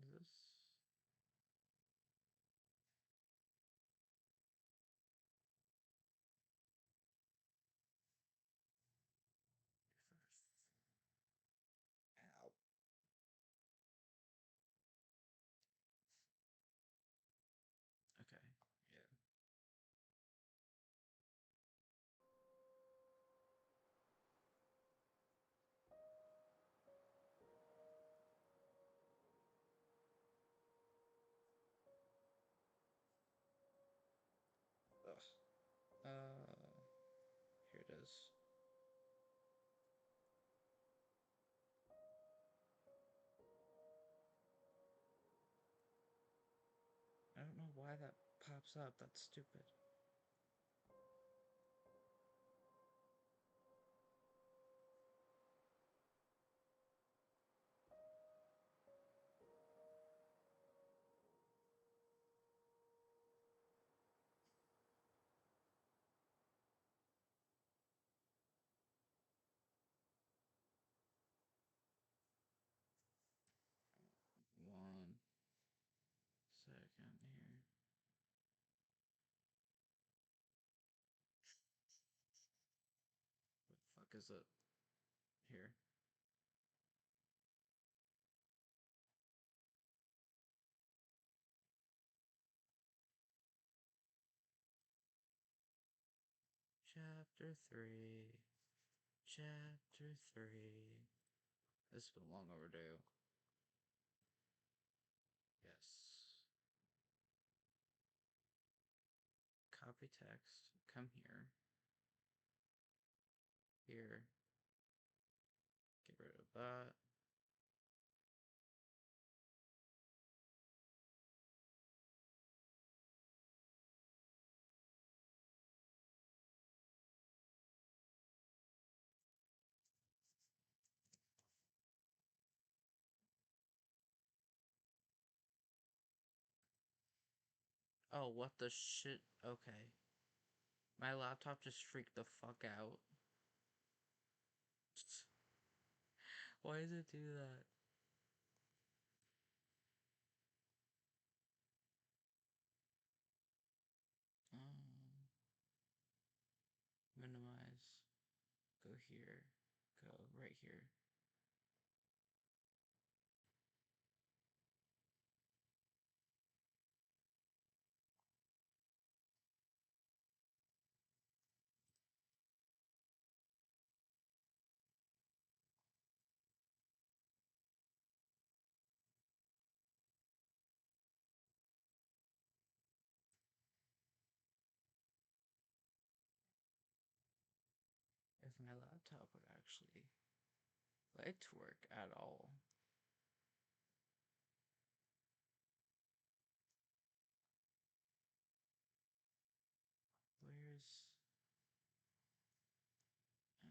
This. Ow. Okay, yeah. Ugh. Here it is. I don't know why that pops up. That's stupid. One second here. What the fuck is it? Here. Chapter 3. Chapter 3. This has been long overdue. Yes. Copy text. Come here. Here. Get rid of that. Oh, what the shit? Okay. My laptop just freaked the fuck out. Why does it do that? Minimize. Go here. Go right here. If my laptop would actually like to work at all. Where's... come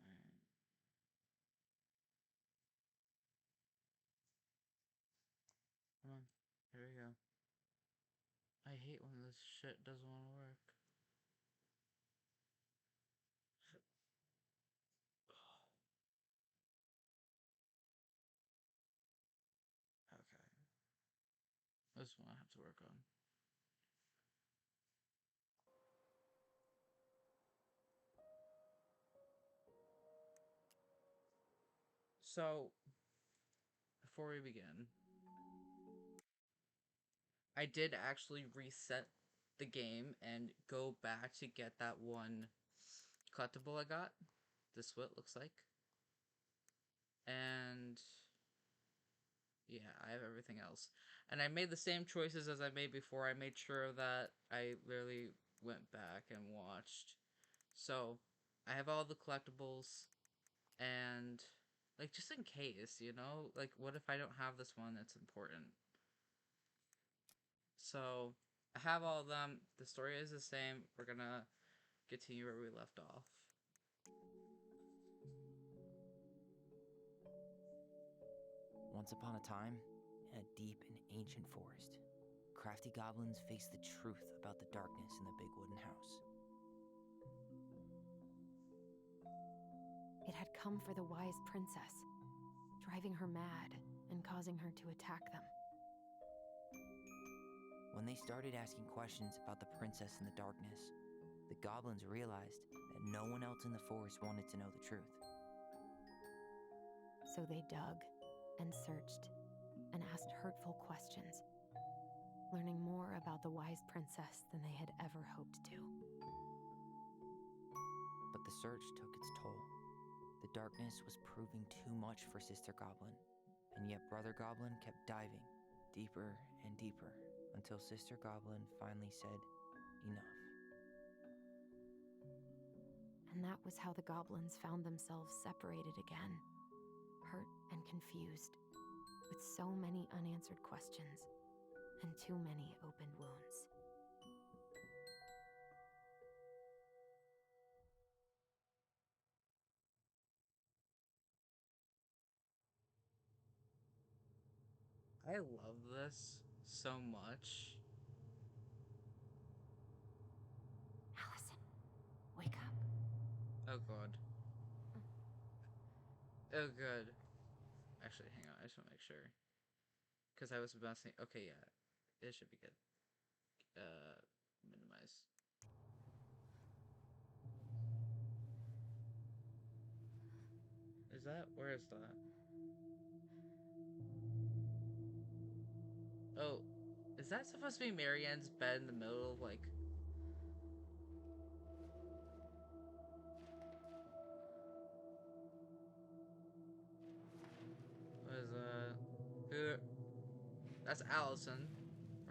on. Here we go. I hate when this shit doesn't want to work. is what I have to work on. So, before we begin, I did actually reset the game and go back to get that one collectible I got. This is what it looks like. And yeah, I have everything else. And I made the same choices as I made before. I made sure that I literally went back and watched. So, I have all the collectibles, and, like, just in case, you know? Like, what if I don't have this one that's important? So, I have all of them. The story is the same. We're gonna continue where we left off. Once upon a time, in a deep and ancient forest, crafty goblins faced the truth about the darkness in the big wooden house. It had come for the wise princess, driving her mad and causing her to attack them. When they started asking questions about the princess in the darkness, the goblins realized that no one else in the forest wanted to know the truth. So they dug and searched and asked hurtful questions, learning more about the wise princess than they had ever hoped to. But the search took its toll. The darkness was proving too much for Sister Goblin, and yet Brother Goblin kept diving deeper and deeper until Sister Goblin finally said, enough. And that was how the goblins found themselves separated again, hurt and confused, with so many unanswered questions and too many open wounds. I love this so much. Alyson, wake up. Oh god. Oh good. Actually, hang on. I just want to make sure. Because I was about to say, okay, yeah. It should be good. Minimize. Is that? Where is that? Oh, is that supposed to be Marianne's bed in the middle of, like... What is, who... That's Alyson,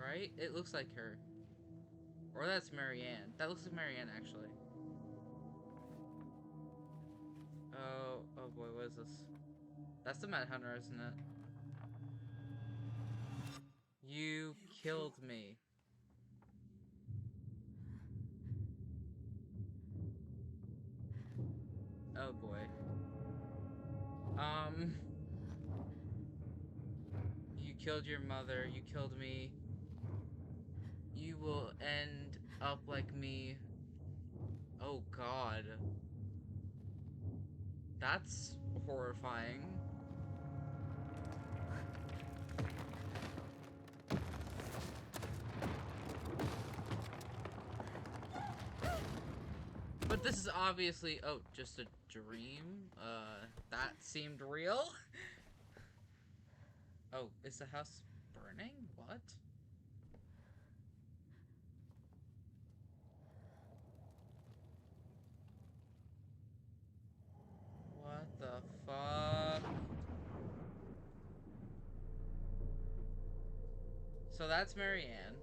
right? It looks like her. Or that's Marianne. That looks like Marianne, actually. Oh boy, what is this? That's the Mad Hunter, isn't it? You killed me. Oh boy. You killed your mother. You killed me. You will end up like me. Oh god. That's horrifying. But this is obviously, oh, just a dream? That seemed real? Oh, is the house burning? What? What the fuck? So that's Marianne.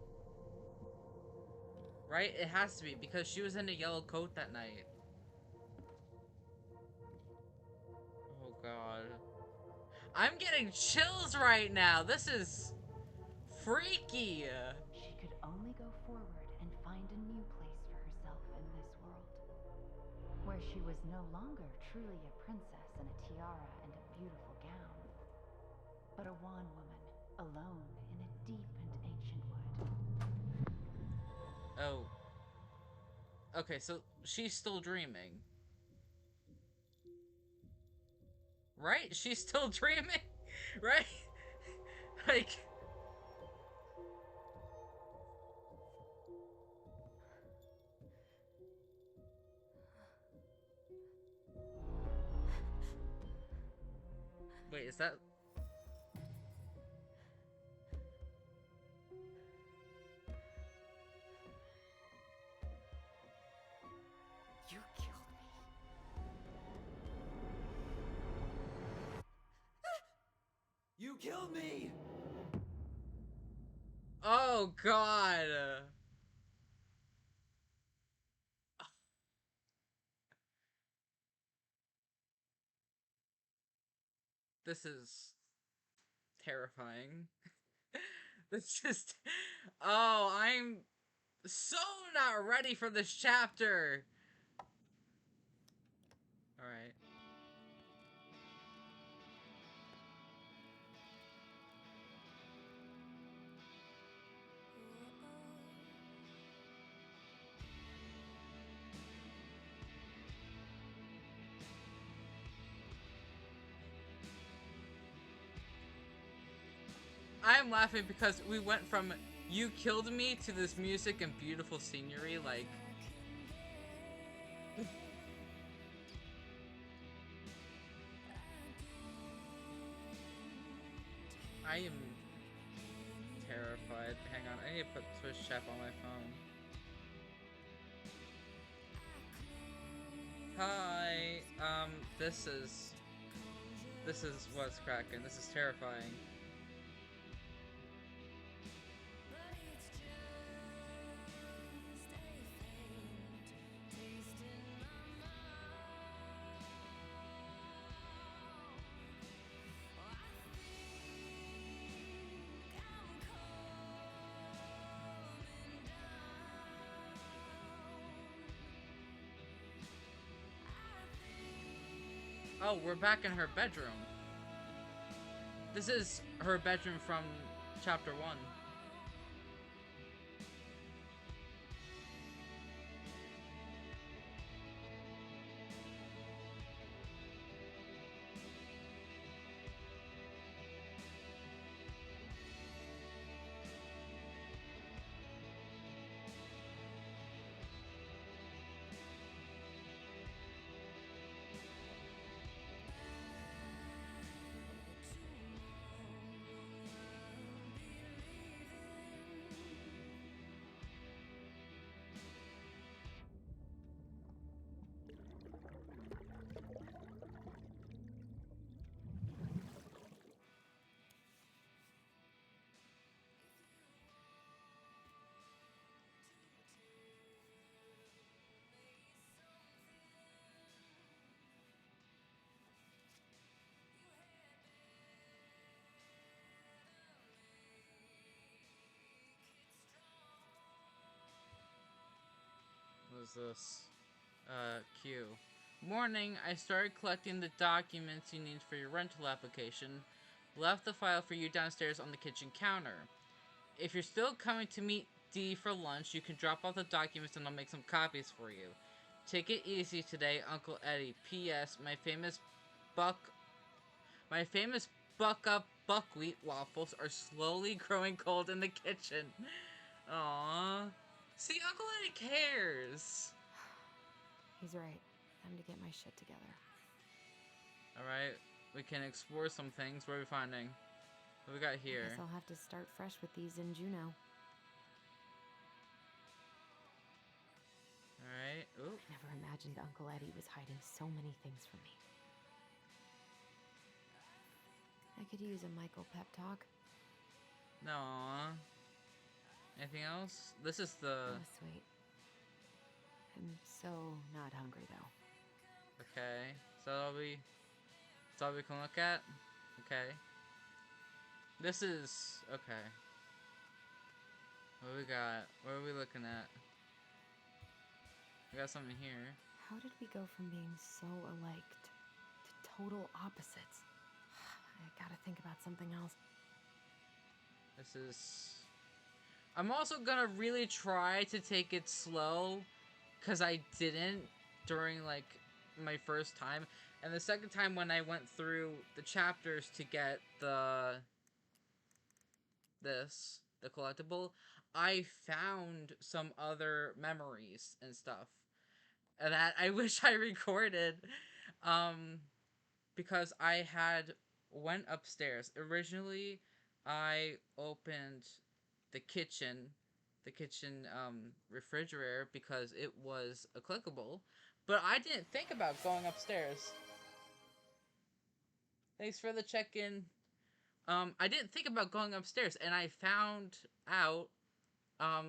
Right? It has to be, because she was in a yellow coat that night. Oh god. I'm getting chills right now. This is freaky. She could only go forward and find a new place for herself in this world, where she was no longer truly a princess in a tiara and a beautiful gown, but a wan woman, alone in a deep and ancient wood. Oh. Okay, so she's still dreaming. Right? She's still dreaming? Right? Like... Is that... You killed me. You killed me! Oh, God! This is terrifying. This just... Oh, I'm so not ready for this chapter! Alright. I'm laughing because we went from "you killed me" to this music and beautiful scenery, like... I am terrified. Hang on, I need to put Twitch chat on my phone. Hi, this is what's cracking. This is terrifying. Oh, we're back in her bedroom. This is her bedroom from chapter 1. What is this? Q. Morning, I started collecting the documents you need for your rental application. Left the file for you downstairs on the kitchen counter. If you're still coming to meet D for lunch, you can drop off the documents and I'll make some copies for you. Take it easy today, Uncle Eddie. P.S. My famous buck up buckwheat waffles are slowly growing cold in the kitchen. Aww. See, Uncle Eddie cares. He's right. Time to get my shit together. Alright, we can explore some things. What are we finding? What we got here? Guess I'll have to start fresh with these in Juneau. Alright, ooh. I never imagined Uncle Eddie was hiding so many things from me. I could use a Michael pep talk. No. Anything else? This is the... Oh, sweet. I'm so not hungry, though. Okay. So that's all we can look at? Okay. This is... Okay. What we got? What are we looking at? We got something here. How did we go from being so alike to total opposites? I gotta think about something else. This is... I'm also gonna really try to take it slow, because I didn't during, like, my first time. And the second time when I went through the chapters to get the collectible, I found some other memories and stuff. And that I wish I recorded, because I had went upstairs. Originally, I opened the kitchen, refrigerator because it was a clickable, but I didn't think about going upstairs. Thanks for the check-in. I didn't think about going upstairs, and I found out.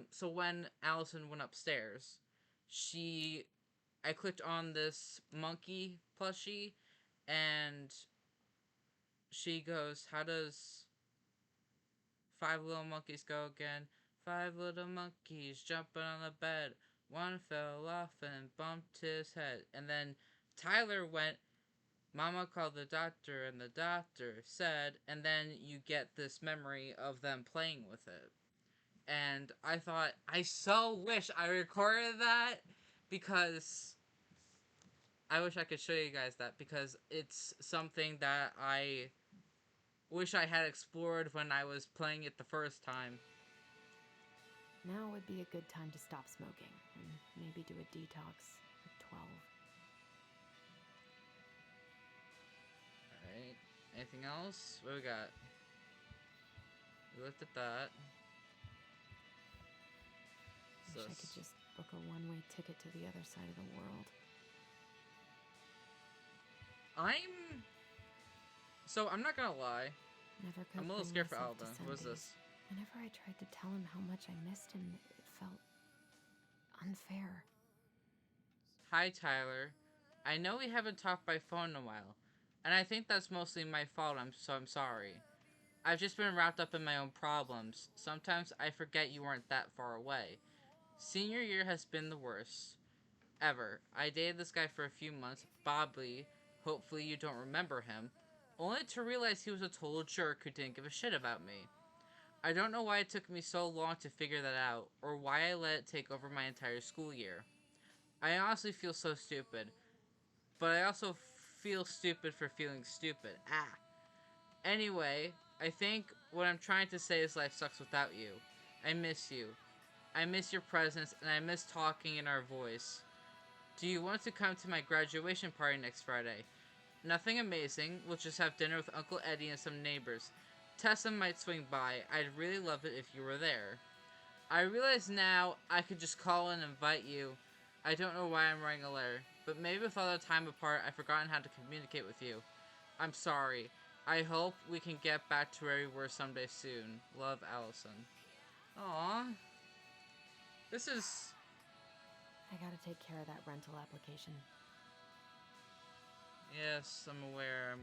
So when Alyson went upstairs, I clicked on this monkey plushie, and she goes, "How does five little monkeys go again? Five little monkeys jumping on the bed. One fell off and bumped his head." And then Tyler went, "Mama called the doctor, and the doctor said," and then you get this memory of them playing with it. And I thought, I so wish I recorded that, because I wish I could show you guys that, because it's something that I wish I had explored when I was playing it the first time. Now would be a good time to stop smoking and maybe do a detox at 12. Alright. Anything else? What we got? We looked at that. Wish I could just book a one-way ticket to the other side of the world. I'm not gonna lie. Never could I'm a little bring scared for myself Alba. to What is Sundays. this? Whenever I tried to tell him how much I missed him, it felt unfair. Hi, Tyler. I know we haven't talked by phone in a while, and I think that's mostly my fault, so I'm sorry. I've just been wrapped up in my own problems. Sometimes I forget you weren't that far away. Senior year has been the worst ever. I dated this guy for a few months, Bobby. Hopefully you don't remember him. Only to realize he was a total jerk who didn't give a shit about me. I don't know why it took me so long to figure that out, or why I let it take over my entire school year. I honestly feel so stupid, but I also feel stupid for feeling stupid. Anyway, I think what I'm trying to say is life sucks without you. I miss you. I miss your presence, and I miss talking in our voice. Do you want to come to my graduation party next Friday? Nothing amazing. We'll just have dinner with Uncle Eddie and some neighbors. Tessa might swing by. I'd really love it if you were there. I realize now I could just call and invite you. I don't know why I'm writing a letter, but maybe with all the time apart, I've forgotten how to communicate with you. I'm sorry. I hope we can get back to where we were someday soon. Love, Alyson. Aww. This is... I gotta take care of that rental application. Yes, I'm aware.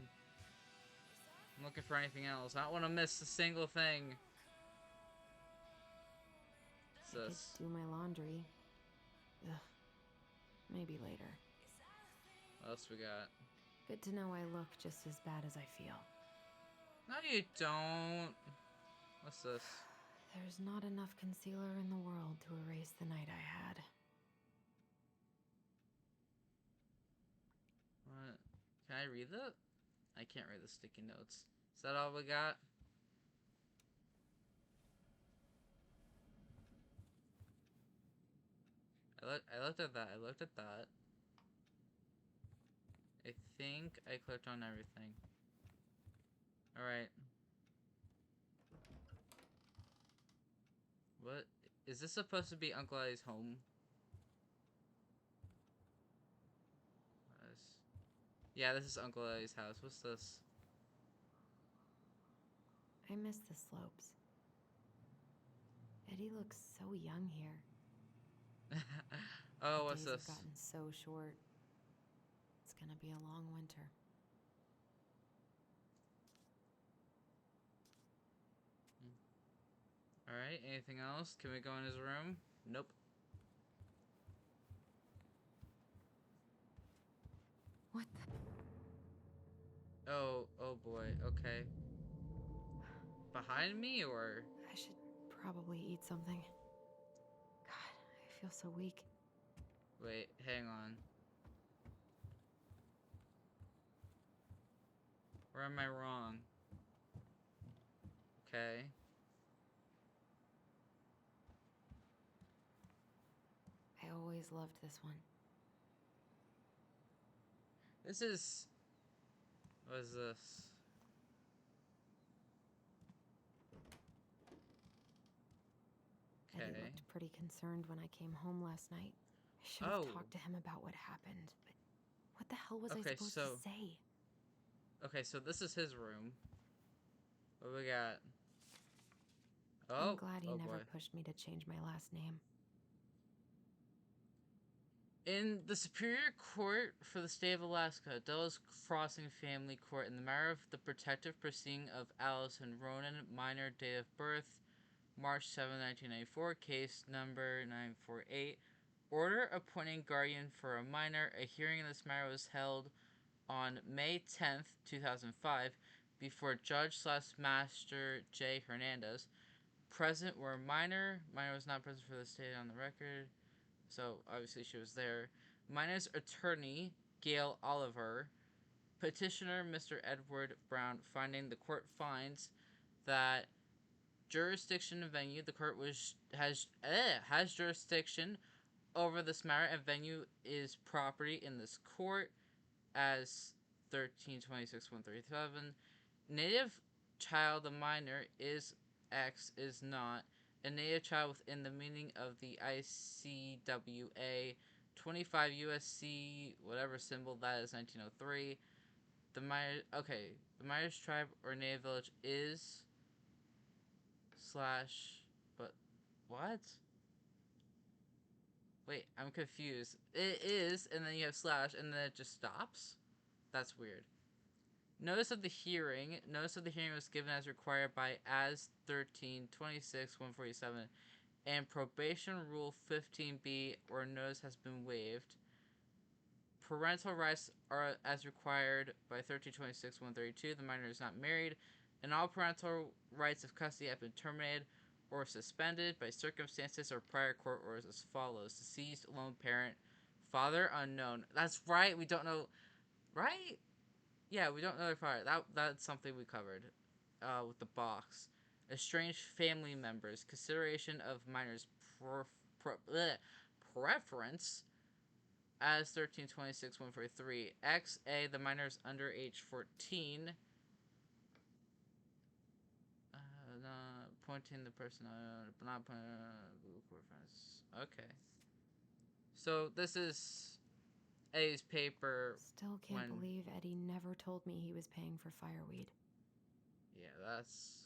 I'm looking for anything else. I don't want to miss a single thing. I could do my laundry. Ugh. Maybe later. What else we got? Good to know I look just as bad as I feel. No, you don't. What's this? There's not enough concealer in the world to erase the night I had. What? Can I read that? I can't read the sticky notes. Is that all we got? I looked at that. I looked at that. I think I clicked on everything. Alright. What? Is this supposed to be Uncle Eddie's home? Yeah, this is Uncle Eddie's house. What's this? I miss the slopes. Eddie looks so young here. Oh, what's Days this? have gotten so short. It's gonna be a long winter. Alright, anything else? Can we go in his room? Nope. What the? Oh boy, okay. Behind me, or? I should probably eat something. God, I feel so weak. Wait, hang on. Or am I wrong? Okay. I always loved this one. This is... What is this? Eddie Okay. looked pretty concerned when I came home last night. I should have Oh. talked to him about what happened, but what the hell was I Okay, supposed so... to say? Okay, so this is his room. What we got? I'm Oh, glad he oh never boy. pushed me to change my last name. In the Superior Court for the State of Alaska, Delos Crossing Family Court, in the matter of the protective proceeding of Alyson Ronan, minor, date of birth, March 7, 1994, case number 948. Order appointing guardian for a minor. A hearing in this matter was held on May 10th, 2005, before Judge/Master J. Hernandez. Present were minor. Minor was not present for the state on the record, so obviously she was there. Minor's attorney, Gail Oliver. Petitioner, Mr. Edward Brown. Finding, the court finds that jurisdiction and venue. The court has jurisdiction over this matter, and venue is property in this court as 1326-137. Native child, a minor, is X, is not a native child within the meaning of the ICWA 25 USC whatever symbol that is 1903. The minor, okay, the minor's tribe or native village is slash, but what? Wait, I'm confused. It is, and then you have slash, and then it just stops? That's weird. Notice of the hearing. Notice of the hearing was given as required by AS 1326-147, and probation rule 15B or notice has been waived. Parental rights are as required by 1326-132. The minor is not married, and all parental rights of custody have been terminated or suspended by circumstances or prior court orders as follows. Deceased lone parent, father unknown. That's right, we don't know, right? Yeah, we don't know their father. That's something we covered with the box. Estranged family members, consideration of minors' preference as 1326-143. XA, the minor is under age 14. Not pointing the person, not pointing, okay. So this is A's paper. Still can't believe Eddie never told me he was paying for fireweed. Yeah, that's...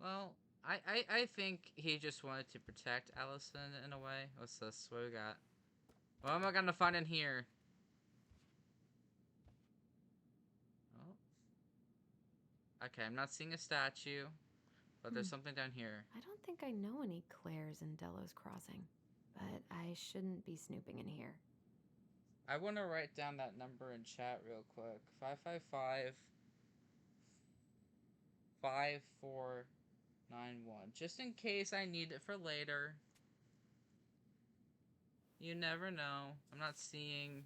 Well, I think he just wanted to protect Alyson in a way. What's this? What we got? What am I gonna find in here? Oh. Okay, I'm not seeing a statue, but there's something down here. I don't think I know any Claires in Delos Crossing, but I shouldn't be snooping in here. I want to write down that number in chat real quick. 555 5491. Just in case I need it for later. You never know. I'm not seeing...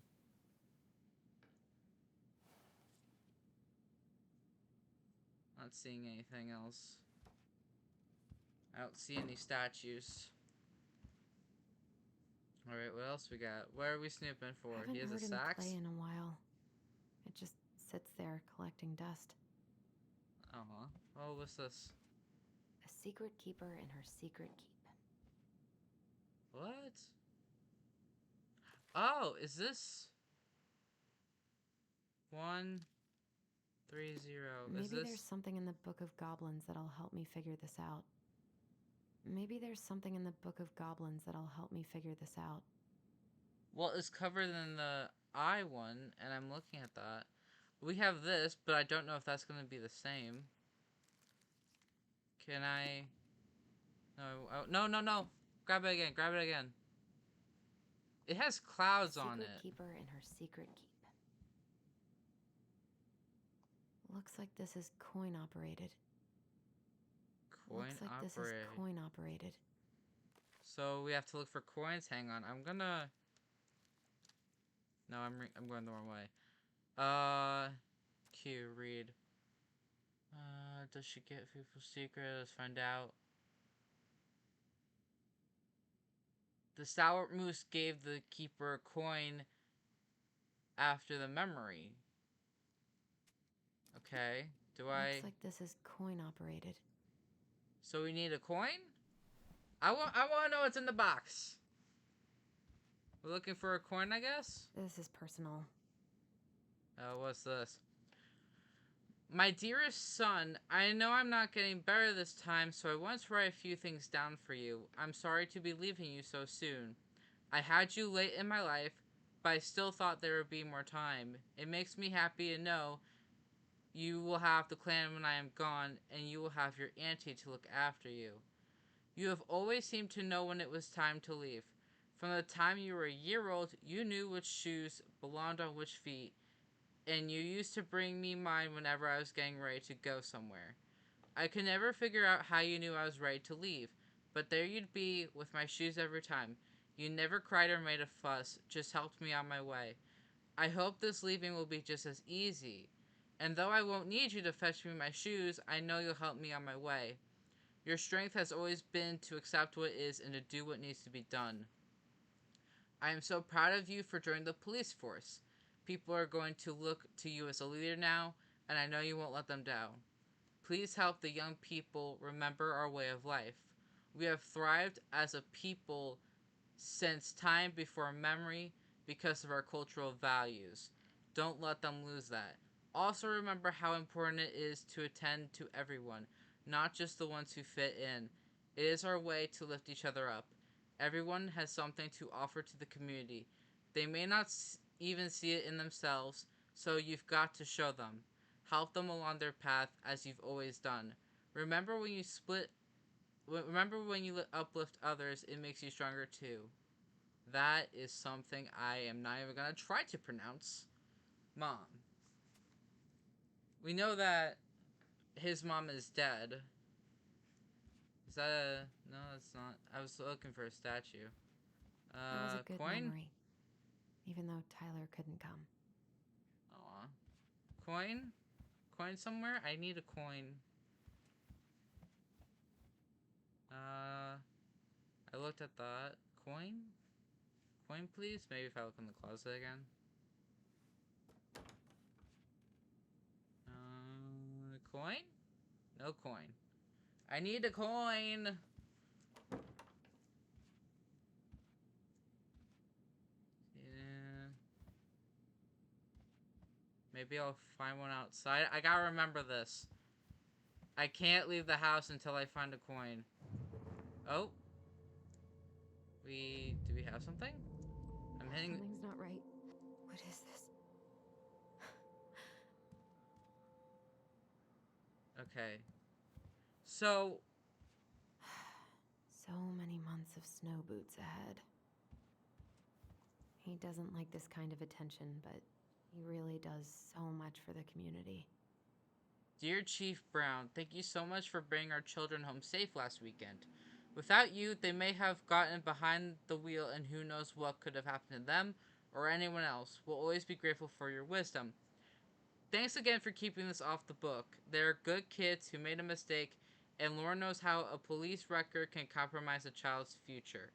Not seeing anything else. I don't see any statues. Alright, what else we got? What are we snooping for? I haven't He has heard a him sax? play in a while. It just sits there collecting dust. Uh-huh. Oh, what's this? A secret keeper in her secret keep. What? Oh, is this... 130. Maybe Is this... there's something in the Book of Goblins that'll help me figure this out. Maybe there's something in the Book of Goblins that'll help me figure this out. Well, it's covered in the I one, and I'm looking at that. We have this, but I don't know if that's going to be the same. Can I... No, oh, no, no, no. Grab it again, grab it again. It has clouds on it. Secret keeper in her secret keep. Looks like this is coin operated. Looks like this is coin operated. So we have to look for coins. Hang on, I'm gonna... No, I'm going the wrong way. Q, read. Does she get people's secret? Let's find out. The sour moose gave the keeper a coin after the memory. Okay, do I... Looks like this is coin operated. So we need a coin? I want to know what's in the box. We're looking for a coin, I guess? This is personal. What's this? My dearest son, I know I'm not getting better this time, so I want to write a few things down for you. I'm sorry to be leaving you so soon. I had you late in my life, but I still thought there would be more time. It makes me happy to know you will have the clan when I am gone, and you will have your auntie to look after you. You have always seemed to know when it was time to leave. From the time you were a year old, you knew which shoes belonged on which feet, and you used to bring me mine whenever I was getting ready to go somewhere. I could never figure out how you knew I was ready to leave, but there you'd be with my shoes every time. You never cried or made a fuss, just helped me on my way. I hope this leaving will be just as easy. And though I won't need you to fetch me my shoes, I know you'll help me on my way. Your strength has always been to accept what is and to do what needs to be done. I am so proud of you for joining the police force. People are going to look to you as a leader now, and I know you won't let them down. Please help the young people remember our way of life. We have thrived as a people since time before memory because of our cultural values. Don't let them lose that. Also remember how important it is to attend to everyone, not just the ones who fit in. It is our way to lift each other up. Everyone has something to offer to the community. They may not even see it in themselves, so you've got to show them. Help them along their path as you've always done. Remember when you split Remember when you uplift others, it makes you stronger too. That is something I am not even gonna try to pronounce. Mom. We know that his mom is dead. Is that a... No, it's not. I was looking for a statue. It was a good Coin? memory, even though Tyler couldn't come. Aw. Coin? Coin somewhere? I need a coin. I looked at that. Coin? Coin, please? Maybe if I look in the closet again. Coin? No coin. I need a coin! Yeah. Maybe I'll find one outside. I gotta remember this. I can't leave the house until I find a coin. Oh. Do we have something? I'm hitting... Something's not right. What is this? Okay. So... So many months of snow boots ahead. He doesn't like this kind of attention, but he really does so much for the community. Dear Chief Brown, thank you so much for bringing our children home safe last weekend. Without you, they may have gotten behind the wheel and who knows what could have happened to them or anyone else. We'll always be grateful for your wisdom. Thanks again for keeping this off the book. They're good kids who made a mistake, and Lauren knows how a police record can compromise a child's future.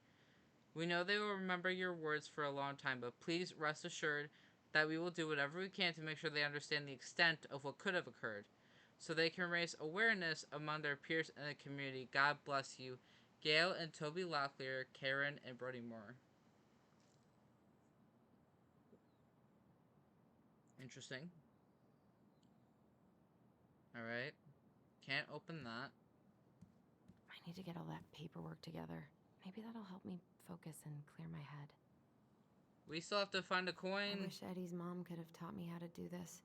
We know they will remember your words for a long time, but please rest assured that we will do whatever we can to make sure they understand the extent of what could have occurred, so they can raise awareness among their peers in the community. God bless you. Gail and Toby Locklear, Karen and Brody Moore. Interesting. Alright. Can't open that. I need to get all that paperwork together. Maybe that'll help me focus and clear my head. We still have to find a coin. I wish Eddie's mom could have taught me how to do this.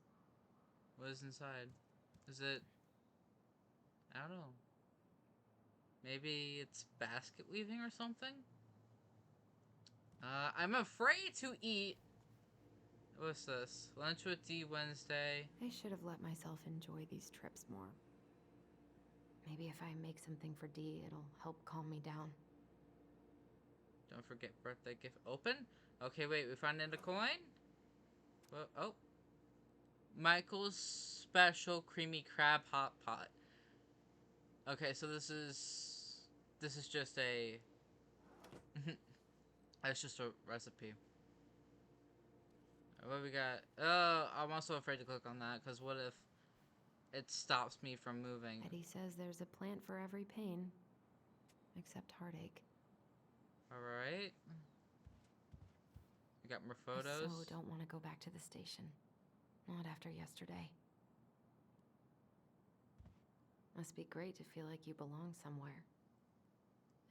What is inside? Is it... I don't know. Maybe it's basket weaving or something? I'm afraid to eat. What's this? Lunch with D Wednesday. I should have let myself enjoy these trips more. Maybe if I make something for Dee, it'll help calm me down. Don't forget birthday gift open. Okay, wait, we found a coin? Well, oh. Michael's special creamy crab hot pot. Okay, so this is just a that's just a recipe. What we got? Oh, I'm also afraid to click on that because what if it stops me from moving. Eddie says there's a plant for every pain, except heartache. Alright. We got more I photos. so don't want to go back to the station. Not after yesterday. Must be great to feel like you belong somewhere.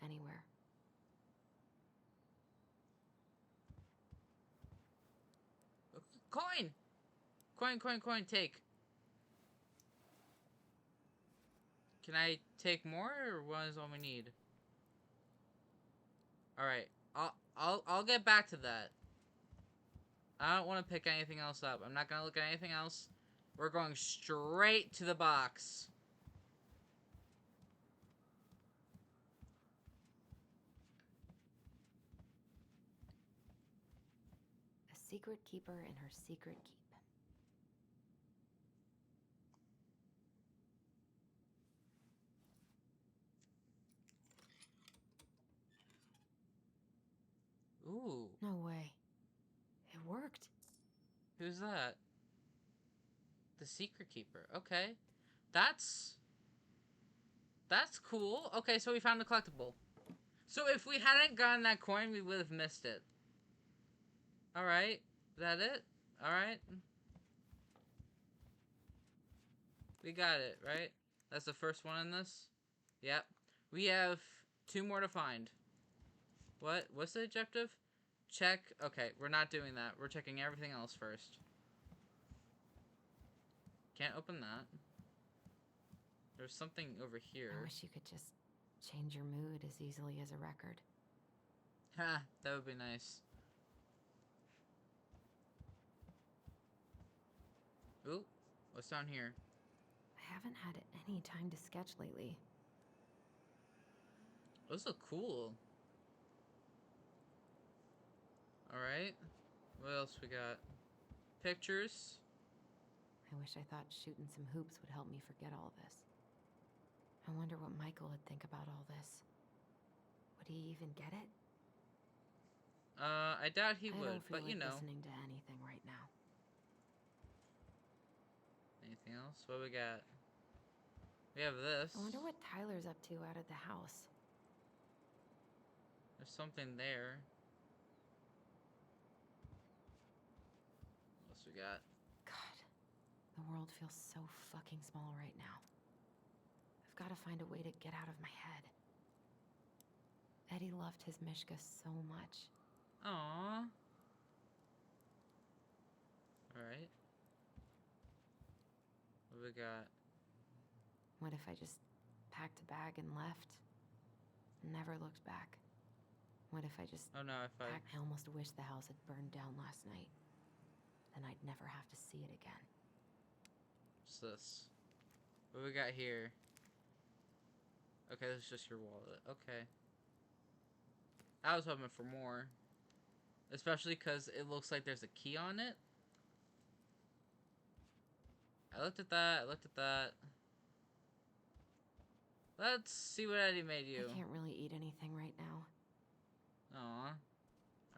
Anywhere. Coin! Coin, take. Can I take more, or one is all we need? Alright. I'll get back to that. I don't want to pick anything else up. I'm not gonna look at anything else. We're going straight to the box. A secret keeper in her secret keep. Ooh. No way. It worked. Who's that? The secret keeper. Okay. That's cool. Okay, so we found the collectible. So if we hadn't gotten that coin, we would have missed it. Alright. Is that it? Alright. We got it, right? That's the first one in this? Yep. We have 2 more to find. What's the objective? Check. Okay, we're not doing that. We're checking everything else first. Can't open that. There's something over here. I wish you could just change your mood as easily as a record. Ha, that would be nice. Ooh, what's down here? I haven't had any time to sketch lately. Those look cool. Alright. What else we got? Pictures. I wish I thought shooting some hoops would help me forget all this. I wonder what Michael would think about all this. Would he even get it? I doubt he would, I don't feel but you like know. listening to anything right now. Anything else? What we got? We have this. I wonder what Tyler's up to out at the house. There's something there. What else we got? God, the world feels so fucking small right now. I've got to find a way to get out of my head. Eddie loved his Mishka so much. Aww. Alright. What we got? What if I just packed a bag and left? Never looked back. What if I just Oh no, if I... I almost wish the house had burned down last night. Then I'd never have to see it again. What's this? What we got here? Okay, this is just your wallet. Okay. I was hoping for more. Especially because it looks like there's a key on it. I looked at that. I looked at that. Let's see what Eddie made you. I can't really eat anything right now. Aw.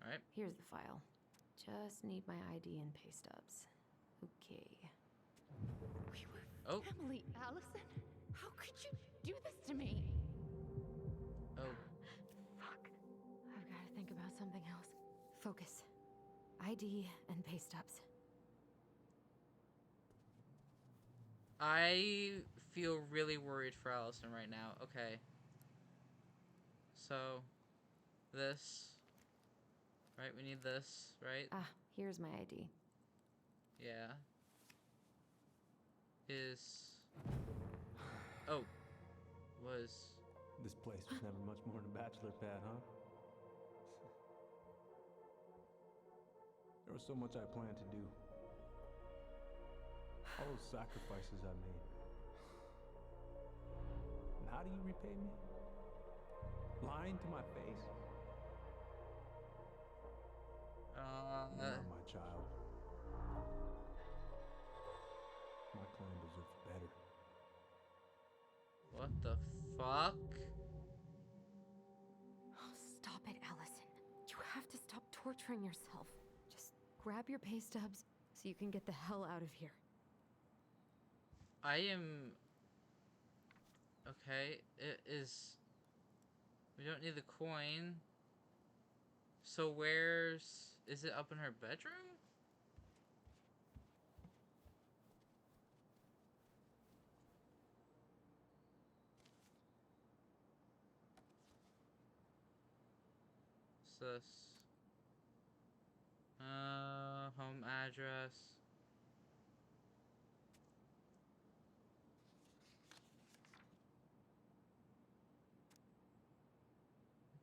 Alright. Here's the file. Just need my ID and pay stubs. Okay. We were Oh. family, Alyson. How could you do this to me? Oh. Fuck. I've got to think about something else. Focus. ID and pay stubs. I feel really worried for Alyson right now. Okay. So, this. Right, we need this, right? Ah, here's my ID. Yeah. Oh. This place was never much more than a bachelor pad, huh? There was so much I planned to do. All those sacrifices I made. And how do you repay me? Lying to my face? You're not my child. My clan deserves better. What the fuck? Oh, stop it, Alyson. You have to stop torturing yourself. Just grab your pay stubs so you can get the hell out of here. I am... Okay, it is... We don't need the coin. So where's... Is it up in her bedroom? What's this? Home address.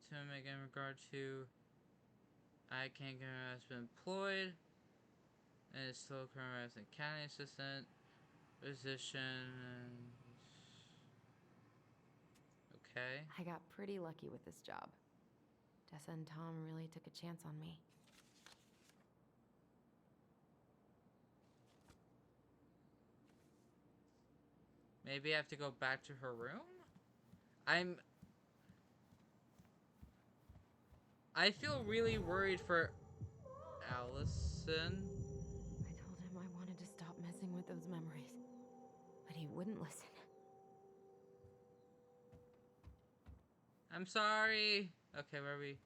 To make in regard to... I can't get has been employed. And is still currently as a county assistant. Position... Okay. I got pretty lucky with this job. Tessa and Tom really took a chance on me. Maybe I have to go back to her room? I feel really worried for Alyson. I told him I wanted to stop messing with those memories, but he wouldn't listen. I'm sorry. Okay, where are we?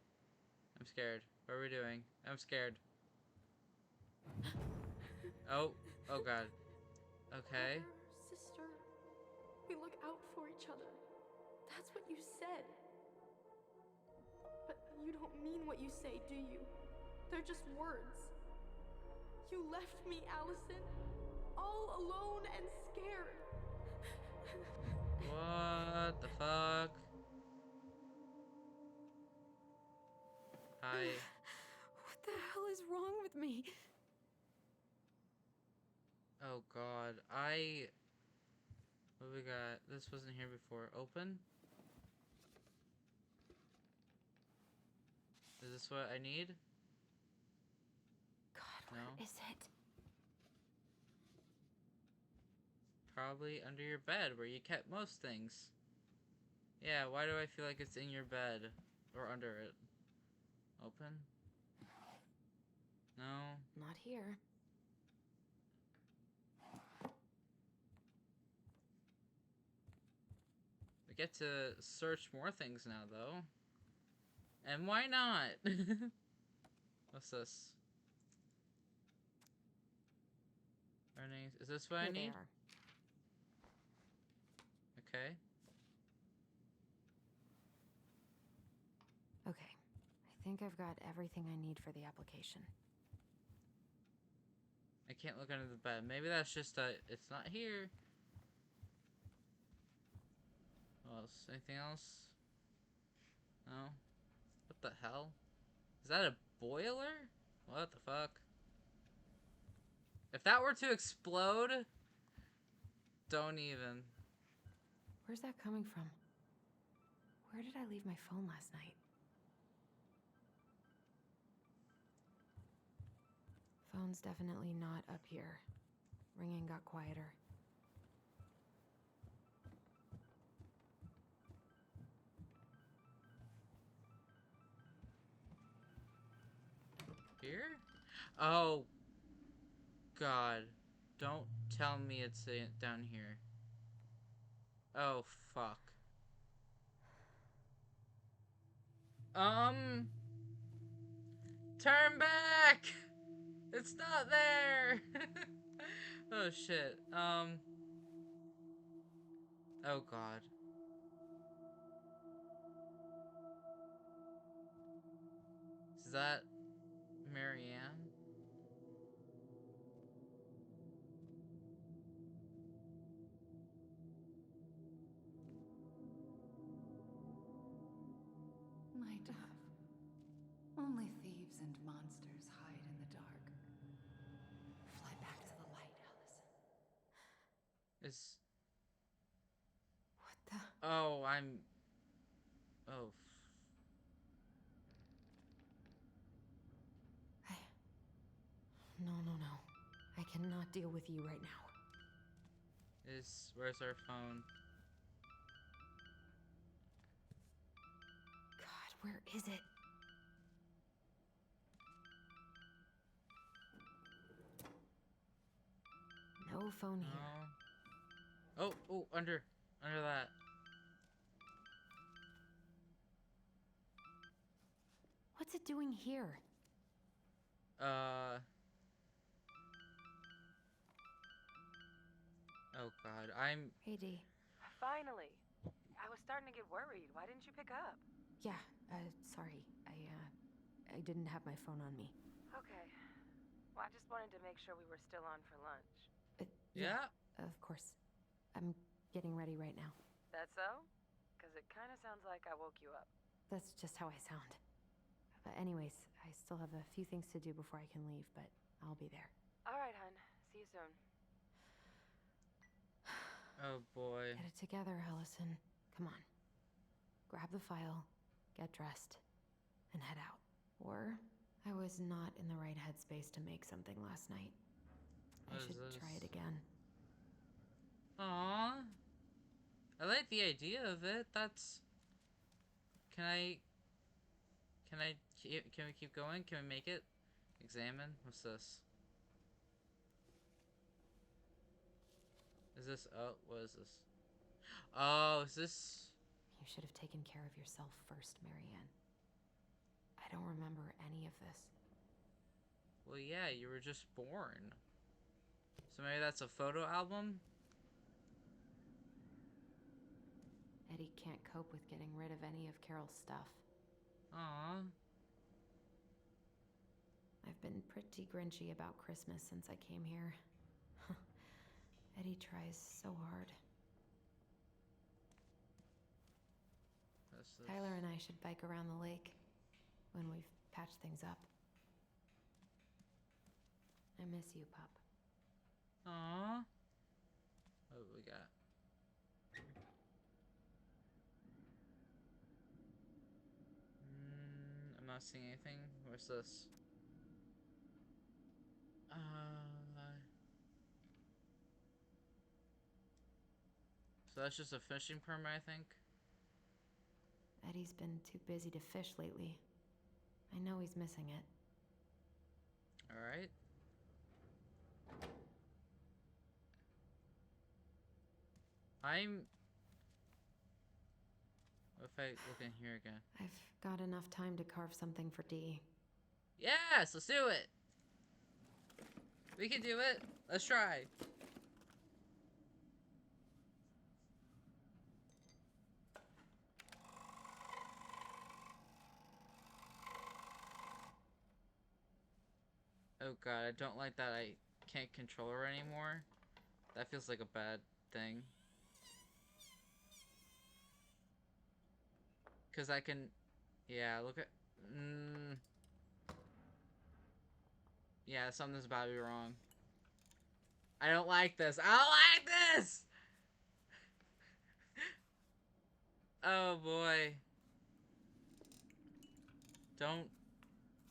I'm scared. What are we doing? I'm scared. Oh god. Okay. Brother, sister, we look out for each other. That's what you said. But you don't mean what you say, do you? They're just words. You left me, Alyson, all alone and scared. What the fuck? What the hell is wrong with me? Oh god. What we got? This wasn't here before. Open? Is this what I need? God, No. where is it? Probably under your bed where you kept most things. Yeah, why do I feel like it's in your bed? Or under it? Open? No. Not here. We get to search more things now, though. And why not? What's this? Earnings. Is this what I Here they need? are. Okay. Okay. I think I've got everything I need for the application. I can't look under the bed. Maybe that's just it's not here. What else? Anything else? No? What the hell? Is that a boiler? What the fuck? If that were to explode, don't even. Where's that coming from? Where did I leave my phone last night? Phone's definitely not up here. Ringing got quieter. Here? Oh. God. Don't tell me it's down here. Oh, fuck. Turn back! It's not there! Oh, shit. Oh, God. Is that Marianne? My dove. Only thieves and monsters hide in the dark. Fly back to the light, Alyson. Is... What the? Oh, I'm... Oh. No. I cannot deal with you right now. Where's our phone? God, where is it? No phone here. No. under that. What's it doing here? Oh God, I'm. Hey, Dee. Finally. I was starting to get worried. Why didn't you pick up? Yeah, sorry. I didn't have my phone on me. Okay. Well, I just wanted to make sure we were still on for lunch. Yeah. Of course. I'm getting ready right now. That so? Because it kind of sounds like I woke you up. That's just how I sound. But anyways, I still have a few things to do before I can leave, but I'll be there. All right, hun. See you soon. Oh boy. Get it together, Alyson. Come on. Grab the file, get dressed, and head out. Or I was not in the right headspace to make something last night. I What is should this? try it again. Aww. I like the idea of it. That's. Can we keep going? Can we make it? Examine? What's this? Is this, oh, what is this? Oh, is this? You should have taken care of yourself first, Marianne. I don't remember any of this. Well, yeah, you were just born. So maybe that's a photo album? Eddie can't cope with getting rid of any of Carol's stuff. Aww. I've been pretty grinchy about Christmas since I came here. Eddie tries so hard. What's this? Tyler and I should bike around the lake when we've patched things up. I miss you, pup. Aww. What we got? I'm not seeing anything. What's this? So that's just a fishing permit, I think. Eddie's been too busy to fish lately. I know he's missing it. Alright. What if I look in here again? I've got enough time to carve something for Dee. Yes, let's do it. We can do it. Let's try. Oh God, I don't like that I can't control her anymore. That feels like a bad thing. Cause I can, yeah, look at, yeah, something's about to be wrong. I don't like this. I don't like this! Oh boy. Don't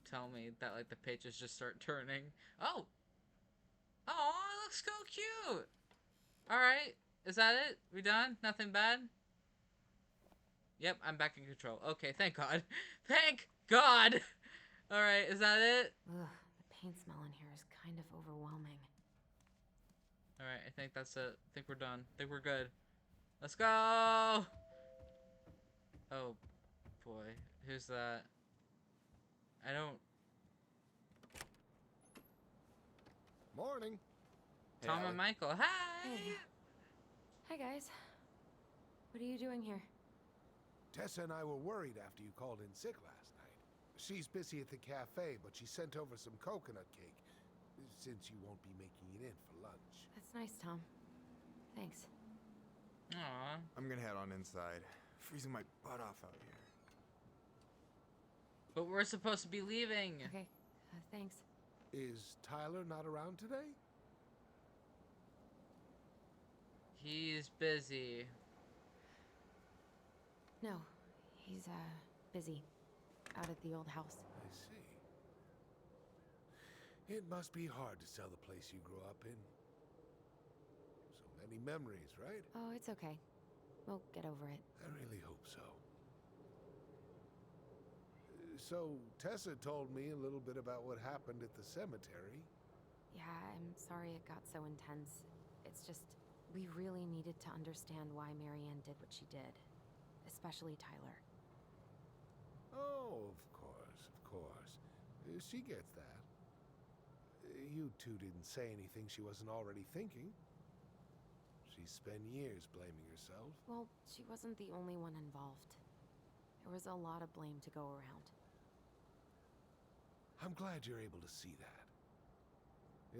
tell me that like the pages just start turning. Oh! Oh, it looks so cute! Alright, is that it? We done? Nothing bad? Yep, I'm back in control. Okay, thank God. Thank God! Alright, is that it? Ugh, the paint smell in here is kind of overwhelming. Alright, I think that's it. I think we're done. I think we're good. Let's go! Oh, boy. Who's that? I don't... Morning. Tom Hey, and Michael. Hi! Hey. Hi, guys. What are you doing here? Tessa and I were worried after you called in sick last night. She's busy at the cafe, but she sent over some coconut cake, since you won't be making it in for lunch. That's nice, Tom. Thanks. Aw. I'm gonna head on inside. Freezing my butt off out here. But we're supposed to be leaving. Okay, thanks. Is Tyler not around today? He's busy. No, he's, busy. Out at the old house. I see. It must be hard to sell the place you grew up in. So many memories, right? Oh, it's okay. We'll get over it. I really hope so. So, Tessa told me a little bit about what happened at the cemetery. Yeah, I'm sorry it got so intense. It's just, we really needed to understand why Marianne did what she did. Especially Tyler. Oh, of course, of course. She gets that. You two didn't say anything she wasn't already thinking. She spent years blaming herself. Well, she wasn't the only one involved. There was a lot of blame to go around. I'm glad you're able to see that.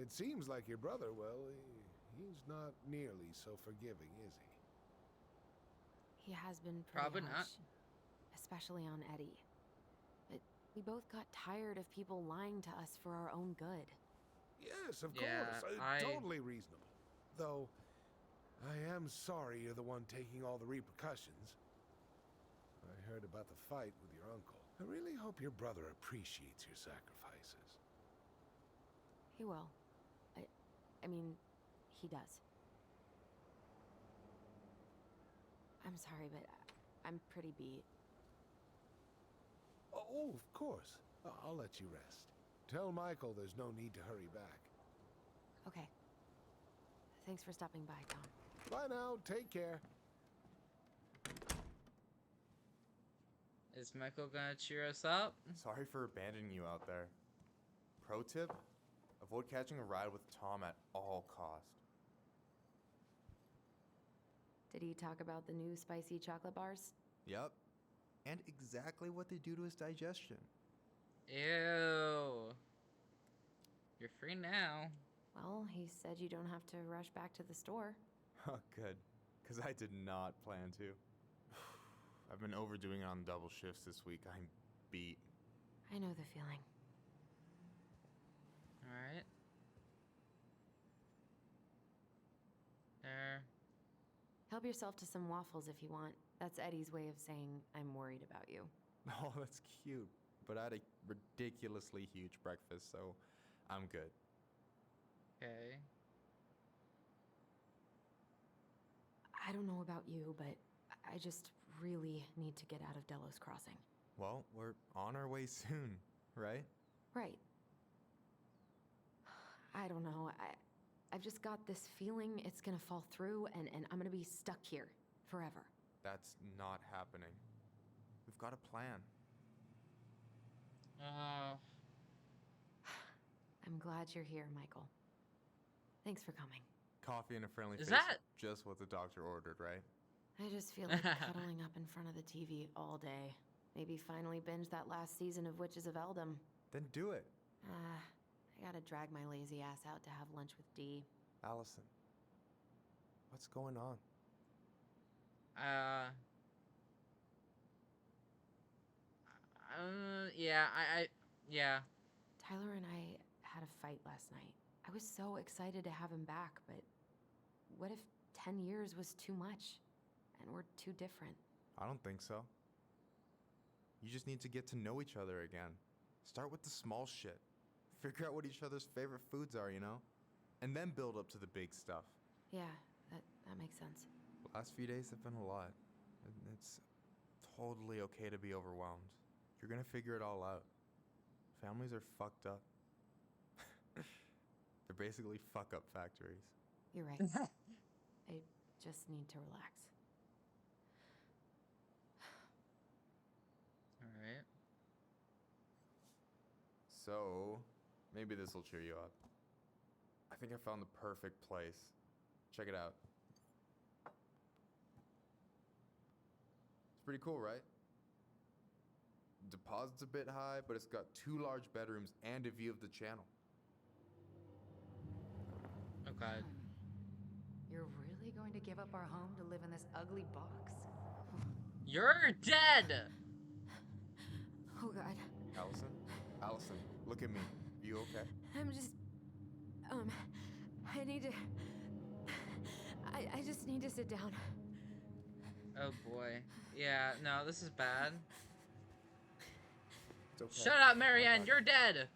It seems like your brother, well, he's not nearly so forgiving, is he? He has been pretty Probably not. harsh. Especially on Eddie. But we both got tired of people lying to us for our own good. Yes, of Yeah, course. Totally reasonable. Though, I am sorry you're the one taking all the repercussions. I heard about the fight with your uncle. I really hope your brother appreciates your sacrifices. He will. I mean, he does. I'm sorry, but I'm pretty beat. Oh, of course. I'll let you rest. Tell Michael there's no need to hurry back. Okay. Thanks for stopping by, Tom. Bye now. Take care. Is Michael gonna cheer us up? Sorry for abandoning you out there. Pro tip? Avoid catching a ride with Tom at all cost. Did he talk about the new spicy chocolate bars? Yep. And exactly what they do to his digestion. Ew. You're free now. Well, he said you don't have to rush back to the store. Oh, good. Because I did not plan to. I've been overdoing it on double shifts this week. I'm beat. I know the feeling. Alright. There. Help yourself to some waffles if you want. That's Eddie's way of saying I'm worried about you. Oh, that's cute. But I had a ridiculously huge breakfast, so I'm good. Okay. I don't know about you, but I just really need to get out of Delos Crossing. Well, we're on our way soon, right? Right. I don't know. I've just got this feeling it's gonna fall through and I'm gonna be stuck here forever. That's not happening. We've got a plan. I'm glad you're here, Michael. Thanks for coming. Coffee and a friendly Is face. that- Just what the doctor ordered, right? I just feel like cuddling up in front of the TV all day. Maybe finally binge that last season of Witches of Eldom. Then do it. I gotta drag my lazy ass out to have lunch with Dee. Alyson. What's going on? Yeah, yeah. Tyler and I had a fight last night. I was so excited to have him back, but what if 10 years was too much? And we're too different? I don't think so. You just need to get to know each other again. Start with the small shit. Figure out what each other's favorite foods are, you know? And then build up to the big stuff. Yeah, that makes sense. The last few days have been a lot. It's totally okay to be overwhelmed. You're gonna figure it all out. Families are fucked up. They're basically fuck-up factories. You're right. I just need to relax. Alright. So, maybe this will cheer you up. I think I found the perfect place. Check it out. It's pretty cool, right? Deposit's a bit high, but it's got 2 large bedrooms and a view of the channel. Okay. You're really going to give up our home to live in this ugly box? You're dead! Oh god. Alyson? Alyson, look at me. You okay? I'm just... I need to... I just need to sit down. Oh boy. Yeah, no, this is bad. It's okay. Shut up, Marianne, you're dead!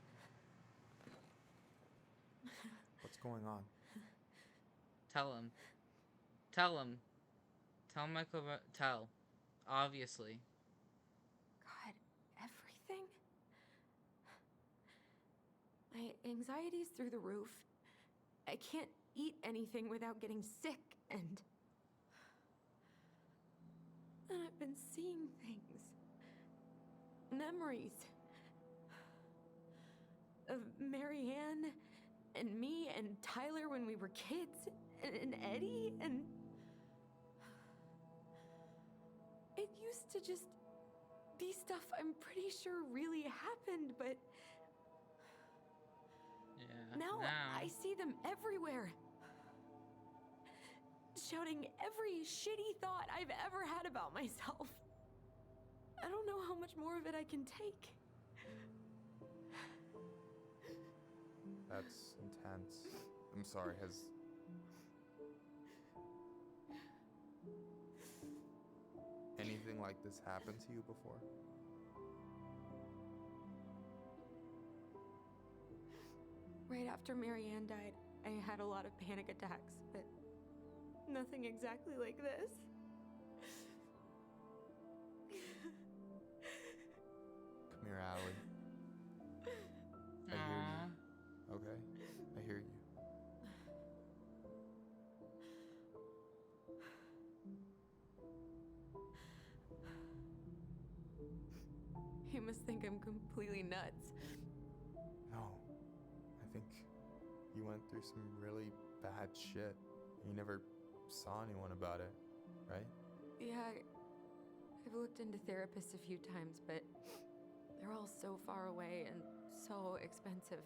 What's going on? Tell him. Tell him. Tell Michael about... Tell. Obviously. God, everything? My anxiety's through the roof. I can't eat anything without getting sick, and I've been seeing things. Memories. Of Marianne, and me, and Tyler when we were kids, and Eddie, and... It used to just be stuff I'm pretty sure really happened, but... Yeah. Now I see them everywhere. Shouting every shitty thought I've ever had about myself. I don't know how much more of it I can take. That's intense. I'm sorry, has... anything like this happened to you before? Right after Marianne died, I had a lot of panic attacks, but nothing exactly like this. Come here, Allie. I hear you. Okay? I hear you. You must think I'm completely nuts. No. I think you went through some really bad shit. You never saw anyone about it, right? Yeah, I've looked into therapists a few times, but they're all so far away and so expensive.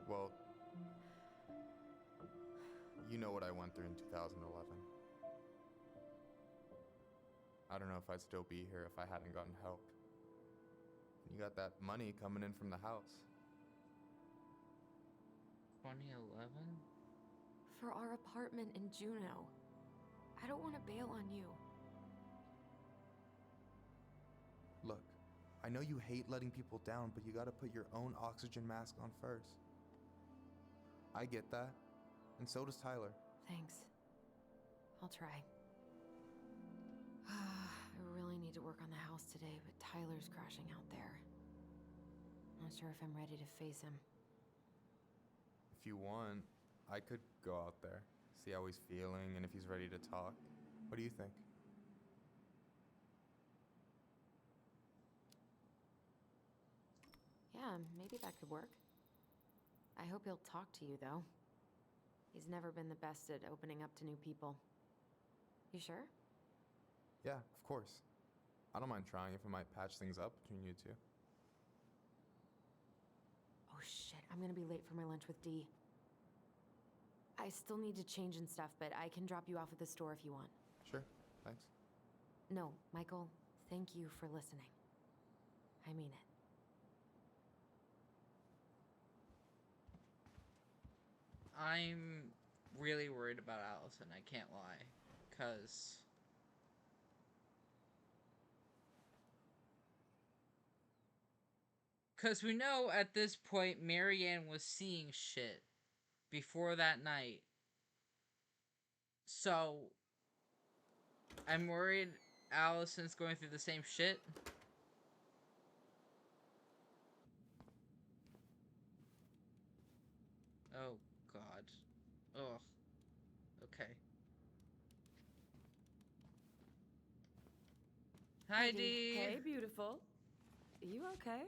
Well, you know what I went through in 2011. I don't know if I'd still be here if I hadn't gotten help. You got that money coming in from the house. 2011? For our apartment in Juneau. I don't want to bail on you. Look, I know you hate letting people down, but you gotta put your own oxygen mask on first. I get that, and so does Tyler. Thanks. I'll try. I really need to work on the house today, but Tyler's crashing out there. Not sure if I'm ready to face him. If you want, I could go out there, see how he's feeling, and if he's ready to talk. What do you think? Yeah, maybe that could work. I hope he'll talk to you, though. He's never been the best at opening up to new people. You sure? Yeah, of course. I don't mind trying if it might patch things up between you two. Oh shit, I'm gonna be late for my lunch with Dee. I still need to change and stuff, but I can drop you off at the store if you want. Sure, thanks. No, Michael, thank you for listening. I mean it. I'm really worried about Alyson, I can't lie. Cause we know at this point Marianne was seeing shit before that night. So I'm worried Alyson's going through the same shit. Oh god. Ugh. Okay. Hi, Dee. Hey, beautiful. You okay?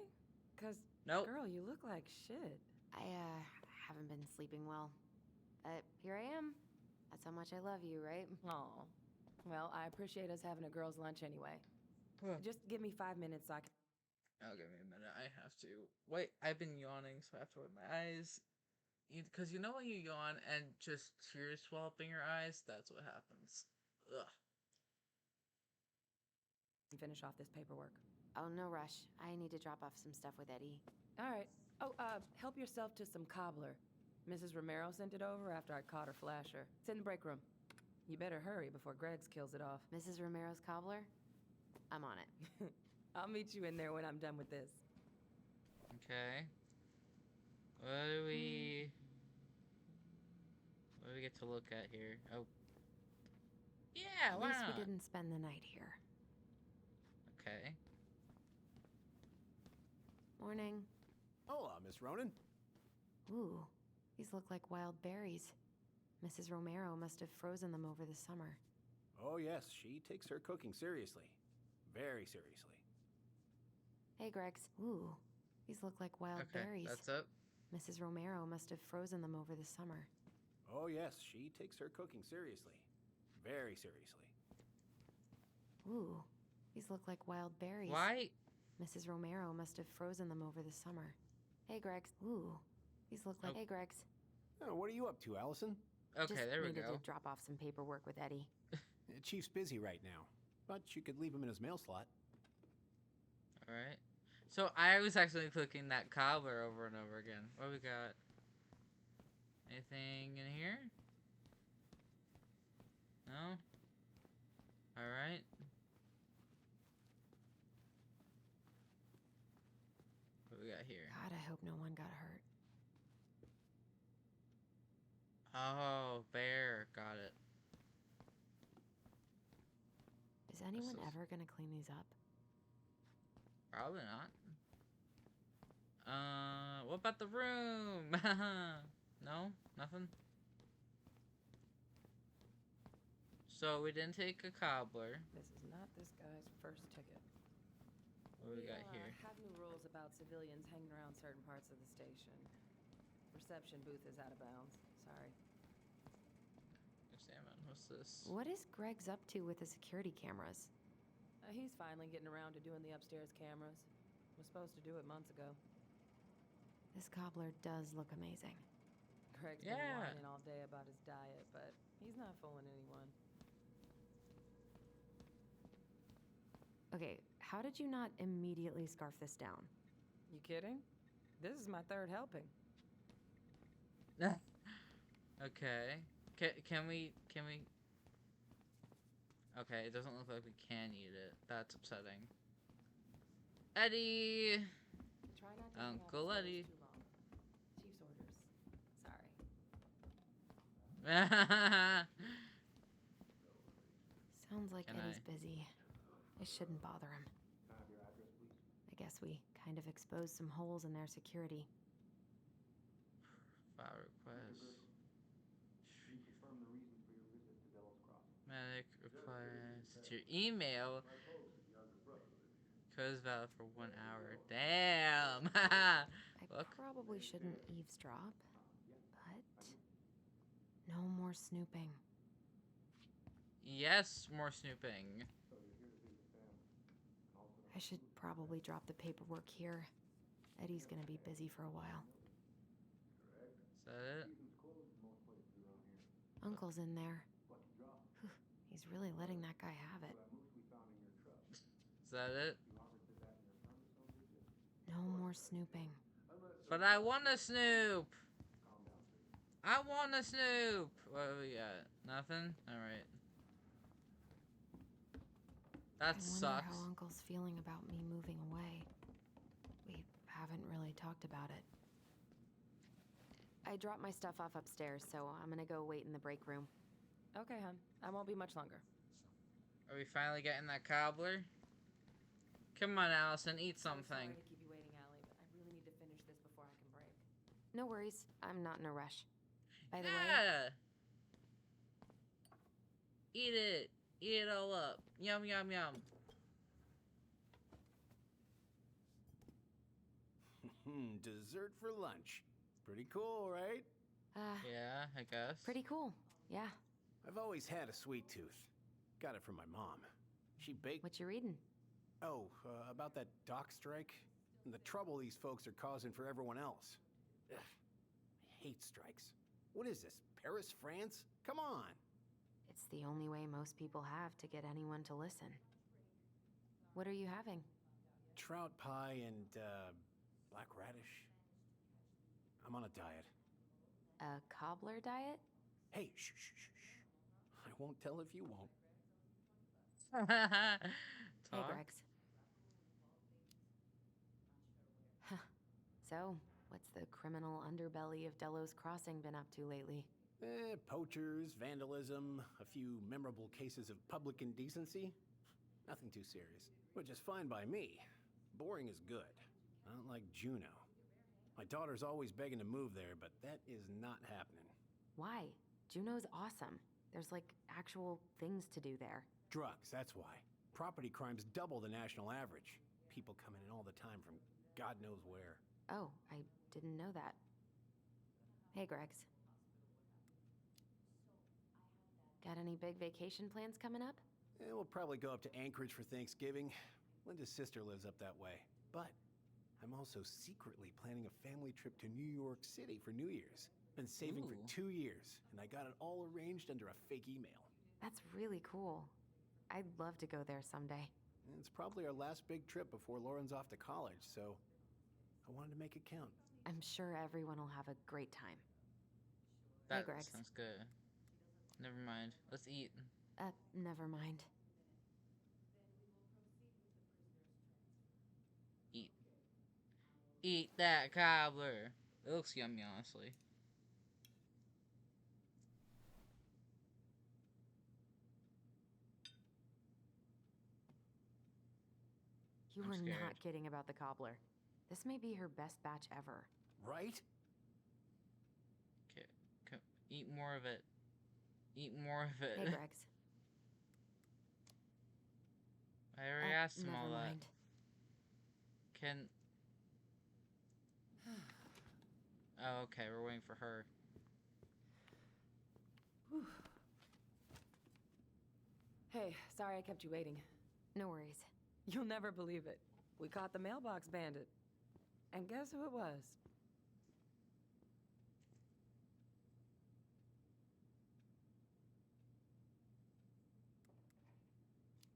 Cause, Nope. girl, you look like shit. I haven't been sleeping well. But here I am. That's how much I love you, right? Aw. Well, I appreciate us having a girls' lunch anyway. Just give me 5 minutes so I can... Oh, give me a minute. I have to. Wait, I've been yawning, so I have to wipe my eyes. Because you know when you yawn and just tears swell up in your eyes? That's what happens. Ugh. finish off this paperwork. Oh, no rush. I need to drop off some stuff with Eddie. All right. Oh, help yourself to some cobbler. Mrs. Romero sent it over after I caught her flasher. It's in the break room. You better hurry before Greggs kills it off. Mrs. Romero's cobbler? I'm on it. I'll meet you in there when I'm done with this. Okay. What do we get to look at here? Oh. Yeah, why At least not? we didn't spend the night here. Okay. Morning. Hola, Miss Ronan. Ooh, These look like wild berries. Mrs. Romero must have frozen them over the summer. Oh, yes, she takes her cooking seriously. Very seriously. Hey, Gregs. Ooh, these look like wild Okay, berries. that's it. Mrs. Romero must have frozen them over the summer. Oh, yes, she takes her cooking seriously. Very seriously. Ooh, these look like wild berries. Why? Mrs. Romero must have frozen them over the summer. Hey, Gregs. Ooh, these look like... Oh. Hey, Gregs. Oh, what are you up to, Alyson? Okay, Just there we needed go. to drop off some paperwork with Eddie. Chief's busy right now, but you could leave him in his mail slot. Alright. So I was actually clicking that cobbler over and over again. What we got? Anything in here? No? Alright. What we got here? God, I hope no one got hurt. Oh, bear. Got it. Is anyone is- ever gonna clean these up? Probably not. What about the room? No? Nothing? So we didn't take a cobbler. This is not this guy's first ticket. What we got here? Have new rules about civilians hanging around certain parts of the station. Reception booth is out of bounds. Sorry. Examine. What's this? What is Greg's up to with the security cameras? He's finally getting around to doing the upstairs cameras. Was supposed to do it months ago. This cobbler does look amazing. Greg's been Yeah. whining all day about his diet, but he's not fooling anyone. Okay, how did you not immediately scarf this down? You kidding? This is my third helping. Okay. Can we? Okay, it doesn't look like we can eat it. That's upsetting. Eddie! Try not to hang out Uncle upstairs Eddie. too long. Chief's orders. Sorry. Sounds like Can Eddie's I? busy. I shouldn't bother him. I guess we kind of exposed some holes in their security. File request. Medic request to your email. Code is valid for 1 hour. Damn! I Look. probably shouldn't eavesdrop, but no more snooping. Yes, more snooping. I should probably drop the paperwork here. Eddie's gonna be busy for a while. Is that it? Uncle's in there. Whew, he's really letting that guy have it. Is that it? No more snooping. But I want to snoop! I want to snoop! What do we got? Nothing? Alright. That I wonder sucks. how Uncle's feeling about me moving away. We haven't really talked about it. I dropped my stuff off upstairs, so I'm gonna go wait in the break room. Okay, hon. I won't be much longer. Are we finally getting that cobbler? Come on, Alyson, eat I'm something. sorry to keep you waiting, Allie, but I really need to finish this before I can break. No worries, I'm not in a rush. By the way, Yeah! Eat it! Eat it all up. Yum, yum, yum. Dessert for lunch. Pretty cool, right? Yeah, I guess. pretty cool. Yeah. I've always had a sweet tooth. Got it from my mom. She baked... What you reading? Oh, about that dock strike? And the trouble these folks are causing for everyone else. Ugh, I hate strikes. What is this, Paris, France? Come on! It's the only way most people have to get anyone to listen. What are you having? Trout pie and, black radish. I'm on a diet. A cobbler diet? Hey, shh, shh, shh, shh. I won't tell if you won't. Hey, Talk. Gregs. Huh. So, what's the criminal underbelly of Delos Crossing been up to lately? Poachers, vandalism, a few memorable cases of public indecency. Nothing too serious. Which is fine by me. Boring is good. Not like Juno. My daughter's always begging to move there, but that is not happening. Why? Juneau's awesome. There's like actual things to do there. Drugs, that's why. Property crime's double the national average. People coming in all the time from God knows where. Oh, I didn't know that. Hey, Gregs. Got any big vacation plans coming up? We'll probably go up to Anchorage for Thanksgiving. Linda's sister lives up that way. But I'm also secretly planning a family trip to New York City for New Year's. Been saving for 2 years, and I got it all arranged under a fake email. That's really cool. I'd love to go there someday. And it's probably our last big trip before Lauren's off to college, so I wanted to make it count. I'm sure everyone will have a great time. That Hey, Greg. sounds good. Never mind. Let's eat. Never mind. Eat. Eat that cobbler. It looks yummy, honestly. You were not kidding about the cobbler. This may be her best batch ever. Right? Okay. Eat more of it. Eat more of it. Hey, Gregs. I already asked him all never that. mind. Can... Oh, okay, we're waiting for her. Whew. Hey, sorry I kept you waiting. No worries. You'll never believe it. We caught the mailbox bandit. And guess who it was?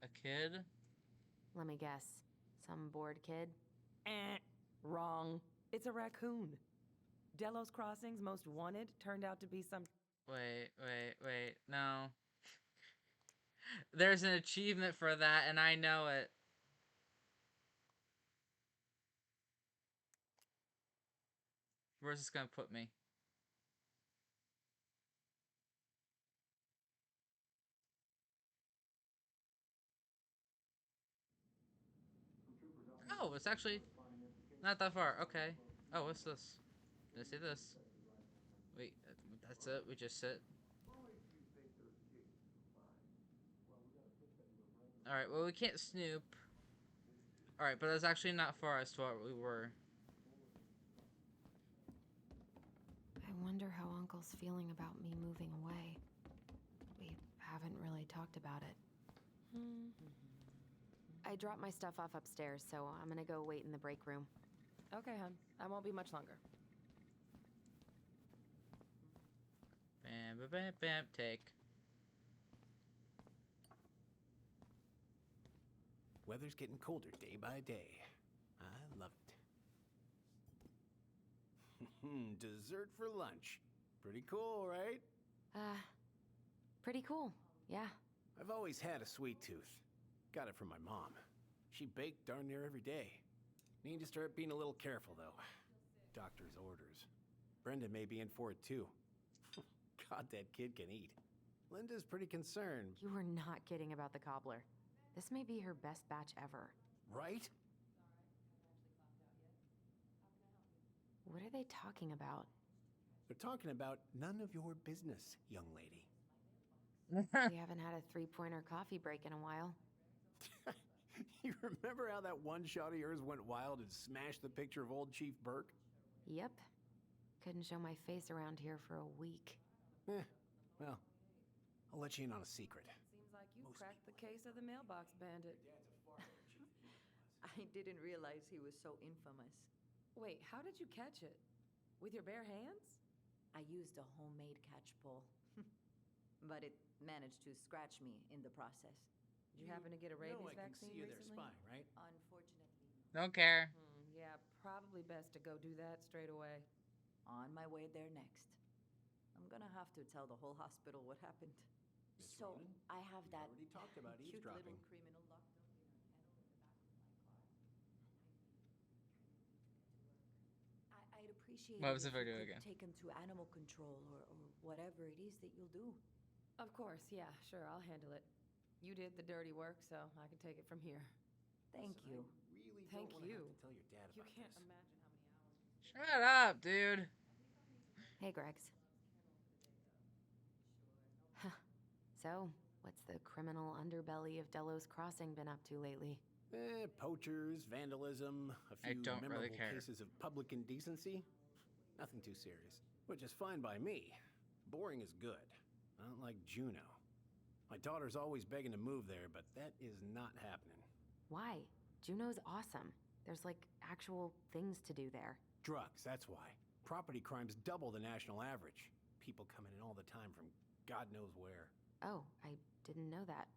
A kid? Let me guess. Some bored kid? Wrong. It's a raccoon. Delos Crossing's most wanted turned out to be some... Wait. No. There's an achievement for that, and I know it. Where's this gonna put me? Oh, it's actually not that far. Okay. Oh, what's this? Did I see this? Wait, that's it? We just sit? Alright, well, we can't snoop. Alright, but it's actually not far as to what we were. I wonder how Uncle's feeling about me moving away. We haven't really talked about it. I dropped my stuff off upstairs, so I'm gonna go wait in the break room. Okay, hon. I won't be much longer. Bam, take. Weather's getting colder day by day. I love it. Dessert for lunch. Pretty cool, right? Pretty cool, yeah. I've always had a sweet tooth. Got it from my mom. She baked darn near every day. Need to start being a little careful, though. Doctor's orders. Brenda may be in for it, too. God, that kid can eat. Linda's pretty concerned. You were not kidding about the cobbler. This may be her best batch ever. Right? What are they talking about? They're talking about none of your business, young lady. We haven't had a three-pointer coffee break in a while. You remember how that one shot of yours went wild and smashed the picture of old Chief Burke? Yep. Couldn't show my face around here for a week. Well, I'll let you in on a secret. Seems like you cracked the case of the mailbox bandit. I didn't realize he was so infamous. Wait, how did you catch it? With your bare hands? I used a homemade catch pole. But it managed to scratch me in the process. Did you happen to get a rabies I can vaccine see you there recently? spying, right? Unfortunately, no. Don't care. Yeah, probably best to go do that straight away. On my way there next. I'm gonna have to tell the whole hospital what happened. Miss So, Ronan, I have we've that already talked about cute little eavesdropping. criminal locked up in a kennel in the back of my car. I'd appreciate What was it the if you video could again? take him to animal control or whatever it is that you'll do. Of course, yeah, sure, I'll handle it. You did the dirty work, so I can take it from here. Thank you. Really Thank don't want to you. have to tell your dad You about can't this. imagine how many hours. Shut up, dude. Hey, Gregs. So, what's the criminal underbelly of Delos Crossing been up to lately? Poachers, vandalism, a I few don't really memorable care. cases of public indecency. Nothing too serious, which is fine by me. Boring is good. Not like Juneau. My daughter's always begging to move there, but that is not happening. Why? Juneau's awesome. There's like actual things to do there. Drugs, that's why. Property crime's double the national average. People coming in all the time from God knows where. Oh, I didn't know that.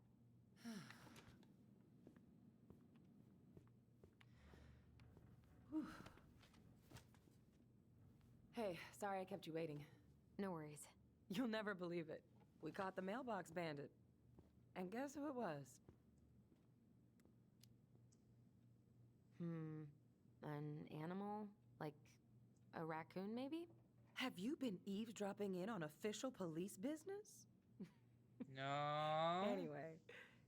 Hey, sorry I kept you waiting. No worries. You'll never believe it. We caught the mailbox bandit. And guess who it was? An animal? Like a raccoon, maybe? Have you been eavesdropping in on official police business? No. Anyway,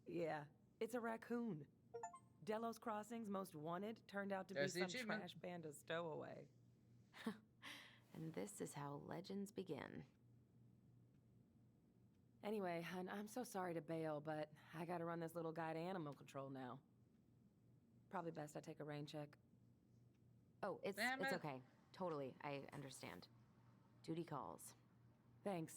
yeah, it's a raccoon. Delos Crossing's most wanted turned out to There's be the some achievement. trash panda stowaway. And this is how legends begin. Anyway, hun, I'm so sorry to bail, but I gotta run this little guy to animal control now. Probably best I take a rain check. Oh, it's Damn it. okay. Totally, I understand. Duty calls. Thanks.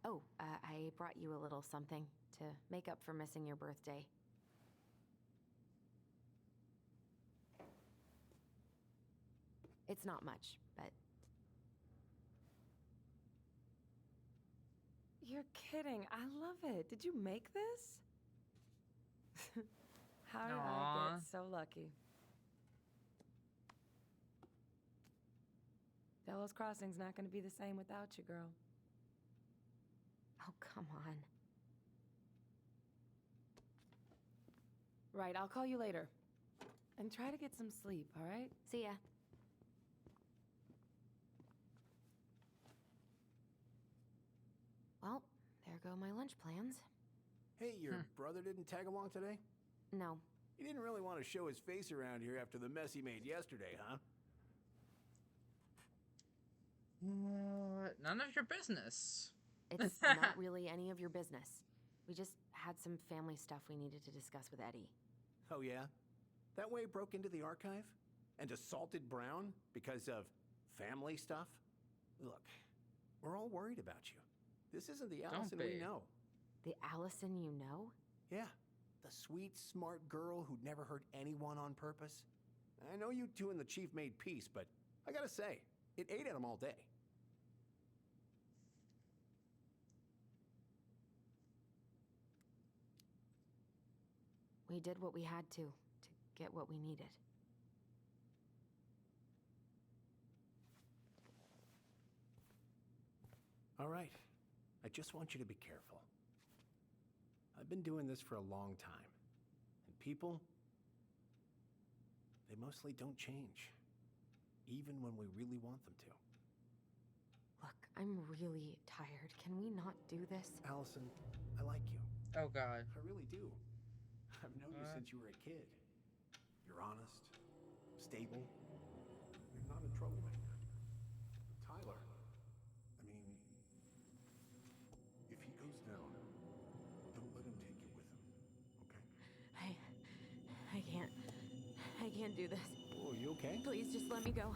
Oh, I brought you a little something to make up for missing your birthday. It's not much, but... You're kidding. I love it. Did you make this? How did I Aw. get so lucky? Delos Crossing's not going to be the same without you, girl. Oh, come on. Right, I'll call you later. And try to get some sleep, all right? See ya. Well, there go my lunch plans. Hey, your brother didn't tag along today? No. He didn't really want to show his face around here after the mess he made yesterday, huh? None of your business. It's not really any of your business. We just had some family stuff we needed to discuss with Eddie. Oh, yeah? That way broke into the archive? And assaulted Brown because of family stuff? Look, we're all worried about you. This isn't the Alyson we be. know. The Alyson you know? Yeah, the sweet, smart girl who'd never hurt anyone on purpose. I know you two and the chief made peace, but I gotta say, it ate at him all day. We did what we had to get what we needed. All right, I just want you to be careful. I've been doing this for a long time, and people, they mostly don't change, even when we really want them to. Look, I'm really tired. Can we not do this? Alyson, I like you. Oh god. I really do. I've known you since you were a kid. You're honest, stable. You're not a troublemaker. Tyler, I mean, if he goes down, don't let him take you with him, okay? I can't do this. Oh, you okay? Please just let me go.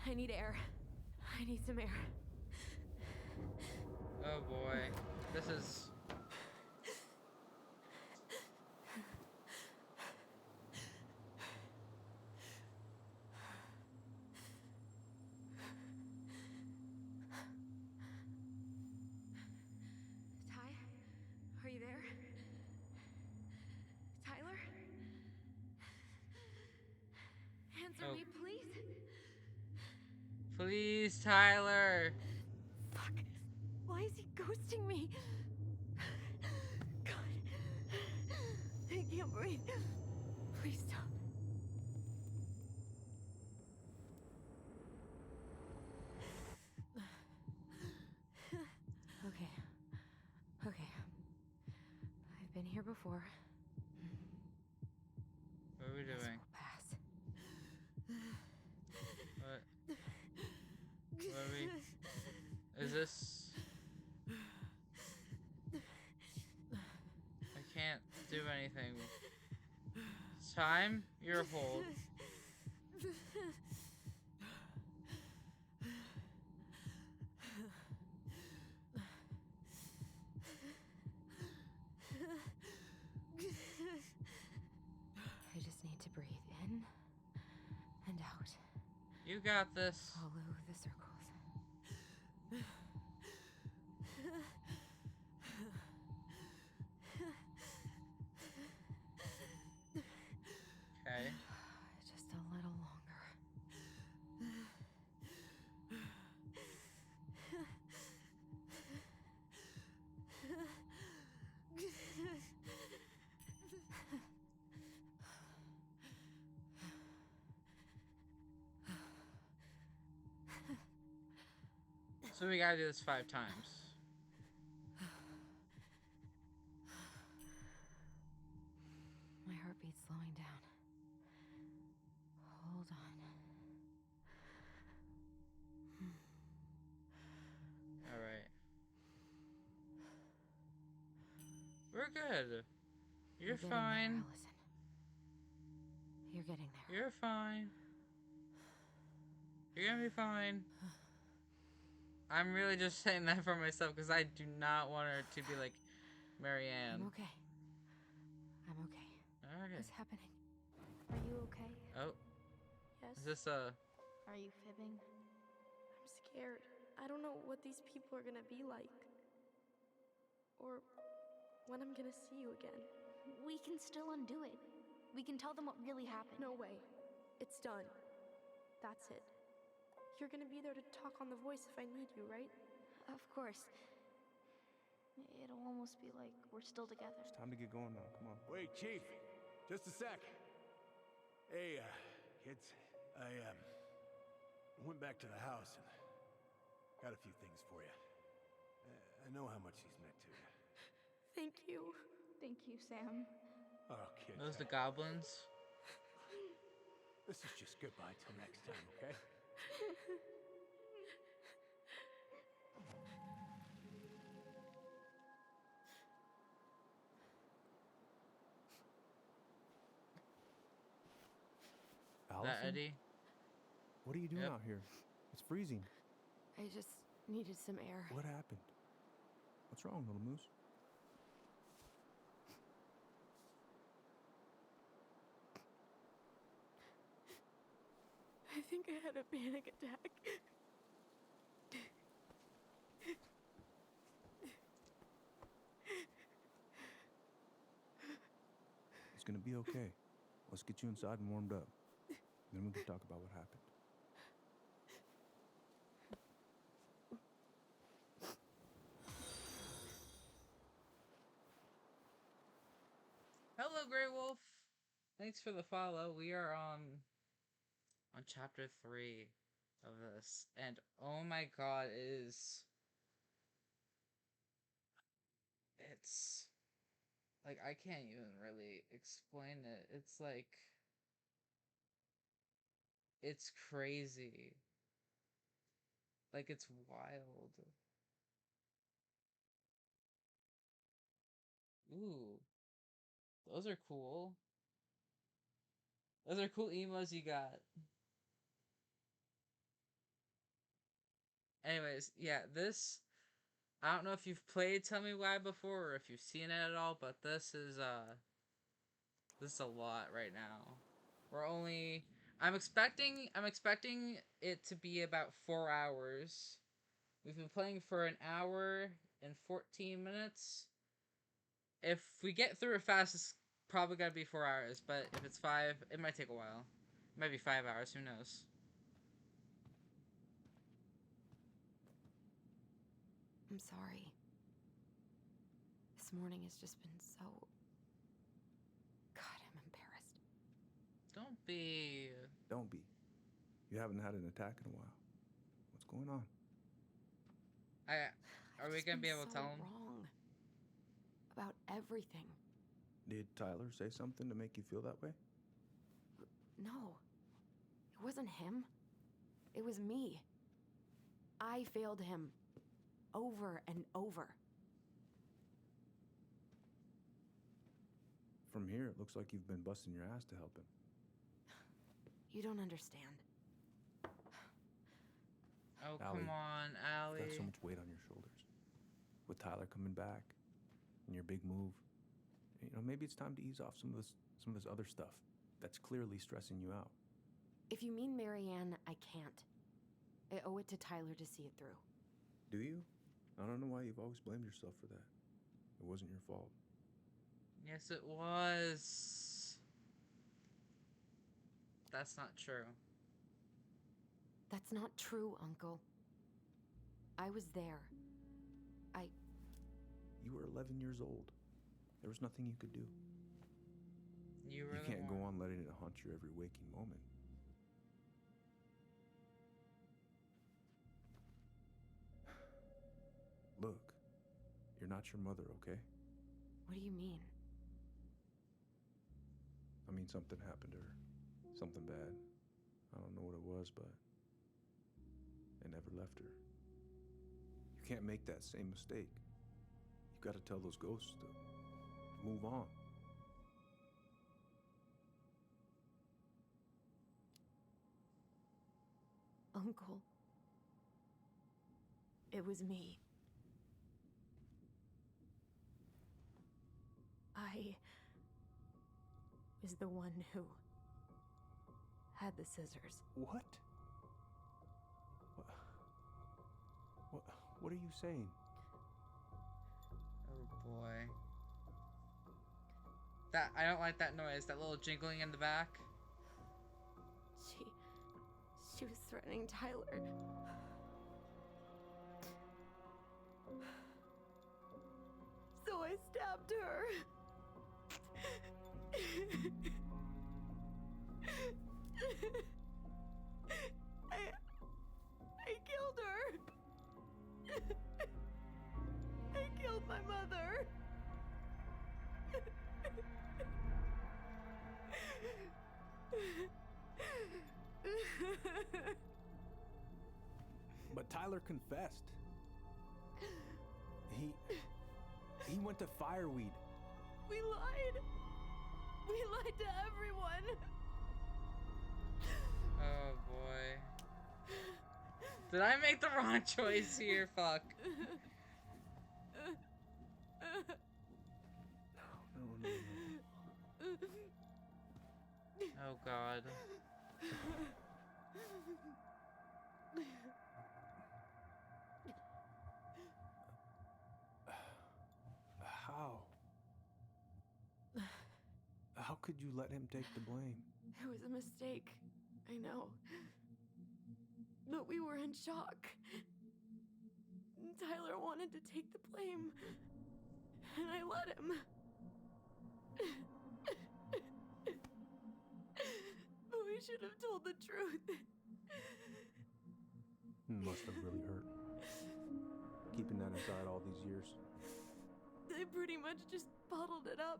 I need air. I need some air. Oh boy. This is... Ty? Are you there? Tyler? Answer me, please. Please, Tyler. Fuck. Why is he ghosting me? God. I can't breathe. Please stop. Okay. Okay. I've been here before. What are we This doing? will pass. this... I can't do anything. Time your hold. I just need to breathe in and out. You got this. Follow the circles. Okay. Just a little longer. So we gotta do this 5 times. My heartbeat's slowing down. Hold on. Alright. We're good. You're getting fine. there, Alyson. You're getting there. You're fine. You're gonna be fine. I'm really just saying that for myself because I do not want her to be like Marianne. I'm okay. I'm okay. Okay. What's happening? Are you okay? Oh. Yes. Is this Are you fibbing? I'm scared. I don't know what these people are gonna be like. Or when I'm gonna see you again. We can still undo it. We can tell them what really happened. No way. It's done. That's it. You're gonna be there to talk on the voice if I need you, right? Of course. It'll almost be like we're still together. It's time to get going now. Come on. Wait, Chief. Just a sec. Hey, kids. I went back to the house and got a few things for you. I know how much he's meant to you. Thank you. Thank you, Sam. Oh, kids. those the goblins? This is just goodbye till next time, okay? That Alyson? Eddie? What are you doing Yep. out here? It's freezing. I just needed some air. What happened? What's wrong, little moose? I think I had a panic attack. It's gonna be okay. Let's get you inside and warmed up. Then we can talk about what happened. Hello, Grey Wolf. Thanks for the follow. We are on chapter 3 of this, and oh my god, it's like I can't even really explain it. It's like it's crazy. Like it's wild. Ooh. Those are cool. Those are cool emos you got. Anyways, yeah, this I don't know if you've played Tell Me Why before or if you've seen it at all, but this is a lot right now. I'm expecting it to be about 4 hours. We've been playing for an hour and 14 minutes. If we get through it fast, it's probably gotta be 4 hours, but if it's 5, it might take a while. It might be 5 hours, who knows? I'm sorry. This morning has just been so... God, I'm embarrassed. Don't be. Don't be. You haven't had an attack in a while. What's going on? Are we gonna be able to tell him? Wrong about everything. Did Tyler say something to make you feel that way? No. It wasn't him. It was me. I failed him. over and over. From here, it looks like you've been busting your ass to help him. You don't understand. Oh, Allie, come on, Allie. you've got so much weight on your shoulders. With Tyler coming back, and your big move, you know, maybe it's time to ease off some of this other stuff that's clearly stressing you out. If you mean Marianne, I can't. I owe it to Tyler to see it through. Do you? I don't know why you've always blamed yourself for that. It wasn't your fault. Yes, it was. That's not true. That's not true, Uncle. I was there. You were 11 years old. There was nothing you could do. You can't go on letting it haunt your every waking moment. Look, you're not your mother, okay? What do you mean? I mean, something happened to her. Something bad. I don't know what it was, but it never left her. You can't make that same mistake. You've got to tell those ghosts to move on. Uncle. It was me. I was the one who had the scissors. What? What are you saying? Oh boy. I don't like that noise, that little jingling in the back. She was threatening Tyler. So I stabbed her. I killed her. I killed my mother. But Tyler confessed. He went to Fireweed. We lied. We lied to everyone. Oh boy. Did I make the wrong choice here? Fuck. No. Oh god. How could you let him take the blame? It was a mistake. I know. But we were in shock. Tyler wanted to take the blame. And I let him. But we should have told the truth. Must have really hurt. Keeping that inside all these years. They pretty much just bottled it up.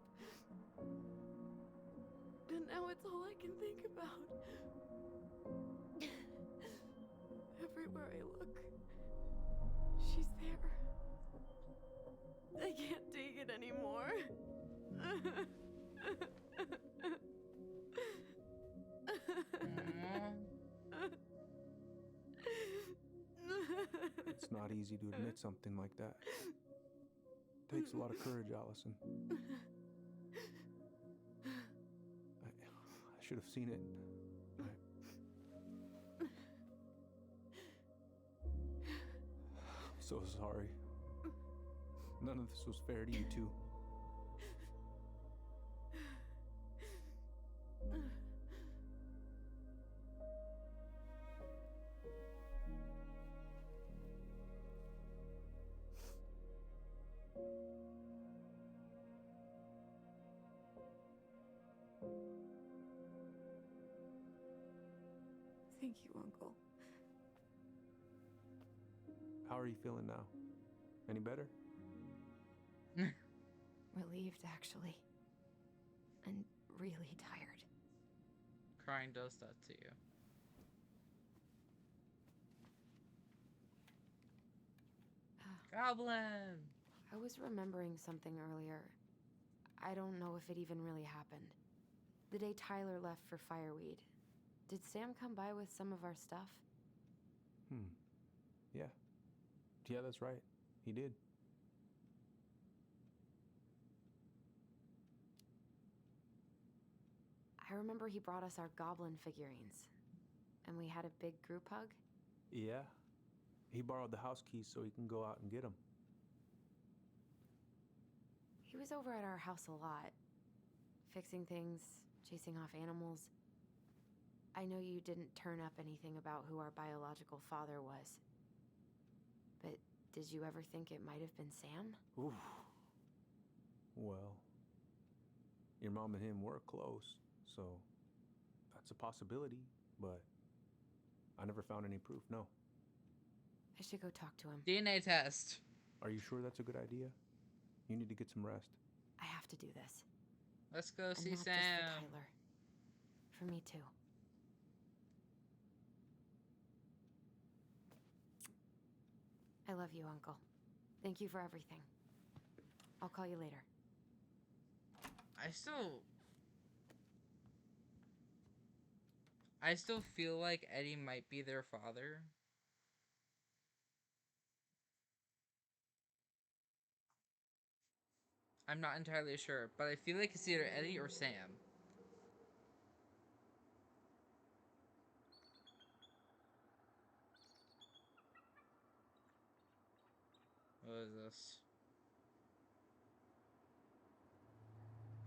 And now it's all I can think about. Everywhere I look, she's there. I can't take it anymore. It's not easy to admit something like that. Takes a lot of courage, Alyson. I should have seen it. I'm so sorry. None of this was fair to you two. Thank you, Uncle. How are you feeling now? Any better? Relieved, actually. And really tired. Crying does that to you. Goblin! I was remembering something earlier. I don't know if it even really happened. The day Tyler left for Fireweed, did Sam come by with some of our stuff? Yeah. Yeah, that's right. He did. I remember he brought us our goblin figurines. And we had a big group hug? Yeah. He borrowed the house keys so he can go out and get them. He was over at our house a lot. Fixing things, chasing off animals. I know you didn't turn up anything about who our biological father was. But did you ever think it might have been Sam? Oof. Well, your mom and him were close, so that's a possibility, but I never found any proof, no. I should go talk to him. DNA test. Are you sure that's a good idea? You need to get some rest. I have to do this. Let's go And see not Sam. just for Tyler. For me too. I love you, Uncle. Thank you for everything. I'll call you later. I still feel like Eddie might be their father. I'm not entirely sure, but I feel like it's either Eddie or Sam. What is this?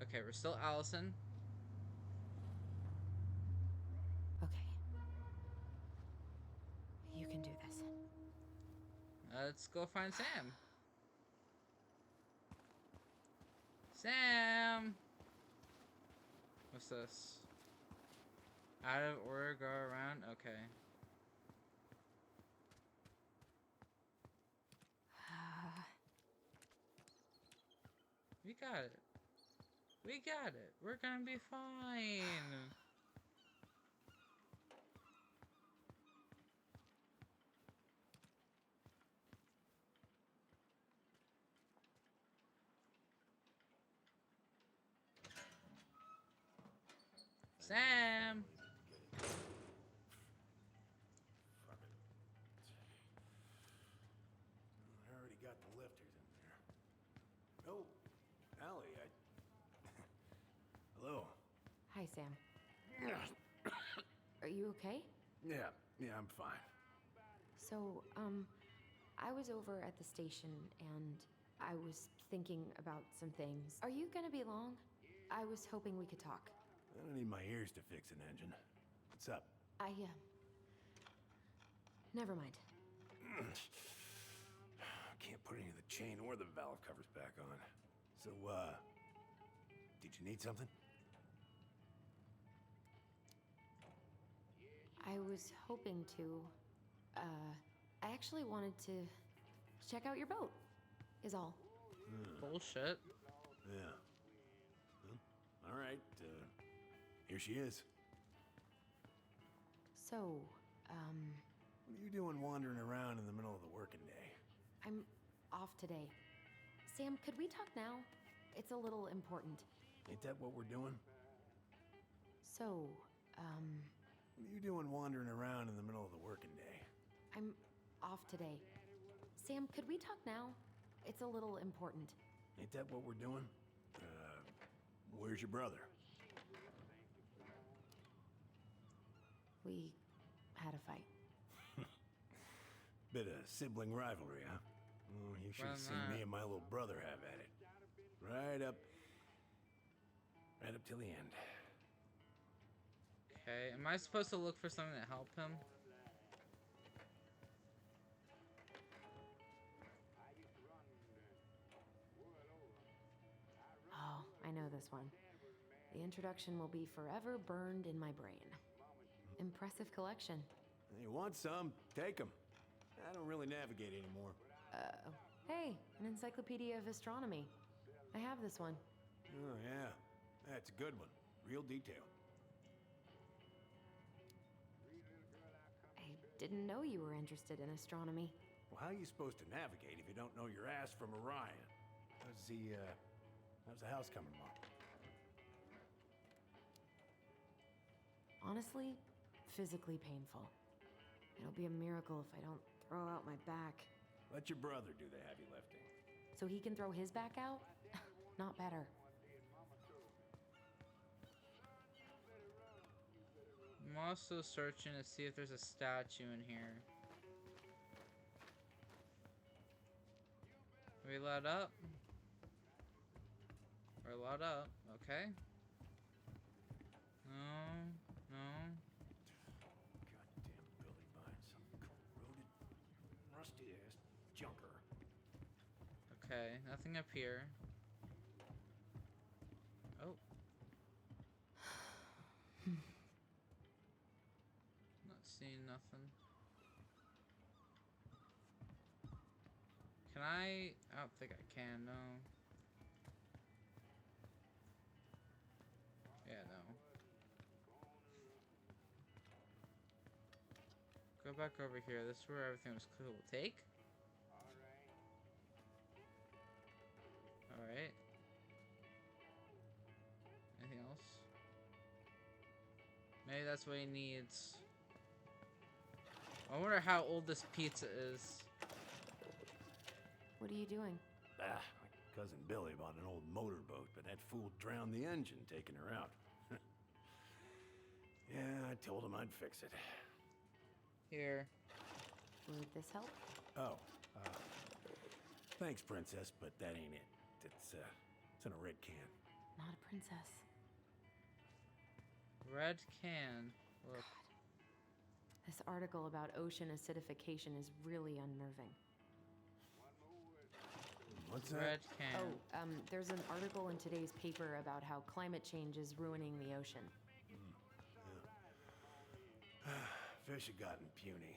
Okay, we're still Alyson. Okay. You can do this. Let's go find Sam. Sam! What's this? Out of order, go around? Okay. We got it. We got it. We're gonna be fine. Sam! I already got the lifters in there. Oh, Allie, Hello. Hi, Sam. Are you okay? Yeah, I'm fine. So, I was over at the station and I was thinking about some things. Are you gonna be long? I was hoping we could talk. I don't need my ears to fix an engine. What's up? Never mind. Can't put any of the chain or the valve covers back on. So, did you need something? I was hoping to, I actually wanted to check out your boat, is all. Bullshit. Yeah. Well, all right, here she is. So, What are you doing wandering around in the middle of the working day? I'm off today. Sam, could we talk now? It's a little important. Ain't that what we're doing? So, What are you doing wandering around in the middle of the working day? I'm off today. Sam, could we talk now? It's a little important. Ain't that what we're doing? Where's your brother? We had a fight. Bit of sibling rivalry, huh? Oh, you should have seen me and my little brother have at it. Right up till the end. Okay, am I supposed to look for something to help him? Oh, I know this one. The introduction will be forever burned in my brain. Impressive collection. You want some? Take them. I don't really navigate anymore. Hey, an encyclopedia of astronomy. I have this one. Oh, yeah. That's a good one. Real detail. I didn't know you were interested in astronomy. Well, how are you supposed to navigate if you don't know your ass from Orion? How's the house coming along? Honestly, physically painful. It'll be a miracle if I don't throw out my back. Let your brother do the heavy lifting. So he can throw his back out? Not better. I'm also searching to see if there's a statue in here. Are we let up? We're let up. Okay. No. No. Goddamn Billy Vine, some corroded, rusty-ass junker. Okay, nothing up here. Oh. Not seeing nothing. Can I don't think I can, no. Yeah, no. Go back over here. This is where everything was cool. Take? Alright. Anything else? Maybe that's what he needs. I wonder how old this pizza is. What are you doing? My cousin Billy bought an old motorboat, but that fool drowned the engine taking her out. Yeah, I told him I'd fix it. Here. Would this help? Oh, thanks, Princess, but that ain't it. It's in a red can. Not a princess. Red can. Look. This article about ocean acidification is really unnerving. What's that? Red can. Oh, there's an article in today's paper about how climate change is ruining the ocean. Yeah. Fish have gotten puny,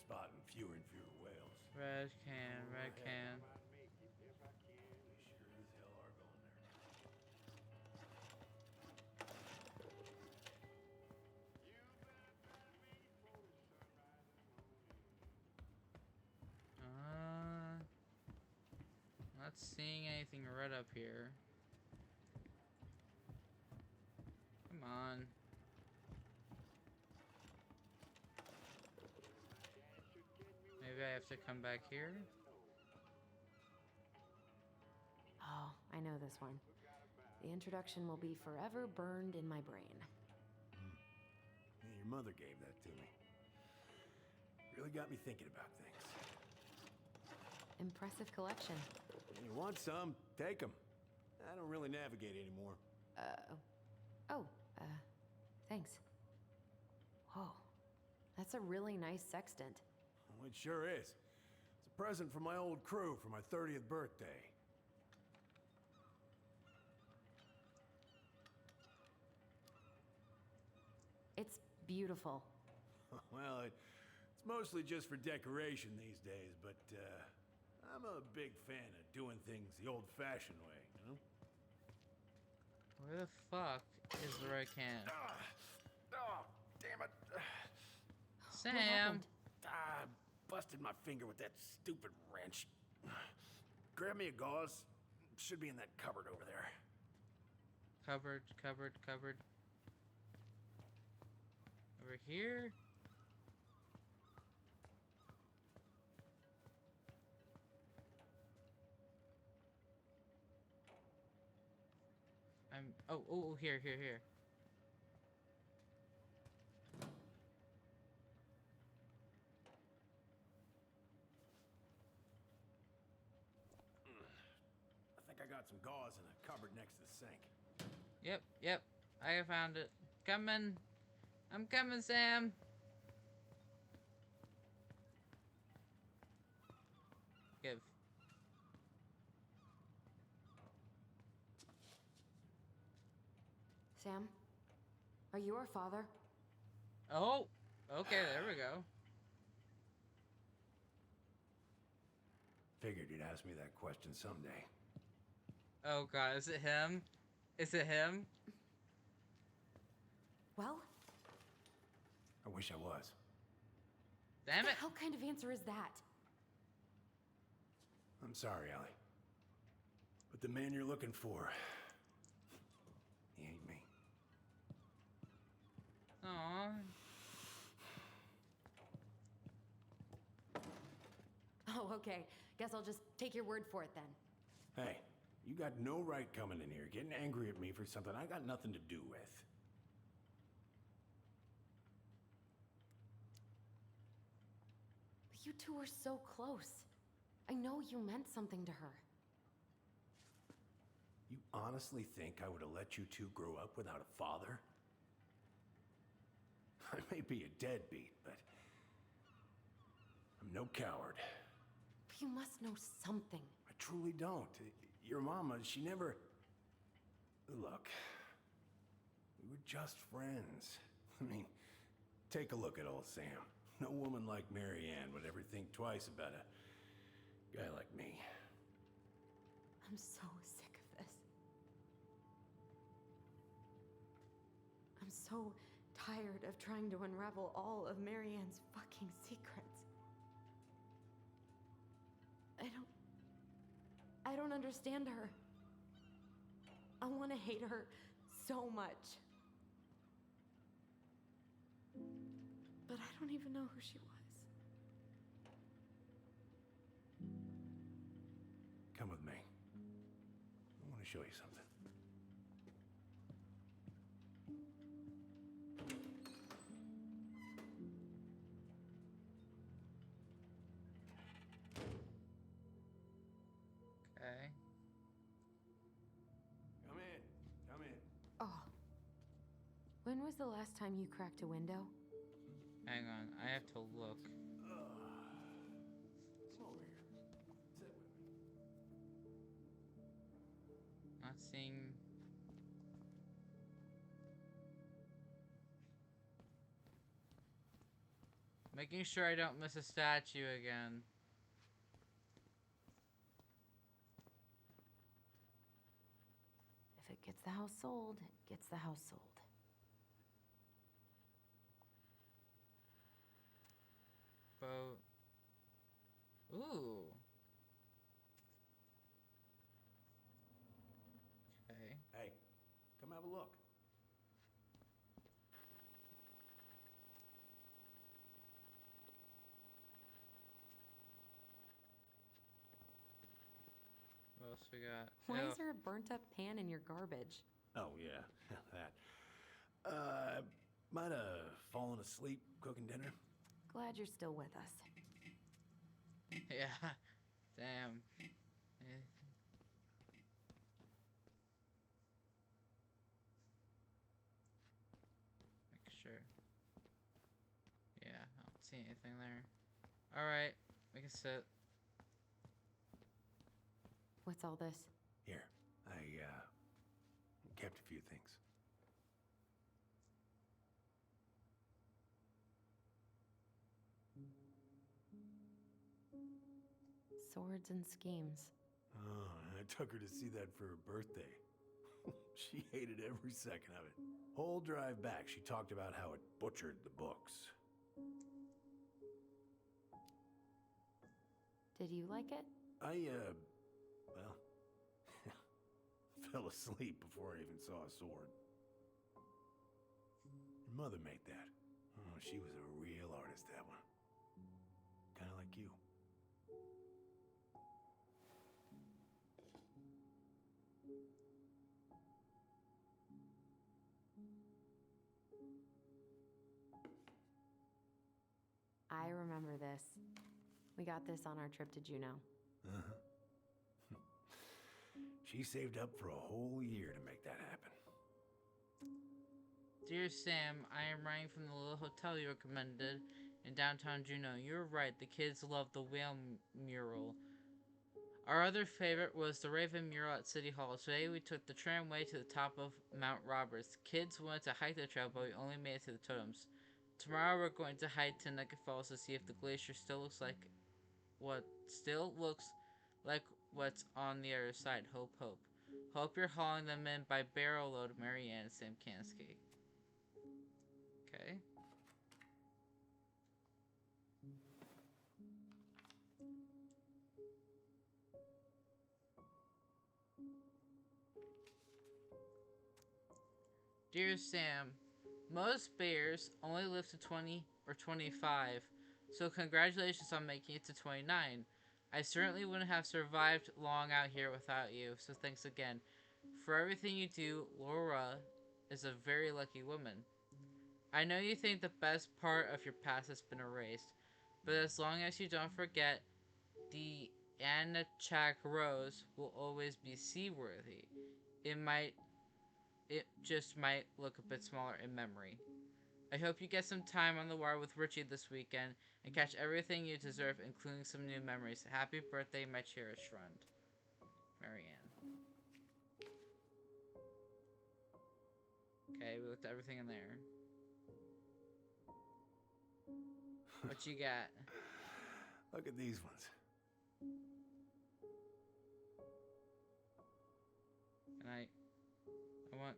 spotting fewer and fewer whales. Red can, red can. We sure as hell are going there. Not seeing anything red up here. Come on. Maybe I have to come back here? Oh, I know this one. The introduction will be forever burned in my brain. Yeah, your mother gave that to me. Really got me thinking about things. Impressive collection. You want some? Take them. I don't really navigate anymore. Thanks. Whoa, that's a really nice sextant. Well, it sure is. It's a present from my old crew for my 30th birthday. It's beautiful. Well, it's mostly just for decoration these days, but I'm a big fan of doing things the old-fashioned way, you know? Where the fuck is the red can? Oh, damn it. Sam! I busted my finger with that stupid wrench. Grab me a gauze. Should be in that cupboard over there. Cupboard. Over here? Here. I think I got some gauze in a cupboard next to the sink. Yep. I found it. Coming. I'm coming, Sam. Give. Sam, are you our father? Oh, okay, there we go. Figured you'd ask me that question someday. Oh god, is it him? Is it him? Well? I wish I was. Damn What it. the hell kind of answer is that? I'm sorry, Allie. But the man you're looking for, he ain't me. Aww. Oh, okay. Guess I'll just take your word for it then. Hey, you got no right coming in here getting angry at me for something I got nothing to do with. But you two were so close. I know you meant something to her. You honestly think I would have let you two grow up without a father? I may be a deadbeat, but I'm no coward. But you must know something. I truly don't. Your mama, she never... Look, we were just friends. I mean, take a look at old Sam. No woman like Mary Ann would ever think twice about a guy like me. I'm so sick of this. I'm so tired of trying to unravel all of Mary Ann's fucking secrets. I don't understand her. I want to hate her so much. But I don't even know who she was. Come with me. I want to show you something. Okay. Come in. Come in. Oh. When was the last time you cracked a window? Hang on, I have to look. Come over here. Sit with me. Not seeing. Making sure I don't miss a statue again. If it gets the house sold, it gets the house sold. Boat. Ooh. Okay. Hey, come have a look. What else we got? Why Ew. is there a burnt up pan in your garbage? Oh, yeah, that. Might have fallen asleep cooking dinner. Glad you're still with us. Yeah. Damn. Eh. Make sure. Yeah, I don't see anything there. Alright, we can sit. What's all this? Here, I kept a few things. Swords and schemes. Oh, I took her to see that for her birthday. She hated every second of it. Whole drive back, she talked about how it butchered the books. Did you like it? Well, fell asleep before I even saw a sword. Your mother made that. Oh, she was a real artist, that one. Kind of like you. I remember this. We got this on our trip to Juneau. Uh-huh. She saved up for a whole year to make that happen. Dear Sam, I am writing from the little hotel you recommended in downtown Juneau. You're right, the kids love the whale mural. Our other favorite was the Raven mural at City Hall. Today we took the tramway to the top of Mount Roberts. Kids wanted to hike the trail, but we only made it to the totems. Tomorrow we're going to hike to Nugget Falls to see if the glacier still looks like what's on the other side. Hope, hope. Hope you're hauling them in by barrel load, Mary Ann and Sam Kansky. Okay. Dear Sam, most bears only live to 20 or 25, so congratulations on making it to 29. I certainly wouldn't have survived long out here without you, so thanks again. For everything you do, Laura is a very lucky woman. I know you think the best part of your past has been erased, but as long as you don't forget, the Anachak Rose will always be seaworthy. It just might look a bit smaller in memory. I hope you get some time on the wire with Richie this weekend and catch everything you deserve, including some new memories. Happy birthday, my cherished friend, Marianne. Okay, we looked at everything in there. What you got? Look at these ones. And I want...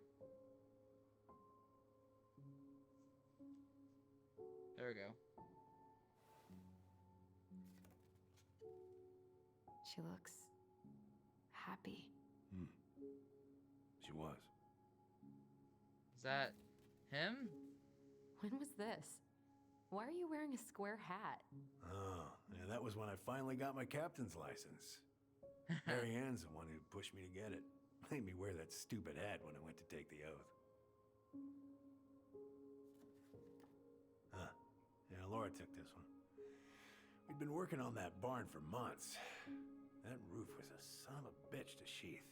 There we go. She looks happy. She was. Is that him? When was this? Why are you wearing a square hat? Oh, yeah, that was when I finally got my captain's license. Marianne's the one who pushed me to get it. Made me wear that stupid hat when I went to take the oath. Huh. Yeah, Laura took this one. We'd been working on that barn for months. That roof was a son of a bitch to sheath.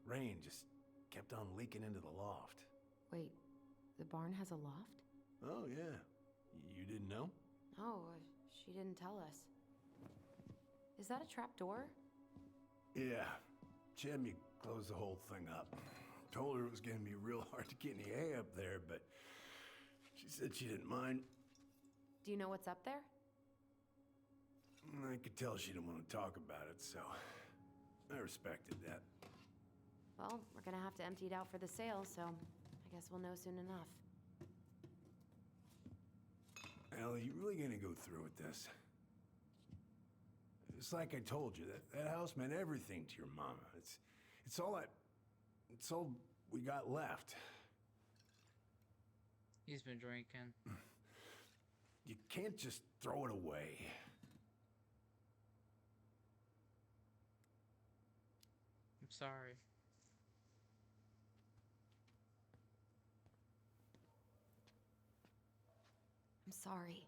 Rain just kept on leaking into the loft. Wait, the barn has a loft? Oh, yeah. You didn't know? Oh, she didn't tell us. Is that a trap door? Yeah. She had me close the whole thing up. Told her it was gonna be real hard to get any hay up there, but she said she didn't mind. Do you know what's up there? I could tell she didn't want to talk about it, so I respected that. Well, we're gonna have to empty it out for the sale, so I guess we'll know soon enough. Ellie, you really gonna go through with this? It's like I told you, that house meant everything to your mama. It's all we got left. He's been drinking. You can't just throw it away. I'm sorry. I'm sorry.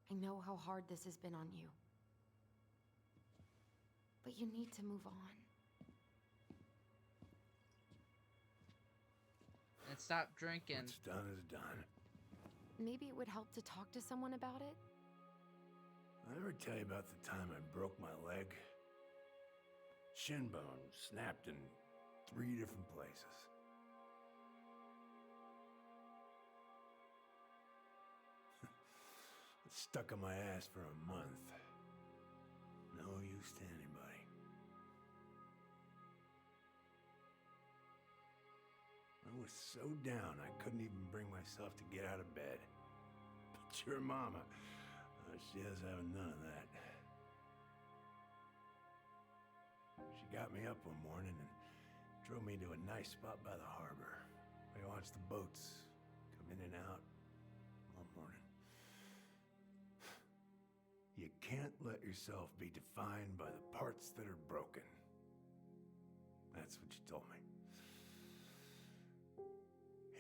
I know how hard this has been on you. But you need to move on. And stop drinking. What's done is done. Maybe it would help to talk to someone about it? I ever tell you about the time I broke my leg? Shin bone snapped in 3 different places. It stuck on my ass for a month. No use to anybody. I was so down I couldn't even bring myself to get out of bed. But your mama, she has having none of that. She got me up one morning and drove me to a nice spot by the harbor. We watched the boats come in and out all morning. You can't let yourself be defined by the parts that are broken. That's what you told me.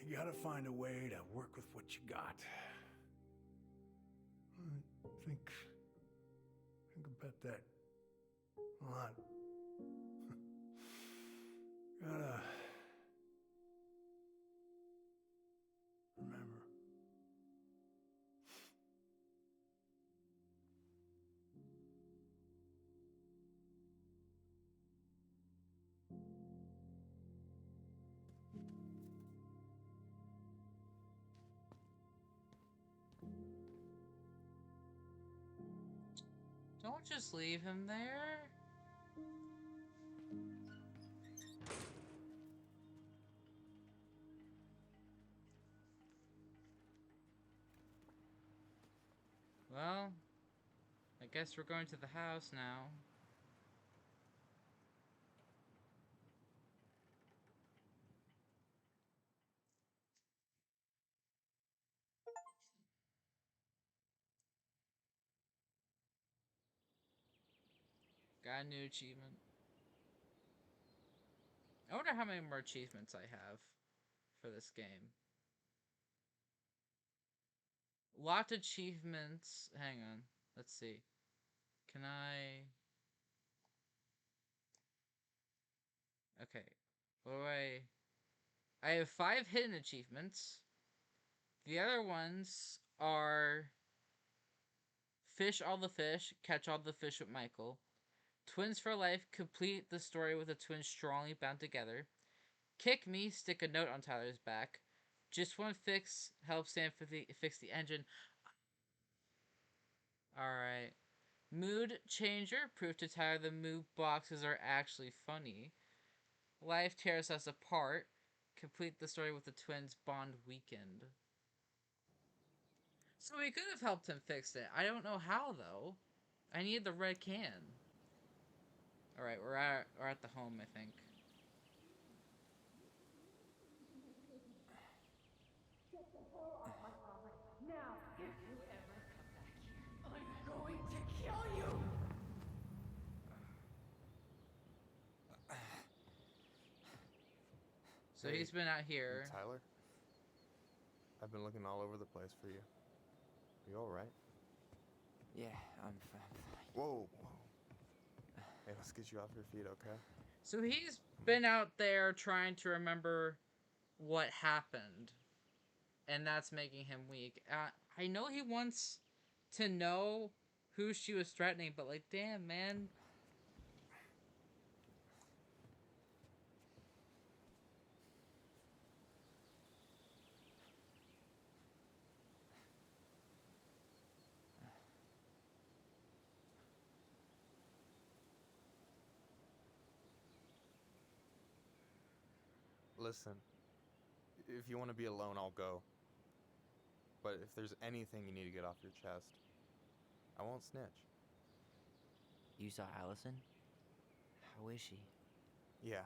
You gotta find a way to work with what you got. Think about that a lot. Gotta remember. Don't just leave him there. Well, I guess we're going to the house now. Got a new achievement. I wonder how many more achievements I have for this game. Lot of achievements. Hang on. Let's see. Can I... Okay. What do I have 5 hidden achievements. The other ones are... Fish all the fish, catch all the fish with Michael. Twins for life, complete the story with the twins strongly bound together. Kick me, stick a note on Tyler's back. Just one fix, help Sam fix the engine. Alright. Mood changer, proof to Tyler the mood boxes are actually funny. Life tears us apart. Complete the story with the twins bond weekend. So we could have helped him fix it. I don't know how though. I need the red can. Alright, we're at the home, I think. Now, if you ever come back here, I'm going to kill you! So he's been out here. Tyler? I've been looking all over the place for you. You alright? Yeah, I'm fine. Whoa, whoa. Hey, let's get you off your feet, okay? So he's been out there trying to remember what happened. And that's making him weak. I know he wants to know who she was threatening, but like, damn, man. Listen, if you want to be alone, I'll go. But if there's anything you need to get off your chest, I won't snitch. You saw Alyson? How is she? Yeah.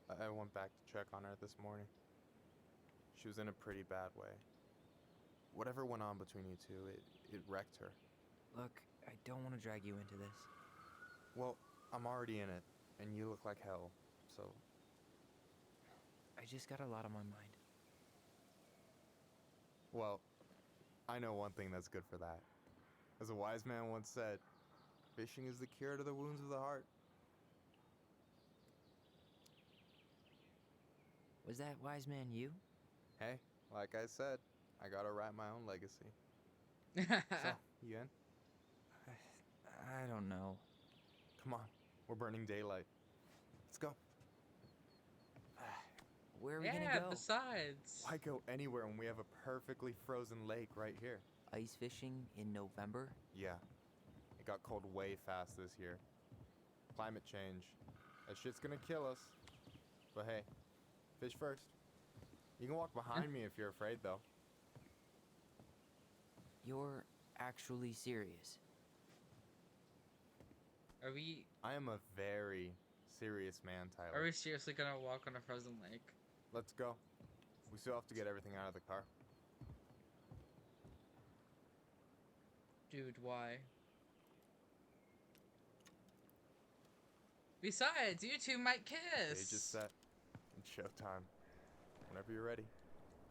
I went back to check on her this morning. She was in a pretty bad way. Whatever went on between you two, it wrecked her. Look, I don't want to drag you into this. Well, I'm already in it, and you look like hell, so... I just got a lot on my mind. Well, I know one thing that's good for that. As a wise man once said, fishing is the cure to the wounds of the heart. Was that wise man you? Hey, like I said, I gotta write my own legacy. So, you in? I don't know. Come on, we're burning daylight. Let's go. Where are we gonna go? Besides. Why go anywhere when we have a perfectly frozen lake right here? Ice fishing in November? Yeah. It got cold way fast this year. Climate change. That shit's gonna kill us. But hey, fish first. You can walk behind me if you're afraid, though. You're actually serious? Are we... I am a very serious man, Tyler. Are we seriously gonna walk on a frozen lake? Let's go. We still have to get everything out of the car. Dude, why? Besides, you two might kiss! Stage is set. It's showtime. Whenever you're ready.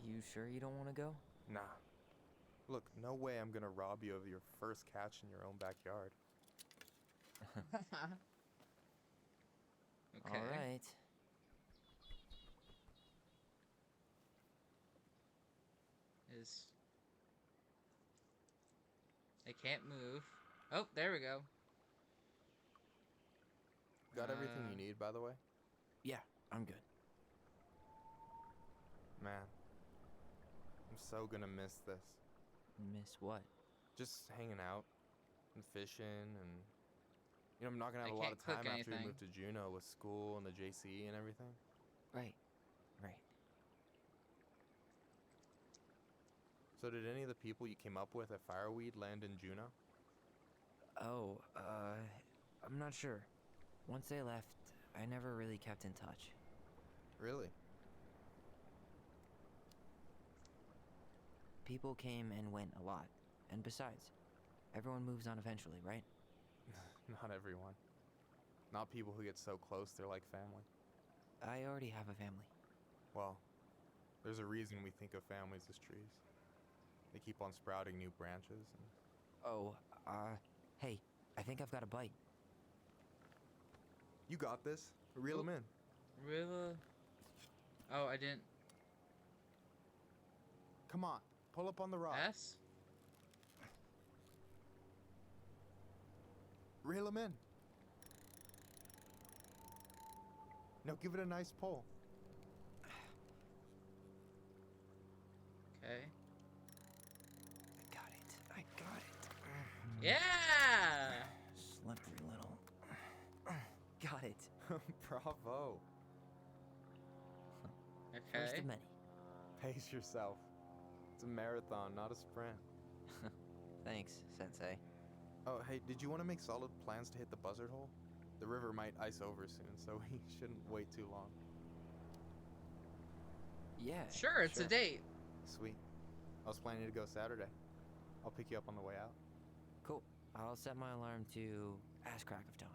You sure you don't want to go? Nah. Look, no way I'm gonna rob you of your first catch in your own backyard. Okay. Alright. I can't move. Oh, there we go. Got everything you need, by the way? Yeah, I'm good. Man, I'm so gonna miss this. Miss what? Just hanging out and fishing and... You know, I'm not gonna have a lot of time after we move to Juneau with school and the JC and everything. Right. So did any of the people you came up with at Fireweed land in Juneau? Oh, I'm not sure. Once they left, I never really kept in touch. Really? People came and went a lot. And besides, everyone moves on eventually, right? Not everyone. Not people who get so close they're like family. I already have a family. Well, there's a reason we think of families as trees. They keep on sprouting new branches and... Oh, hey, I think I've got a bite. You got this. Reel them in. Really? Oh, I didn't. Come on, pull up on the rock. S? Reel them in. Now give it a nice pull. Okay. I got it. Yeah! Slippery little. Got it. Bravo. First Okay. of many. Pace yourself. It's a marathon, not a sprint. Thanks, Sensei. Oh, hey, did you want to make solid plans to hit the buzzard hole? The river might ice over soon, so we shouldn't wait too long. Yeah. Sure, it's a date. Sweet. I was planning to go Saturday. I'll pick you up on the way out. Cool. I'll set my alarm to ass crack of dawn.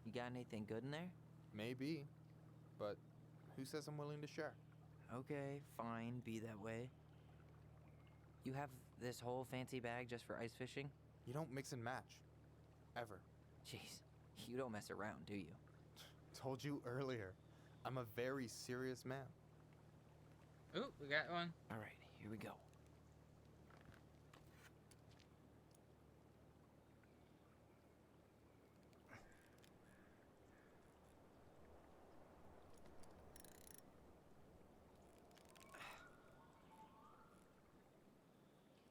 You got anything good in there? Maybe, but who says I'm willing to share? Okay, fine, be that way. You have this whole fancy bag just for ice fishing? You don't mix and match. Ever. Jeez, you don't mess around, do you? Told you earlier. I'm a very serious man. Ooh, we got one. All right, here we go.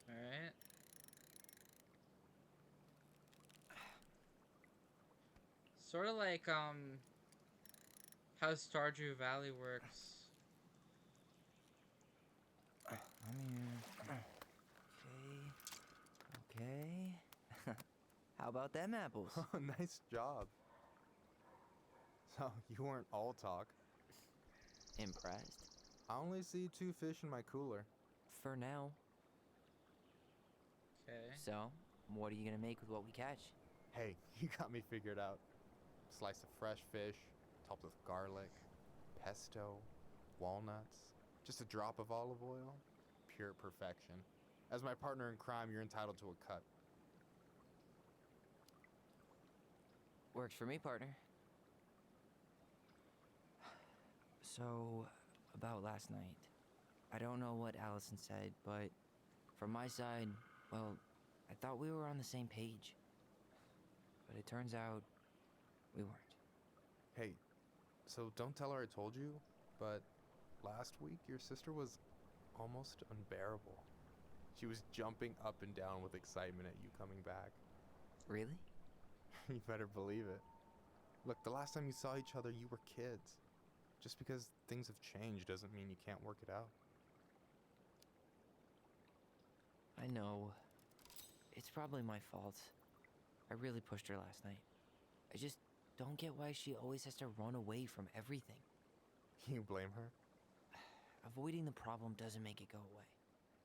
Alright. Sort of like, how Stardew Valley works. Okay. How about them apples? Nice job. So, you weren't all talk. Impressed? I only see 2 fish in my cooler. For now. Okay. So, what are you gonna make with what we catch? Hey, you got me figured out. Slice of fresh fish, topped with garlic, pesto, walnuts, just a drop of olive oil. Pure perfection. As my partner in crime, you're entitled to a cut. Works for me, partner. So, about last night. I don't know what Alyson said, but from my side, well, I thought we were on the same page. But it turns out we weren't. Hey, so don't tell her I told you, but last week your sister was almost unbearable. She was jumping up and down with excitement at you coming back. Really? You better believe it. Look, the last time you saw each other, you were kids. Just because things have changed doesn't mean you can't work it out. I know. It's probably my fault. I really pushed her last night. I just don't get why she always has to run away from everything. You blame her? Avoiding the problem doesn't make it go away.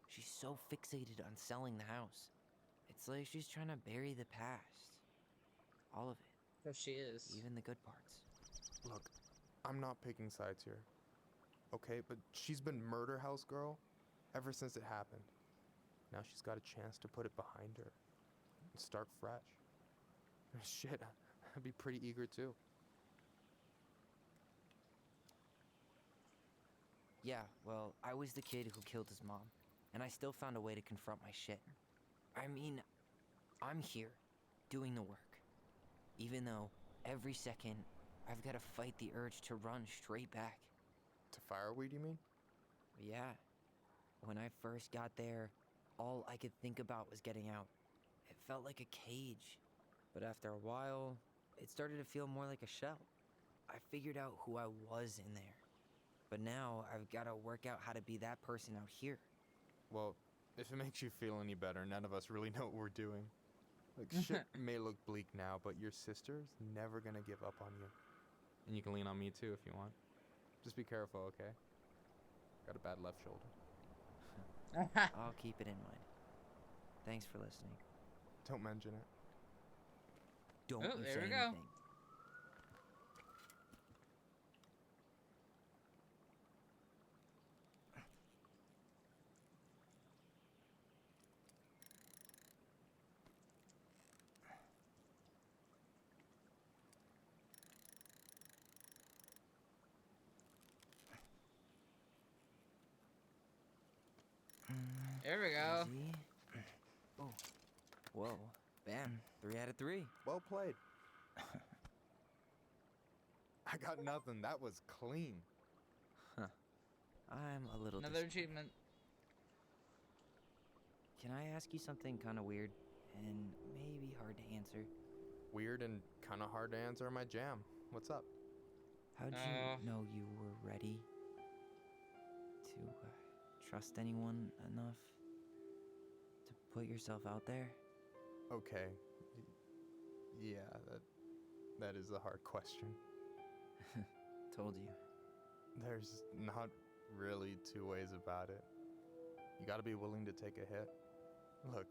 She's so fixated on selling the house. It's like she's trying to bury the past. All of it. So she is. Even the good parts. Look, I'm not picking sides here. Okay, but she's been murder house girl ever since it happened. Now she's got a chance to put it behind her and start fresh. Shit, I'd be pretty eager too. Yeah, well, I was the kid who killed his mom, and I still found a way to confront my shit. I mean, I'm here, doing the work. Even though, every second, I've got to fight the urge to run straight back. To fireweed, you mean? Yeah. When I first got there, all I could think about was getting out. It felt like a cage. But after a while, it started to feel more like a shell. I figured out who I was in there. But now, I've got to work out how to be that person out here. Well, if it makes you feel any better, none of us really know what we're doing. Like, shit may look bleak now, but your sister's never gonna give up on you. And you can lean on me too if you want. Just be careful, okay? Got a bad left shoulder. I'll keep it in mind. Thanks for listening. Don't mention it. don't Oh, you there say we go. anything. There we go. Easy. Oh, whoa. Bam. 3 out of 3. Well played. I got nothing. That was clean. Huh. I'm a little Another disappointed. achievement. Can I ask you something kind of weird and maybe hard to answer? Weird and kind of hard to answer my jam. What's up? How'd you know you were ready to trust anyone enough to put yourself out there? Okay. Yeah, that is a hard question. Told you. There's not really two ways about it. You gotta be willing to take a hit. Look,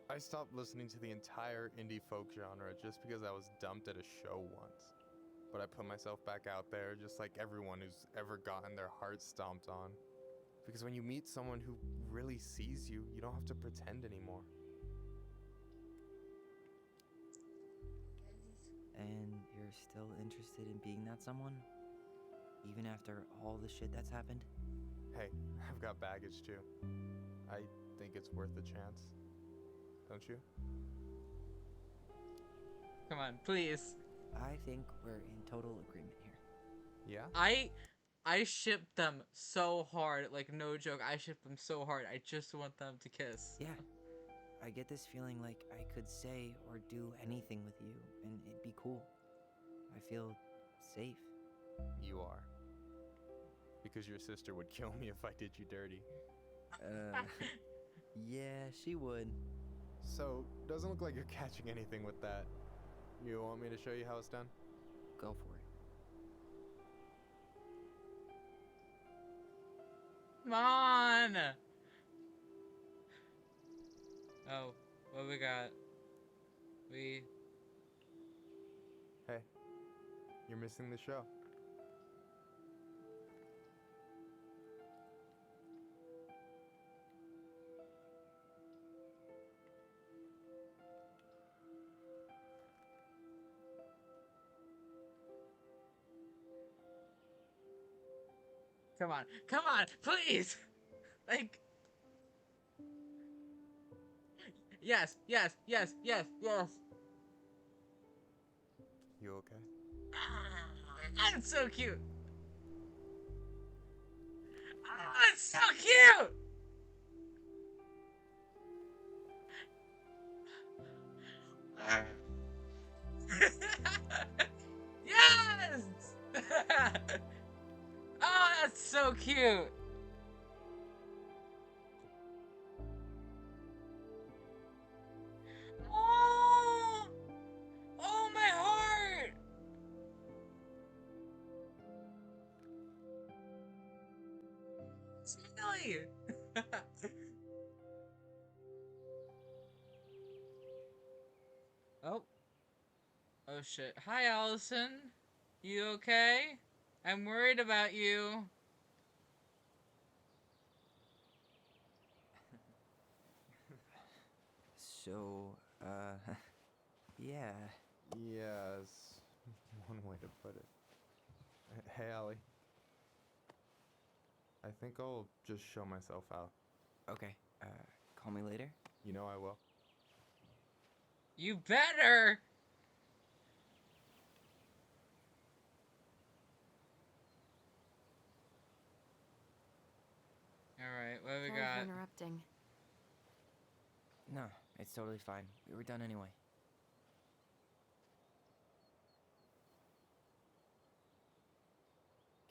I stopped listening to the entire indie folk genre just because I was dumped at a show once. But I put myself back out there just like everyone who's ever gotten their heart stomped on. Because when you meet someone who really sees you, you don't have to pretend anymore. And you're still interested in being that someone? Even after all the shit that's happened? Hey, I've got baggage too. I think it's worth a chance. Don't you? Come on, please. I think we're in total agreement here. Yeah? I ship them so hard, like no joke. I ship them so hard. I just want them to kiss. Yeah. I get this feeling like I could say or do anything with you and it'd be cool. I feel safe. You are. Because your sister would kill me if I did you dirty. Yeah, she would. So, doesn't look like you're catching anything with that. You want me to show you how it's done? Go for it. Come on! Oh, what we got? Hey, you're missing the show. Come on, please! Like... Yes. You okay? That's so cute! That's so cute! Yes! Oh, that's so cute! Oh! Oh, my heart! Silly! Oh. Oh shit. Hi, Alyson. You okay? I'm worried about you. So, yeah. Yes, one way to put it. Hey, Allie. I think I'll just show myself out. Okay, call me later? You know I will. You better! Alright, what we Sorry got? for interrupting. No, it's totally fine. We were done anyway.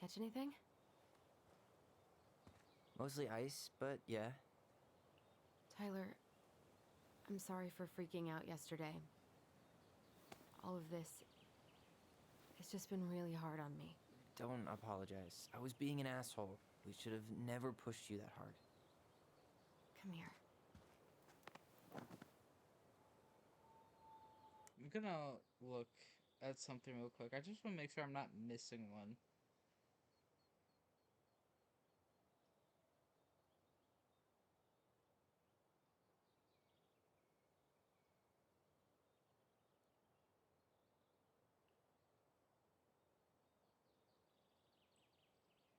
Catch anything? Mostly ice, but yeah. Tyler, I'm sorry for freaking out yesterday. All of this, it's just been really hard on me. Don't apologize. I was being an asshole. We should have never pushed you that hard. Come here. I'm gonna look at something real quick. I just want to make sure I'm not missing one.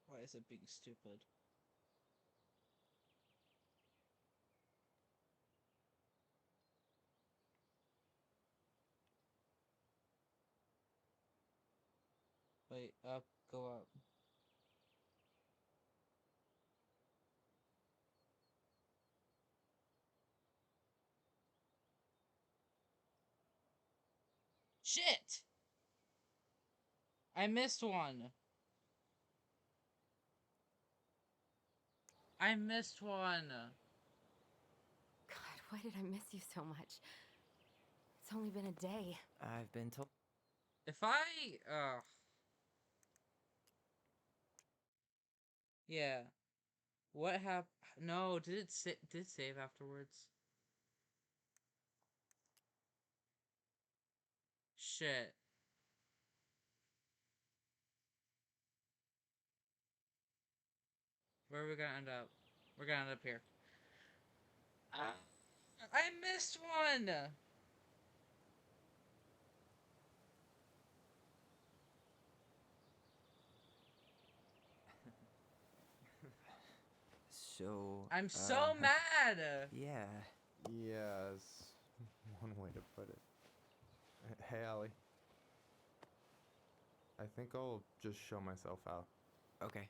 Why is it being stupid? Wait, up, go up. Shit! I missed one. I missed one. God, why did I miss you so much? It's only been a day. I've been told. If I, yeah. What happened? No, did it save afterwards? Shit. Where are we gonna end up? We're gonna end up here. I missed one! So. I'm so mad! Yeah. Yes. One way to put it. Hey, Allie. I think I'll just show myself out. Okay.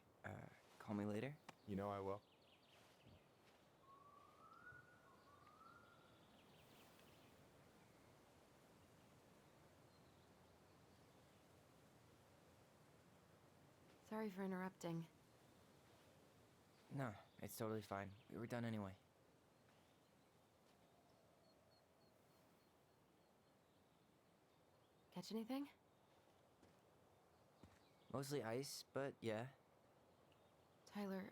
Call me later? You know I will. Sorry for interrupting. No, it's totally fine. We were done anyway. Catch anything? Mostly ice, but yeah. Tyler,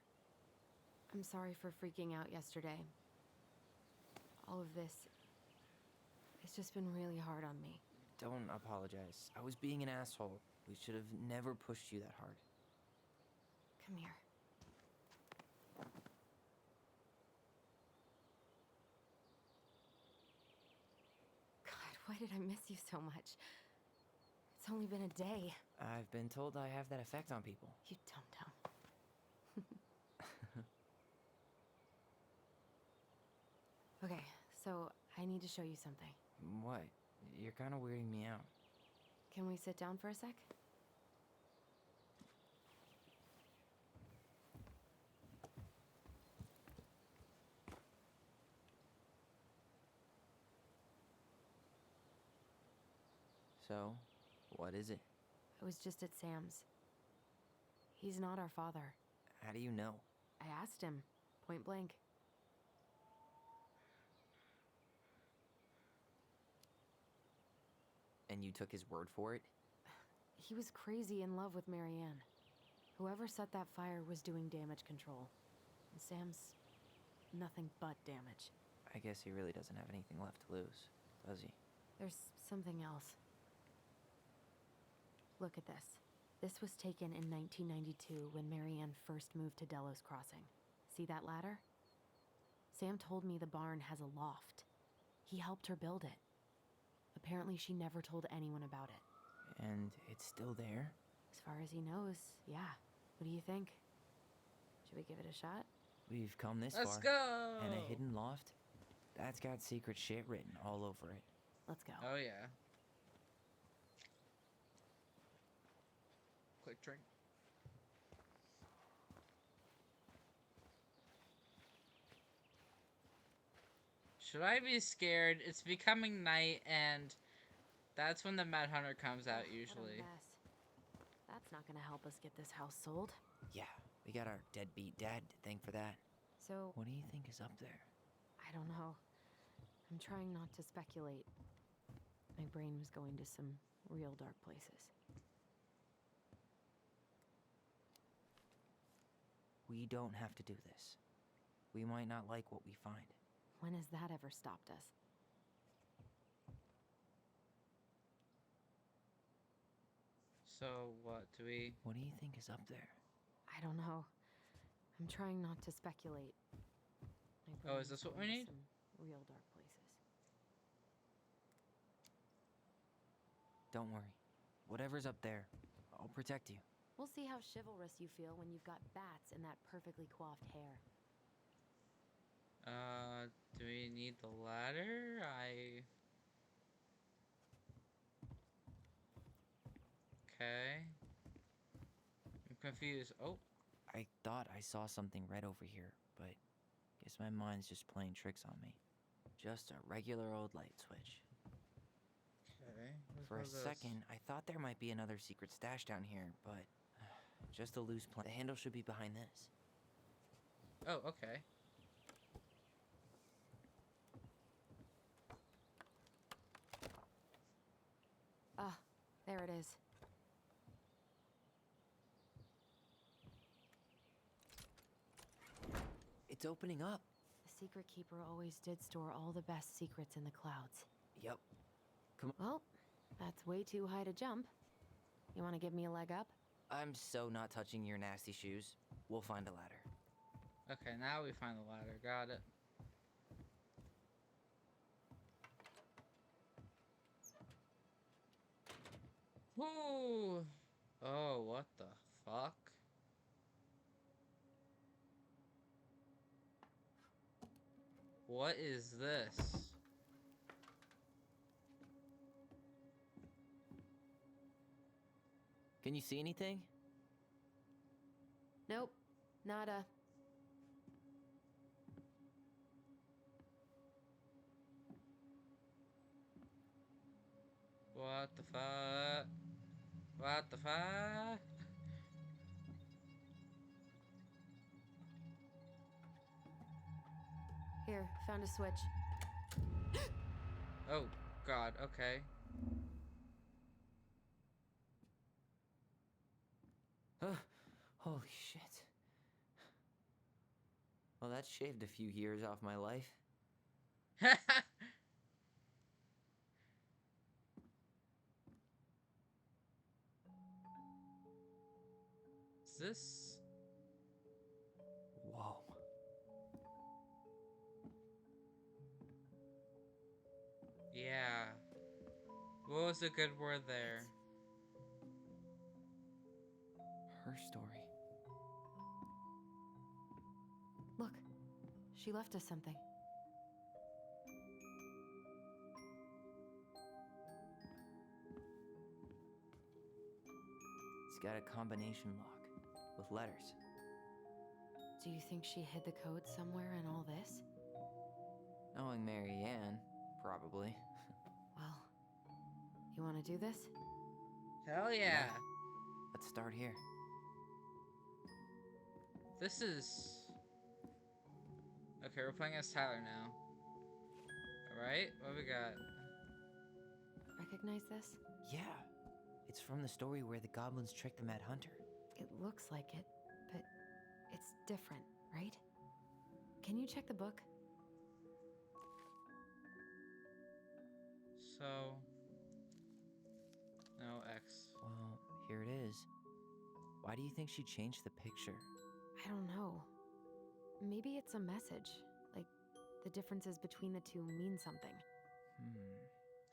I'm sorry for freaking out yesterday. All of this, it's just been really hard on me. Don't apologize. I was being an asshole. We should have never pushed you that hard. Come here. God, why did I miss you so much? It's only been a day. I've been told I have that effect on people. You dum-dum. Okay, so I need to show you something. What? You're kind of weirding me out. Can we sit down for a sec? So, what is it? I was just at Sam's. He's not our father. How do you know? I asked him, point blank. And you took his word for it? He was crazy in love with Marianne. Whoever set that fire was doing damage control. And Sam's nothing but damage. I guess he really doesn't have anything left to lose, does he? There's something else. Look at this. This was taken in 1992 when Marianne first moved to Delos Crossing. See that ladder? Sam told me the barn has a loft. He helped her build it. Apparently she never told anyone about it. And it's still there? As far as he knows, yeah. What do you think? Should we give it a shot? We've come this Let's far. go! And a hidden loft? That's got secret shit written all over it. Let's go. Oh, yeah. Quick drink. Should I be scared? It's becoming night, and that's when the Mad Hunter comes out, usually. What a mess. That's not gonna help us get this house sold. Yeah, we got our deadbeat dad to thank for that. So... What do you think is up there? I don't know. I'm trying not to speculate. My brain was going to some real dark places. We don't have to do this. We might not like what we find. When has that ever stopped us? So, what do we... What do you think is up there? I don't know. I'm trying not to speculate. My Oh, is brain's this what going we to need? some real dark places. Don't worry. Whatever's up there, I'll protect you. We'll see how chivalrous you feel when you've got bats in that perfectly coiffed hair. Do we need the ladder? Okay. I'm confused. Oh. I thought I saw something red over here, but guess my mind's just playing tricks on me. Just a regular old light switch. Okay. For a second, I thought there might be another secret stash down here, but just a loose plant. The handle should be behind this. Oh, okay. Ah, there it is. It's opening up. The secret keeper always did store all the best secrets in the clouds. Yep. Come on. Well, that's way too high to jump. You want to give me a leg up? I'm so not touching your nasty shoes. We'll find a ladder. Okay, now we find the ladder. Got it. Woo! Oh, what the fuck? What is this? Can you see anything? Nope, nada. What the fuck? What the fuck? Here, found a switch. Oh, God, okay. Holy shit. Well, that shaved a few years off my life. Is this... Whoa. Yeah. What was a good word there? Her story. Look, she left us something. It's got a combination lock with letters. Do you think she hid the code somewhere in all this? Knowing Mary Ann, probably. Well, you want to do this? Hell yeah. Let's start here. This is... Okay, we're playing as Tyler now. Alright, what we got? Recognize this? Yeah. It's from the story where the goblins tricked the Mad Hunter. It looks like it, but it's different, right? Can you check the book? So... No, X. Well, here it is. Why do you think she changed the picture? I don't know. Maybe it's a message. Like, the differences between the two mean something.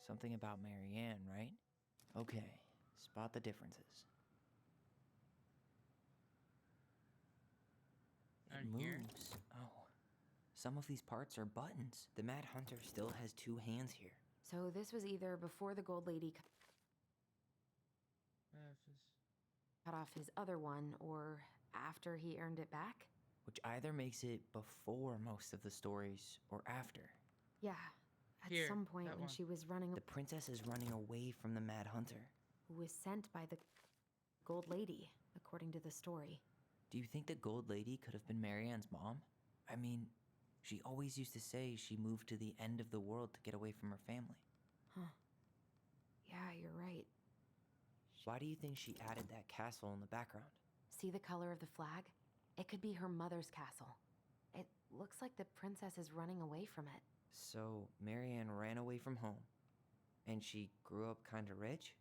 Something about Mary Ann, right? Okay, spot the differences. It moves. Oh. Some of these parts are buttons. The Mad Hunter still has two hands here. So this was either before the Gold Lady cut off his other one, or after he earned it back? Which either makes it before most of the stories, or after. Yeah, at Here, some point that when one. she was running... The princess is running away from the Mad Hunter. Who was sent by the Gold Lady, according to the story. Do you think the Gold Lady could have been Mary Ann's mom? I mean, she always used to say she moved to the end of the world to get away from her family. Huh. Yeah, you're right. Why do you think she added that castle in the background? See the color of the flag? It could be her mother's castle. It looks like the princess is running away from it. So, Mary Ann ran away from home, and she grew up kinda rich?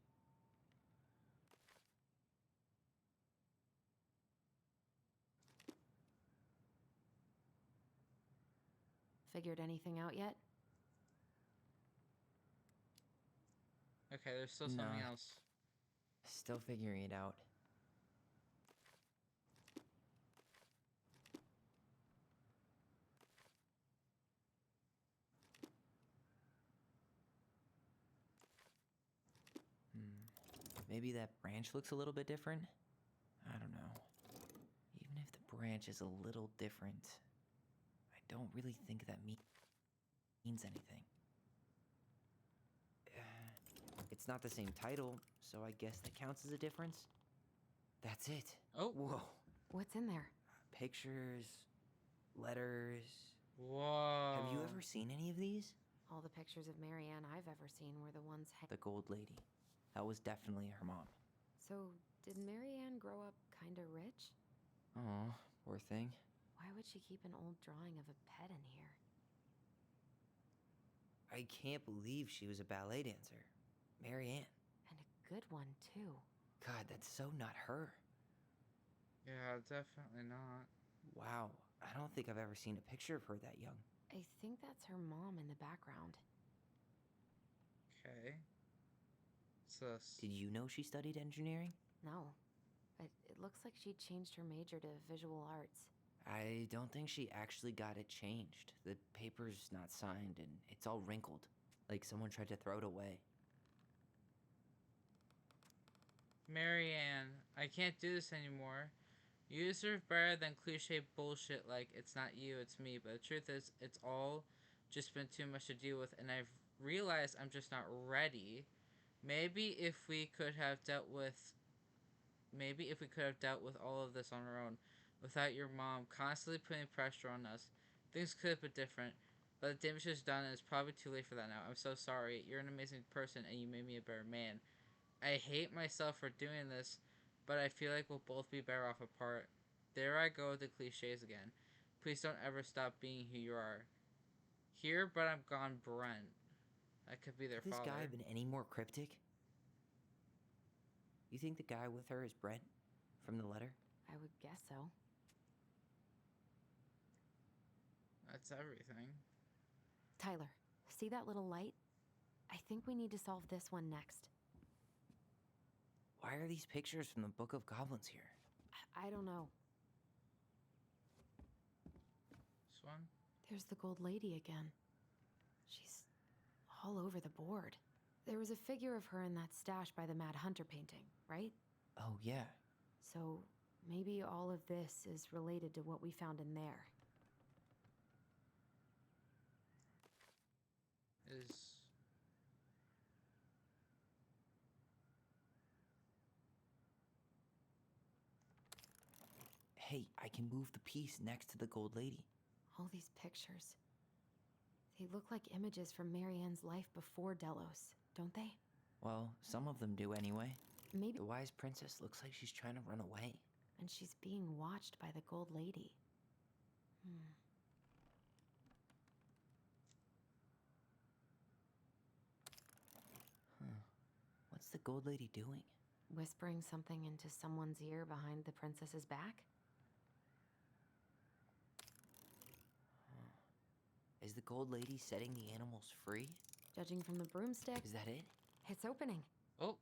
figured anything out yet? Okay, there's still Nah. something else. Still figuring it out. Maybe that branch looks a little bit different? I don't know. Even if the branch is a little different, I don't really think that means anything. It's not the same title, so I guess that counts as a difference. That's it. Oh. Whoa. What's in there? Pictures, letters. Whoa. Have you ever seen any of these? All the pictures of Marianne I've ever seen were the ones The gold lady. That was definitely her mom. So, did Marianne grow up kinda rich? Oh, poor thing. Why would she keep an old drawing of a pet in here? I can't believe she was a ballet dancer. Marianne. And a good one, too. God, that's so not her. Yeah, definitely not. Wow, I don't think I've ever seen a picture of her that young. I think that's her mom in the background. Okay. Sus. Did you know she studied engineering? No, but it looks like she changed her major to visual arts. I don't think she actually got it changed. The paper's not signed and it's all wrinkled, like someone tried to throw it away. Marianne, I can't do this anymore. You deserve better than cliche bullshit like it's not you, it's me. But the truth is, it's all just been too much to deal with, and I've realized I'm just not ready. Maybe if we could have dealt with all of this on our own, without your mom constantly putting pressure on us, things could have been different. But the damage is done, and it's probably too late for that now. I'm so sorry. You're an amazing person, and you made me a better man. I hate myself for doing this, but I feel like we'll both be better off apart. There I go with the cliches again. Please don't ever stop being who you are. Here, but I'm gone, Brent. That could be their Could this father. guy have been any more cryptic? You think the guy with her is Brent? From the letter? I would guess so. That's everything. Tyler, see that little light? I think we need to solve this one next. Why are these pictures from the Book of Goblins here? I don't know. This one? There's the gold lady again. She's all over the board. There was a figure of her in that stash by the Mad Hunter painting, right? Oh, yeah. So maybe all of this is related to what we found in there. Hey, I can move the piece next to the gold lady. All these pictures. They look like images from Marianne's life before Delos, don't they? Well, some of them do anyway. Maybe. The wise princess looks like she's trying to run away. And she's being watched by the gold lady. What's the gold lady doing? Whispering something into someone's ear behind the princess's back? Is the gold lady setting the animals free? Judging from the broomstick. Is that it? It's opening. Oh,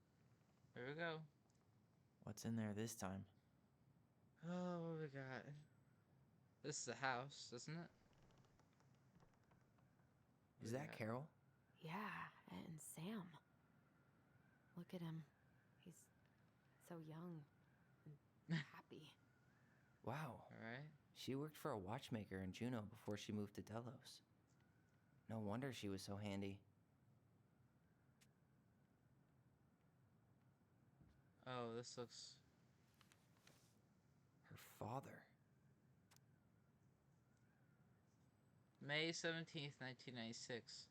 there we go. What's in there this time? Oh, what we got? This is a house, isn't it? Is that Carol? Yeah, and Sam. Look at him. He's so young and happy. Wow. Alright. She worked for a watchmaker in Juneau before she moved to Delos. No wonder she was so handy. Oh, this looks... Her father. May 17th, 1996.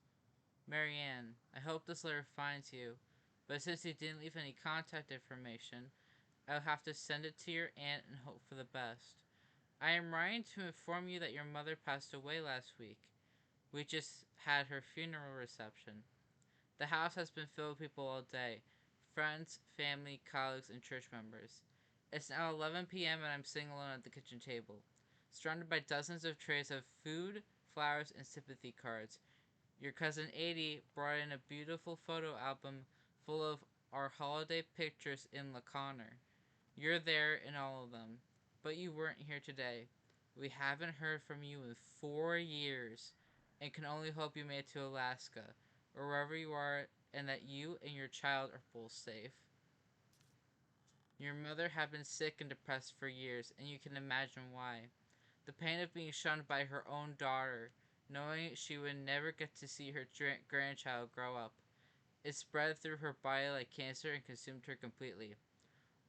Marianne, I hope this letter finds you, but since you didn't leave any contact information, I'll have to send it to your aunt and hope for the best. I am writing to inform you that your mother passed away last week. We just had her funeral reception. The house has been filled with people all day. Friends, family, colleagues, and church members. It's now 11 p.m. and I'm sitting alone at the kitchen table, surrounded by dozens of trays of food, flowers and sympathy cards. Your cousin 80 brought in a beautiful photo album full of our holiday pictures in La Connor. You're there in all of them, but you weren't here today. We haven't heard from you in 4 years, and can only hope you made it to Alaska, or wherever you are, and that you and your child are both safe. Your mother had been sick and depressed for years, and you can imagine why. The pain of being shunned by her own daughter, knowing she would never get to see her grandchild grow up. It spread through her body like cancer and consumed her completely.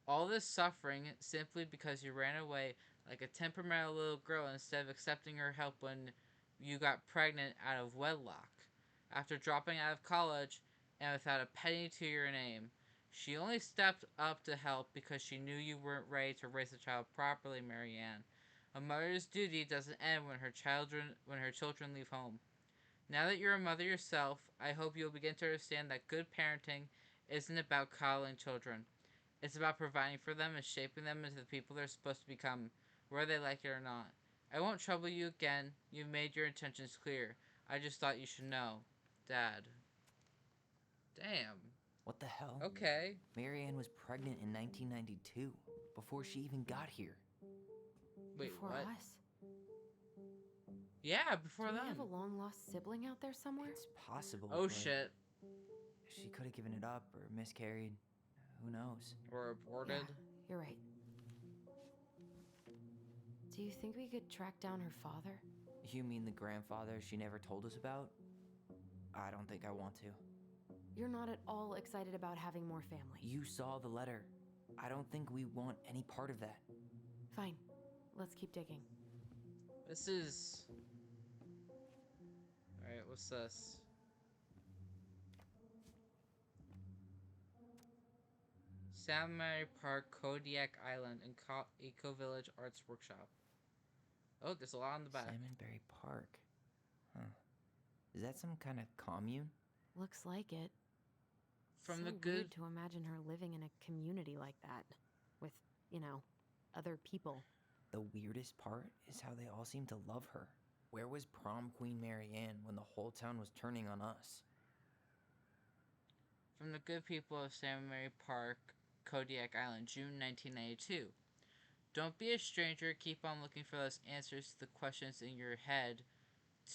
All this suffering simply because you ran away like a temperamental little girl instead of accepting her help when you got pregnant out of wedlock. After dropping out of college and without a penny to your name, she only stepped up to help because she knew you weren't ready to raise a child properly, Marianne. A mother's duty doesn't end when her children leave home. Now that you're a mother yourself, I hope you'll begin to understand that good parenting isn't about coddling children. It's about providing for them and shaping them into the people they're supposed to become, whether they like it or not. I won't trouble you again. You've made your intentions clear. I just thought you should know. Dad. Damn. What the hell? Okay. Marianne was pregnant in 1992, before she even got here. Wait, Before what? us? Yeah, before Do we them. have a long-lost sibling out there somewhere? It's possible. Oh, but shit. She could have given it up or miscarried. Who knows? Or aborted. Yeah, you're right. Do you think we could track down her father? You mean the grandfather she never told us about? I don't think I want to. You're not at all excited about having more family. You saw the letter. I don't think we want any part of that. Fine. Let's keep digging. This is... Alright, what's this? Salmon Park, Kodiak Island, and Eco Village Arts Workshop. Oh, there's a lot on the back. Salmonberry Park. Huh. Is that some kind of commune? Looks like it. From so the good... weird to imagine her living in a community like that. With, other people. The weirdest part is how they all seem to love her. Where was prom queen Marianne when the whole town was turning on us? From the good people of Salmon Park, Kodiak Island, June 1992. Don't be a stranger. Keep on looking for those answers to the questions in your head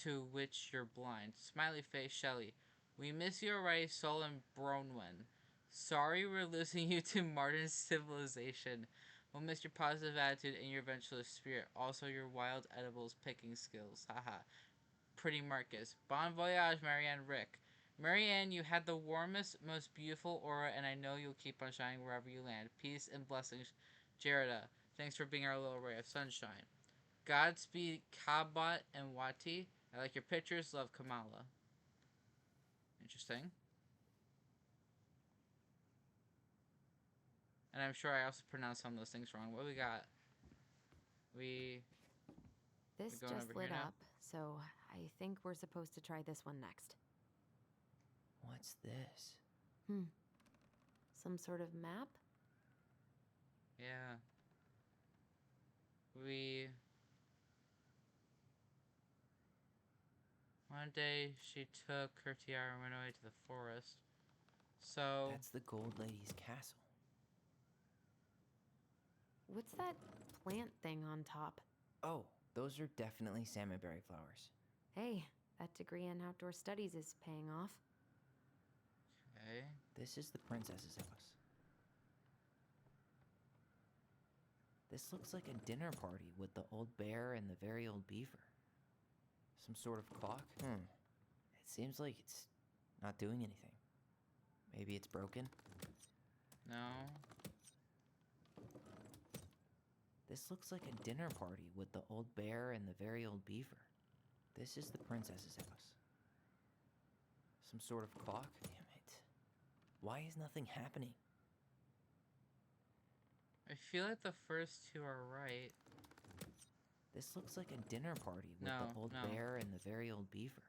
to which you're blind. Smiley face, Shelly. We miss you already, Sol and Bronwyn. Sorry we're losing you to modern civilization. We'll miss your positive attitude and your adventurous spirit. Also your wild edibles picking skills. Haha. Pretty Marcus. Bon voyage, Marianne Rick. Marianne, you had the warmest, most beautiful aura, and I know you'll keep on shining wherever you land. Peace and blessings, Jerida. Thanks for being our little ray of sunshine. Godspeed, Kabot and Wati. I like your pictures. Love, Kamala. Interesting. And I'm sure I also pronounced some of those things wrong. What do we got? This just lit up, so I think we're supposed to try this one next. What's this? Some sort of map? Yeah. One day she took her tiara and went away to the forest. So... That's the Gold Lady's castle. What's that plant thing on top? Oh, those are definitely salmonberry flowers. Hey, that degree in outdoor studies is paying off. Okay. This is the princess's house. This looks like a dinner party with the old bear and the very old beaver. Some sort of clock? It seems like it's not doing anything. Maybe it's broken? No. This looks like a dinner party with the old bear and the very old beaver. This is the princess's house. Some sort of clock? Damn it. Why is nothing happening? I feel like the first two are right. This looks like a dinner party with No, the old no. bear and the very old beaver.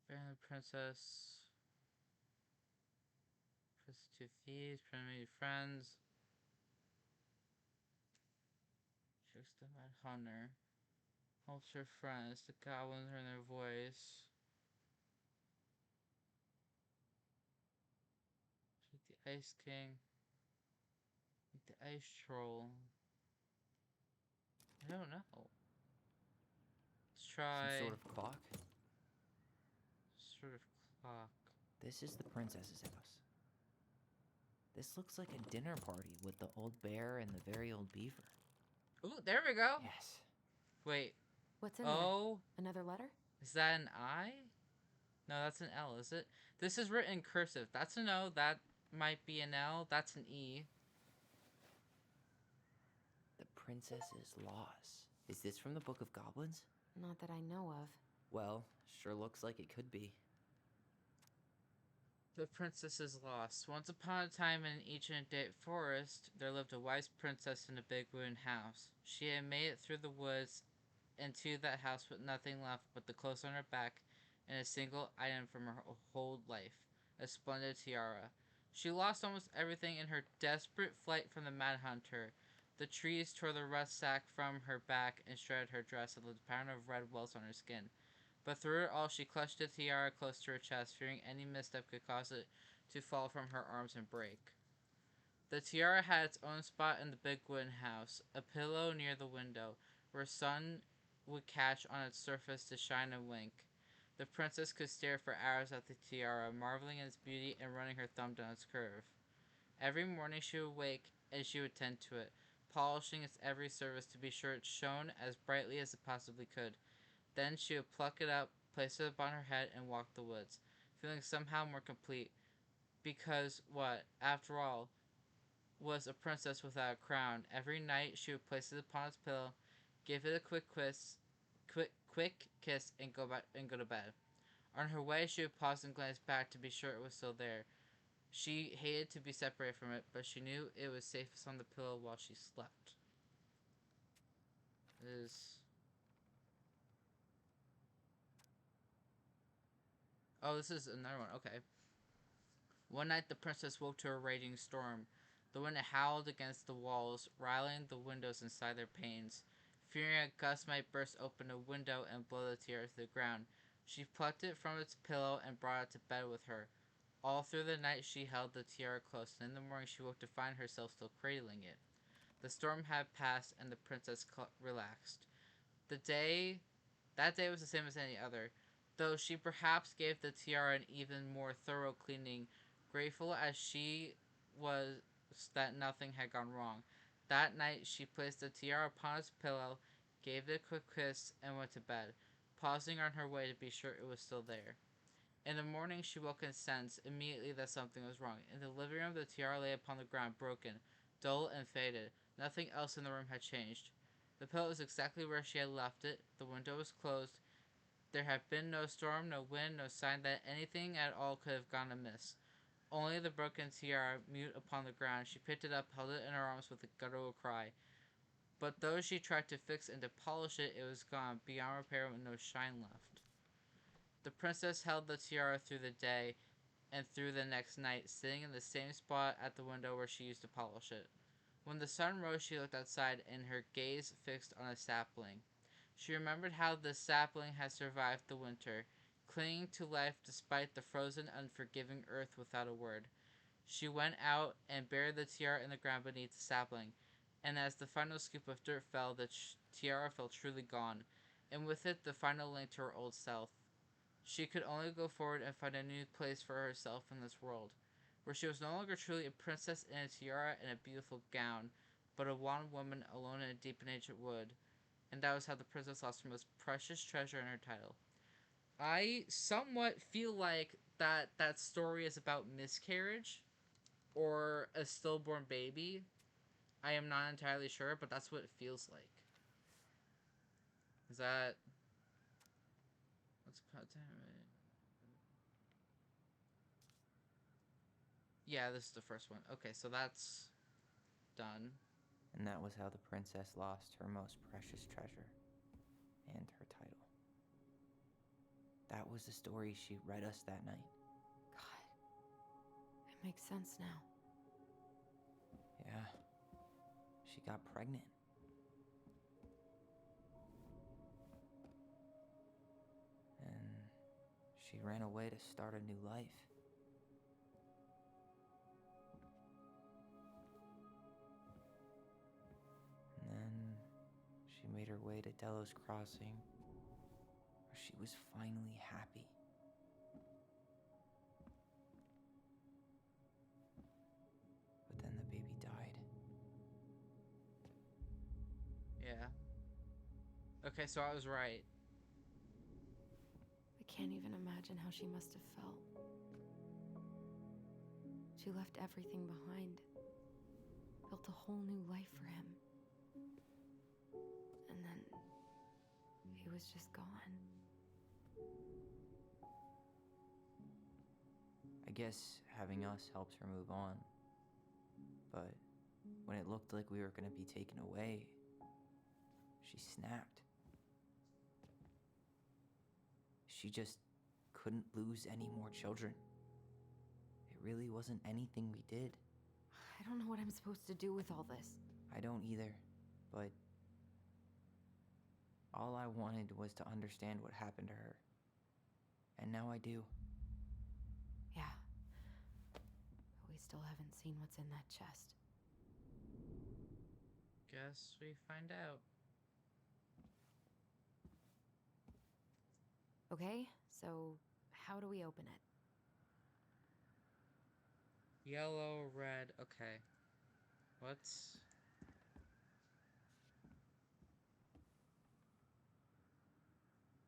Bear and the princess. Breakfast, 2 thieves, primitive friends. Tricks the mad hunter. Helps her friends. The goblins hear their voice. Like the Ice King. Like the Ice Troll. I don't know. Let's try. Some sort of clock? Sort of clock. This is the princess's house. This looks like a dinner party with the old bear and the very old beaver. Ooh, there we go. Yes. Wait. What's in there? Another letter? Is that an I? No, that's an L, is it? This is written in cursive. That's an O. That might be an L. That's an E. The princess's loss. Is this from the Book of Goblins? Not that I know of. Well, sure looks like it could be. The princess is lost. Once upon a time in an ancient forest, there lived a wise princess in a big wooden house. She had made it through the woods and to that house with nothing left but the clothes on her back and a single item from her whole life, a splendid tiara. She lost almost everything in her desperate flight from the mad hunter. The trees tore the rust sack from her back and shredded her dress and left a pattern of red welts on her skin. But through it all, she clutched the tiara close to her chest, fearing any misstep could cause it to fall from her arms and break. The tiara had its own spot in the big wooden house, a pillow near the window, where sun would catch on its surface to shine and wink. The princess could stare for hours at the tiara, marveling at its beauty and running her thumb down its curve. Every morning she would wake and she would tend to it, polishing its every surface to be sure it shone as brightly as it possibly could. Then she would pluck it up, place it upon her head, and walk the woods, feeling somehow more complete. Because what, after all, was a princess without a crown? Every night she would place it upon its pillow, give it a quick kiss, and go to bed. On her way, she would pause and glance back to be sure it was still there. She hated to be separated from it, but she knew it was safest on the pillow while she slept. This is another one. Okay. One night the princess woke to a raging storm. The wind howled against the walls, riling the windows inside their panes. Fearing a gust might burst open a window and blow the tiara to the ground, she plucked it from its pillow and brought it to bed with her. All through the night she held the tiara close, and in the morning she woke to find herself still cradling it. The storm had passed, and the princess relaxed. The day That day was the same as any other, though she perhaps gave the tiara an even more thorough cleaning, grateful as she was that nothing had gone wrong. That night she placed the tiara upon its pillow, gave it a quick kiss, and went to bed, pausing on her way to be sure it was still there. In the morning she woke and sensed immediately that something was wrong. In the living room the tiara lay upon the ground, broken, dull, and faded. Nothing else in the room had changed. The pillow was exactly where she had left it. The window was closed. There had been no storm, no wind, no sign that anything at all could have gone amiss. Only the broken tiara, mute upon the ground. She picked it up, held it in her arms with a guttural cry. But though she tried to fix and to polish it, it was gone, beyond repair, with no shine left. The princess held the tiara through the day and through the next night, sitting in the same spot at the window where she used to polish it. When the sun rose, she looked outside, and her gaze fixed on a sapling. She remembered how the sapling had survived the winter, clinging to life despite the frozen, unforgiving earth without a word. She went out and buried the tiara in the ground beneath the sapling, and as the final scoop of dirt fell, the tiara felt truly gone, and with it the final link to her old self. She could only go forward and find a new place for herself in this world, where she was no longer truly a princess in a tiara and a beautiful gown, but a wan woman alone in a deep and ancient wood. And that was how the princess lost her most precious treasure in her title. I somewhat feel like that story is about miscarriage or a stillborn baby. I am not entirely sure, but that's what it feels like. Is that... What's about time? Yeah, this is the first one. Okay, so that's done. And that was how the princess lost her most precious treasure and her title. That was the story she read us that night. God, it Makes sense now. Yeah. She got pregnant. And she ran away to start a new life. And then she made her way to Delos Crossing, where she was finally happy. But then the baby died. Yeah. Okay, so I was right. I can't even imagine how she must have felt. She left everything behind, built a whole new life for him. And then he was just gone. I guess having us helped her move on. But when it looked like we were going to be taken away, she snapped. She just couldn't lose any more children. It really wasn't anything we did. I don't know what I'm supposed to do with all this. I don't either, but all I wanted was to understand what happened to her. And now I do. Yeah. But we still haven't seen what's in that chest. Guess we find out. Okay, so how do we open it? Yellow, red, okay. What's...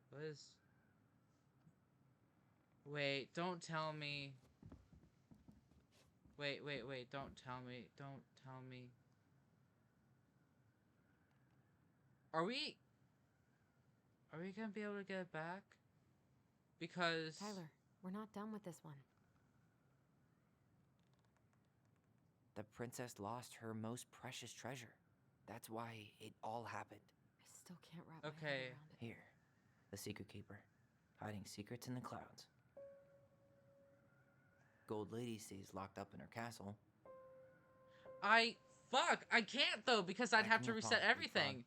What is... Wait, don't tell me... Wait, don't tell me. Don't tell me. Are we gonna be able to get it back? Because... Tyler, we're not done with this one. The princess lost her most precious treasure. That's why it all happened. I still can't wrap my head around it. Here, the secret keeper, hiding secrets in the clouds. Gold Lady stays locked up in her castle. Fuck! I can't though, because I'd have to reset everything.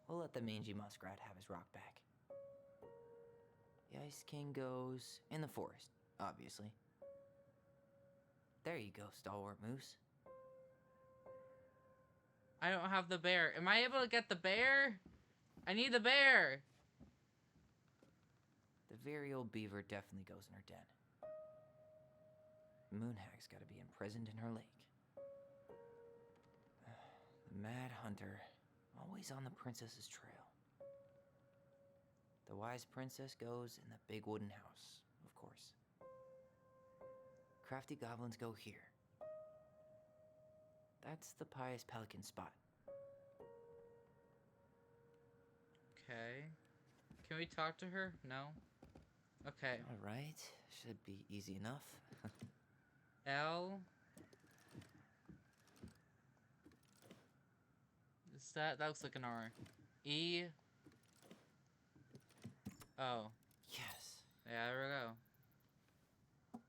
We'll let the mangy muskrat have his rock back. The Ice King goes in the forest, obviously. There you go, stalwart moose. I don't have the bear. Am I able to get the bear? I need the bear! The very old beaver definitely goes in her den. Moonhag's gotta be imprisoned in her lake. The Mad Hunter, always on the princess's trail. The wise princess goes in the big wooden house, of course. Crafty goblins go here. That's the pious pelican spot. Okay. Can we talk to her? No? Okay. Alright, should be easy enough. L. Is that looks like an R. E. Oh. Yes. Yeah, there we go.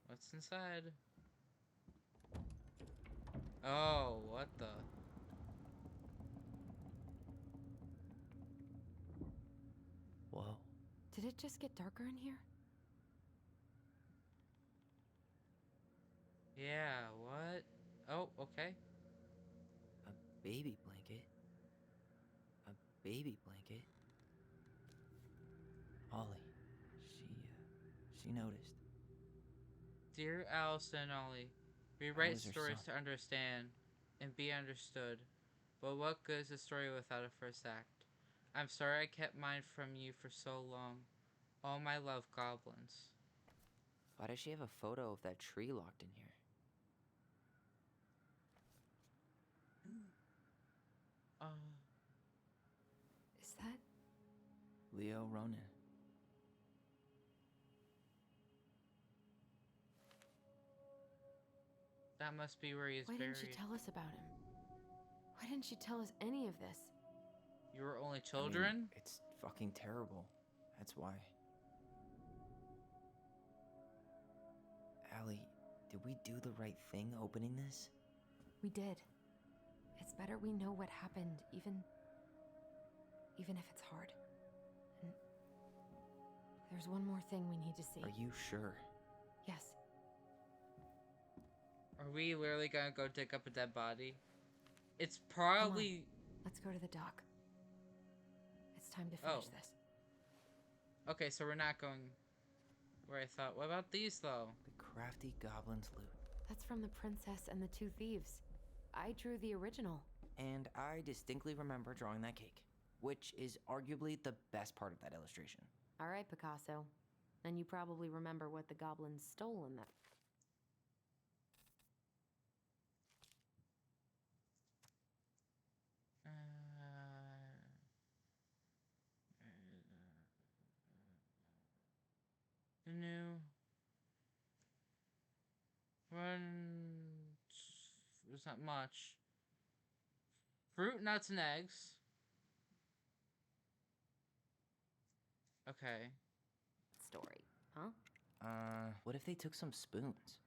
What's inside? Oh, what the? Whoa. Did it just get darker in here? Yeah, what? Oh, okay. A baby blanket. A baby blanket. Ollie. She noticed. Dear Alyson and Ollie, we How write is her stories son? to understand and be understood, but what good is a story without a first act? I'm sorry I kept mine from you for so long. All my love, goblins. Why does she have a photo of that tree locked in here? Is that... Leo Ronan. That must be where he is Why buried. didn't she tell us about him? Why didn't she tell us any of this? You were only children? It's fucking terrible. That's why. Did we do the right thing opening this? We did. It's better we know what happened, even if it's hard. And there's one more thing we need to see. Are you sure? Yes. Are we literally gonna go dig up a dead body? It's Come on. probably... Let's go to the dock. It's time to finish Oh. this. Okay, so we're not going where I thought. What about these, though? The crafty goblin's loot. That's from the princess and the two thieves. I drew the original. And I distinctly remember drawing that cake, which is arguably the best part of that illustration. All right, Picasso. Then you probably remember what the goblins stole in that. New. One. There's not much. Fruit, nuts, and eggs. Okay. Story, huh? What if they took some spoons?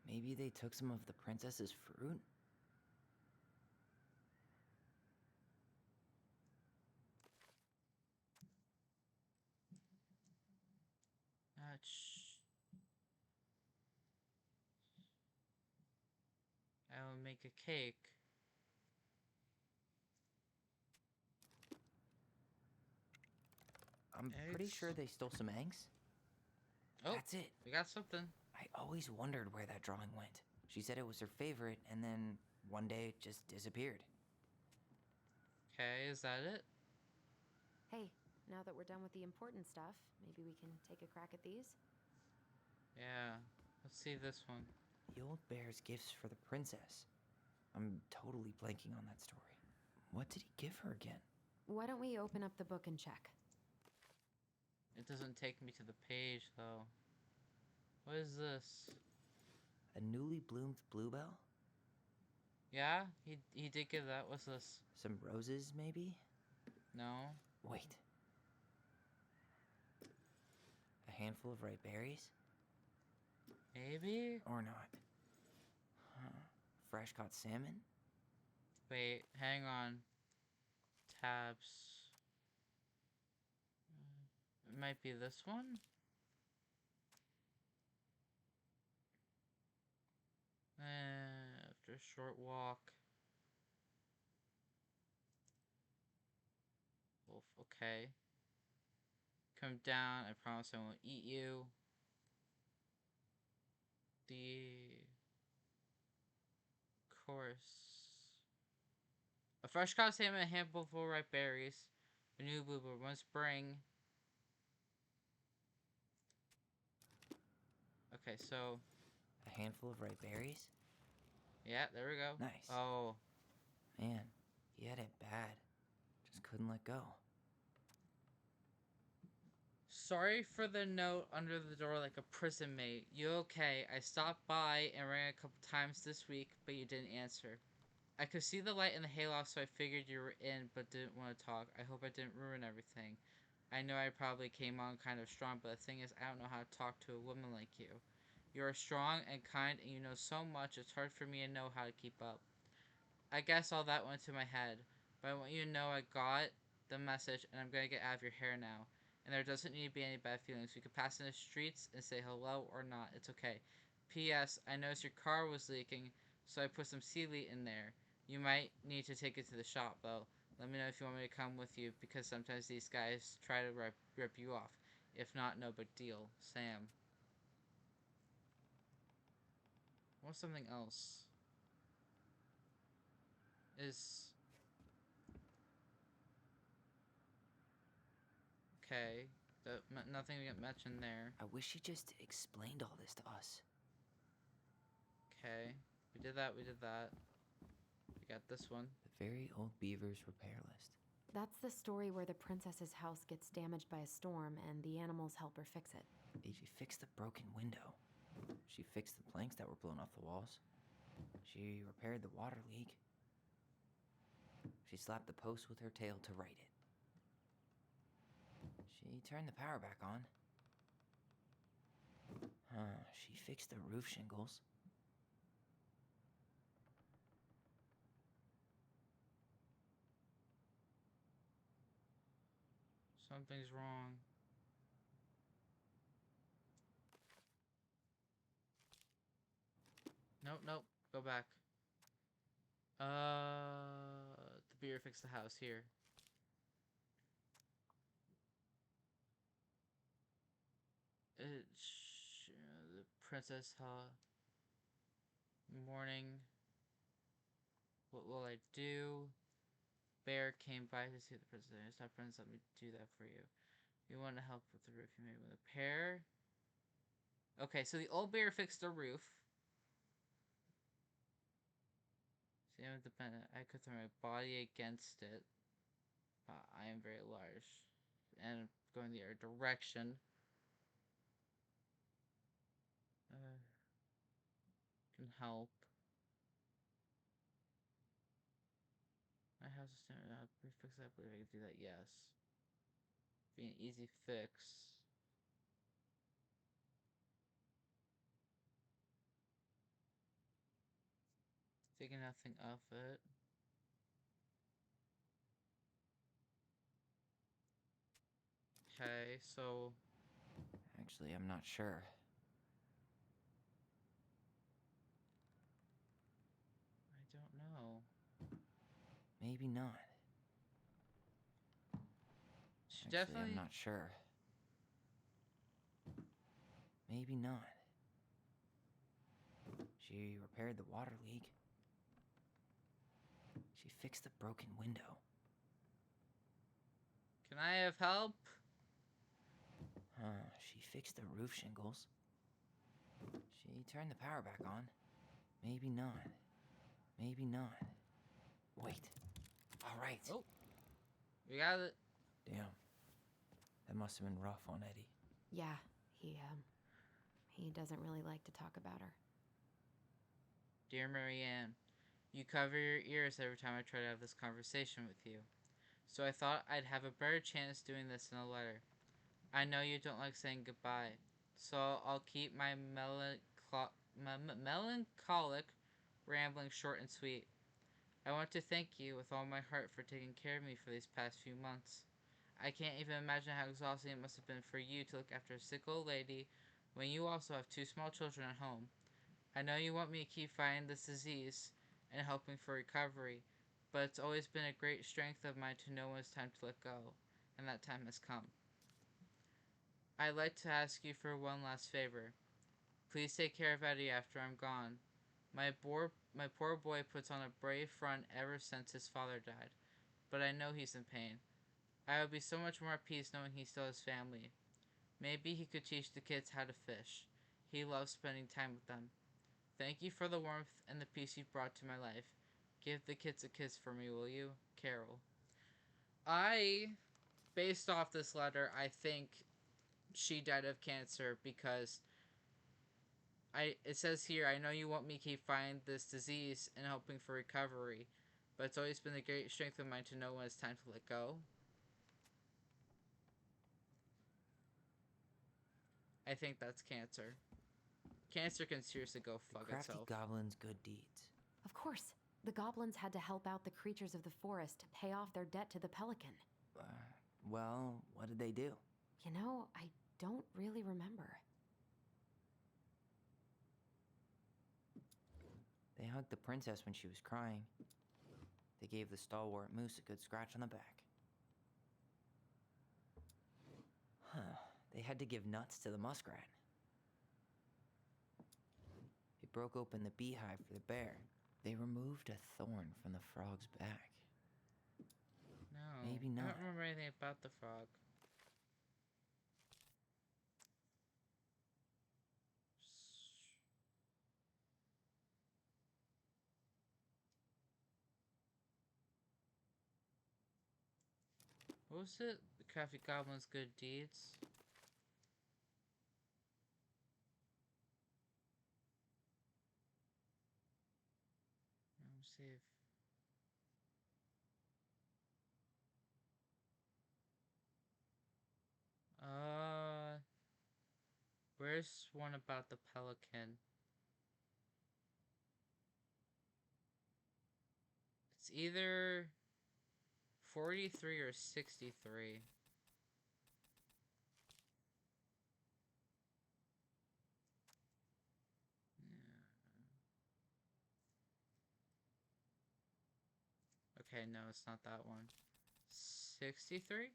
Maybe they took some of the princess's fruit? I'll make a cake. I'm pretty sure they stole some eggs. Oh, that's it. We got something. I always wondered where that drawing went. She said it was her favorite, and then one day it just disappeared. Okay, is that it? Hey, now that we're done with the important stuff, maybe we can take a crack at these? Yeah, let's see this one. The old bear's gifts for the princess. I'm totally blanking on that story. What did he give her again? Why don't we open up the book and check? It doesn't take me to the page, though. What is this? A newly bloomed bluebell? Yeah, he did give that. What's this? Some roses, maybe? No. Wait. A handful of ripe berries? Maybe? Or not. Huh. Fresh caught salmon? Wait, hang on. Tabs. It might be this one? After a short walk. Wolf, okay. Come down, I promise I won't eat you. The course. A fresh caught salmon, a handful of ripe berries. A new bluebird, one spring. Okay, so... A handful of ripe berries? Yeah, there we go. Nice. Oh. Man, he had it bad. Just couldn't let go. Sorry for the note under the door like a prison mate. You okay? I stopped by and rang a couple times this week, but you didn't answer. I could see the light in the hayloft, so I figured you were in, but didn't want to talk. I hope I didn't ruin everything. I know I probably came on kind of strong, but the thing is, I don't know how to talk to a woman like you. You are strong and kind, and you know so much, it's hard for me to know how to keep up. I guess all that went to my head, but I want you to know I got the message, and I'm going to get out of your hair now. And there doesn't need to be any bad feelings. We could pass in the streets and say hello or not. It's okay. P.S. I noticed your car was leaking, so I put some seaweed in there. You might need to take it to the shop, though. Let me know if you want me to come with you, because sometimes these guys try to rip you off. If not, no big deal. Sam. What's something else? Okay. Nothing to get mentioned there. I wish he just explained all this to us. Okay. We did that. We got this one. The very old beaver's repair list. That's the story where the princess's house gets damaged by a storm and the animals help her fix it. She fixed the broken window. She fixed the planks that were blown off the walls. She repaired the water leak. She slapped the post with her tail to right it. She turned the power back on. She fixed the roof shingles. Something's wrong. Nope, nope. Go back. The beer fixed the house here. The princess morning. What will I do? Bear came by to see the princess. Stop, princess. Let me do that for you. You want to help with the roof you made with a pear? Okay, so the old bear fixed the roof. See, I'm independent. I could throw my body against it. I am very large. And going the other direction. Can help. My house is not fix. I believe I can do that. Yes. Be an easy fix. Taking nothing off it. Okay, so Actually, I'm not sure. I don't know. Maybe not. She definitely. I'm not sure. Maybe not. She repaired the water leak. She fixed the broken window. Can I have help? She fixed the roof shingles. She turned the power back on. Maybe not. Maybe not. Wait. All right. Oh. We got it. Damn. That must have been rough on Eddie. Yeah, he doesn't really like to talk about her. Dear Marianne, you cover your ears every time I try to have this conversation with you. So I thought I'd have a better chance doing this in a letter. I know you don't like saying goodbye, so I'll keep my melancholic rambling short and sweet. I want to thank you with all my heart for taking care of me for these past few months. I can't even imagine how exhausting it must have been for you to look after a sick old lady when you also have two small children at home. I know you want me to keep fighting this disease and helping for recovery, but it's always been a great strength of mine to know when it's time to let go, and that time has come. I'd like to ask you for one last favor. Please take care of Eddie after I'm gone. My poor boy puts on a brave front ever since his father died, but I know he's in pain. I would be so much more at peace knowing he still has family. Maybe he could teach the kids how to fish. He loves spending time with them. Thank you for the warmth and the peace you've brought to my life. Give the kids a kiss for me, will you? Carol. Based off this letter, I think she died of cancer because it says here, I know you want me to keep fighting this disease and hoping for recovery, but it's always been a great strength of mine to know when it's time to let go. I think that's cancer. Cancer can seriously go fuck The crafty itself. goblin's good deeds. Of course. The goblins had to help out the creatures of the forest to pay off their debt to the pelican. Well, what did they do? You know, I don't really remember. They hugged the princess when she was crying. They gave the stalwart moose a good scratch on the back. They had to give nuts to the muskrat. They broke open the beehive for the bear. They removed a thorn from the frog's back. No. Maybe not. I don't remember anything about the frog. What was it? The crafty goblin's good deeds? Save. Where where's one about the pelican? It's either 43 or 63. Okay, no, it's not that one. 63?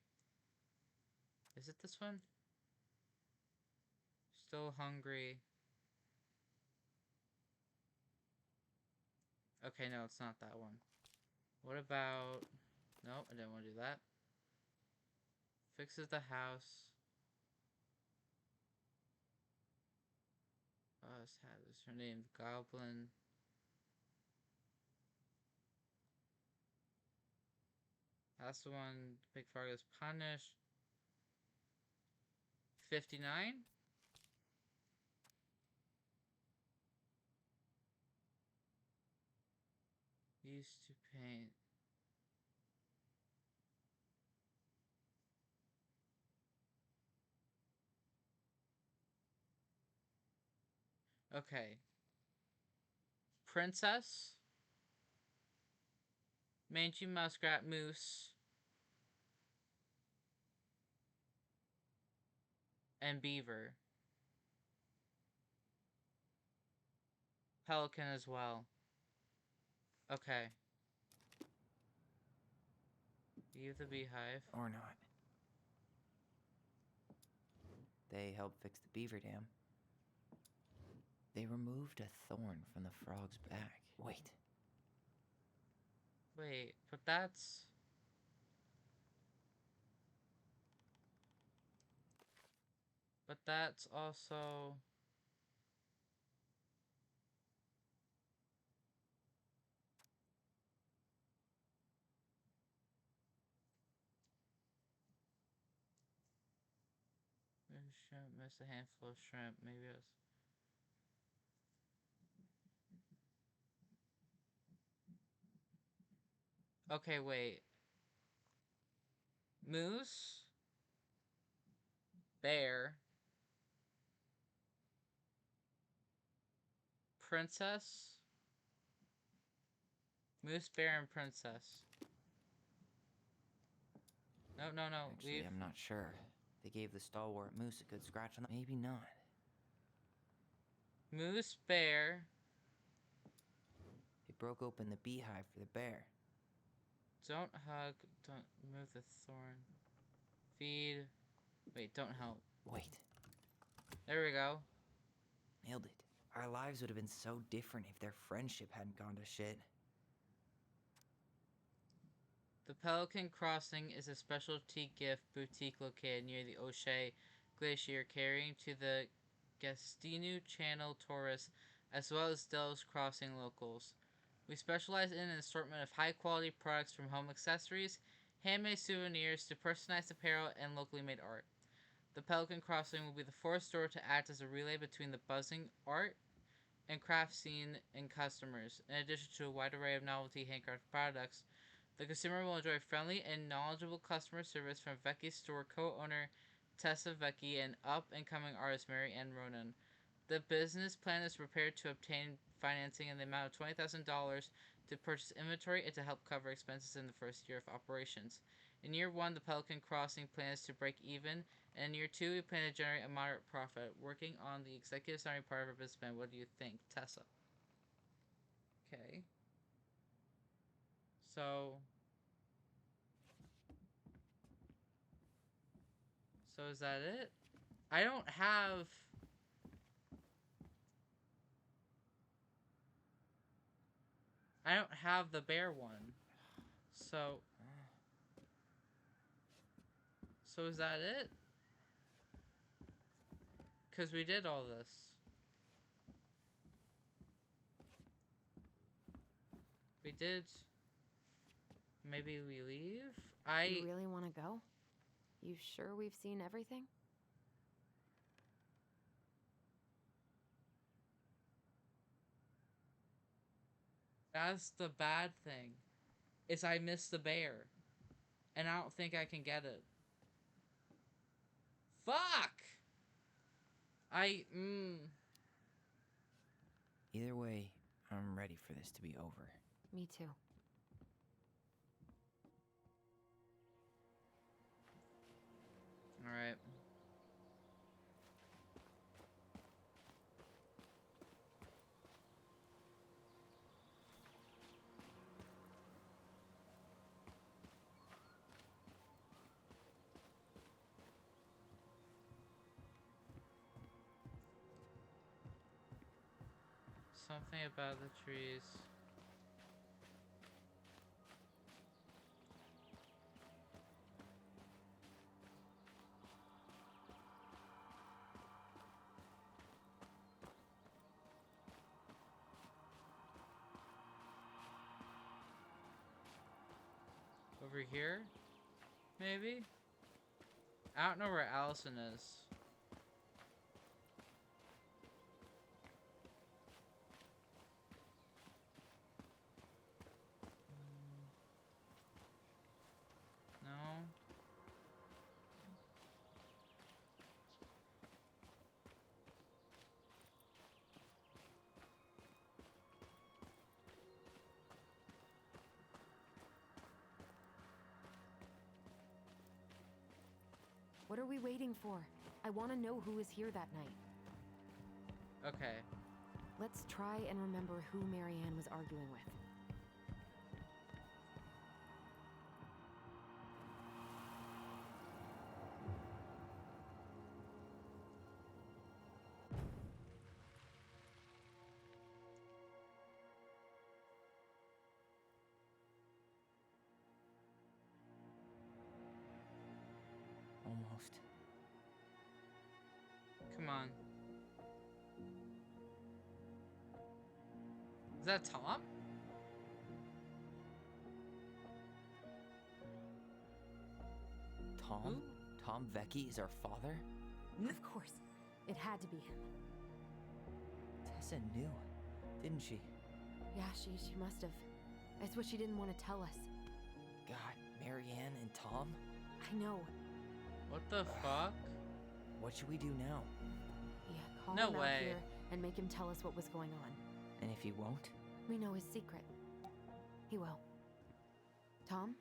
Is it this one? Still hungry. Okay, no, it's not that one. What about... Nope, I didn't want to do that. Fixes the house. Is her name Goblin? That's the one. Big Frog is punished. 59? Used to paint. Okay. Princess. Mangy Muskrat Moose. And Beaver. Pelican as well. Okay. Leave the beehive. Or not. They helped fix the beaver dam. They removed a thorn from the frog's back. Wait. Wait, but that's... But that's also... Shrimp, missed a handful of shrimp. Maybe it was... Okay, wait. Moose. Bear. Princess. Moose, bear, and princess. No. Actually, Leave. I'm not sure. They gave the stalwart moose a good scratch on the... Maybe not. Moose, bear. They broke open the beehive for the bear. Don't hug. Don't move the thorn. Feed. Wait, don't help. Wait. There we go. Nailed it. Our lives would have been so different if their friendship hadn't gone to shit. The Pelican Crossing is a specialty gift boutique located near the O'Shea Glacier, catering to the Gastinu Channel tourists as well as Delos Crossing locals. We specialize in an assortment of high-quality products from home accessories, handmade souvenirs, to personalized apparel and locally made art. The Pelican Crossing will be the fourth store to act as a relay between the buzzing art and craft scene and customers. In addition to a wide array of novelty handcrafted products, the consumer will enjoy friendly and knowledgeable customer service from Vecchi's store co-owner Tessa Vecchi and up-and-coming artist Mary Ann Ronan. The business plan is prepared to obtain financing in the amount of $20,000 to purchase inventory and to help cover expenses in the first year of operations. In year 1, the Pelican Crossing plans to break even, and in year 2, we plan to generate a moderate profit. Working on the executive summary part of our business plan, what do you think, Tessa? Okay. So is that it? I don't have the bear one. So is that it? Because we did all this. We did. Maybe we leave? You really want to go? You sure we've seen everything? That's the bad thing. Is I missed the bear. And I don't think I can get it. Fuck! Either way, I'm ready for this to be over. Me too. All right. Something about the trees. Over here? Maybe? I don't know where Alyson is. No? What are we waiting for? I want to know who was here that night. Okay. Let's try and remember who Marianne was arguing with. Almost. Come on. Is that Tom? Tom? Who? Tom Vecchi is our father? Of course. It had to be him. Tessa knew, didn't she? Yeah, she must have. It's what she didn't want to tell us. God, Marianne and Tom? I know. What the fuck? What should we do now? Yeah, call No him out way. here and make him tell us what was going on. And if he won't? We know his secret. He will. Tom?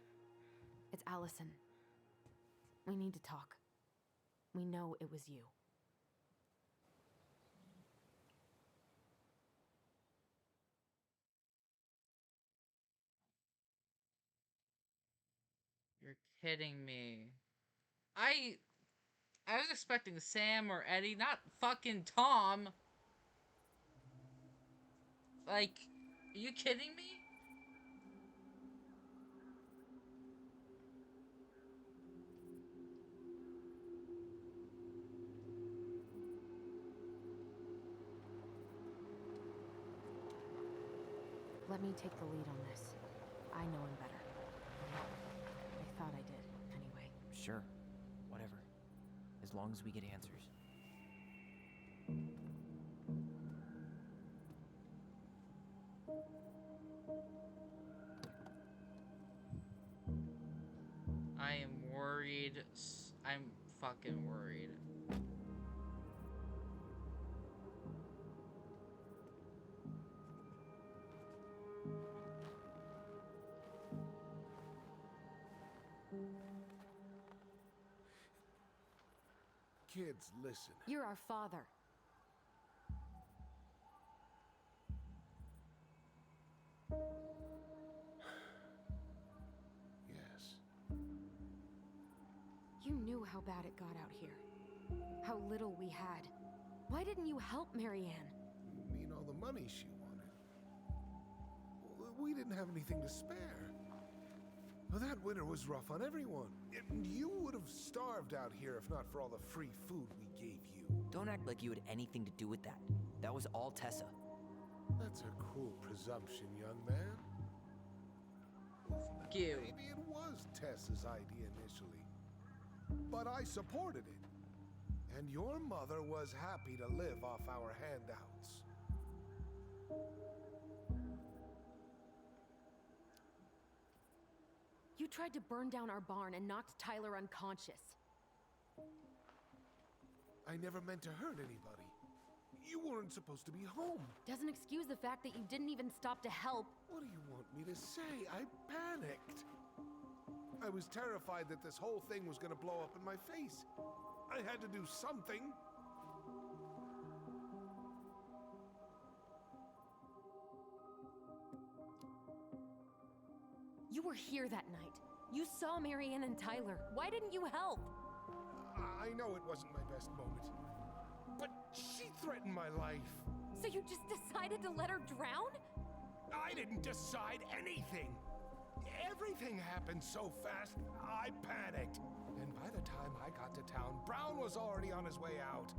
It's Alyson. We need to talk. We know it was you. You're kidding me. I was expecting Sam or Eddie, not fucking Tom. Like, are you kidding me? Let me take the lead on this. I know him better. I thought I did, anyway. Sure. Whatever. As long as we get answers. I am worried. I'm fucking worried. Kids, listen. You're our father. Yes. You knew how bad it got out here. How little we had. Why didn't you help Marianne? You mean all the money she wanted? We didn't have anything to spare. Well, that winter was rough on everyone. You would have starved out here if not for all the free food we gave you. Don't act like you had anything to do with that. That was all Tessa. That's a cruel presumption, young man. You. Maybe it was Tessa's idea initially, but I supported it. And your mother was happy to live off our handouts. You tried to burn down our barn and knocked Tyler unconscious. I never meant to hurt anybody. You weren't supposed to be home. Doesn't excuse the fact that you didn't even stop to help. What do you want me to say? I panicked. I was terrified that this whole thing was going to blow up in my face. I had to do something. You were here that night. You saw Marianne and Tyler. Why didn't you help? I know it wasn't my best moment, but she threatened my life. So you just decided to let her drown? I didn't decide anything. Everything happened so fast, I panicked. And by the time I got to town, Brown was already on his way out.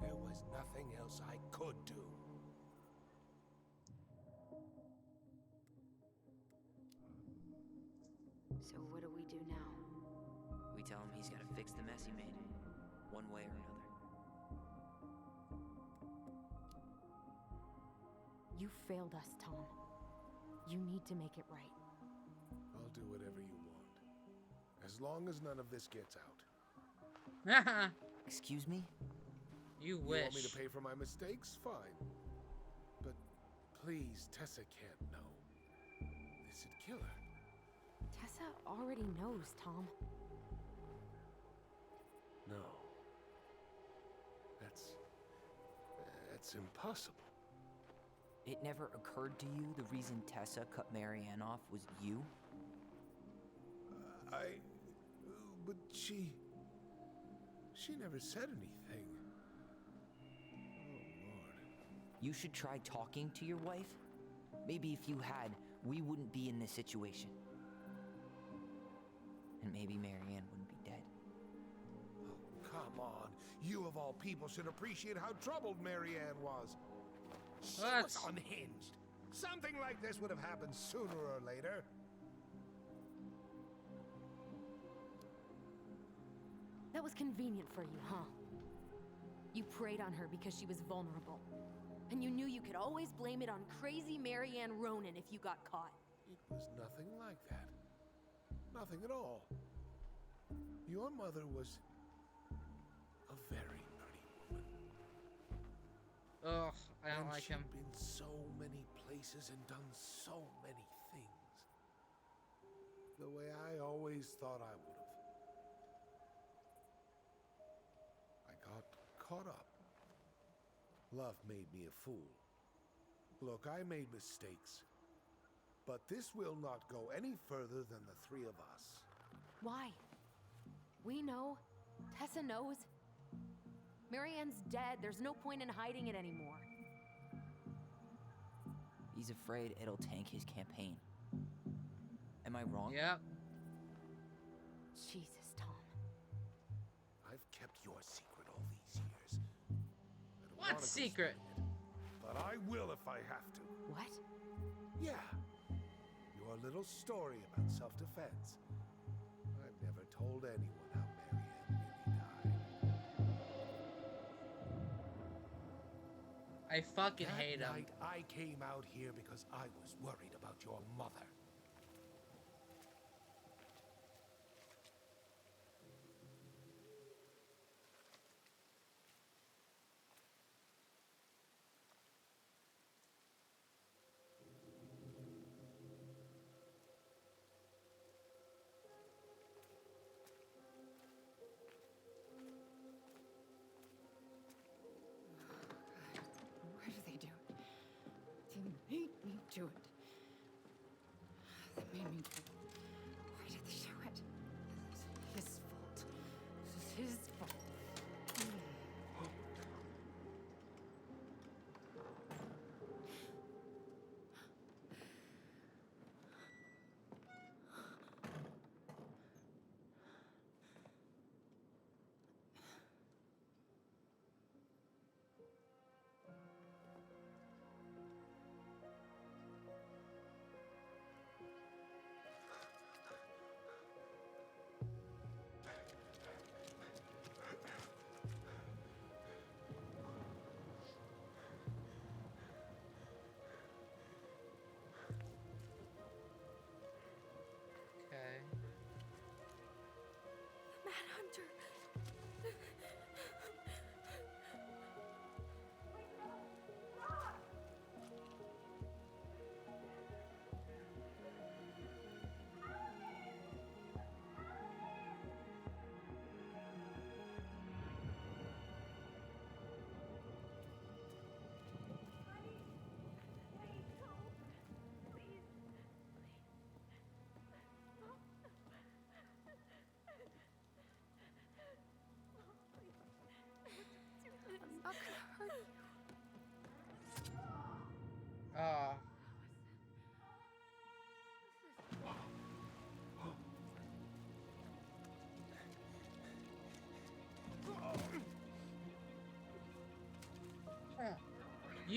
There was nothing else I could do. So what do we do now? We tell him he's gotta fix the mess he made, one way or another. You failed us, Tom. You need to make it right. I'll do whatever you want, as long as none of this gets out. Excuse me? You You wish. want me to pay for my mistakes? Fine. But please, Tessa can't know. This'd kill her. Tessa already knows, Tom. No. That's impossible. It never occurred to you the reason Tessa cut Marianne off was you? But she never said anything. Oh, Lord. You should try talking to your wife. Maybe if you had, we wouldn't be in this situation. And maybe Marianne wouldn't be dead. Oh, come on. You of all people should appreciate how troubled Marianne was. She was unhinged. Something like this would have happened sooner or later. That was convenient for you, huh? You preyed on her because she was vulnerable. And you knew you could always blame it on crazy Marianne Ronan if you got caught. It was nothing like that. Nothing at all. Your mother was a very pretty woman. Ugh, I don't like him. She'd been so many places and done so many things. The way I always thought I would have. I got caught up. Love made me a fool. Look, I made mistakes. But this will not go any further than the three of us. Why? We know. Tessa knows. Marianne's dead. There's no point in hiding it anymore. He's afraid it'll tank his campaign. Am I wrong? Yep. Jesus, Tom. I've kept your secret all these years. I don't What wanna go secret? spilling it, but I will if I have to. What? Yeah. Your little story about self-defense. I've never told anyone how Marianne really died. I fucking That hate him. night, I came out here because I was worried about your mother. Why do they do it? They made me do it. They made me do it. Why did they do it? This is his fault. This is his fault.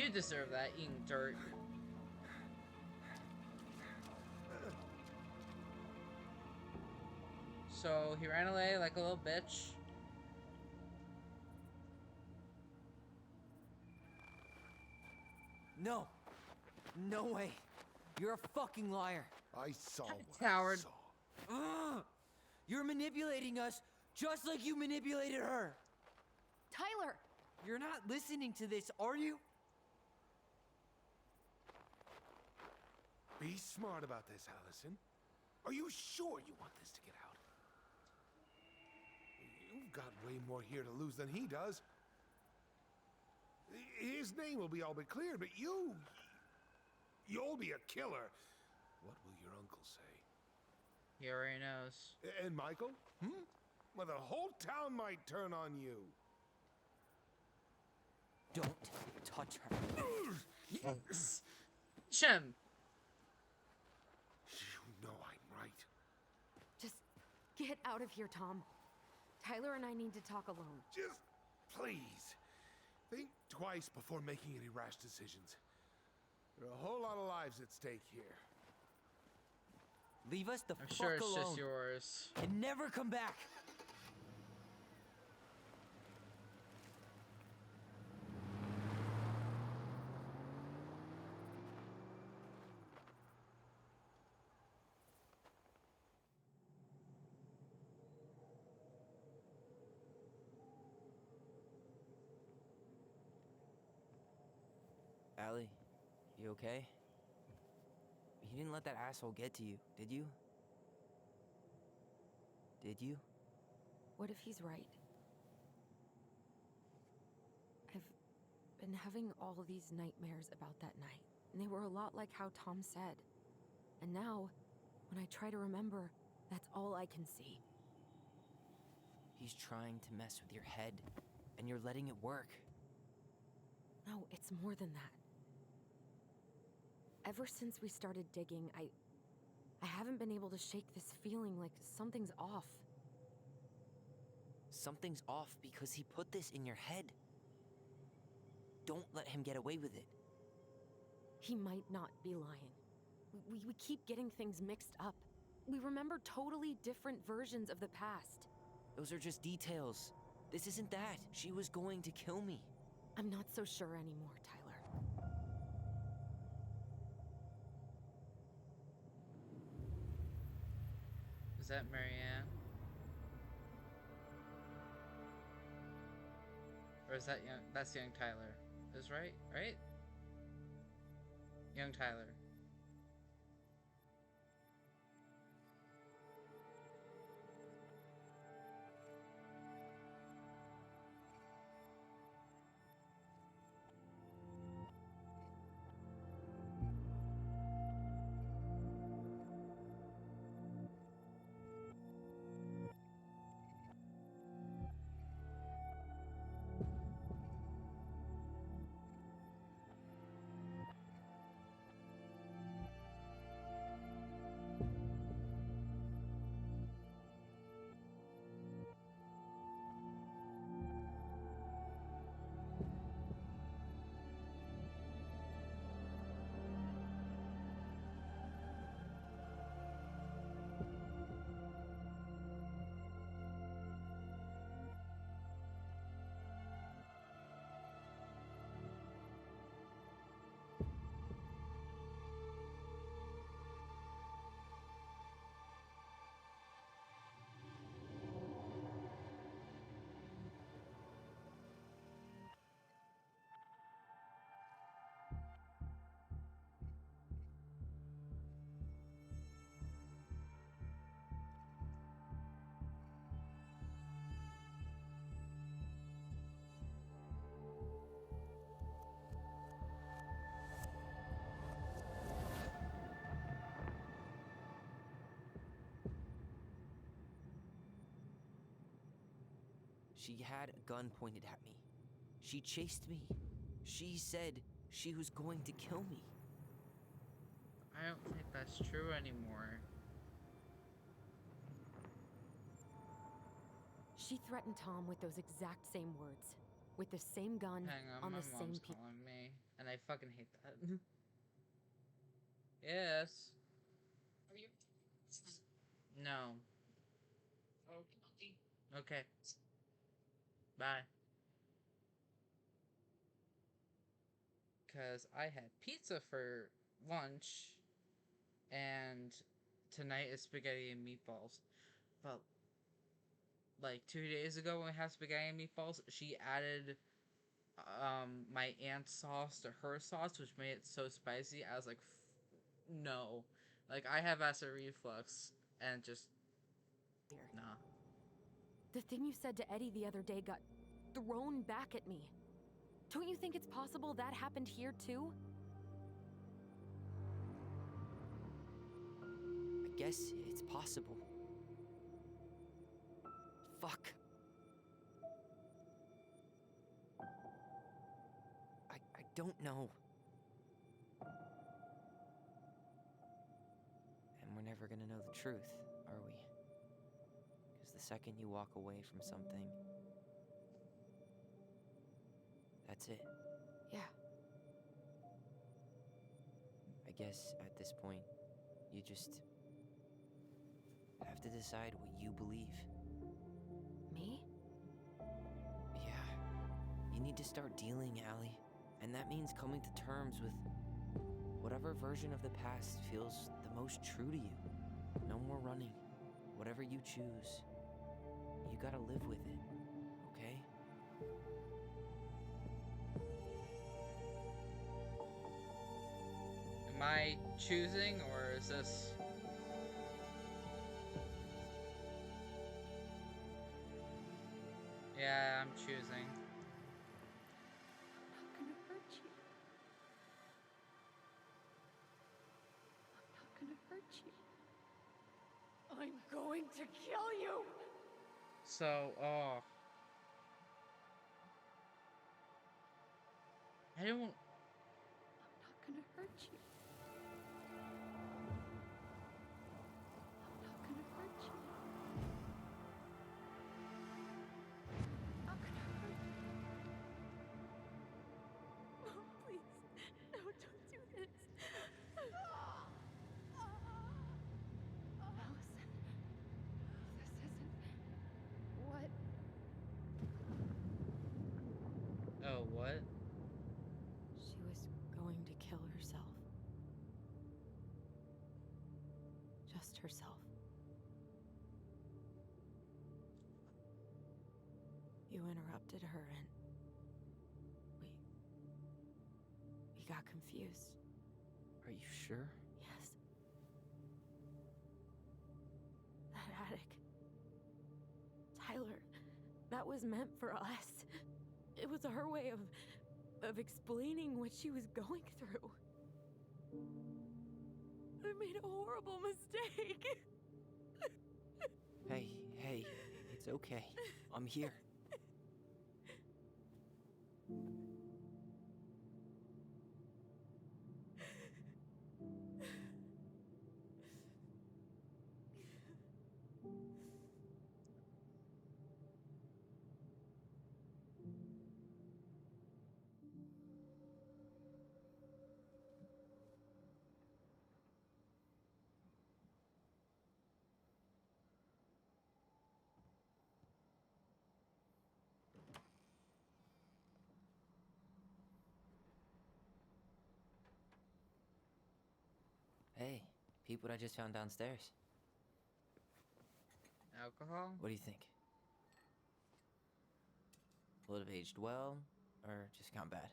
You deserve that, eating dirt. So he ran away like a little bitch. No. No way. You're a fucking liar. I saw what Coward. I saw. You're manipulating us just like you manipulated her. Tyler! You're not listening to this, are you? Be smart about this, Alyson. Are you sure you want this to get out? You've got way more here to lose than he does. His name will be all but cleared, but you'll be a killer. What will your uncle say? He already knows. And Michael? Well, the whole town might turn on you. Don't touch her. Shem! You know I'm right. Just get out of here, Tom. Tyler and I need to talk alone. Just please, think twice before making any rash decisions. There are a whole lot of lives at stake here. Leave us the I'm fuck sure it's alone. just yours. And never come back. Allie, you okay? He didn't let that asshole get to you, did you? Did you? What if he's right? I've been having all these nightmares about that night, and they were a lot like how Tom said. And now, when I try to remember, that's all I can see. He's trying to mess with your head, and you're letting it work. No, it's more than that. Ever since we started digging, I haven't been able to shake this feeling like something's off. Something's off because he put this in your head. Don't let him get away with it. He might not be lying. We keep getting things mixed up. We remember totally different versions of the past. Those are just details. This isn't that. She was going to kill me. I'm not so sure anymore, Tyler. Is that Marianne? Or is that young? That's young Tyler. Is right? Right? Young Tyler. She had a gun pointed at me. She chased me. She said she was going to kill me. I don't think that's true anymore. She threatened Tom with those exact same words. With the same gun, Hang on my the same mom's people. calling me. And I fucking hate that. Yes. Are you? No. Okay. Bye. Because I had pizza for lunch, and tonight is spaghetti and meatballs. But, like, 2 days ago when we had spaghetti and meatballs, she added my aunt's sauce to her sauce, which made it so spicy. I was like, no. Like, I have acid reflux, and just, nah. The thing you said to Eddie the other day got thrown back at me. Don't you think it's possible that happened here too? I guess it's possible. Fuck. I don't know. And we're never gonna know the truth, are we? Because the second you walk away from something, that's it. Yeah. I guess at this point, you just have to decide what you believe. Me? Yeah. You need to start dealing, Allie. And that means coming to terms with whatever version of the past feels the most true to you. No more running. Whatever you choose, you gotta live with it, okay? Am I choosing, or is this... Yeah, I'm choosing. I'm not gonna hurt you. I'm not gonna hurt you. I'm going to kill you! So, oh. I don't... I'm not gonna hurt you. I'm not gonna hurt you. I'm not gonna hurt you. Oh, please. No, don't do this. Alyson. This isn't what... Oh, what? She was going to kill herself. Just herself. You interrupted her and we got confused. Are you sure? Yes. That attic. Tyler, that was meant for us. It was her way of explaining what she was going through. I made a horrible mistake. Hey, it's okay. I'm here. Hey, peep what I just found downstairs. Alcohol? What do you think? Will it have aged well, or just gone bad?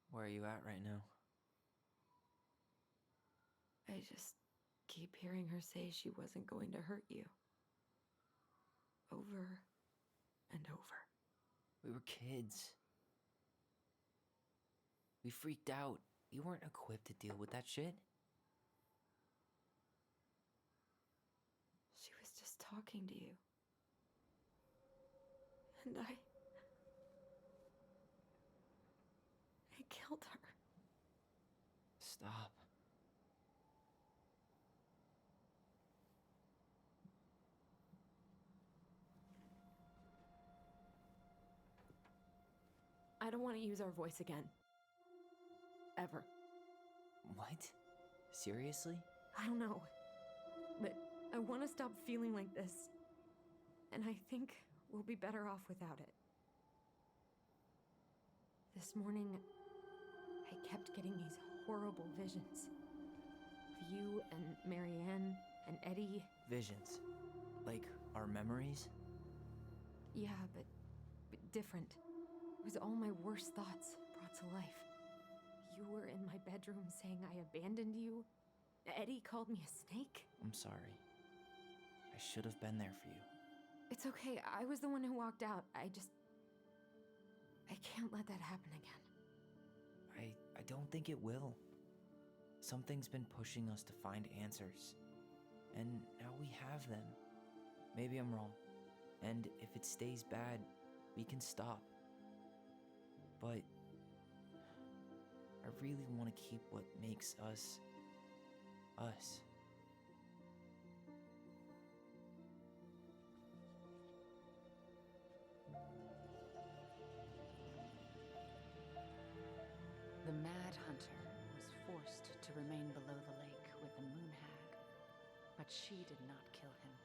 Where are you at right now? I just keep hearing her say she wasn't going to hurt you. Over and over. We were kids. We freaked out. We weren't equipped to deal with that shit. She was just talking to you. And I killed her. Stop. I don't want to use our voice again. Ever. What? Seriously? I don't know. But I want to stop feeling like this. And I think we'll be better off without it. This morning, I kept getting these horrible visions. Of you and Marianne and Eddie. Visions? Like our memories? Yeah, but different. It was all my worst thoughts brought to life. You were in my bedroom saying I abandoned you. Eddie called me a snake. I'm sorry. I should have been there for you. It's okay. I was the one who walked out. I can't let that happen again. I don't think it will. Something's been pushing us to find answers. And now we have them. Maybe I'm wrong. And if it stays bad, we can stop. But I really want to keep what makes us, us. The Mad Hunter was forced to remain below the lake with the Moon Hag, but she did not kill him,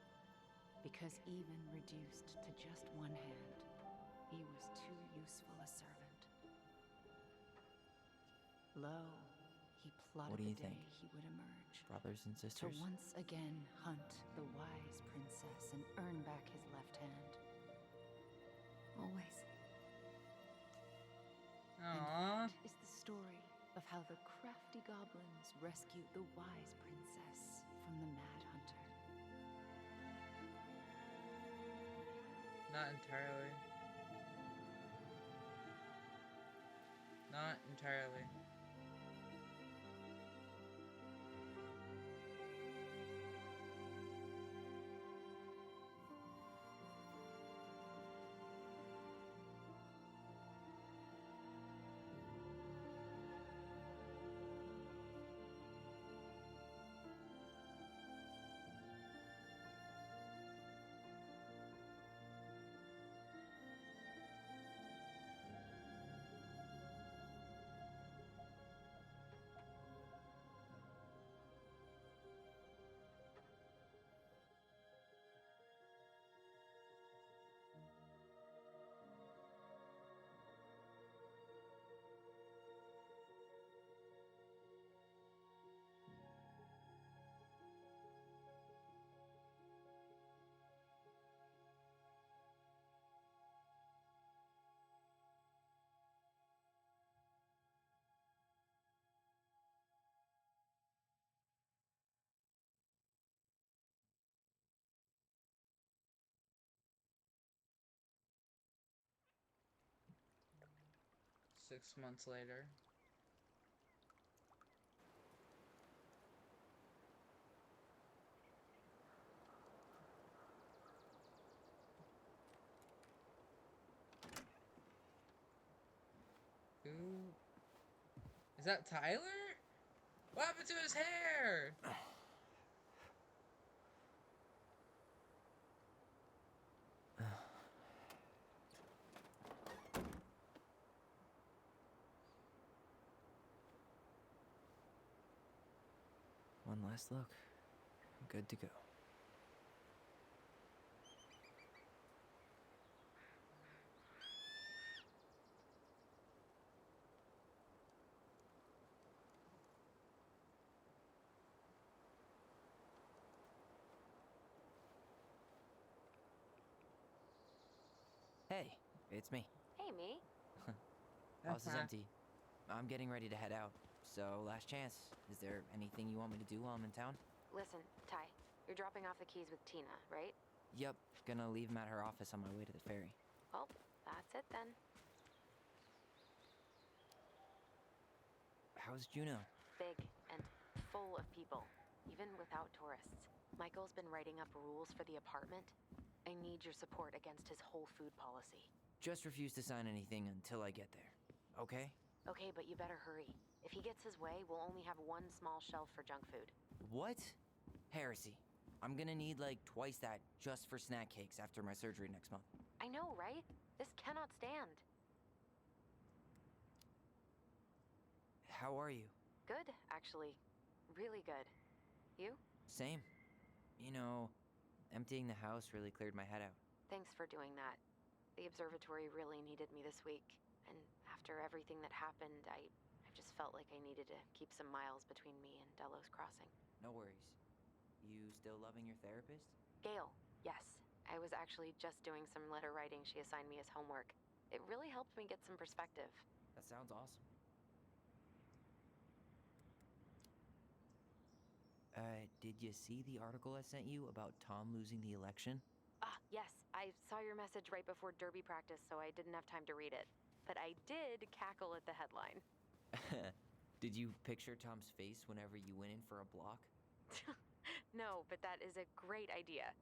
because even reduced to just one hand, he was too useful a servant. Lo, he plotted the day he would emerge. Brothers and sisters? To once again hunt the wise princess and earn back his left hand. Always. And that is the story of how the crafty goblins rescued the wise princess from the Mad Hunter. Not entirely. Not entirely. Six months later. Who? Is that Tyler? What happened to his hair? One last look. I'm good to go. Hey, it's me. Hey, me. House is empty. I'm getting ready to head out. So, last chance. Is there anything you want me to do while I'm in town? Listen, Ty, you're dropping off the keys with Tina, right? Yep, gonna leave them at her office on my way to the ferry. Well, that's it then. How's Juno? Big and full of people, even without tourists. Michael's been writing up rules for the apartment. I need your support against his whole food policy. Just refuse to sign anything until I get there, okay? Okay, but you better hurry. If he gets his way, we'll only have one small shelf for junk food. What? Heresy. I'm gonna need like twice that just for snack cakes after my surgery next month. I know, right? This cannot stand. How are you? Good, actually. Really good. You? Same. You know, emptying the house really cleared my head out. Thanks for doing that. The observatory really needed me this week, and after everything that happened, I just felt like I needed to keep some miles between me and Delos Crossing. No worries. You still loving your therapist? Gail, yes. I was actually just doing some letter writing she assigned me as homework. It really helped me get some perspective. That sounds awesome. Did you see the article I sent you about Tom losing the election? Ah, yes. I saw your message right before derby practice, so I didn't have time to read it. But I did cackle at the headline. Did you picture Tom's face whenever you went in for a block? No, but that is a great idea.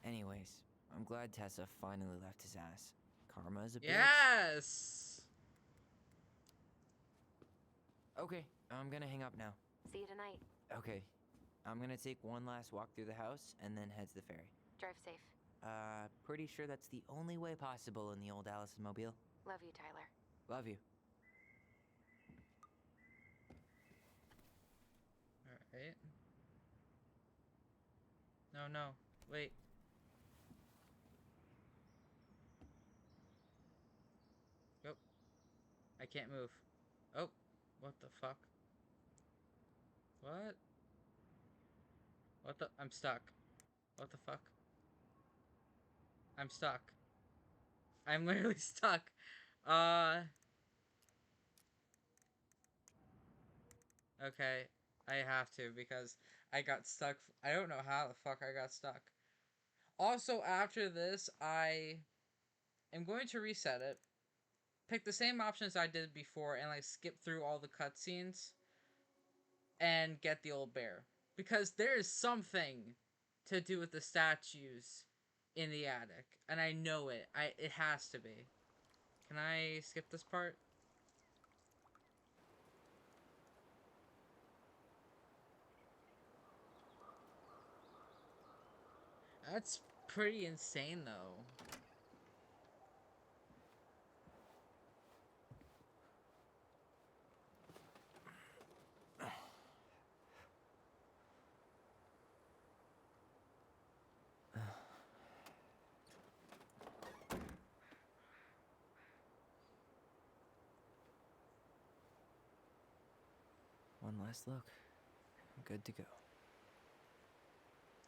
Anyways, I'm glad Tessa finally left his ass. Karma is a bitch. Yes! Okay, I'm gonna hang up now. See you tonight. Okay, I'm gonna take one last walk through the house and then head to the ferry. Drive safe. Pretty sure that's the only way possible in the old Alyson mobile. Love you, Tyler. Love you. Alright. No, wait. Yep. I can't move. Oh, what the fuck? What? What the? I'm stuck. What the fuck? I'm stuck. I'm literally stuck. Okay. I have to because I got stuck. I don't know how the fuck I got stuck. Also, after this, I am going to reset it. Pick the same options I did before and like skip through all the cutscenes and get the old bear. Because there is something to do with the statues in the attic. And I know it. It has to be. Can I skip this part? That's pretty insane, though. One last look. Good to go.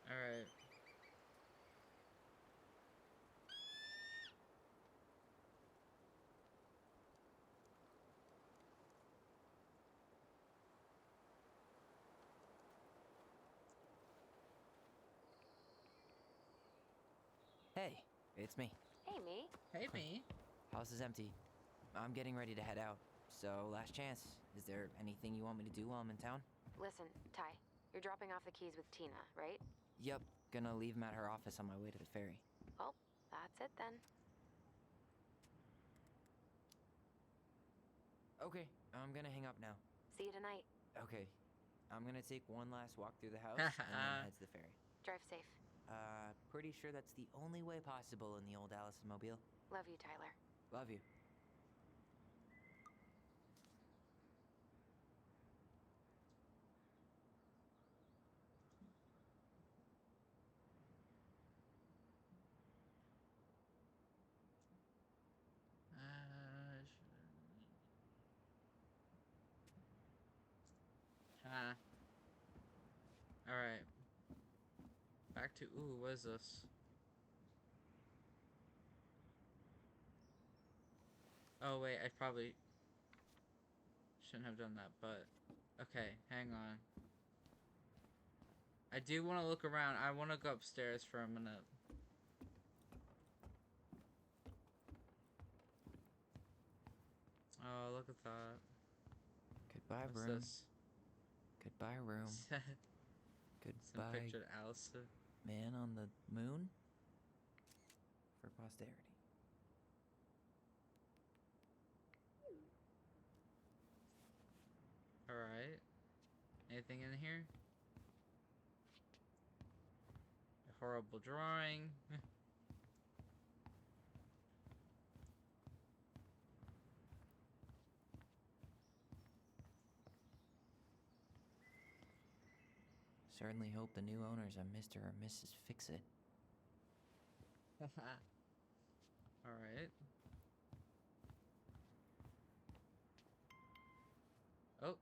Alright. Hey, it's me. Hey, me. Hey, me. House is empty. I'm getting ready to head out. So, last chance. Is there anything you want me to do while I'm in town? Listen, Ty, you're dropping off the keys with Tina, right? Yup, gonna leave them at her office on my way to the ferry. Well, that's it then. Okay, I'm gonna hang up now. See you tonight. Okay, I'm gonna take one last walk through the house and then head to the ferry. Drive safe. Pretty sure that's the only way possible in the old Alyson mobile. Love you, Tyler. Love you. Alright. Back to, ooh, what is this? Oh, wait, I probably shouldn't have done that, but, okay, hang on. I do want to look around. I want to go upstairs for a minute. Oh, look at that. Goodbye, What's room. this? Goodbye, room. Some Goodbye, pictured Alyson. man on the moon. For posterity. Alright. Anything in here? A horrible drawing. certainly hope the new owners are Mr. or Mrs. Fix-It. Alright. Oh.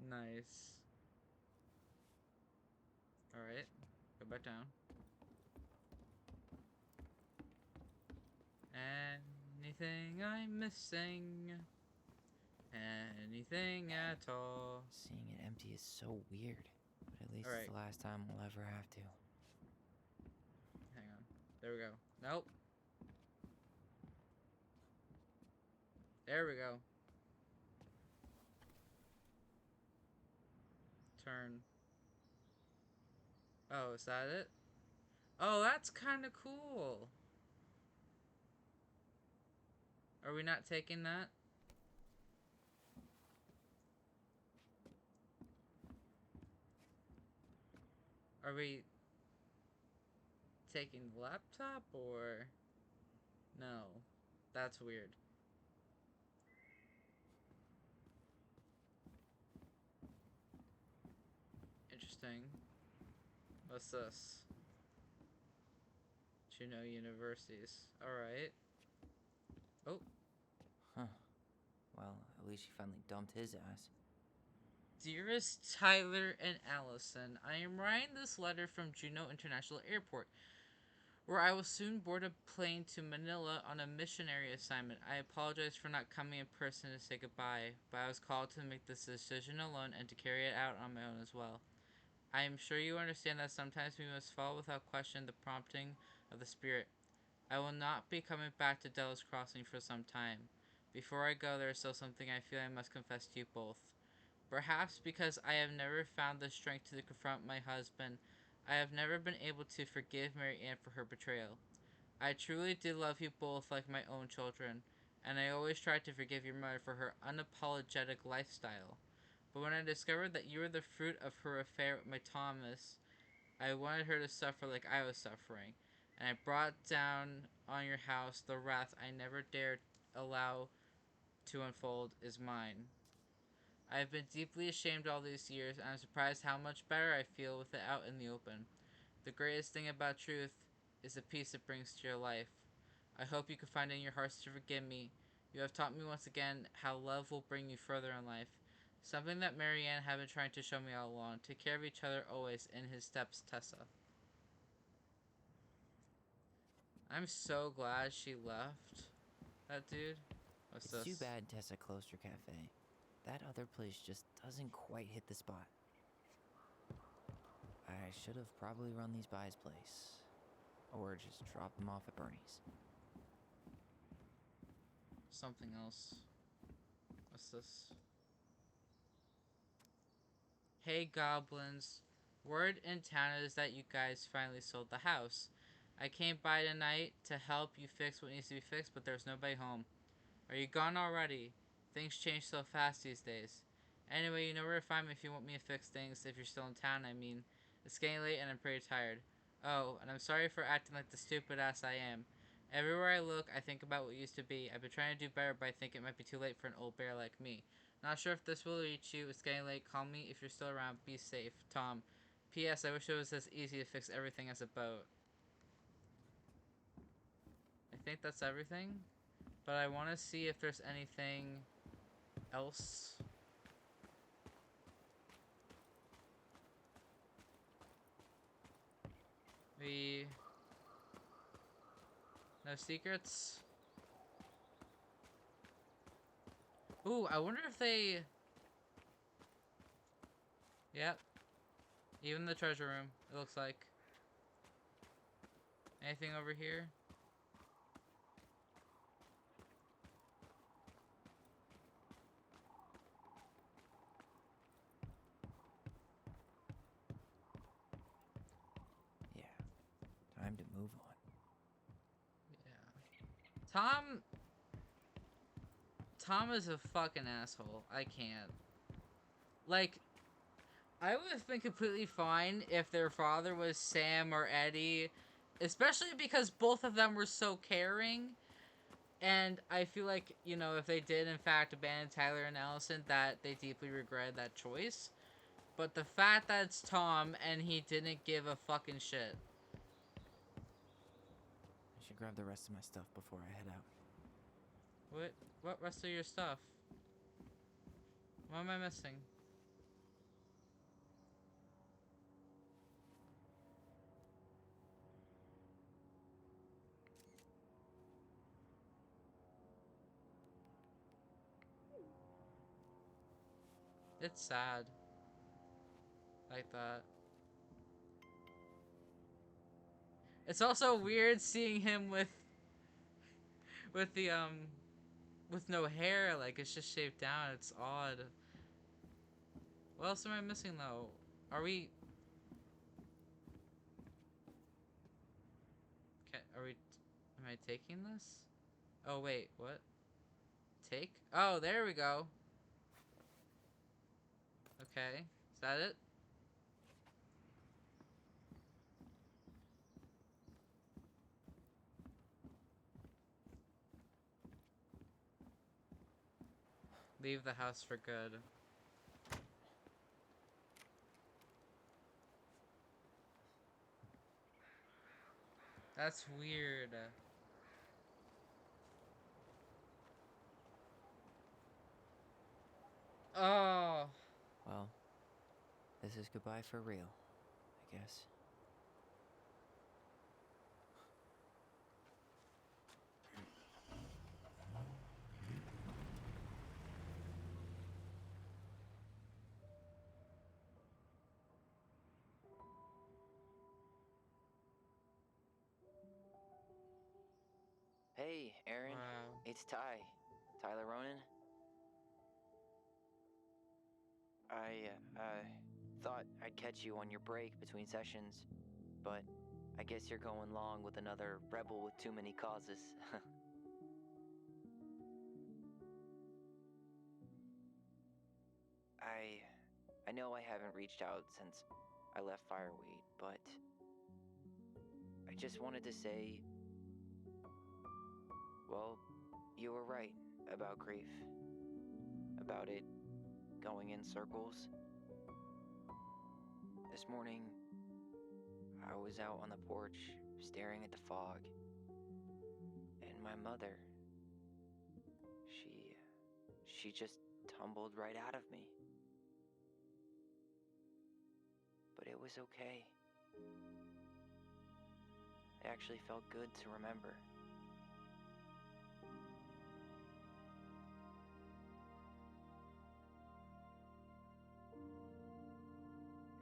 Nice. Alright. Go back down. Anything I'm missing? Anything at all? Seeing it empty is so weird, but at least it's the last time we'll ever have to. Hang on. There we go. Nope. There we go. Turn. Oh, is that it? Oh, that's kind of cool. Are we not taking that? Are we taking the laptop or no? That's weird. Interesting. What's this? Juneau Universities. Alright. Oh. Huh. Well, at least she finally dumped his ass. Dearest Tyler and Alyson, I am writing this letter from Juneau International Airport, where I will soon board a plane to Manila on a missionary assignment. I apologize for not coming in person to say goodbye, but I was called to make this decision alone and to carry it out on my own as well. I am sure you understand that sometimes we must follow without question the prompting of the Spirit. I will not be coming back to Delos Crossing for some time. Before I go, there is still something I feel I must confess to you both. Perhaps because I have never found the strength to confront my husband, I have never been able to forgive Mary Ann for her betrayal. I truly did love you both like my own children, and I always tried to forgive your mother for her unapologetic lifestyle. But when I discovered that you were the fruit of her affair with my Thomas, I wanted her to suffer like I was suffering, and I brought down on your house the wrath I never dared allow to unfold is mine. I have been deeply ashamed all these years, and I'm surprised how much better I feel with it out in the open. The greatest thing about truth is the peace it brings to your life. I hope you can find in your hearts to forgive me. You have taught me once again how love will bring you further in life. Something that Marianne had been trying to show me all along. Take care of each other always. In his steps, Tessa. I'm so glad she left that dude. What's It's this? too bad Tessa closed her cafe. That other place just doesn't quite hit the spot. I should have probably run these by his place. Or just dropped them off at Bernie's. Something else. What's this? Hey goblins. Word in town is that you guys finally sold the house. I came by tonight to help you fix what needs to be fixed, but there's nobody home. Are you gone already? Things change so fast these days. Anyway, you know where to find me if you want me to fix things, if you're still in town, I mean. It's getting late and I'm pretty tired. Oh, and I'm sorry for acting like the stupid ass I am. Everywhere I look, I think about what used to be. I've been trying to do better, but I think it might be too late for an old bear like me. Not sure if this will reach you. It's getting late. Call me if you're still around. Be safe. Tom. P.S. I wish it was as easy to fix everything as a boat. I think that's everything. But I want to see if there's anything else. No secrets? Ooh, I wonder if they... Yep. Even the treasure room, it looks like. Anything over here? Yeah. Time to move on. Yeah. Tom is a fucking asshole. I can't. Like, I would have been completely fine if their father was Sam or Eddie. Especially because both of them were so caring. And I feel like, you know, if they did in fact abandon Tyler and Alyson, that they deeply regret that choice. But the fact that it's Tom and he didn't give a fucking shit. I should grab the rest of my stuff before I head out. What rest of your stuff? What am I missing? It's sad. Like that. It's also weird seeing him with the with no hair, like it's just shaved down. It's odd. What else am I missing though? Are we are we am I taking this? Oh wait, what? Take? Oh, there we go. Okay. Is that it? Leave the house for good. That's weird. Oh. Well, this is goodbye for real, I guess. Hey, Aaron. Wow. It's Ty. Tyler Ronan. I thought I'd catch you on your break between sessions, but I guess you're going along with another rebel with too many causes. I know I haven't reached out since I left Fireweed, but I just wanted to say, well, you were right about grief. About it going in circles. This morning, I was out on the porch staring at the fog, and my mother, she just tumbled right out of me. But it was okay. It actually felt good to remember.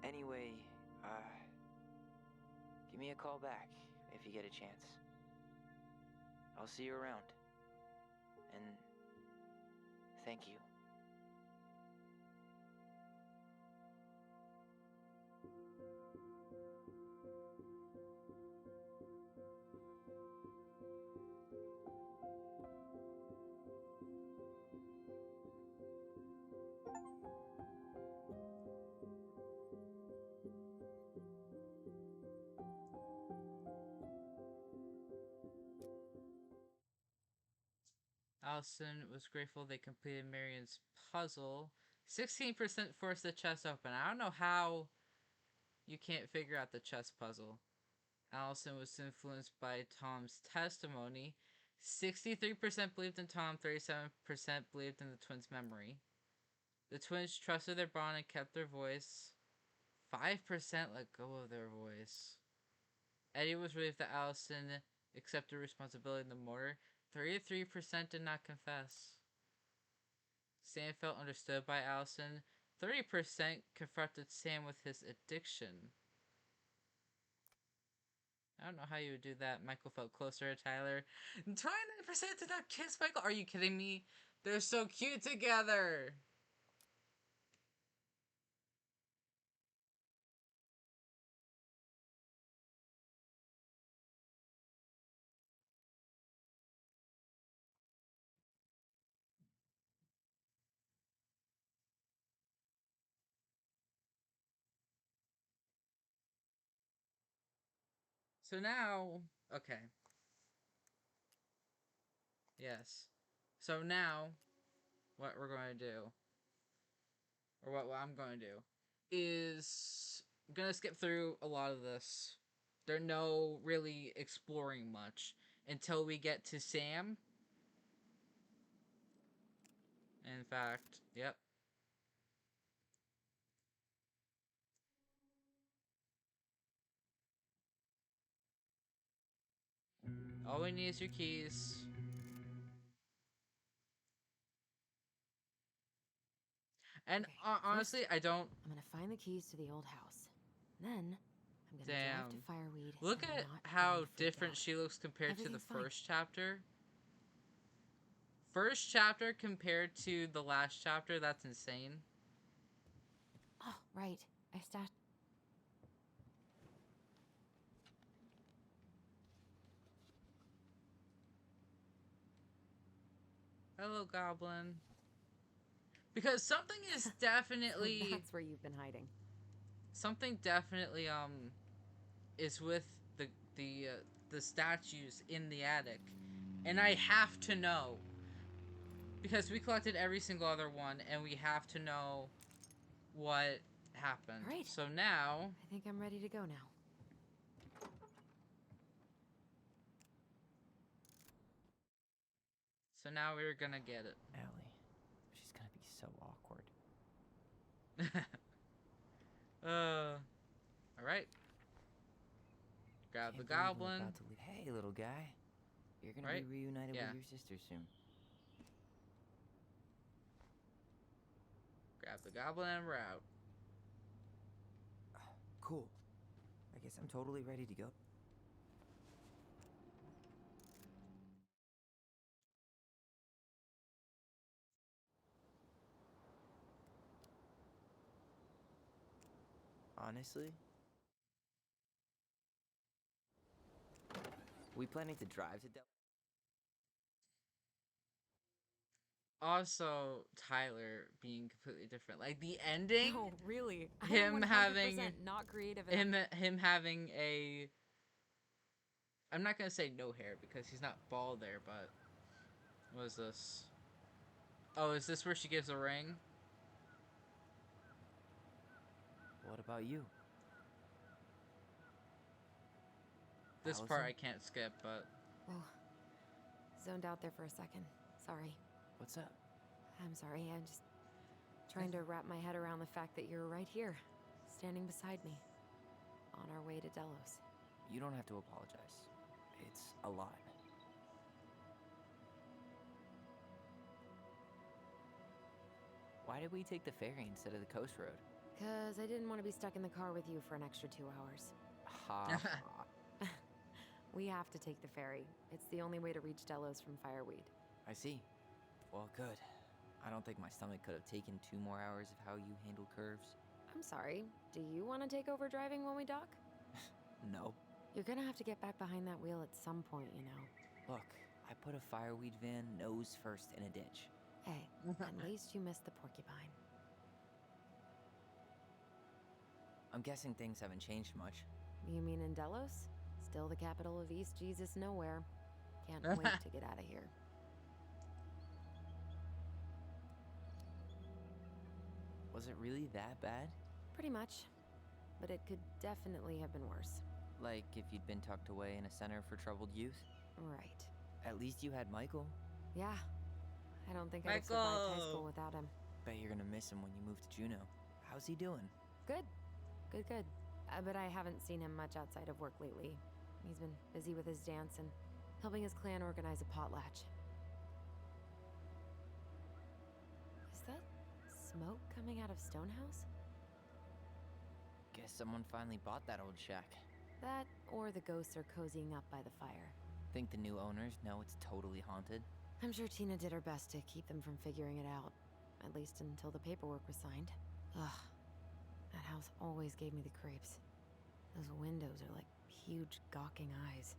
Anyway, give me a call back if you get a chance. I'll see you around. And thank you. Alyson was grateful they completed Marion's puzzle. 16% forced the chest open. I don't know how you can't figure out the chest puzzle. Alyson was influenced by Tom's testimony. 63% believed in Tom, 37% believed in the twins' memory. The twins trusted their bond and kept their voice. 5% let go of their voice. Eddie was relieved that Alyson accepted responsibility in the murder. 33% did not confess. Sam felt understood by Alyson. 30% confronted Sam with his addiction. I don't know how you would do that. Michael felt closer to Tyler. 29% did not kiss Michael. Are you kidding me? They're so cute together. So now, okay. Yes. So now, what we're going to do, or what I'm going to do, is I'm going to skip through a lot of this. There's no really exploring much until we get to Sam. In fact, yep. All we need is your keys. And okay, honestly, first, I don't. I'm gonna find the keys to the old house. Then I'm gonna drive to Damn. Fireweed. Look and at not how going to freak different out. she looks compared to the Everything's fine. first chapter. First chapter compared to the last chapter, that's insane. Oh, right. I stashed. Hello, Goblin. Because something is definitely So that's where you've been hiding. Something definitely is with the the the statues in the attic. And I have to know, because we collected every single other one and we have to know what happened. All right. So now I think I'm ready to go now. So now we're gonna get it. Allie, she's gonna be so awkward. Alright. Grab the Can't believe I'm goblin. about to leave. Hey, little guy. You're gonna Right? be reunited Yeah. with your sister soon. Grab the goblin and we're out. Cool. I guess I'm totally ready to go. Honestly? We planning to drive to Also, Tyler being completely different. Like the ending. No, really. Him having not creative enough. him having a. I'm not gonna say no hair because he's not bald there, but what is this? Oh, is this where she gives a ring? What about you? This part Alyson? I can't skip, but Whoa. Zoned out there for a second. Sorry. What's up? I'm sorry. I'm just trying to wrap my head around the fact that you're right here, standing beside me, on our way to Delos. You don't have to apologize. It's a lot. Why did we take the ferry instead of the coast road? 'Cause I didn't want to be stuck in the car with you for an extra 2 hours. Ha. We have to take the ferry. It's the only way to reach Delos from Fireweed. I see. Well, good. I don't think my stomach could have taken 2 more hours of how you handle curves. I'm sorry. Do you want to take over driving when we dock? No. You're gonna have to get back behind that wheel at some point, you know. Look, I put a fireweed van nose first in a ditch. Hey, at least you missed the porcupine. I'm guessing things haven't changed much. You mean in Delos? Still the capital of East Jesus Nowhere. Can't wait to get out of here. Was it really that bad? Pretty much. But it could definitely have been worse. Like if you'd been tucked away in a center for troubled youth? Right. At least you had Michael. Yeah. I don't think I'd have survived high school without him. Bet you're gonna miss him when you move to Juneau. How's he doing? Good. Good. But I haven't seen him much outside of work lately. He's been busy with his dance and helping his clan organize a potlatch. Is that smoke coming out of Stonehouse? Guess someone finally bought that old shack. That, or the ghosts are cozying up by the fire. Think the new owners know it's totally haunted? I'm sure Tina did her best to keep them from figuring it out. At least until the paperwork was signed. Ugh. That house always gave me the creeps. Those windows are like huge gawking eyes.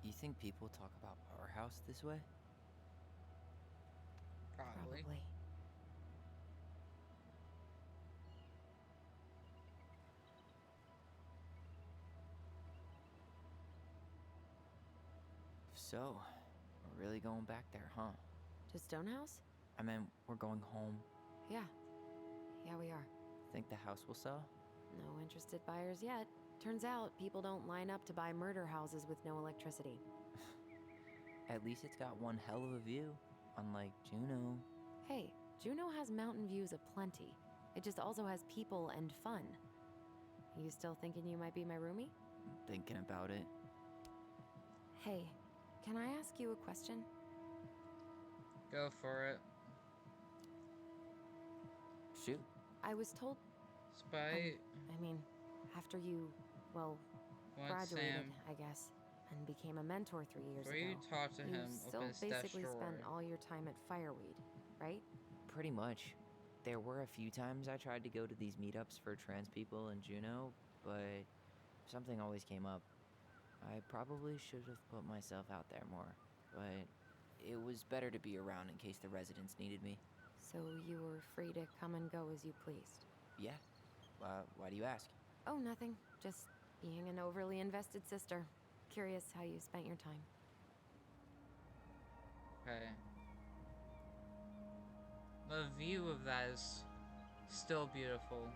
You think people talk about our house this way? probably. So, really going back there, huh? To Stonehouse? I mean, we're going home. Yeah. Yeah, we are. Think the house will sell? No interested buyers yet. Turns out people don't line up to buy murder houses with no electricity. At least it's got one hell of a view, unlike Juneau. Hey, Juneau has mountain views aplenty. It just also has people and fun. You still thinking you might be my roomie? Thinking about it. Hey, can I ask you a question? Go for it. Shoot. I was told... Spite. I mean, after you, well, graduated, I guess, and became a mentor 3 years Where ago. you talked to you him, still open his basically stash spent drawer. all your time at Fireweed, right? Pretty much. There were a few times I tried to go to these meetups for trans people in Juneau, but something always came up. I probably should have put myself out there more, but it was better to be around in case the residents needed me. So you were free to come and go as you pleased? Yeah. Why do you ask? Oh, nothing. Just being an overly invested sister. Curious how you spent your time. Okay. The view of that is still beautiful.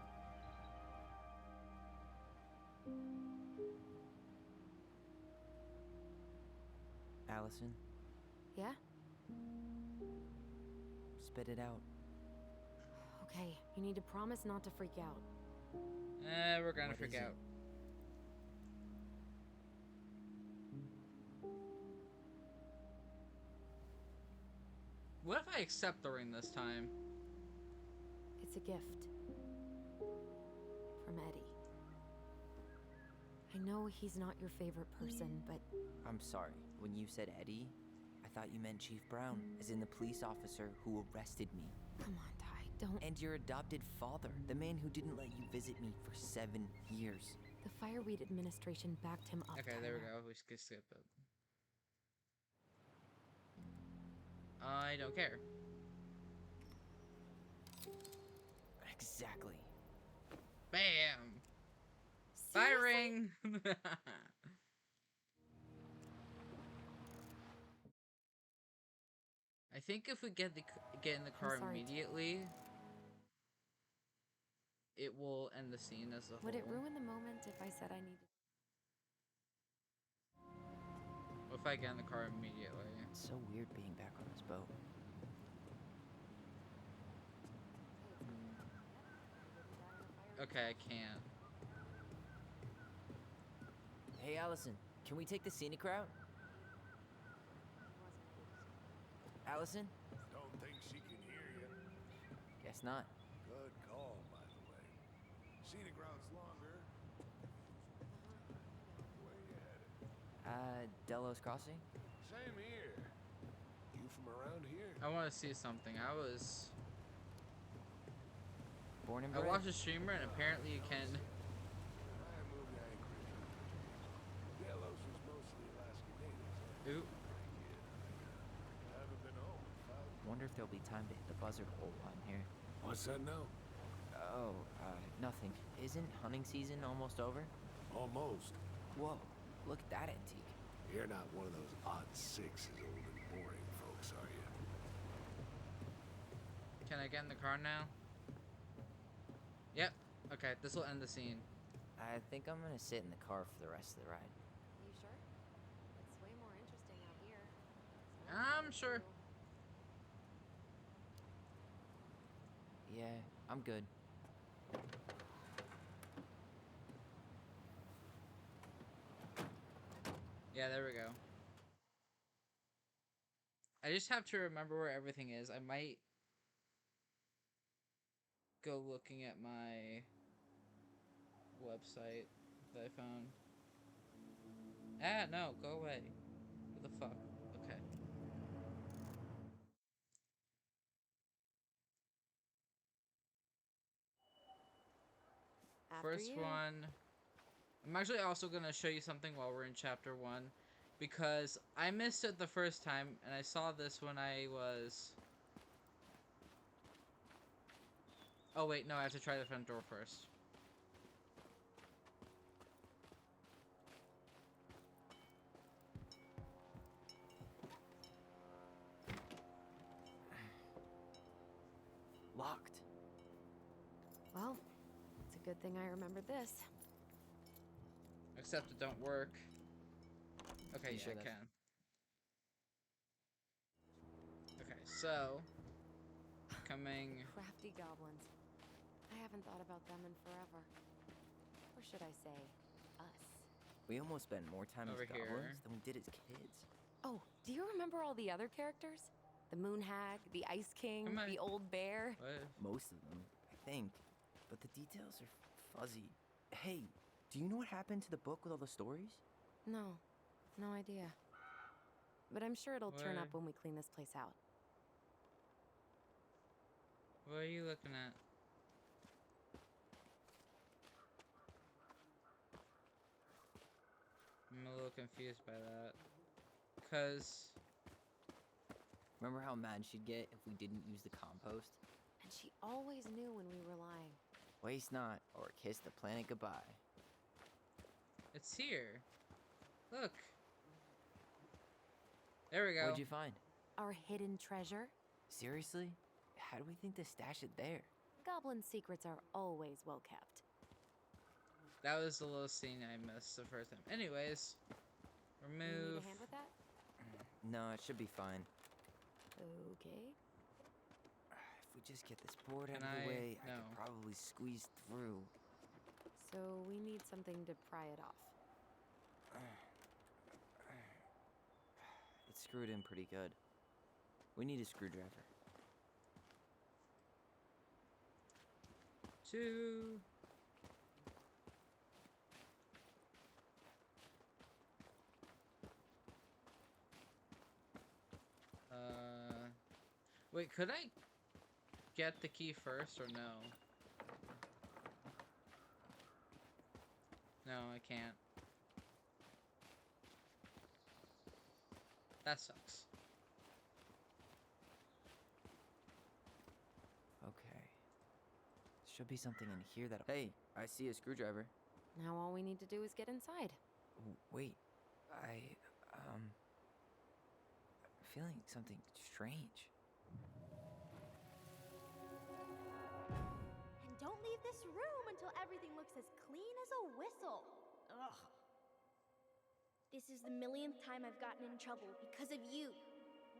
Alyson? Yeah? Spit it out. Okay, you need to promise not to freak out. We're gonna freak out. What if I accept during this time? It's a gift. From Eddie. I know he's not your favorite person, but... I'm sorry. When you said Eddie, I thought you meant Chief Brown, as in the police officer who arrested me. Come on, Ty, don't... And your adopted father, the man who didn't let you visit me for 7 years. The Fireweed administration backed him up, Okay, Tyler. there we go. We can skip it. I don't care. Exactly. Bam! Firing! I think if we get in the car immediately, it will end the scene as a whole. Would it ruin the moment if I said I needed... What if I get in the car immediately? It's so weird being back on this boat. Okay, I can't. Hey, Alyson, can we take the scenic route? Alyson? Don't think she can hear you. Guess not. Good call, by the way. Scenic route's longer. Where you headed? Delos Crossing? Same here. You from around here? I want to see something. I was... Born and I bred. watched a streamer and apparently you can... I moved to Anchorage. Delos was mostly Alaska natives. Ooh. Haven't been home in 5 Wonder if there'll be time to hit the buzzard hole on here. What's that now? Oh, nothing. Isn't hunting season almost over? Almost. Whoa, look at that antique. You're not one of those odd sixes old and boring folks, are you? Can I get in the car now? Yep. Okay, this will end the scene. I think I'm gonna sit in the car for the rest of the ride. You sure? It's way more interesting out here. I'm sure. Yeah, I'm good. Yeah, there we go. I just have to remember where everything is. I might go looking at my website that I found. Ah, no, go away. What the fuck? Okay. First one. I'm actually also going to show you something while we're in chapter 1. Because I missed it the first time, and I saw this when I was... Oh wait, no, I have to try the front door first. a good thing I remembered this. Except it don't work. Okay, You yeah, sure I that's- can. Okay, so... Coming... Crafty goblins. I haven't thought about them in forever. Or should I say, us. We almost spent more time Over as goblins here. than we did as kids. Oh, do you remember all the other characters? The Moon Hag, the Ice King, Am I- the Old Bear? What? Most of them, I think. But the details are fuzzy. Hey, do you know what happened to the book with all the stories? No, no idea. But I'm sure it'll turn up What? when we clean this place out. What are you looking at? I'm a little confused by that. Cause... Remember how mad she'd get if we didn't use the compost? And she always knew when we were lying. Waste not, or kiss the planet goodbye. It's here. Look. There we go. What'd you find? Our hidden treasure? Seriously? How do we think to stash it there? Goblin secrets are always well kept. That was the little scene I missed the first time. Anyways. You need Remove. a hand with that? No, it should be fine. Okay. If we just get this board out Can of the I- way, I no. could probably squeeze through. So we need something to pry it off. It's screwed in pretty good. We need a screwdriver. 2. Wait, could I get the key first or no? No, I can't. That sucks. Okay. Should be something in here that. Hey, I see a screwdriver. Now all we need to do is get inside. Wait, I'm feeling something strange. And don't leave this room until everything looks as clean as a whistle. Ugh. This is the millionth time I've gotten in trouble because of you.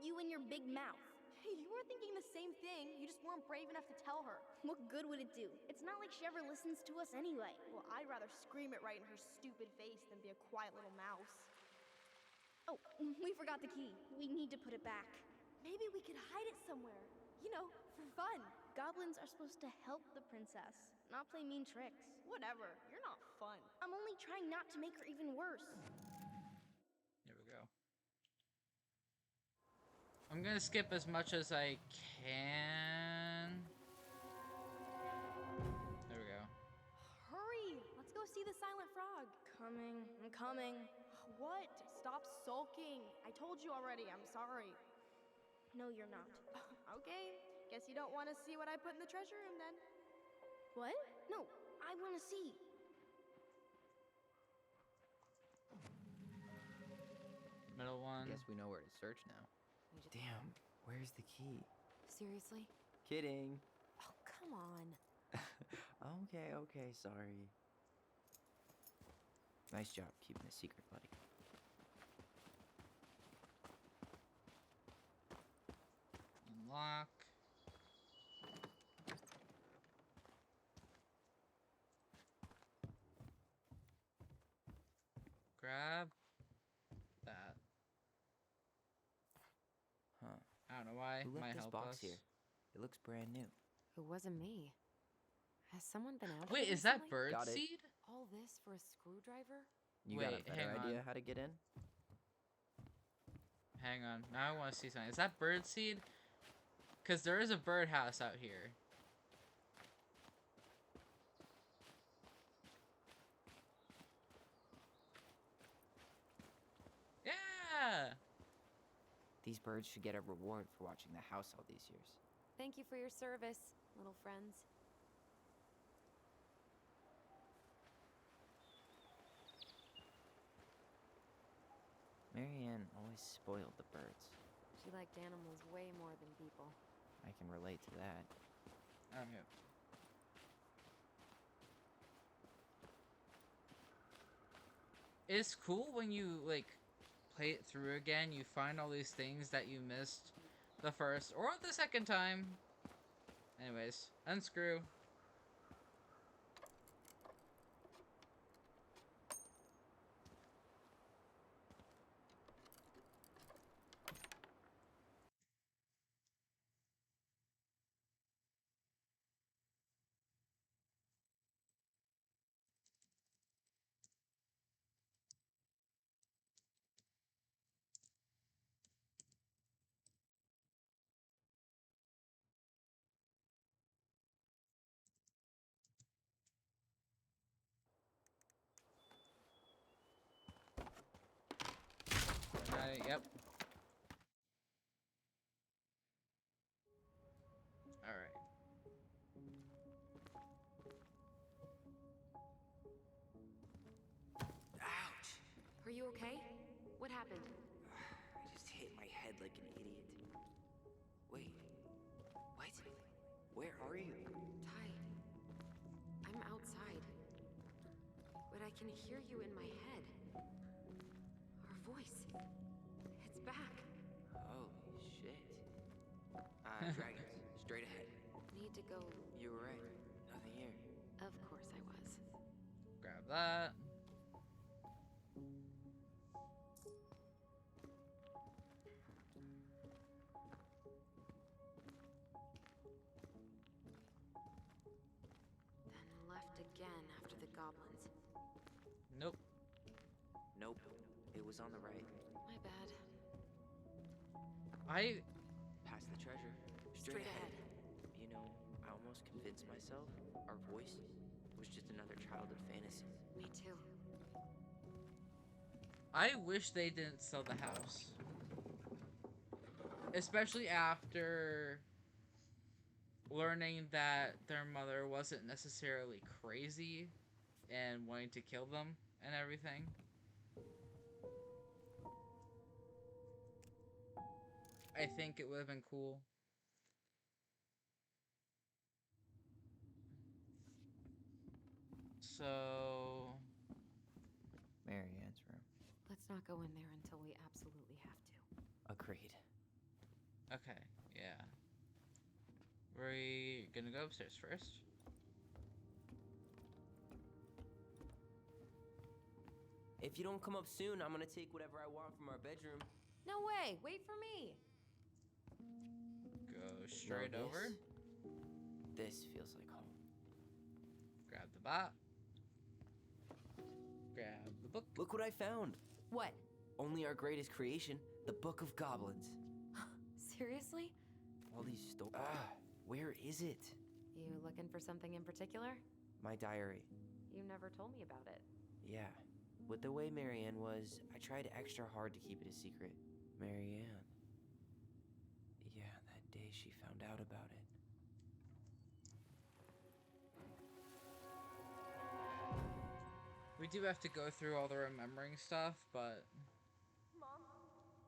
You and your big mouth. Hey, you were thinking the same thing. You just weren't brave enough to tell her. What good would it do? It's not like she ever listens to us anyway. Well, I'd rather scream it right in her stupid face than be a quiet little mouse. Oh, we forgot the key. We need to put it back. Maybe we could hide it somewhere. You know, for fun. Goblins are supposed to help the princess, not play mean tricks. Whatever. You're not fun. I'm only trying not to make her even worse. Here we go. I'm gonna skip as much as I can. There we go. Hurry! Let's go see the silent frog. Coming. I'm coming. What? Stop sulking. I told you already. I'm sorry. No, you're not. Okay. Guess you don't want to see what I put in the treasure room then. What? No, I want to see. Middle one. Guess we know where to search now. Damn, where's the key? Seriously? Kidding. Oh, come on. Okay, sorry. Nice job keeping a secret, buddy. Unlock. Grab that. Huh. I don't know why. Who left Might this help box us. here? It looks brand new. It wasn't me. Has someone been out Wait, here is that recently? Got it. birdseed? All this for a screwdriver? You got Wait, a better hang idea on. how to get in? Hang on. Now I want to see something. Is that birdseed? Because there is a birdhouse out here. Yeah! These birds should get a reward for watching the house all these years. Thank you for your service, little friends. Marianne always spoiled the birds. She liked animals way more than people. I can relate to that. Okay. it's cool when you like play it through again. You find all these things that you missed the first or the second time. Anyways, unscrew. Yep. Alright. Ouch! Are you okay? What happened? I just hit my head like an idiot. Wait. What? Where are you? Ty, I'm outside. But I can hear you in my head. Our voice. It's back. Holy shit. Dragons. Straight ahead. Need to go. You were right. Nothing here. Of course I was. Grab that. Then left again after the goblins. Nope. Nope. It was on the right. My bad. Past the treasure. Straight ahead. You know, I almost convinced myself our voice was just another childhood fantasy. Me too. I wish they didn't sell the house. Especially after learning that their mother wasn't necessarily crazy and wanting to kill them and everything. I think it would have been cool. So... Marianne's room. Let's not go in there until we absolutely have to. Agreed. Okay, yeah. We're gonna go upstairs first. If you don't come up soon, I'm gonna take whatever I want from our bedroom. No way! Wait for me! Go straight Now over. This feels like home. Grab the bot. Grab the book. Look what I found. What? Only our greatest creation, the Book of Goblins. Seriously? All these stories. Where is it? You looking for something in particular? My diary. You never told me about it. Yeah. With the way Marianne was, I tried extra hard to keep it a secret. Marianne. Yeah, that day she found out about it. We do have to go through all the remembering stuff, but Mom?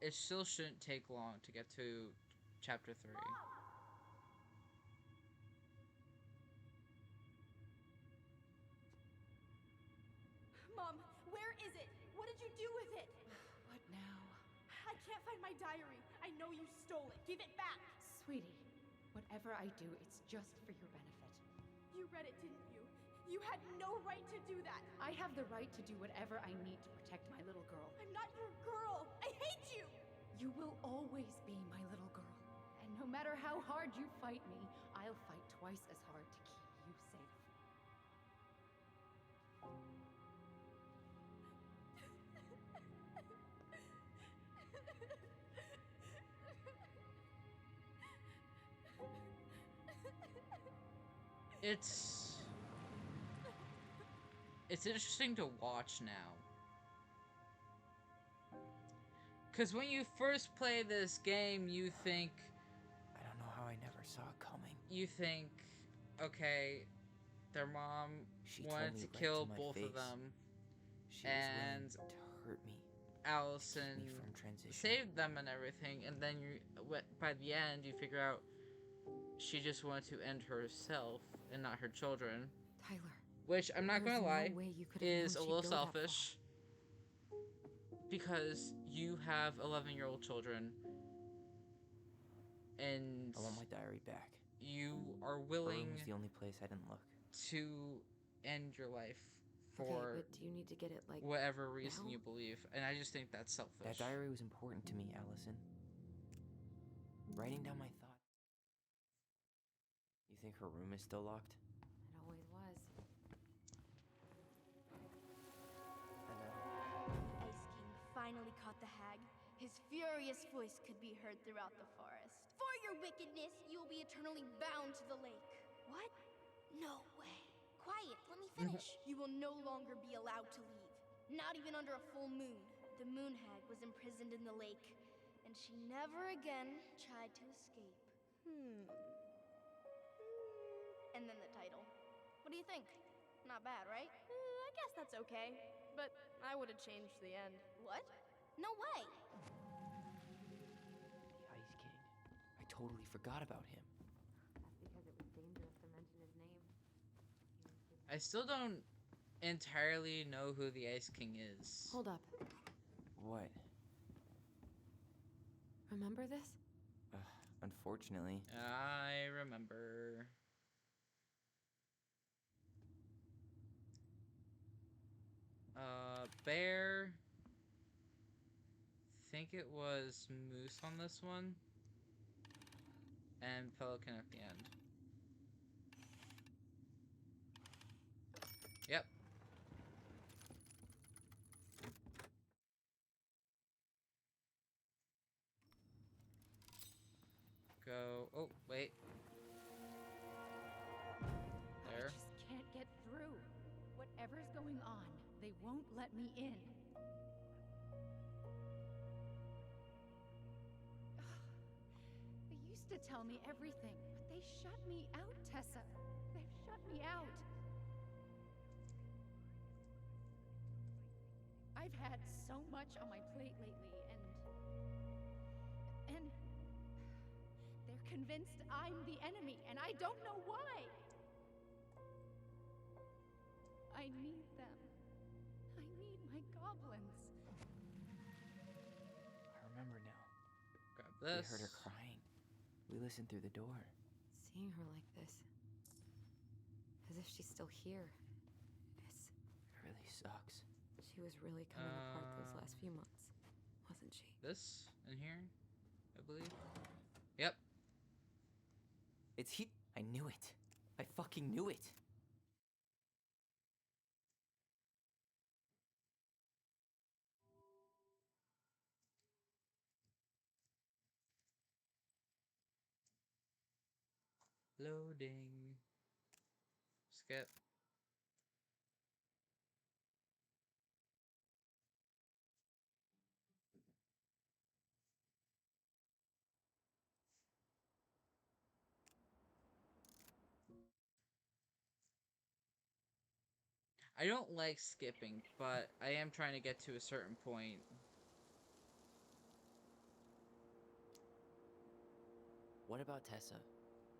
it still shouldn't take long to get to chapter 3. Mom, where is it? What did you do with it? What now? I can't find my diary. I know you stole it. Give it back. Sweetie, whatever I do, it's just for your benefit. You read it, didn't you? You had no right to do that. I have the right to do whatever I need to protect my little girl. I'm not your girl. I hate you. You will always be my little girl. And no matter how hard you fight me, I'll fight twice as hard to keep you safe. It's interesting to watch now. Because when you first play this game, you think... I don't know how I never saw it coming. You think, okay, their mom wanted to kill both of them. And to hurt me. Alyson from transition. saved them and everything. And then by the end, you figure out she just wanted to end herself and not her children. Tyler. Which, I'm not gonna lie, no way you could have is a known little she'd go that selfish. because you have 11-year-old children and I want my diary back. you are Her willing room was the only place I didn't look. to end your life Okay, for but do you need to get it, like, whatever reason now? you believe, and I just think that's selfish. That diary was important to me, Alyson. Writing down my thoughts. You think her room is still locked? It always was. I know. The Ice King finally caught the hag. His furious voice could be heard throughout the forest. For your wickedness, you will be eternally bound to the lake. What? No way. Quiet, let me finish. You will no longer be allowed to leave. Not even under a full moon. The moon hag was imprisoned in the lake, and she never again tried to escape. And then the title. What do you think? Not bad, right? I guess that's okay. But I would have changed the end. What? No way. The Ice King. I totally forgot about him. That's because it was dangerous to mention his name. I still don't entirely know who the Ice King is. Hold up. What? Remember this? Unfortunately. I remember. Bear. Think it was Moose on this one. And Pelican at the end. Yep. Go. Oh, wait. There. I just can't get through. Whatever's going on, they won't let me in. They used to tell me everything, but they shut me out, Tessa. They've shut me out. I've had so much on my plate lately, and they're convinced I'm the enemy, and I don't know why. I need them. I need my goblins. I remember now. Grab this. We heard her crying. We listened through the door. Seeing her like this. As if she's still here. It really sucks. She was really coming apart those last few months, wasn't she? This in here, I believe. Yep. It's he. I knew it. I fucking knew it. Loading. Skip. I don't like skipping, but I am trying to get to a certain point. What about Tessa?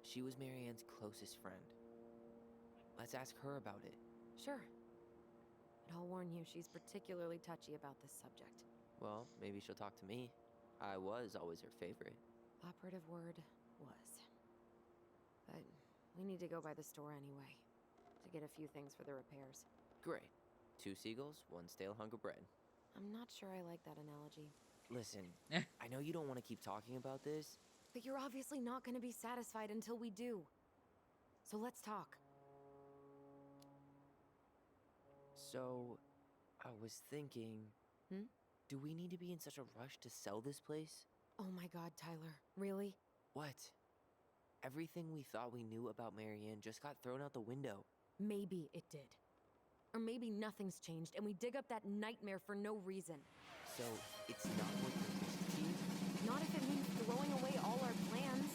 She was Marianne's closest friend. Let's ask her about it. Sure. But I'll warn you, she's particularly touchy about this subject. Well, maybe she'll talk to me. I was always her favorite. Operative word was. But we need to go by the store anyway. To get a few things for the repairs. Great. 2 seagulls, 1 stale hunk of bread. I'm not sure I like that analogy. Listen, I know you don't want to keep talking about this. But you're obviously not going to be satisfied until we do. So let's talk. So, I was thinking... Do we need to be in such a rush to sell this place? Oh my god, Tyler. Really? What? Everything we thought we knew about Marianne just got thrown out the window. Maybe it did. Or maybe nothing's changed and we dig up that nightmare for no reason. So, it's not worth the risk to you? Not if it means throwing away all our plans.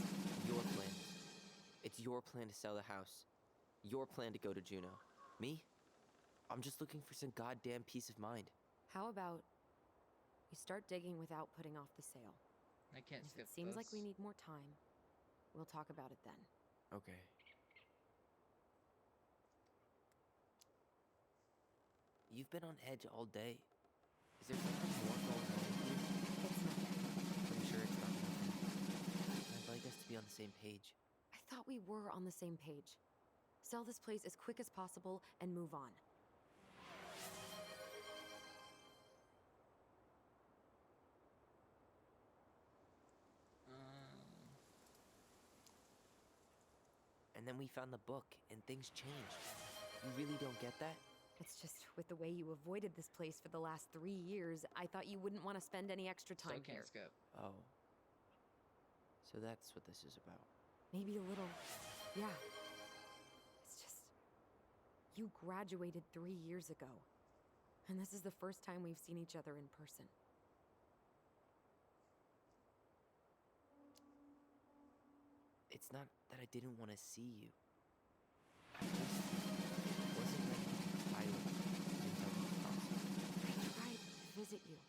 Your plan. It's your plan to sell the house. Your plan to go to Juneau. Me? I'm just looking for some goddamn peace of mind. How about we start digging without putting off the sale? I can't If skip it seems this. like we need more time, we'll talk about it then. Okay. You've been on edge all day. Is Is there something more going on with you? It's nothing. Pretty sure it's not nothing. I'd like us to be on the same page. I thought we were on the same page. Sell this place as quick as possible and move on. And then we found the book, and things changed. You really don't get that? It's just with the way you avoided this place for the last 3 years, I thought you wouldn't want to spend any extra time Still here. can't skip. Oh. So that's what this is about. Maybe a little. Yeah. It's just. You graduated 3 years ago. And this is the first time we've seen each other in person. It's not that I didn't want to see you. I just wasn't ready to try it until it was possible. I tried to visit you.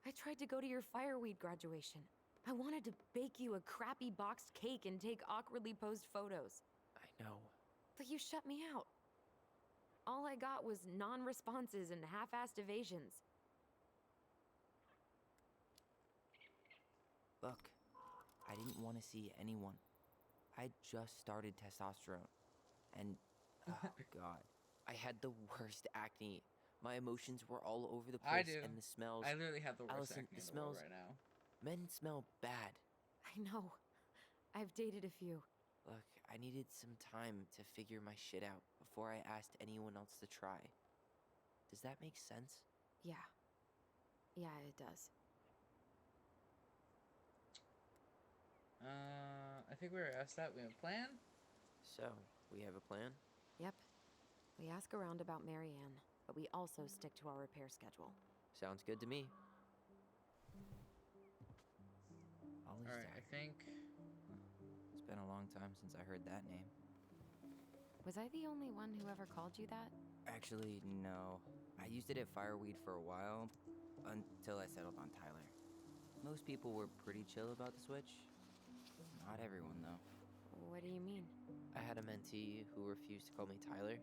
I tried to go to your fireweed graduation. I wanted to bake you a crappy boxed cake and take awkwardly posed photos. I know. But you shut me out. All I got was non-responses and half-assed evasions. Look, I didn't want to see anyone. I just started testosterone. And, oh god, I had the worst acne. My emotions were all over the I place, do. and the smells. I literally have the worst Alyson, acne the in the world smells right now. Men smell bad. I know. I've dated a few. Look, I needed some time to figure my shit out before I asked anyone else to try. Does that make sense? Yeah. Yeah, it does. I think we were asked that. We have a plan? So, we have a plan? Yep. We ask around about Marianne, but we also stick to our repair schedule. Sounds good to me. Alright, I think... It's been a long time since I heard that name. Was I the only one who ever called you that? Actually, no. I used it at Fireweed for a while, until I settled on Tyler. Most people were pretty chill about the switch. Not everyone, though. What do you mean? I had a mentee who refused to call me Tyler.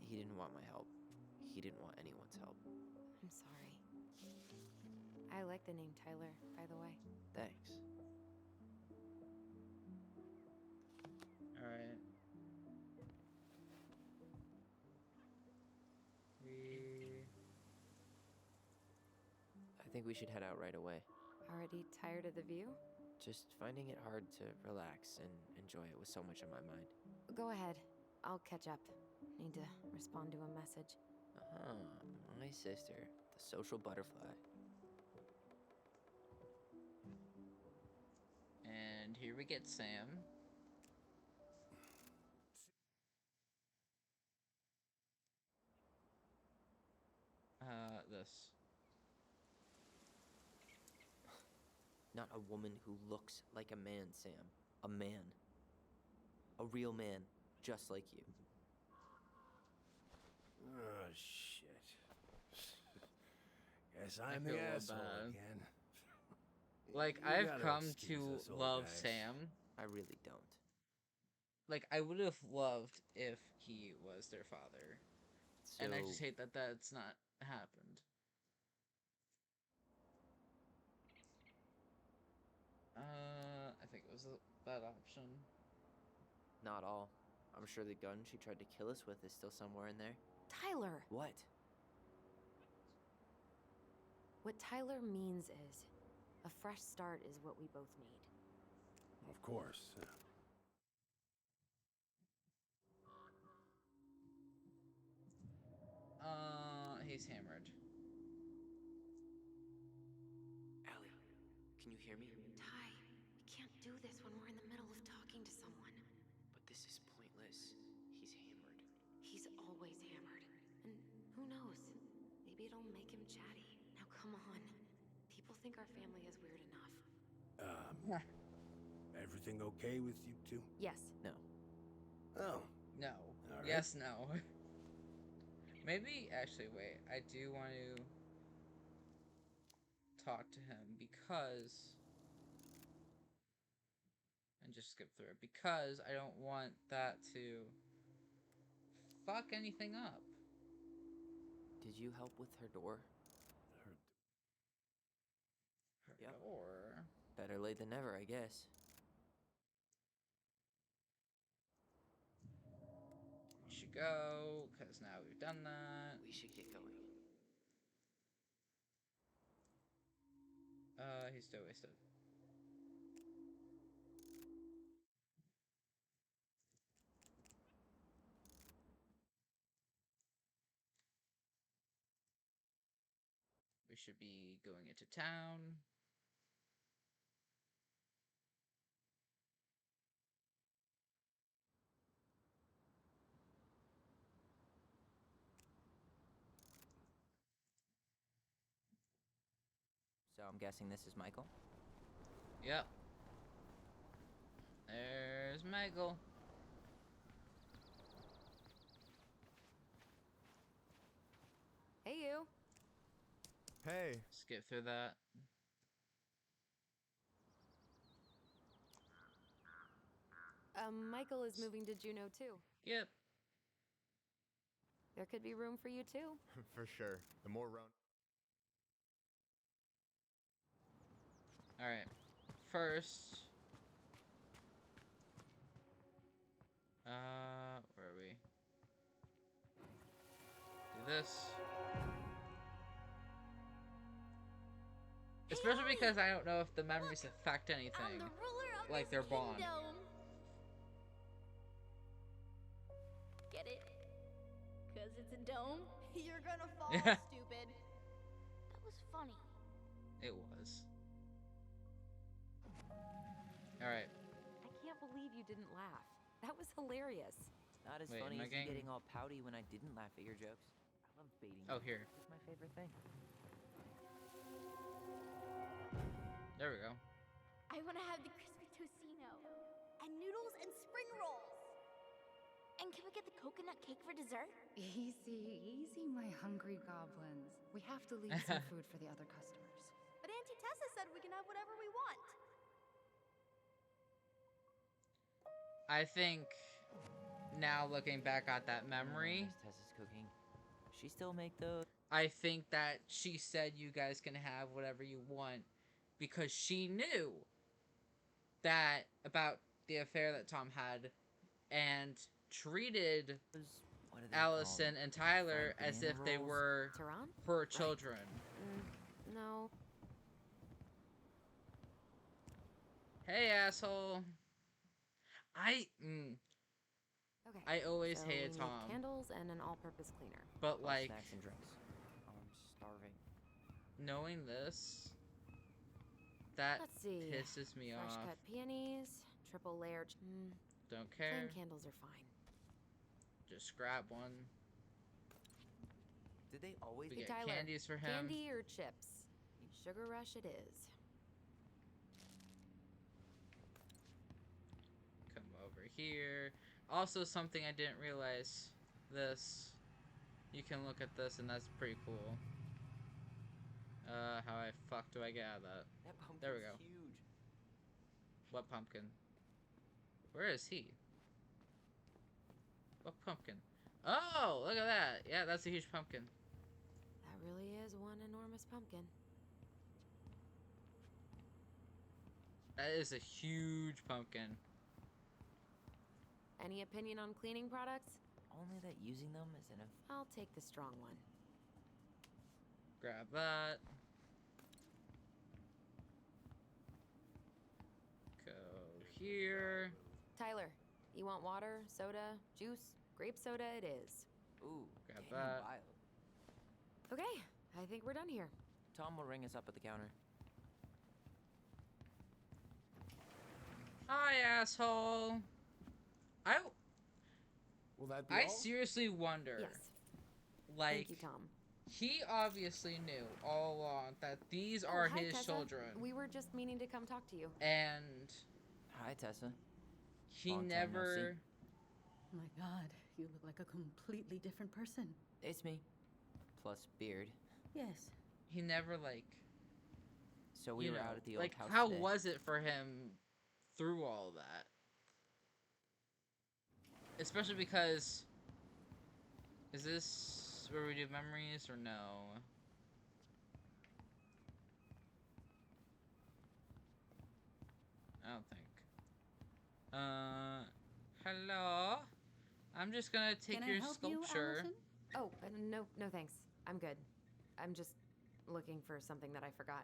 He didn't want my help. He didn't want anyone's help. I'm sorry. I like the name Tyler, by the way. Thanks. Alright. I think we should head out right away. Already tired of the view? Just finding it hard to relax and enjoy it with so much on my mind. Go ahead. I'll catch up. Need to respond to a message. My sister, the social butterfly. And here we get Sam. This. Not a woman who looks like a man, Sam. A man. A real man, just like you. Oh, shit. Guess I'm feel the a little asshole bad. again. Like, You I've gotta come excuse to us, old love guys. Sam. I really don't. Like, I would have loved if he was their father. So, And I just hate that that's not happened. I think it was that option. not all. I'm sure the gun she tried to kill us with is still somewhere in there. Tyler! What? What Tyler means is, a fresh start is what we both need. Of course. He's hammered. Allie, can you hear me? Ty, we can't do this when we're in the middle of talking to someone. But this is pointless. He's hammered. He's always hammered. And who knows? Maybe it'll make him chatty. Now come on. People think our family is weird enough. Everything okay with you two? Yes. No. Oh. No. All right. Yes, no. Maybe, actually, wait. I do want to talk to him because... And just skip through it. Because I don't want that to fuck anything up. Did you help with her door? Better late than never, I guess. We should go, because now we've done that. We should get going. He's still wasted. We should be going into town. So I'm guessing this is Michael? Yep. There's Michael. Hey, you. Hey. Skip through that. Michael is moving to Juneau too. Yep. There could be room for you too. For sure. The more round. Alright. First. Where are we? Do this. Especially because I don't know if the memories affect anything. I'm the ruler of like this their bond. kingdom. Get it? Cause it's a dome? You're gonna fall, stupid. That was funny. It was. Alright. I can't believe you didn't laugh. That was hilarious. Not as Wait, funny am I as you getting- getting all pouty when I didn't laugh at your jokes. I love baiting Oh, you. here. It's my favorite thing. There we go. I wanna have the crispy tocino. And noodles and spring rolls. And can we get the coconut cake for dessert? Easy, easy, my hungry goblins. We have to leave some food for the other customers. But Auntie Tessa said we can have whatever we want. I think now looking back at that memory, Tessa's cooking. She still make those? I think that she said you guys can have whatever you want because she knew that about the affair that Tom had and treated Alyson and Tyler as if they were Tehran? her children. No. Hey, asshole. Okay. I always so hated we need Tom. Candles and an all-purpose cleaner. But like snacks and drinks. I'm starving. knowing this, that Let's see. pisses me Fresh off. cut peonies, triple layered. Don't Plain care. candles are fine. Just grab one. Did they always We Hey, get Tyler, candies for him. Candy or chips? Sugar rush it is. Come over here. Also, something I didn't realize. This. You can look at this, and that's pretty cool. How I fuck do I get out of that? There we go. Huge. What pumpkin? Where is he? What pumpkin? Oh, look at that. Yeah, that's a huge pumpkin. That really is one enormous pumpkin. That is a huge pumpkin. Any opinion on cleaning products? Only that using them is an I'll take the strong one. Grab that. Go here. Tyler, you want water, soda, juice, grape soda it is. Ooh, grab Canyon that. Wild. Okay, I think we're done here. Tom will ring us up at the counter. Hi, asshole. Will that be I all? seriously wonder. Yes. Like, Thank you, Tom. he obviously knew all along that these are hi, his Tessa. children. We were just meaning to come talk to you. And Hi, Tessa. he Long time no never. My god, you look like a completely different person. It's me. Plus beard. Yes. He never, like. So we you were know, out at the old like, house how today. was it for him through all that? Especially because. Is this where we do memories or no? don't think. Hello? I'm just gonna take Can your I help sculpture. You, Oh, no thanks. I'm good. I'm just looking for something that I forgot.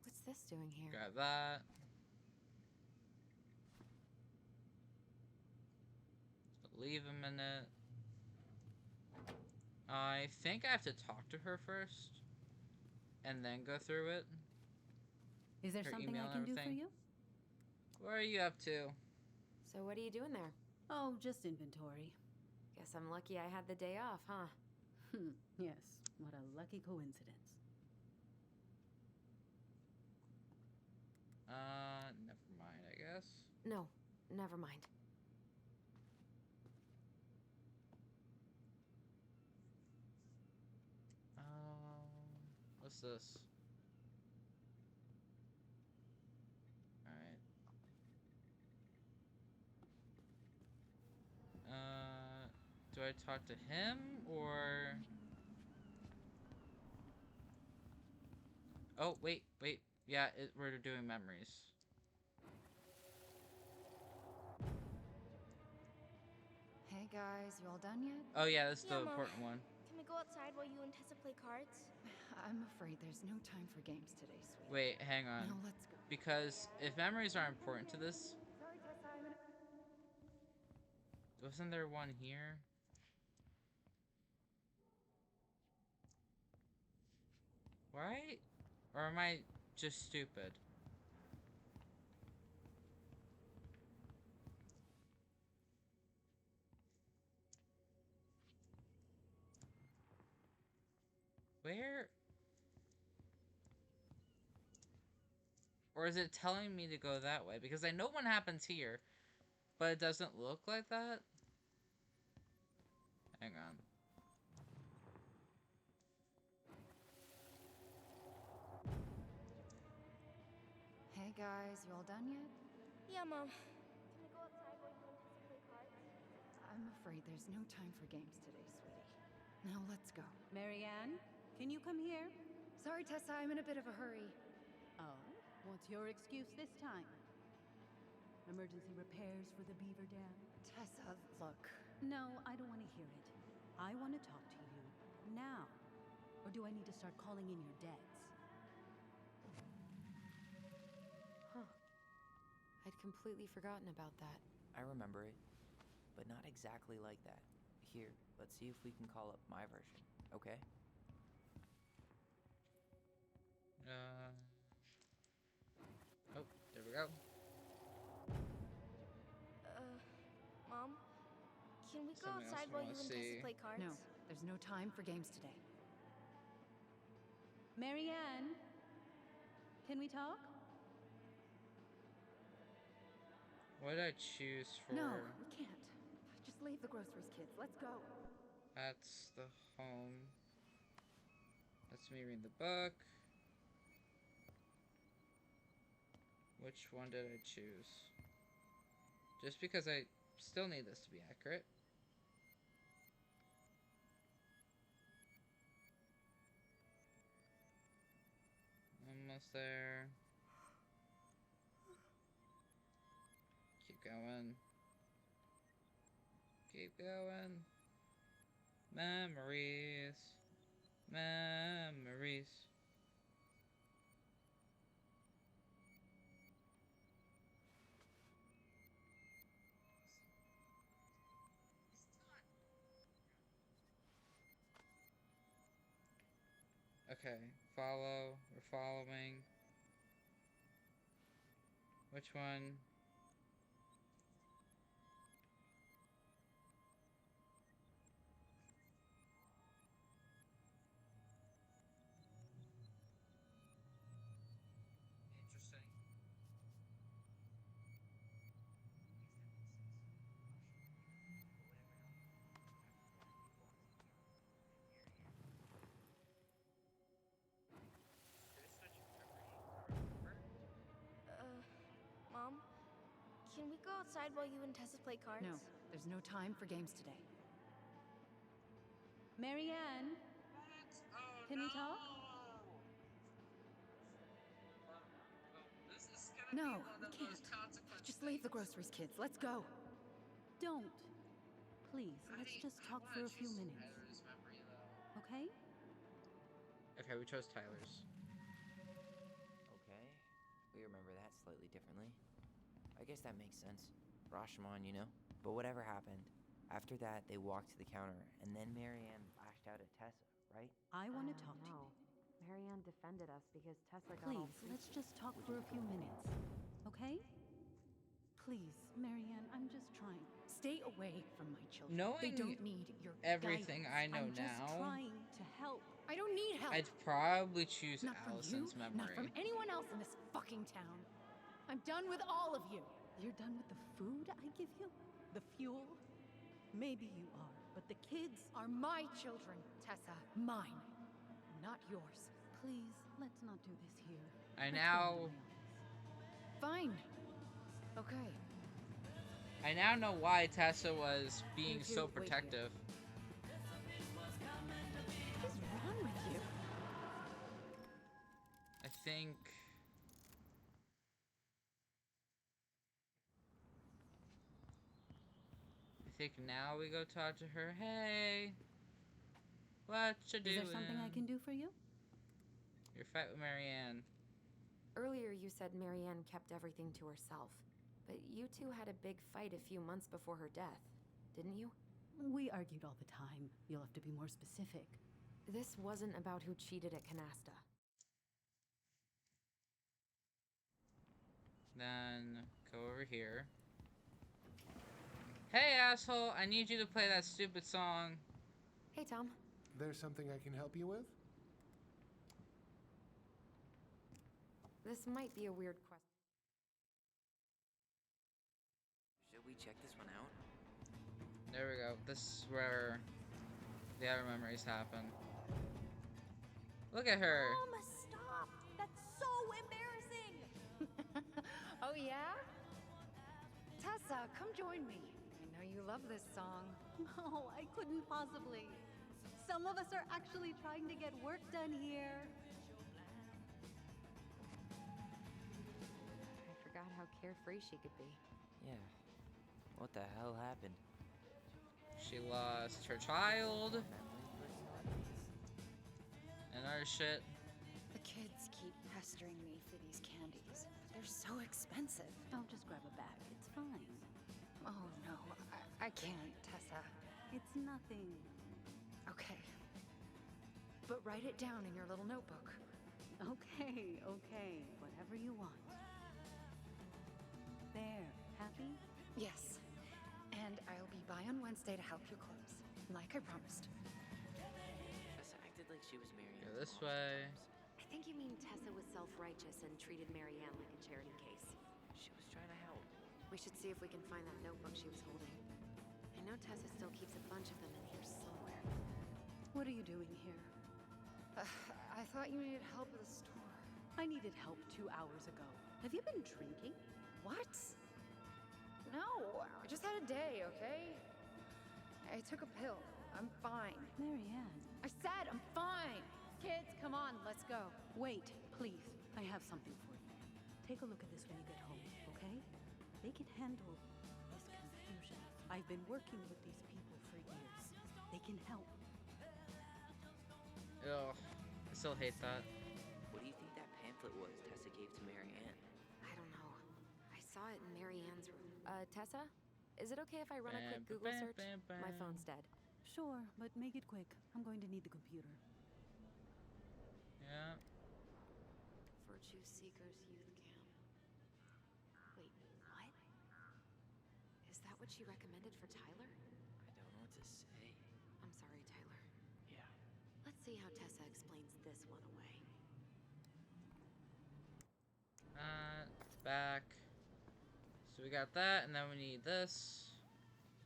What's this doing here? Got that. Leave a minute. I think I have to talk to her first. And then go through it. Is there Her something email I and can do for everything. you? What are you up to? So what are you doing there? Oh, just inventory. Guess I'm lucky I had the day off, huh? Yes, what a lucky coincidence. Never mind, I guess. No, never mind. What's this? Alright. Do I talk to him, or... Oh, wait. Yeah, we're doing memories. Hey guys, you all done yet? Oh yeah, that's Yeah, the Mom. important one. Can we go outside while you and Tessa play cards? I'm afraid there's no time for games today, sweetie. Wait, hang on. Now let's go. Because if memories are important to this... Sorry, Tessa, I'm in... Wasn't there one here? Right? Or am I just stupid? Where? Or is it telling me to go that way? Because I know what happens here, but it doesn't look like that. Hang on. Hey guys, you all done yet? Yeah, Mom. Can we go outside while you and Tessa play cards? I'm afraid there's no time for games today, sweetie. Now let's go. Marianne, can you come here? Sorry, Tessa, I'm in a bit of a hurry. Oh, what's your excuse this time? Emergency repairs for the beaver dam? Tessa, look. No, I don't want to hear it. I want to talk to you now. Or do I need to start calling in your debts? Huh. I'd completely forgotten about that. I remember it, but not exactly like that. Here, let's see if we can call up my version, okay? Oh, there we go. Mom? Can we go Something else outside I while wanna you and Tessa see. play cards? No, there's no time for games today. Marianne, can we talk? What did I choose for? No, we can't. Just leave the groceries, kids. Let's go. That's the home. That's me reading the book. Which one did I choose? Just because I still need this to be accurate. Almost there. Keep going. Keep going. Memories. Memories. Okay, follow. We're following. Which one? Interesting. Mom? Can we go outside while you and Tessa play cards? No, there's no time for games today. Marianne, can we talk? This is gonna No, be one we of can't. those Just leave the groceries, kids. Let's go. Don't. Please, let's just talk for a few minutes. Okay? Okay, we chose Tyler's. Okay. We remember that slightly differently. I guess that makes sense. Rashomon, you know? But whatever happened, after that, they walked to the counter, and then Marianne lashed out at Tessa, right? I want to talk to you. Marianne defended us because Tessa got all Please, let's just talk for a few minutes. Okay? Please, Marianne, I'm just trying. Stay away from my children. Knowing they don't need your everything guidance. I know I'm just now, trying to help. I don't need help. I'd probably choose Not from Alyson's you, memory. not from anyone else in this fucking town. I'm done with all of you. You're done with the food I give you? The fuel? Maybe you are, but the kids are my children, Tessa. Mine, not yours. Please, let's not do this here. Fine. Okay. I now know why Tessa was being so protective. What is wrong with you? I think now we go talk to her. Hey, what you doing? Is there something I can do for you? Your fight with Marianne. Earlier you said Marianne kept everything to herself, but you two had a big fight a few months before her death, didn't you? We argued all the time. You'll have to be more specific. This wasn't about who cheated at Canasta. Then go over here. Hey, asshole, I need you to play that stupid song. Hey, Tom. There's something I can help you with? This might be a weird question. Should we check this one out? There we go. This is where the other memories happen. Look at her. Mom, stop! That's so embarrassing! Oh, yeah? Tessa, come join me. I know you love this song. No, I couldn't possibly. Some of us are actually trying to get work done here. I forgot how carefree she could be. Yeah. What the hell happened? She lost her child. And other shit. The kids keep pestering me for these candies. They're so expensive. Oh, just grab a bag. It's fine. Oh, no. I can't, Tessa. It's nothing. Okay. But write it down in your little notebook. Okay. Whatever you want. There. Happy? Yes. And I'll be by on Wednesday to help you close, like I promised. Tessa acted like she was Marianne's Go this mom. way. I think you mean Tessa was self-righteous and treated Marianne like a charity case. She was trying to help. We should see if we can find that notebook she was holding. I know Tessa still keeps a bunch of them in here somewhere. What are you doing here? I thought you needed help at the store. I needed help 2 hours ago. Have you been drinking? What? No, I just had a day, okay? I took a pill. I'm fine. Marianne. I said I'm fine. Kids, come on, let's go. Wait, please. I have something for you. Take a look at this when you get home, okay? They can handle this confusion. I've been working with these people for years. They can help. Ugh. I still hate that. What do you think that pamphlet was Tessa gave to Marianne? I don't know. I saw it in Marianne's room. Tessa? Is it okay if I run a quick Google search? My phone's dead. Sure, but make it quick. I'm going to need the computer. Yeah. Virtue Seekers Youth Camp. Wait, what? Is that what she recommended for Tyler? I don't know what to say. I'm sorry, Tyler. Yeah. Let's see how Tessa explains this one away. Back. So we got that, and then we need this.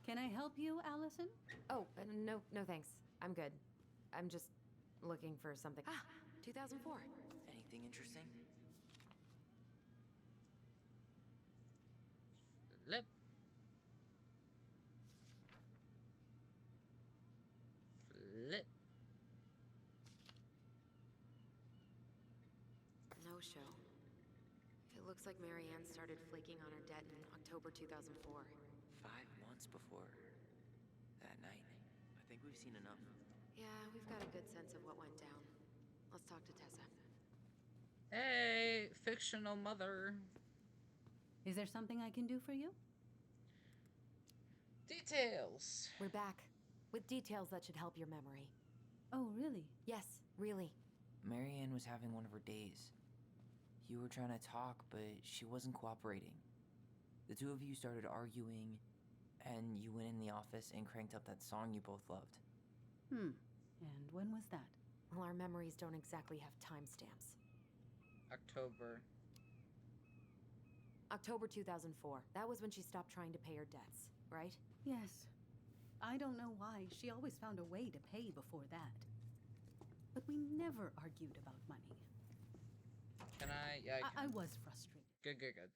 Can I help you, Alyson? Oh, no thanks. I'm good. I'm just looking for something. 2004. Anything interesting? Flip. Flip. No show. It looks like Marianne started flaking on her debt in October 2004. 5 months before that night. I think we've seen enough. Yeah, we've got a good sense of what went down. Let's talk to Tessa. Hey, fictional mother. Is there something I can do for you? Details. We're back. With details that should help your memory. Oh, really? Yes, really. Marianne was having one of her days. You were trying to talk, but she wasn't cooperating. The two of you started arguing, and you went in the office and cranked up that song you both loved. And when was that? Well, our memories don't exactly have timestamps. October 2004. That was when she stopped trying to pay her debts, right? Yes. I don't know why. She always found a way to pay before that. But we never argued about money. Can I? Yeah, I was frustrated. Good.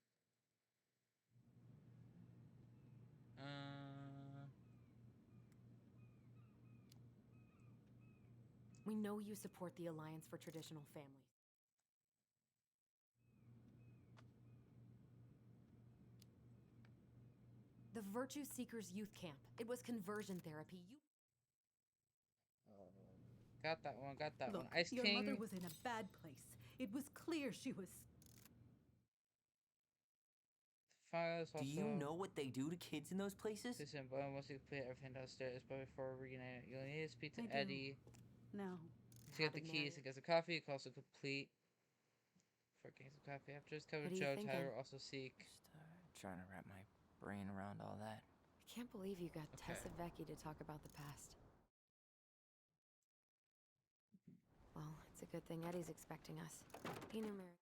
We know you support the Alliance for Traditional Families. The Virtue Seekers Youth Camp. It was conversion therapy. Got that one. Look, Ice your King. mother was in a bad place. It was clear she was... Do you know what they do to kids in those places? Listen, but once you complete everything downstairs, but before reuniting, you'll need to speak to I do. Eddie. No. To get the keys to get some coffee, you can also complete for getting some coffee. After his cover, What are you Joe, thinking? Tyler will also seek. Just trying to wrap my brain around all that. I can't believe you got Tessa Vecchi to talk about the past. Well, it's a good thing Eddie's expecting us. He knew Mary.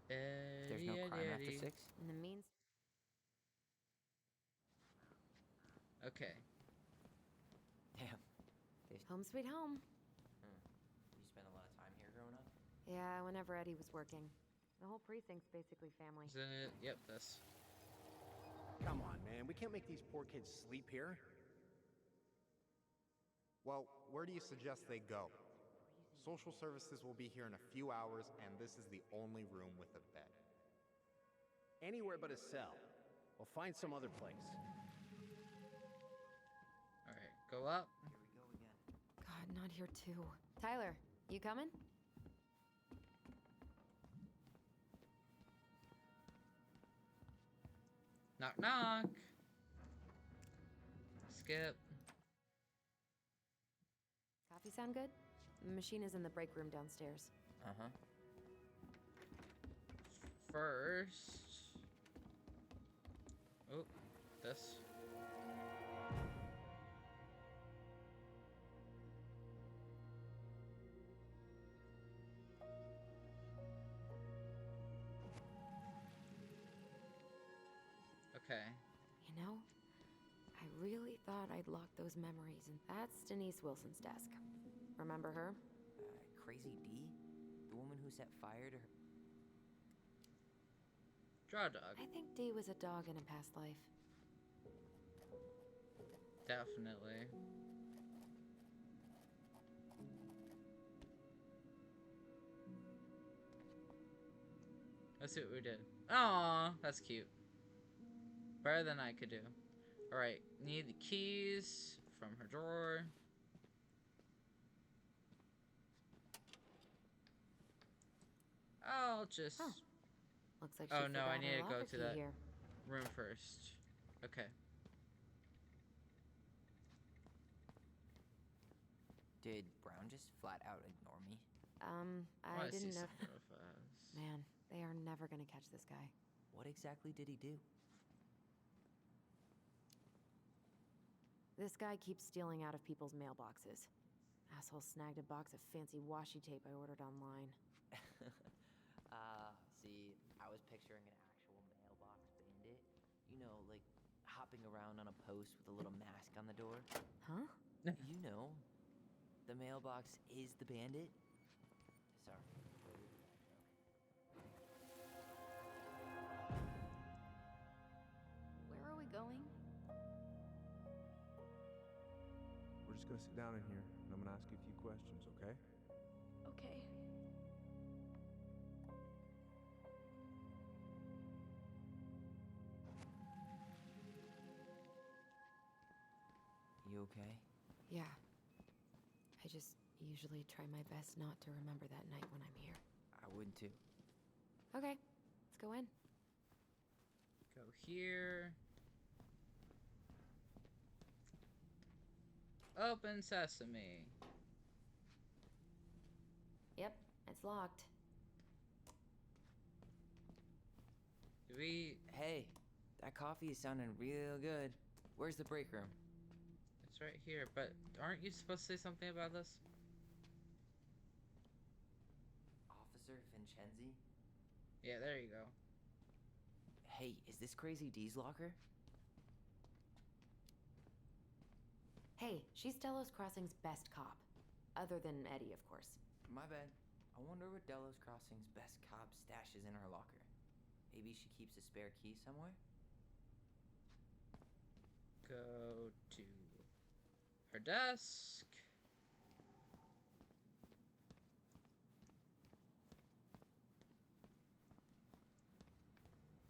There's no crime after 6? In the means. Okay. Damn. Home sweet home. You spent a lot of time here growing up? Yeah, whenever Eddie was working. The whole precinct's basically family. Isn't it? Yep, this. Come on, man. We can't make these poor kids sleep here. Well, where do you suggest they go? Social services will be here in a few hours, and this is the only room with a bed. Anywhere but a cell. We'll find some other place. Alright, go up. Here we go again. God, not here too. Tyler, you coming? Knock, knock. Skip. Coffee sound good? The machine is in the break room downstairs. Uh-huh. First. Oh, this. Okay. You know, I really thought I'd locked those memories, and that's Denise Wilson's desk. Remember her? Crazy D? The woman who set fire to her... Draw dog. I think Dee was a dog in a past life. Definitely. Let's see what we did. Aw, that's cute. Better than I could do. Alright, need the keys from her drawer. I'll just... Oh. Looks like she oh no, I forgot need her to go locker to key that here. room first. Okay. Did Brown just flat out ignore me? I didn't know. Fast. Man, they are never gonna catch this guy. What exactly did he do? This guy keeps stealing out of people's mailboxes. Asshole snagged a box of fancy washi tape I ordered online. See, I was picturing an actual mailbox bandit. You know, like hopping around on a post with a little mask on the door. Huh? You know, the mailbox is the bandit. Sorry. Where are we going? just gonna sit down in here, and I'm gonna ask you a few questions, okay? Okay. You okay? Yeah. I just usually try my best not to remember that night when I'm here. I would too. Okay, let's go in. Go here. Open sesame. Yep, it's locked. Do we... Hey, that coffee is sounding real good. Where's the break room? It's right here, but aren't you supposed to say something about this? Officer Vincenzi? Yeah, there you go. Hey, is this Crazy D's locker? Hey, she's Delos Crossing's best cop. Other than Eddie, of course. My bad. I wonder what Delos Crossing's best cop stashes in her locker. Maybe she keeps a spare key somewhere? Go to her desk.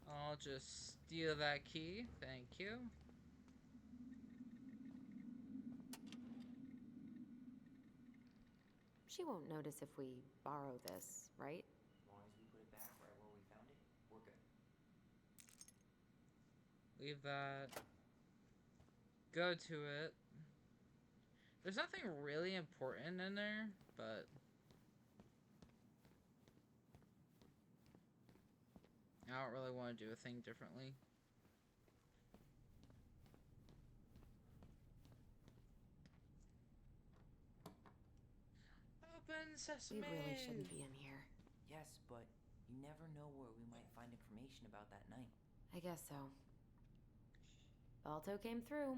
I'll just steal that key. Thank you. She won't notice if we borrow this, right? As long as we put it back right where we found it, we're good. Leave that. Go to it. There's nothing really important in there, but... I don't really want to do a thing differently. Open sesame! We really shouldn't be in here. Yes, but you never know where we might find information about that night. I guess so. Balto came through.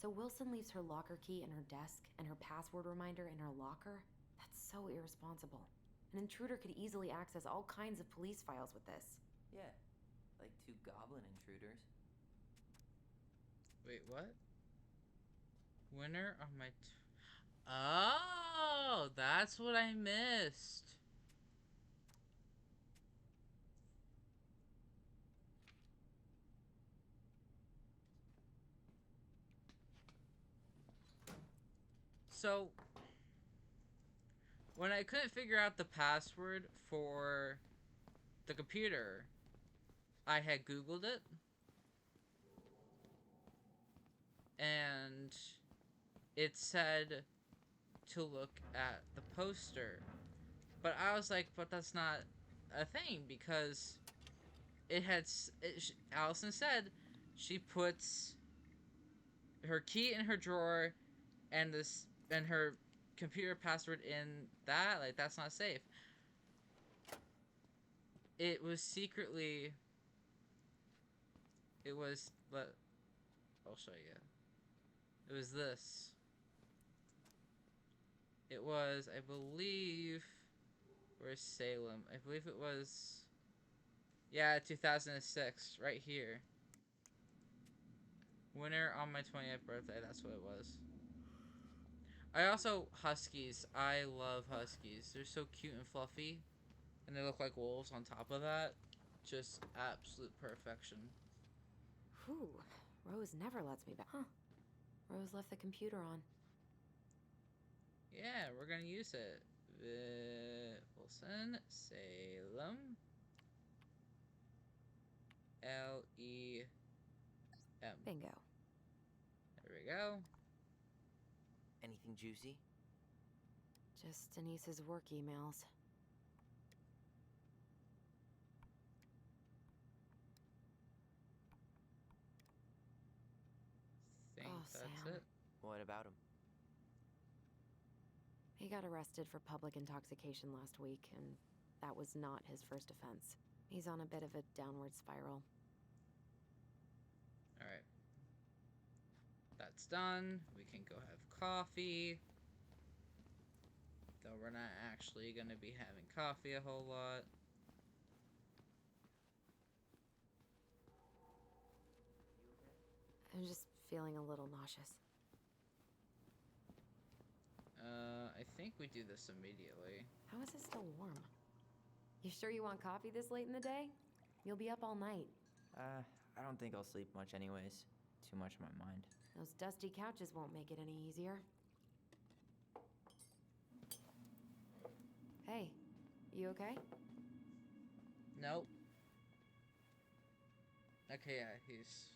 So Wilson leaves her locker key in her desk and her password reminder in her locker? That's so irresponsible. An intruder could easily access all kinds of police files with this. Yeah, like 2 goblin intruders. Wait, what? Winner of my... Oh, that's what I missed. So, when I couldn't figure out the password for the computer, I had Googled it. And it said to look at the poster. But I was like, but that's not a thing because it had... Alyson said she puts her key in her drawer and her computer password in that. Like, that's not safe. It was secretly... It was... I'll show you. It was this. It was, I believe... Where's Salem? I believe it was... Yeah, 2006. Right here. Winter on my 20th birthday. That's what it was. I also... Huskies. I love huskies. They're so cute and fluffy. And they look like wolves on top of that. Just absolute perfection. Whew. Rose never lets me back. Huh. Rose left the computer on. Yeah, we're gonna use it. Wilson, Salem, L-E-M. Bingo. There we go. Anything juicy? Just Denise's work emails. Think that's Sam. it. What about him? He got arrested for public intoxication last week, and that was not his first offense. He's on a bit of a downward spiral. Alright. That's done. We can go have coffee. Though we're not actually gonna be having coffee a whole lot. feeling a little nauseous. I think we do this immediately. How is it still warm? You sure you want coffee this late in the day? You'll be up all night. I don't think I'll sleep much anyways. Too much on my mind. Those dusty couches won't make it any easier. Hey, you okay? Nope. Okay, yeah, he's...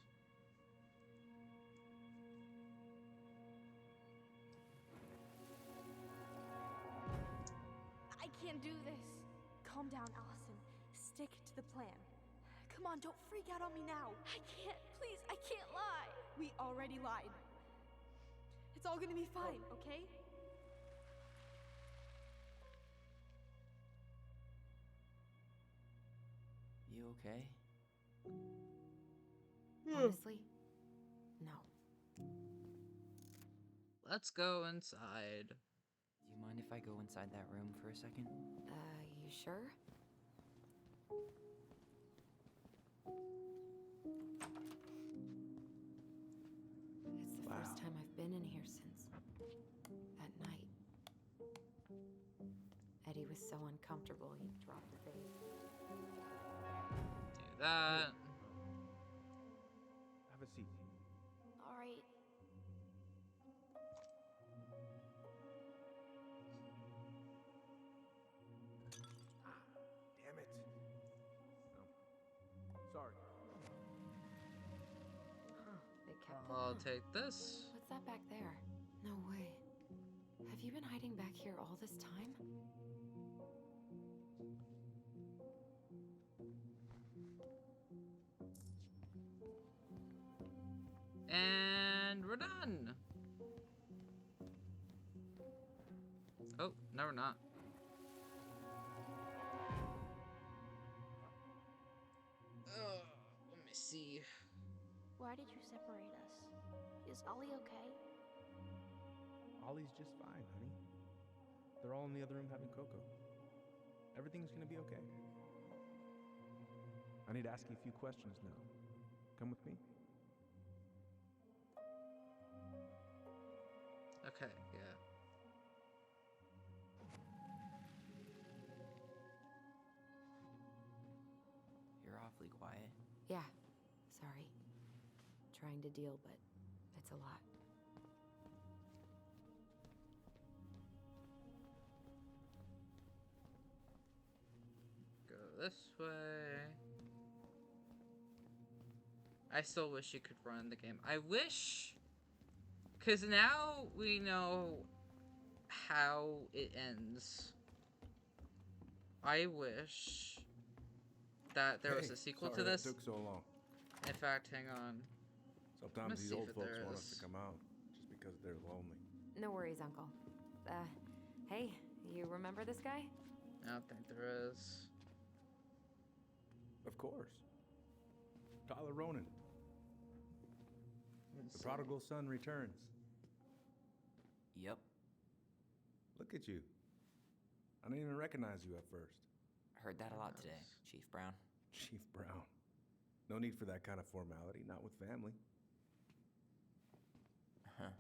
I can't do this. Calm down, Alyson. Stick to the plan. Come on, don't freak out on me now. I can't. Please, I can't lie. We already lied. It's all gonna be fine, okay? You okay? Honestly, no. Let's go inside. Do you mind if I go inside that room for a second? You sure? It's the first time I've been in here since that night. Eddie was so uncomfortable he dropped the babe. Do that. Have a seat. All right. Damn it. No. Sorry. Huh, they kept it, I'll huh? take this. What's that back there? No way. Have you been hiding back here all this time? And we're done. Oh, no, we're not. Let me see. Why did you separate us? Is Ollie okay? Ollie's just fine, honey. They're all in the other room having cocoa. Everything's gonna be okay. I need to ask you a few questions now. Come with me? Okay, yeah. You're awfully quiet. Yeah, sorry. Trying to deal, but it's a lot. Go this way. I still wish you could run the game. I wish... Because now we know how it ends. I wish that there was a sequel to this. It took so long. In fact, hang on. Sometimes these see old if folks there want is. us to come out just because they're lonely. No worries, Uncle. Hey, you remember this guy? I don't think there is. Of course. Tyler Ronan. The prodigal son returns. Yep. Look at you. I didn't even recognize you at first. Heard that a lot today, Chief Brown. Chief Brown. No need for that kind of formality, not with family. Huh.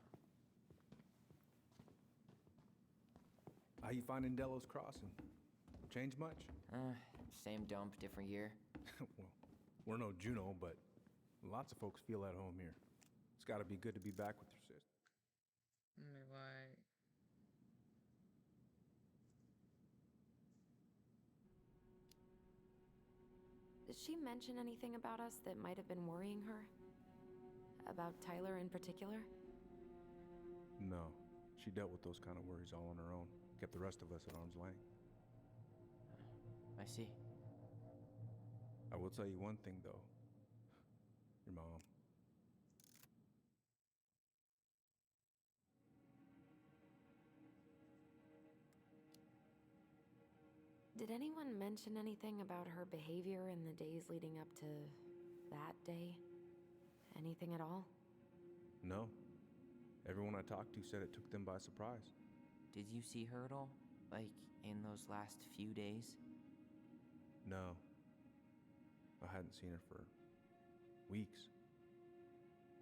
How you finding Delos Crossing? Change much? Same dump, different year. Well, we're no Juno, but lots of folks feel at home here. It's gotta be good to be back with your sister. Why? Did she mention anything about us that might have been worrying her? About Tyler in particular? No. She dealt with those kind of worries all on her own. Kept the rest of us at arm's length. I see. I will tell you one thing, though. Your mom. Did anyone mention anything about her behavior in the days leading up to that day? Anything at all? No. Everyone I talked to said it took them by surprise. Did you see her at all? Like, in those last few days? No. I hadn't seen her for weeks.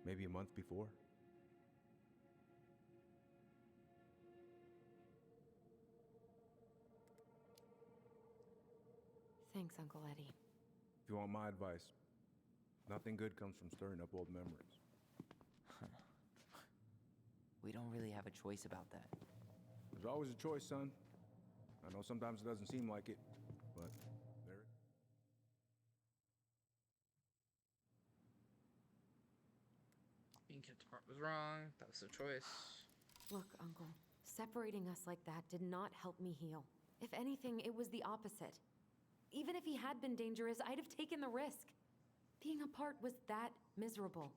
Maybe a month before. Thanks, Uncle Eddie. If you want my advice, nothing good comes from stirring up old memories. We don't really have a choice about that. There's always a choice, son. I know sometimes it doesn't seem like it, but there. Being kept apart was wrong. That was a choice. Look, Uncle, separating us like that did not help me heal. If anything, it was the opposite. Even if he had been dangerous, I'd have taken the risk. Being apart was that miserable.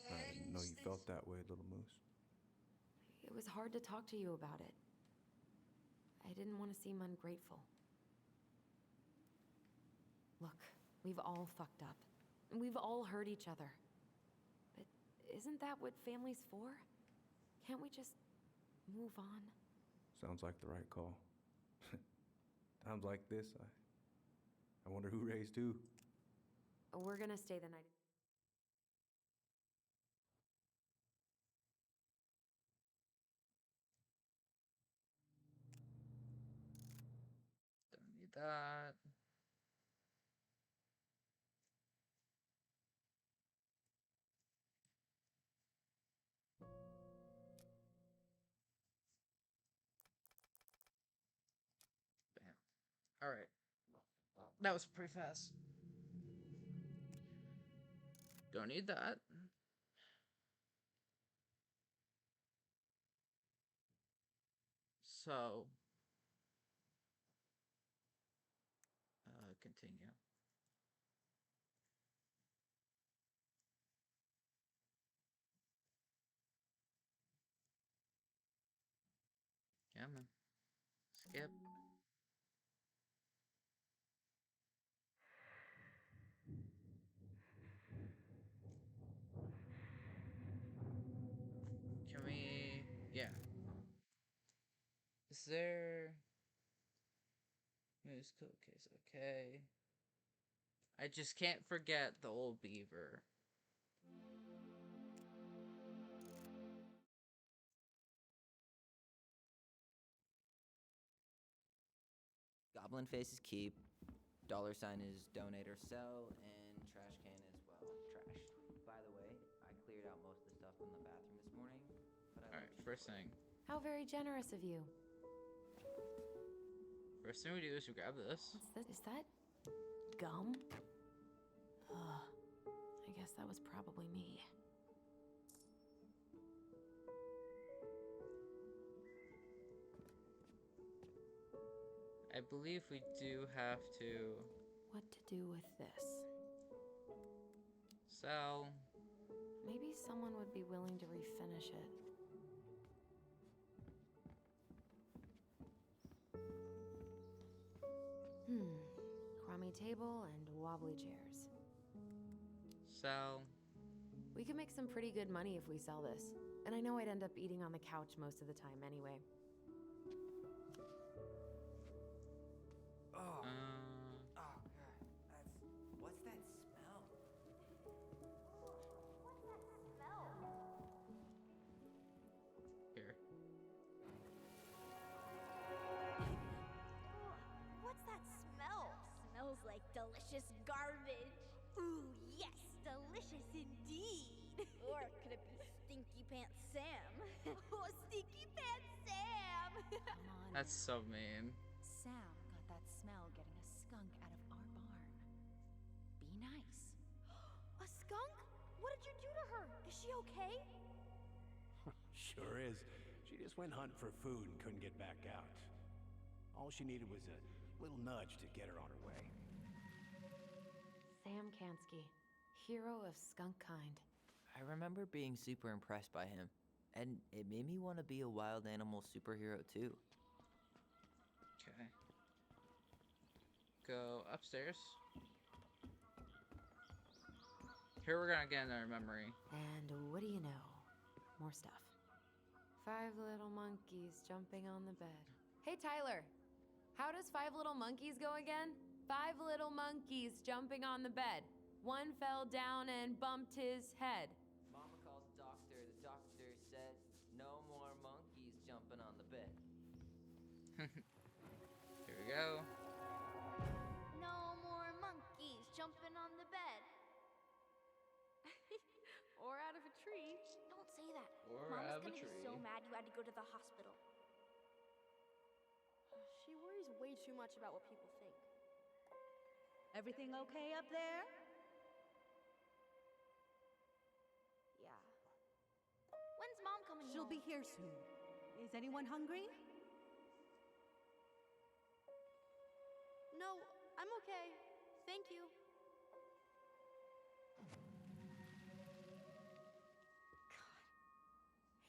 I didn't know you felt that way, little moose. It was hard to talk to you about it. I didn't want to seem ungrateful. Look, we've all fucked up. We've all hurt each other. But isn't that what family's for? Can't we just move on? Sounds like the right call. Times like this, I wonder who raised who. We're gonna stay the night. Don't need that. Bam. Alright. That was pretty fast. Don't need that. So, continue. Yeah, man. Skip. Can we... Yeah. Is there... Moose cookies, okay. I just can't forget the old beaver. Goblin face is keep, $ sign is donate or sell, and trash can is, well, trash. By the way, I cleared out most of the stuff in the bathroom this morning, but I Alright, first thing. How very generous of you. First thing we do is we grab this. What's this? Is that gum? Ugh. I guess that was probably me. I believe we do have to... What to do with this? Sell. Maybe someone would be willing to refinish it. Crummy table and wobbly chairs. Sell. We could make some pretty good money if we sell this. And I know I'd end up eating on the couch most of the time anyway. Oh. Oh, God. What's that smell? Here. What's that smell? Smells like delicious garbage. Ooh, yes, delicious indeed. Or could it be Stinky Pants Sam? Oh, Stinky Pants Sam! Come on. That's so mean. Sam got that smell getting a skunk out of our barn. Be nice. A skunk? What did you do to her? Is she okay? Sure is. She just went hunting for food and couldn't get back out. All she needed was a little nudge to get her on her way. Sam Kansky, hero of skunk kind. I remember being super impressed by him, and it made me want to be a wild animal superhero too. Okay. Go upstairs. Here we're gonna get our memory. And what do you know? More stuff. 5 little monkeys jumping on the bed. Hey, Tyler. How does 5 little monkeys go again? 5 little monkeys jumping on the bed. One fell down and bumped his head. Here we go. No more monkeys jumping on the bed. Or out of a tree. Don't say that. Or Mama's out of a gonna be so tree. mad you had to go to the hospital. She worries way too much about what people think. Everything okay up there? Yeah. When's Mom coming She'll home? be here soon. Is anyone hungry? No, I'm okay. Thank you.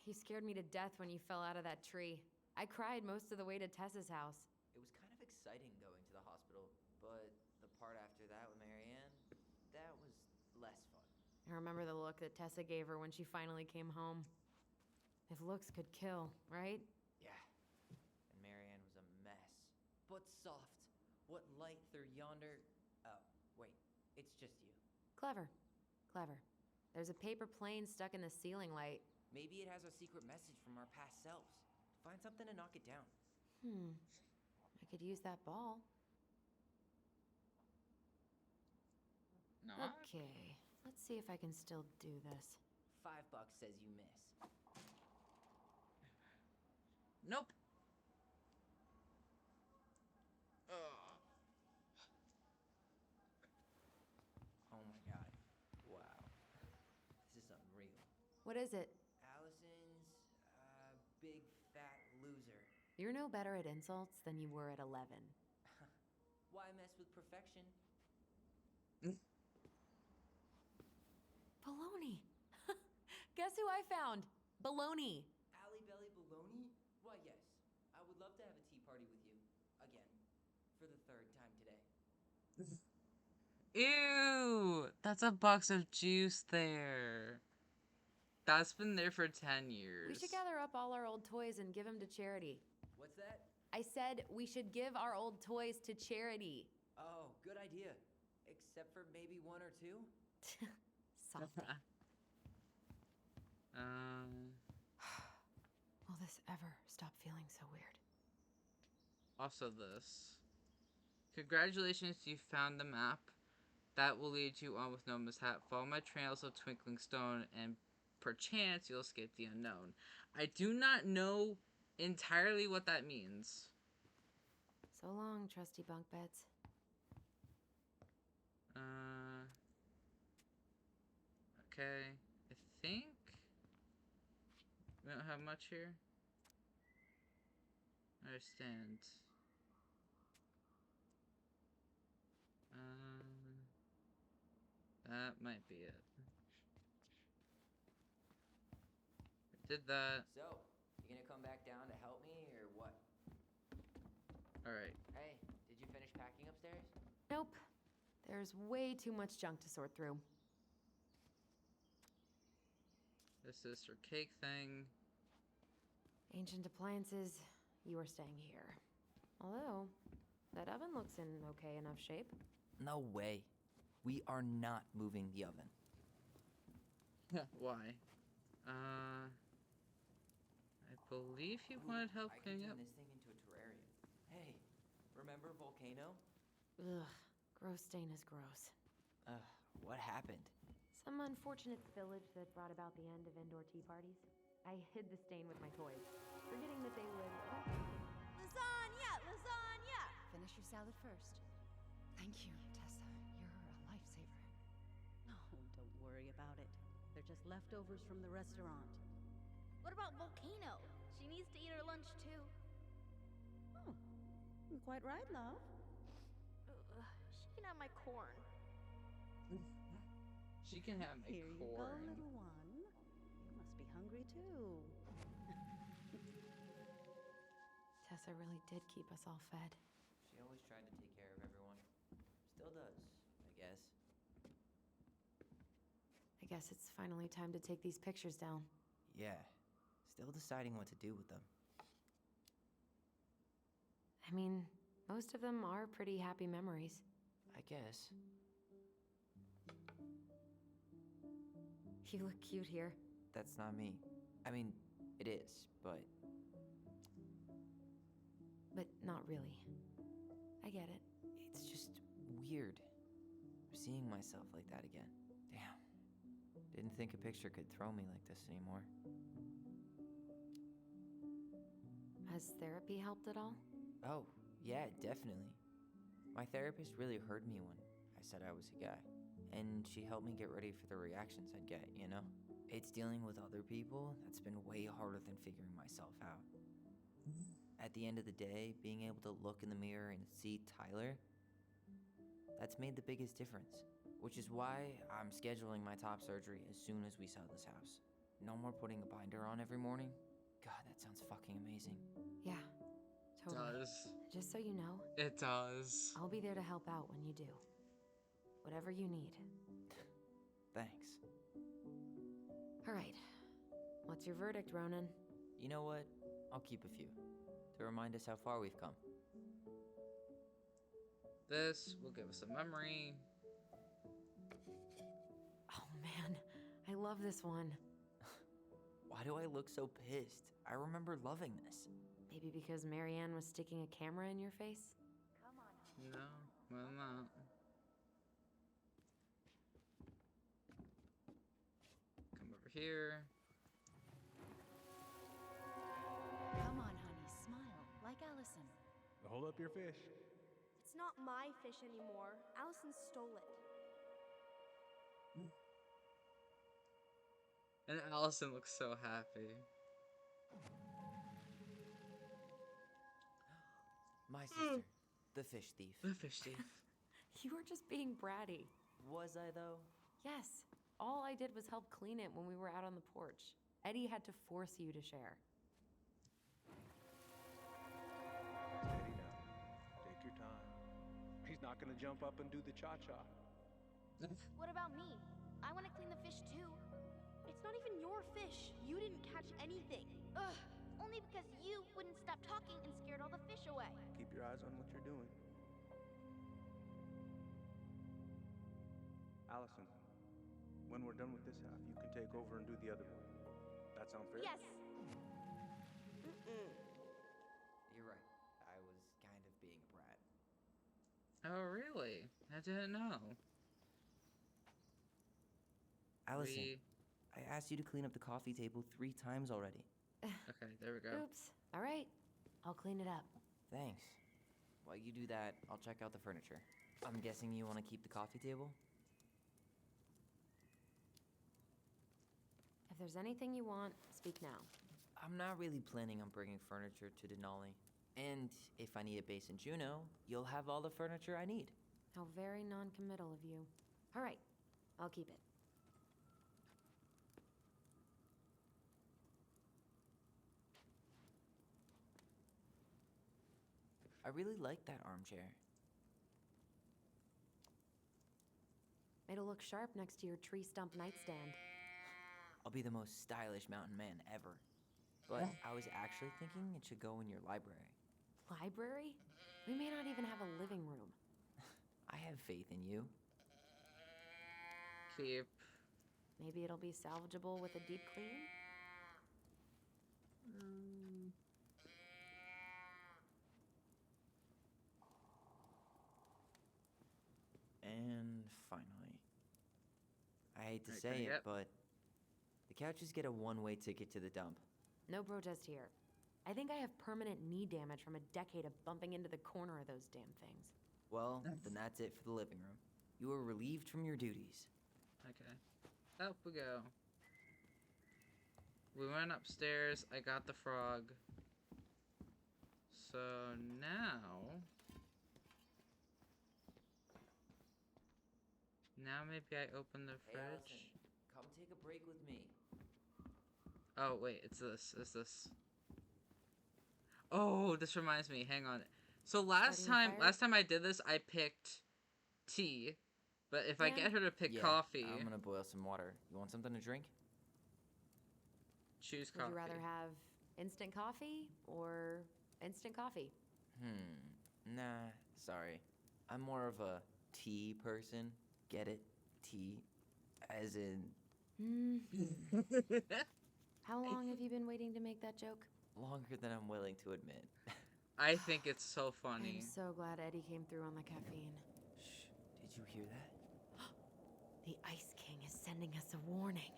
You scared me to death when you fell out of that tree. I cried most of the way to Tessa's house. It was kind of exciting going to the hospital, but the part after that with Marianne, that was less fun. I remember the look that Tessa gave her when she finally came home. If looks could kill, right? Yeah. And Marianne was a mess. But soft. What light through yonder... Oh, wait. It's just you. Clever. Clever. There's a paper plane stuck in the ceiling light. Maybe it has a secret message from our past selves. Find something to knock it down. I could use that ball. Knock? Okay, let's see if I can still do this. $5 says you miss. Nope. Oh my god. Wow. This is unreal. What is it? Alyson's, big fat loser. You're no better at insults than you were at 11. Why mess with perfection? Baloney! Guess who I found? Baloney! Allie Belly Baloney? Why, yes. I would love to have a tea party with you. Again. For the 3rd time today. Ew! That's a box of juice there. That's been there for 10 years. We should gather up all our old toys and give them to charity. What's that? I said we should give our old toys to charity. Oh, good idea. Except for maybe 1 or 2? Softy. Will this ever stop feeling so weird? Also this. Congratulations, you found the map. That will lead you on with no mishap. Follow my trails of Twinkling Stone, and perchance you'll escape the unknown. I do not know entirely what that means. So long, trusty bunk beds. Okay. I think we don't have much here. I understand. That might be it. I did that. So, you gonna come back down to help me, or what? Alright. Hey, did you finish packing upstairs? Nope. There's way too much junk to sort through. This is her cake thing. Ancient appliances, you are staying here. Although, that oven looks in okay enough shape. No way. We are not moving the oven. Why? I believe he wanted help cleaning up. I could turn this thing into a terrarium. Hey, remember Volcano? Ugh, gross stain is gross. What happened? Some unfortunate spillage that brought about the end of indoor tea parties. I hid the stain with my toys, forgetting that they would... Lasagna! Lasagna! Finish your salad first. Thank you, Tessa. You're a lifesaver. No, don't worry about it. They're just leftovers from the restaurant. What about Volcano? She needs to eat her lunch too. Oh, quite right, love. She can have my corn. She can have my Here you go, corn. little one. You must be hungry too. Tessa really did keep us all fed. She always tried to take care of everyone. Still does, I guess. I guess it's finally time to take these pictures down. Yeah. Still deciding what to do with them. I mean, most of them are pretty happy memories. I guess. You look cute here. That's not me. I mean, it is, but... but not really. I get it. It's just weird seeing myself like that again. Damn. Didn't think a picture could throw me like this anymore. Has therapy helped at all? Oh, yeah, definitely. My therapist really heard me when I said I was a guy. And she helped me get ready for the reactions I'd get, you know? It's dealing with other people that's been way harder than figuring myself out. At the end of the day, being able to look in the mirror and see Tyler, that's made the biggest difference. Which is why I'm scheduling my top surgery as soon as we sell this house. No more putting a binder on every morning. God, that sounds fucking amazing. Yeah, totally. Does. Just so you know, It does. I'll be there to help out when you do. Whatever you need. Thanks. All right. What's your verdict, Ronan? You know what? I'll keep a few. To remind us how far we've come. This will give us a memory. Oh man, I love this one. Why do I look so pissed? I remember loving this. Maybe because Marianne was sticking a camera in your face? No, well not. Come over here. Come on, honey, smile, like Alyson. Hold up your fish. It's not my fish anymore. Alyson stole it. And Alyson looks so happy. My sister, the fish thief. The fish thief. You were just being bratty. Was I, though? Yes. All I did was help clean it when we were out on the porch. Eddie had to force you to share. Steady now. Take your time. He's not gonna jump up and do the cha-cha. What about me? I want to clean the fish too. It's not even your fish. You didn't catch anything. Ugh. Only because you wouldn't stop talking and scared all the fish away. Keep your eyes on what you're doing. Alyson, when we're done with this half, you can take over and do the other one. That sound fair? Yes. You're right. I was kind of being a brat. Oh, really? I didn't know. Alyson, I asked you to clean up the coffee table 3 times already. Okay, there we go. Oops. All right. I'll clean it up. Thanks. While you do that, I'll check out the furniture. I'm guessing you want to keep the coffee table? If there's anything you want, speak now. I'm not really planning on bringing furniture to Denali. And if I need a base in Juneau, you'll have all the furniture I need. How very non-committal of you. All right. I'll keep it. I really like that armchair. It'll look sharp next to your tree stump nightstand. I'll be the most stylish mountain man ever. But I was actually thinking it should go in your library. Library? We may not even have a living room. I have faith in you. Keep. Maybe it'll be salvageable with a deep clean? And finally, I hate to Right, say it, yep. but the couches get a one-way ticket to the dump. No protest here. I think I have permanent knee damage from a decade of bumping into the corner of those damn things. Well, then that's it for the living room. You are relieved from your duties. Okay. Up we go. We went upstairs. I got the frog. So now... Now maybe I open the Hey, fridge. Alyson, come take a break with me. Oh, wait. It's this. It's this. Oh, this reminds me. Hang on. So last time I did this, I picked tea. But if I get her to pick coffee... I'm gonna boil some water. You want something to drink? Choose Would coffee. you rather have instant coffee or instant coffee? Nah, sorry. I'm more of a tea person. Get it? Tea. As in... How long have you been waiting to make that joke? Longer than I'm willing to admit. I think it's so funny. I'm so glad Eddie came through on the caffeine. Shh, did you hear that? The Ice King is sending us a warning.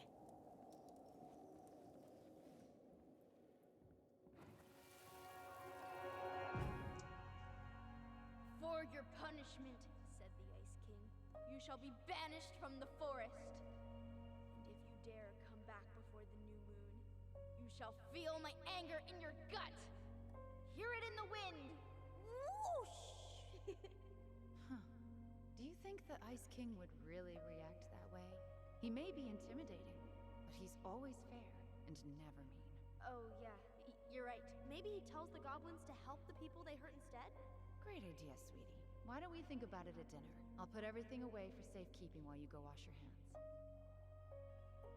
For your punishment, said the Ice King, you shall be banished from the forest. And if you dare come back before the new moon, you shall feel my anger in your gut. Hear it in the wind. Whoosh! Huh. Do you think the Ice King would really react that way? He may be intimidating, but he's always fair and never mean. Oh, yeah, you're right. Maybe he tells the goblins to help the people they hurt instead? Great idea, sweetie. Why don't we think about it at dinner? I'll put everything away for safekeeping while you go wash your hands.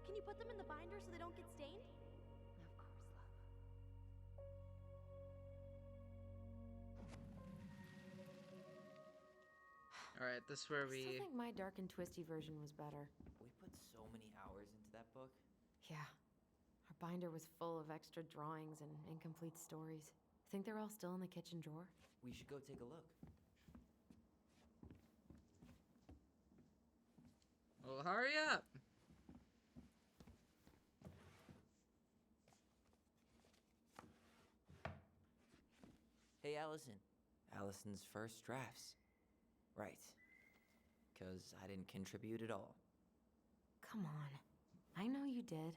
Can you put them in the binder so they don't get stained? Of course, love. Alright, this is where I still think my dark and twisty version was better. We put so many hours into that book. Yeah. Our binder was full of extra drawings and incomplete stories. Think they're all still in the kitchen drawer? We should go take a look. Well, hurry up! Hey, Alyson. Alyson's first drafts. Right. Because I didn't contribute at all. Come on. I know you did.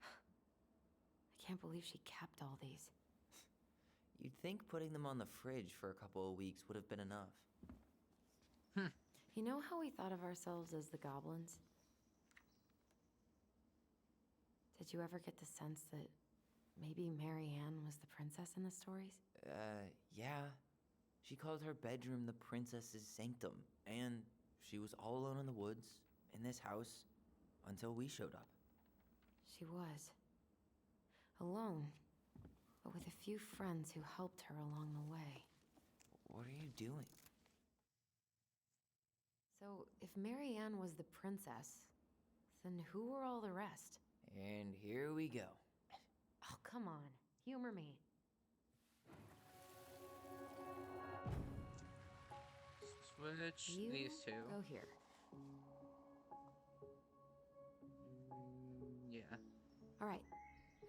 I can't believe she kept all these. You'd think putting them on the fridge for a couple of weeks would have been enough. You know how we thought of ourselves as the goblins? Did you ever get the sense that maybe Marianne was the princess in the stories? Yeah. She called her bedroom the princess's sanctum, and she was all alone in the woods, in this house, until we showed up. She was. Alone, but with a few friends who helped her along the way. What are you doing? So, if Marianne was the princess, then who were all the rest? And here we go. Oh, come on. Humor me. Switch You these two. go here. Yeah. All right.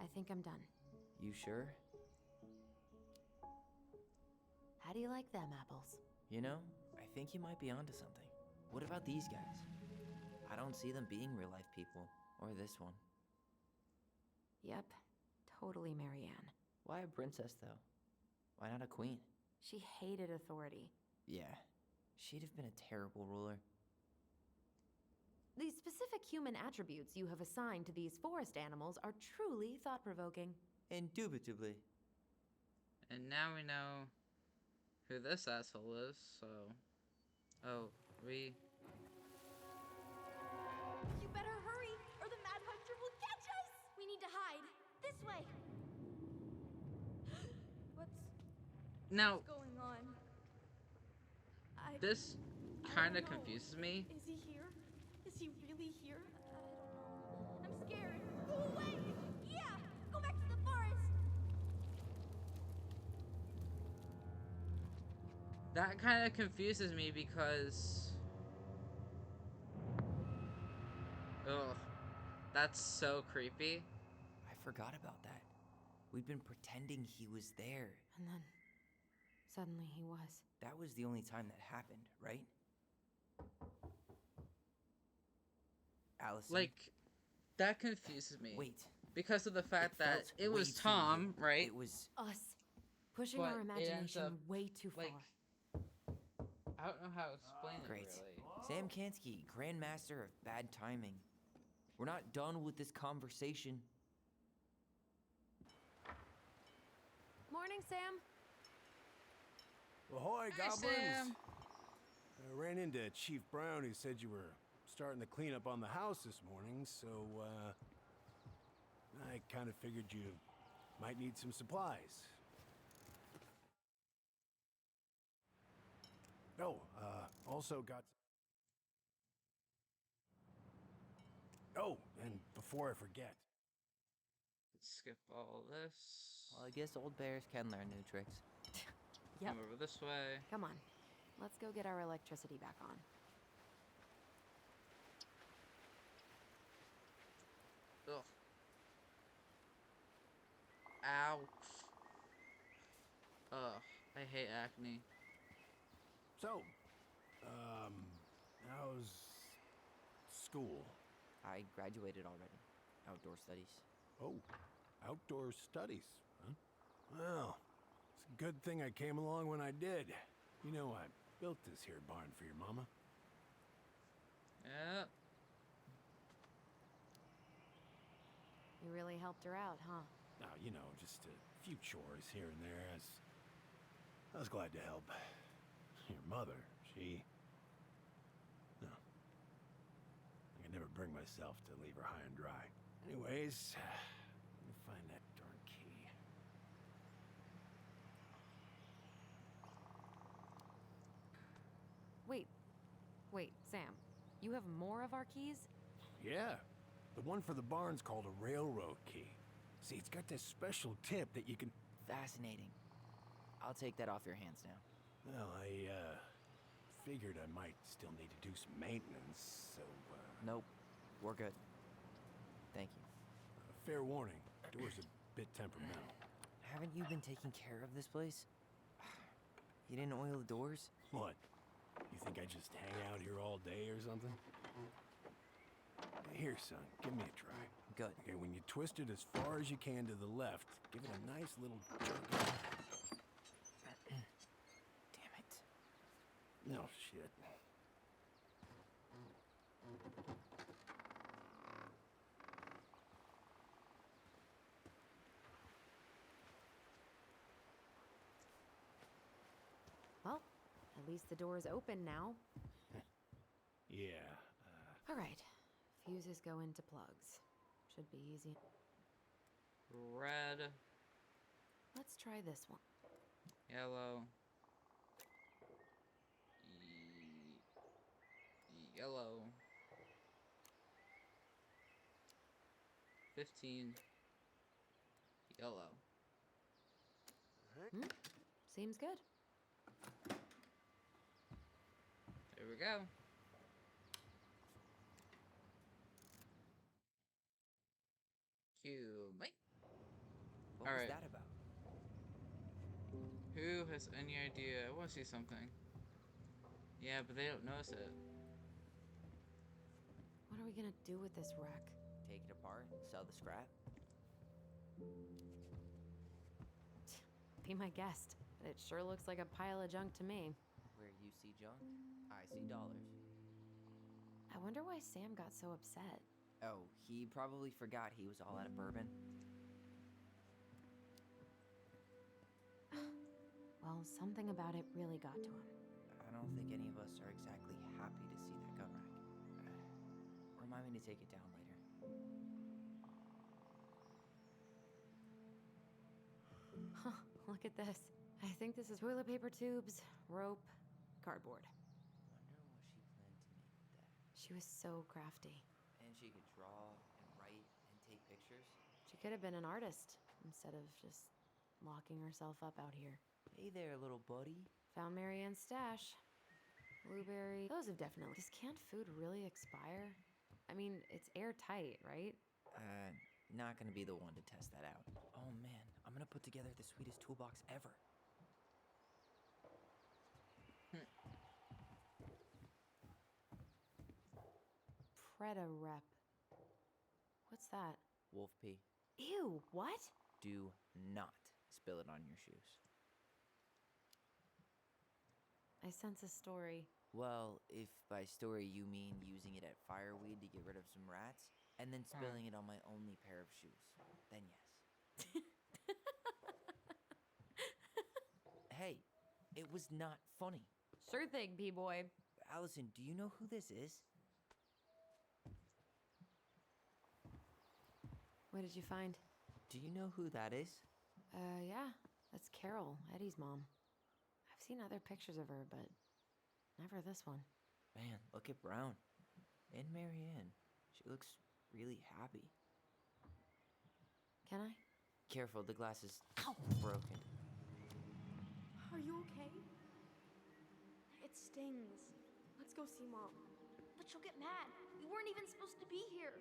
I think I'm done. You sure? How do you like them apples? You know, I think you might be onto something. What about these guys? I don't see them being real-life people. Or this one. Yep. Totally Marianne. Why a princess, though? Why not a queen? She hated authority. Yeah. She'd have been a terrible ruler. The specific human attributes you have assigned to these forest animals are truly thought-provoking. Indubitably. And now we know who this asshole is, so... Oh, we... You better hurry, or the Mad Hunter will catch us! We need to hide. This way! What's going on? This kind of confuses me. Is he here? Is he really here? I don't know. I'm scared. Go away! Yeah! Go back to the forest! That kind of confuses me because... Ugh. That's so creepy. I forgot about that. We'd been pretending he was there. And then, suddenly he was. That was the only time that happened, right? Alyson? Like, that confuses me. Wait. Because of the fact that felt it way was too Tom, real. right? It was... Us. Pushing But our it ends imagination up, way too far. like, I don't know how to explain Great. it, really. Sam Kansky, Grandmaster of Bad Timing. We're not done with this conversation. Morning, Sam. Ahoy, Hi, goblins! Sam. I ran into Chief Brown, who said you were starting the cleanup on the house this morning, so, I kind of figured you might need some supplies. Oh, also got... Oh, and before I forget... Skip all this. Well, I guess old bears can learn new tricks. Yep. Come over this way. Come on. Let's go get our electricity back on. Ugh. Ow. Ugh. I hate acne. So, how's school? I graduated already. Outdoor studies. Oh, outdoor studies, huh? Well, it's a good thing I came along when I did. You know, I built this here barn for your mama. Yep. You really helped her out, huh? Now, you know, just a few chores here and there. I was glad to help. Your mother, she... No. I could never bring myself to leave her high and dry. Anyways, let me find that darn key. Wait, Sam. You have more of our keys? Yeah. The one for the barn's called a railroad key. See, it's got this special tip that you can... Fascinating. I'll take that off your hands now. Well, I, figured I might still need to do some maintenance, so, Nope. We're good. Thank you. Fair warning. Door's a bit temperamental. Haven't you been taking care of this place? You didn't oil the doors? What? You think I just hang out here all day or something? Here, son, give me a try. Good. Okay, when you twist it as far as you can to the left, give it a nice little jerk. Damn it. No shit. Well, at least the door is open now. Yeah, All right. Fuses go into plugs. Should be easy. Red. Let's try this one. Yellow. Yellow. 15. Yellow. Seems good. There we go. Cue me. What was that about? Who has any idea? I want to see something. Yeah, but they don't notice it. What are we gonna do with this wreck? Take it apart, sell the scrap. Be my guest. It sure looks like a pile of junk to me. Where you see junk, I see dollars. I wonder why Sam got so upset. Oh, he probably forgot he was all out of bourbon. Well, something about it really got to him. I don't think any of us are exactly happy to see that gun rack. Remind me to take it down later. Huh, look at this. I think this is toilet paper tubes, rope, cardboard. Wonder what she planned to make with that. She was so crafty. And she could draw and write and take pictures. She could have been an artist instead of just locking herself up out here. Hey there, little buddy. Found Marianne's stash. Blueberry. Those have definitely... Just can't food really expire? I mean, it's airtight, right? Not gonna be the one to test that out. Oh man, I'm gonna put together the sweetest toolbox ever. Preda-rep. What's that? Wolf pee. Ew, what? Do not spill it on your shoes. I sense a story. Well, if by story you mean using it at fireweed to get rid of some rats, and then spilling it on my only pair of shoes, then yes. Hey, it was not funny. Sure thing, B-boy. Alyson, do you know who this is? What did you find? Do you know who that is? Yeah. That's Carol, Eddie's mom. I've seen other pictures of her, but never this one. Man, look at Brown. And Marianne. She looks really happy. Can I? Careful, the glass is broken. Are you okay? It stings. Let's go see Mom. But she'll get mad. We weren't even supposed to be here.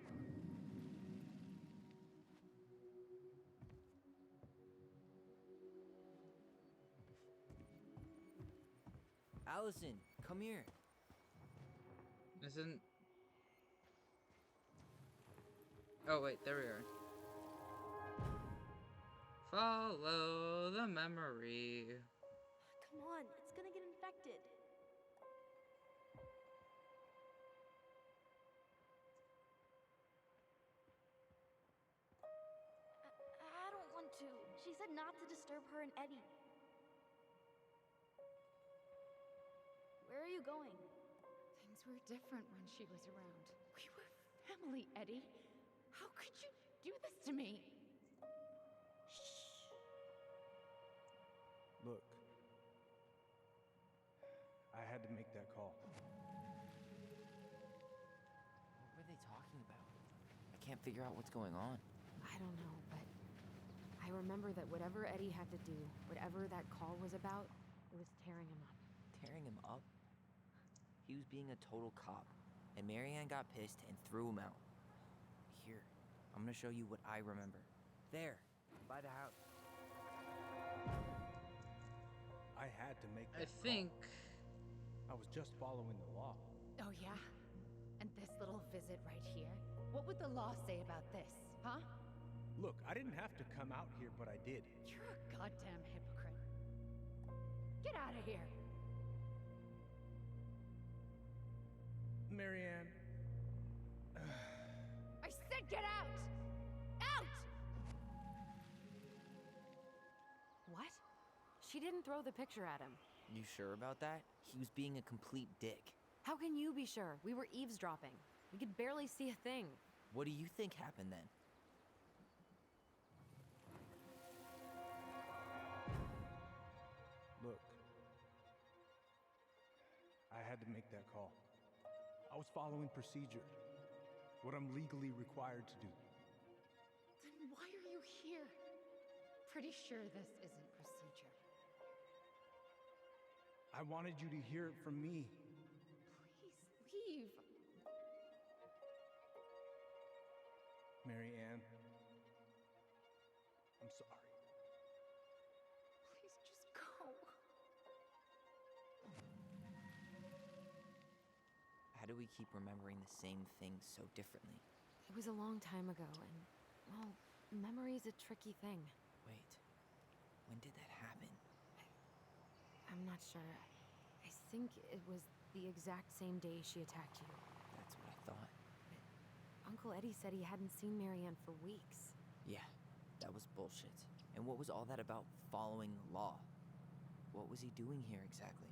Alyson, come here. Isn't... Oh, wait, there we are. Follow the memory. Come on, it's gonna get infected. I don't want to. She said not to disturb her and Eddie. Where are you going? Things were different when she was around. We were family, Eddie. How could you do this to me? Look, I had to make that call. What were they talking about? I can't figure out what's going on. I don't know, but I remember that whatever Eddie had to do, whatever that call was about, it was tearing him up. Tearing him up? He was being a total cop, and Marianne got pissed and threw him out. Here, I'm gonna show you what I remember. There, by the house. I had to make that I think... I was just following the law. Oh, yeah? And this little visit right here? What would the law say about this, huh? Look, I didn't have to come out here, but I did. You're a goddamn hypocrite. Get out of here. Marianne. I said get out! Out! What? She didn't throw the picture at him. You sure about that? He was being a complete dick. How can you be sure? We were eavesdropping. We could barely see a thing. What do you think happened then? Look, I had to make that call. I was following procedure, what I'm legally required to do. Then why are you here? Pretty sure this isn't procedure. I wanted you to hear it from me. Please leave. Marianne, I'm sorry. Please just go. How do we keep remembering the same things so differently? It was a long time ago, and, well, memory's a tricky thing. Wait, when did that happen? I'm not sure. I think it was the exact same day she attacked you. That's what I thought. But Uncle Eddie said he hadn't seen Marianne for weeks. Yeah, that was bullshit. And what was all that about following law? What was he doing here exactly?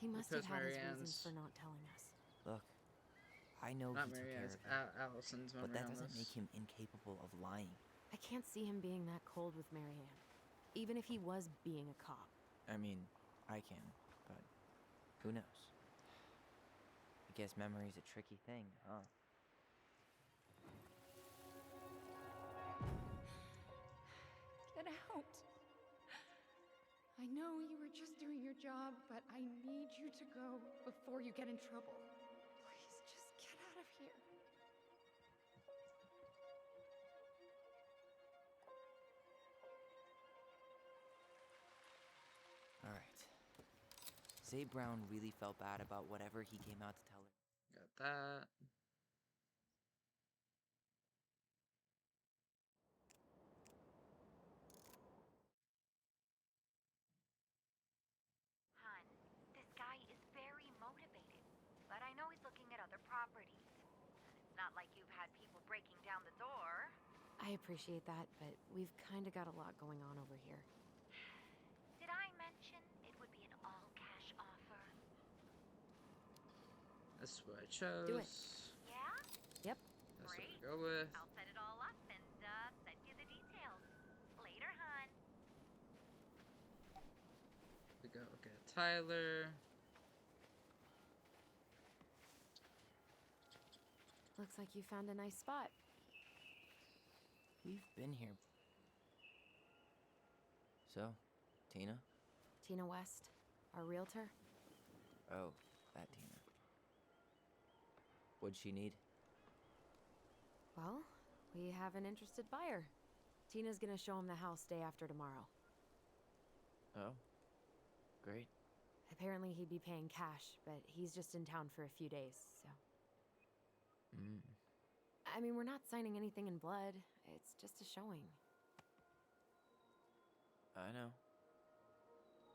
He must Because have had his Marianne's... reasons for not telling us. Look, I know Not he took care Marianne's, of it, Alyson's memory but that on doesn't this. make him incapable of lying. I can't see him being that cold with Marianne, even if he was being a cop. I mean, I can, but who knows? I guess memory's a tricky thing, huh? Get out. I know you were just doing your job, but I need you to go before you get in trouble. Please just get out of here. All right. Zay Brown really felt bad about whatever he came out to tell her. Got that. Hun, this guy is very motivated, but I know he's looking at other properties. It's not like you've had people breaking down the door. I appreciate that, but we've kind of got a lot going on over here. Did I mention it would be an all-cash offer? That's what I chose. Do it. Yeah? Yep. That's what Great. I go with. I'll set it all up and send you the details. Later, hun. We go get Tyler. Looks like you found a nice spot. We've been here. So, Tina? Tina West, our realtor. Oh, that Tina. What'd she need? Well, we have an interested buyer. Tina's gonna show him the house day after tomorrow. Oh, great. Apparently he'd be paying cash, but he's just in town for a few days, so... I mean, we're not signing anything in blood. It's just a showing. I know.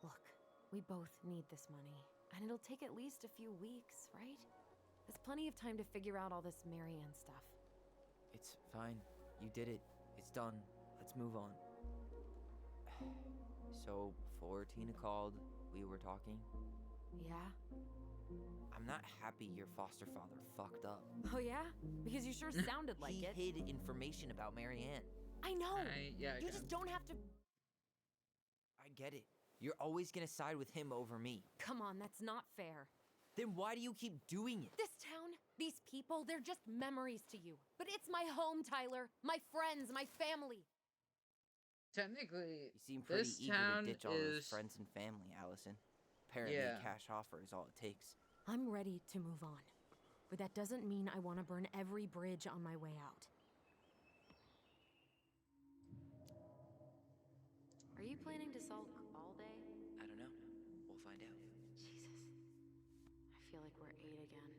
Look, we both need this money, and it'll take at least a few weeks, right? There's plenty of time to figure out all this Marianne stuff. It's fine. You did it. It's done. Let's move on. So, before Tina called, we were talking. Yeah? I'm not happy your foster father fucked up. Oh yeah? Because you sure sounded like it. He hid information about Marianne. I know! Yeah, you just don't have to... I get it. You're always gonna side with him over me. Come on, that's not fair. Then why do you keep doing it? This town, these people, they're just memories to you. But it's my home, Tyler. My friends, my family. Technically, You seem pretty this eager town to ditch all is... those friends and family, Alyson. Apparently, Yeah. a cash offer is all it takes. I'm ready to move on. But that doesn't mean I want to burn every bridge on my way out. Are you planning to sulk all day? I don't know. We'll find out. Jesus. I feel like we're 8 again.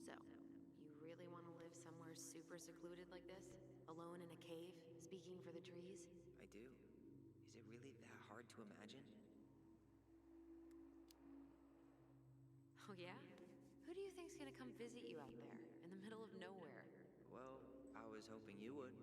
So, you really want to live somewhere super secluded like this? Alone in a cave, speaking for the trees? I do. Is it really that hard to imagine? Oh yeah? Who do you think's gonna come visit you out there, in the middle of nowhere? Well, I was hoping you would.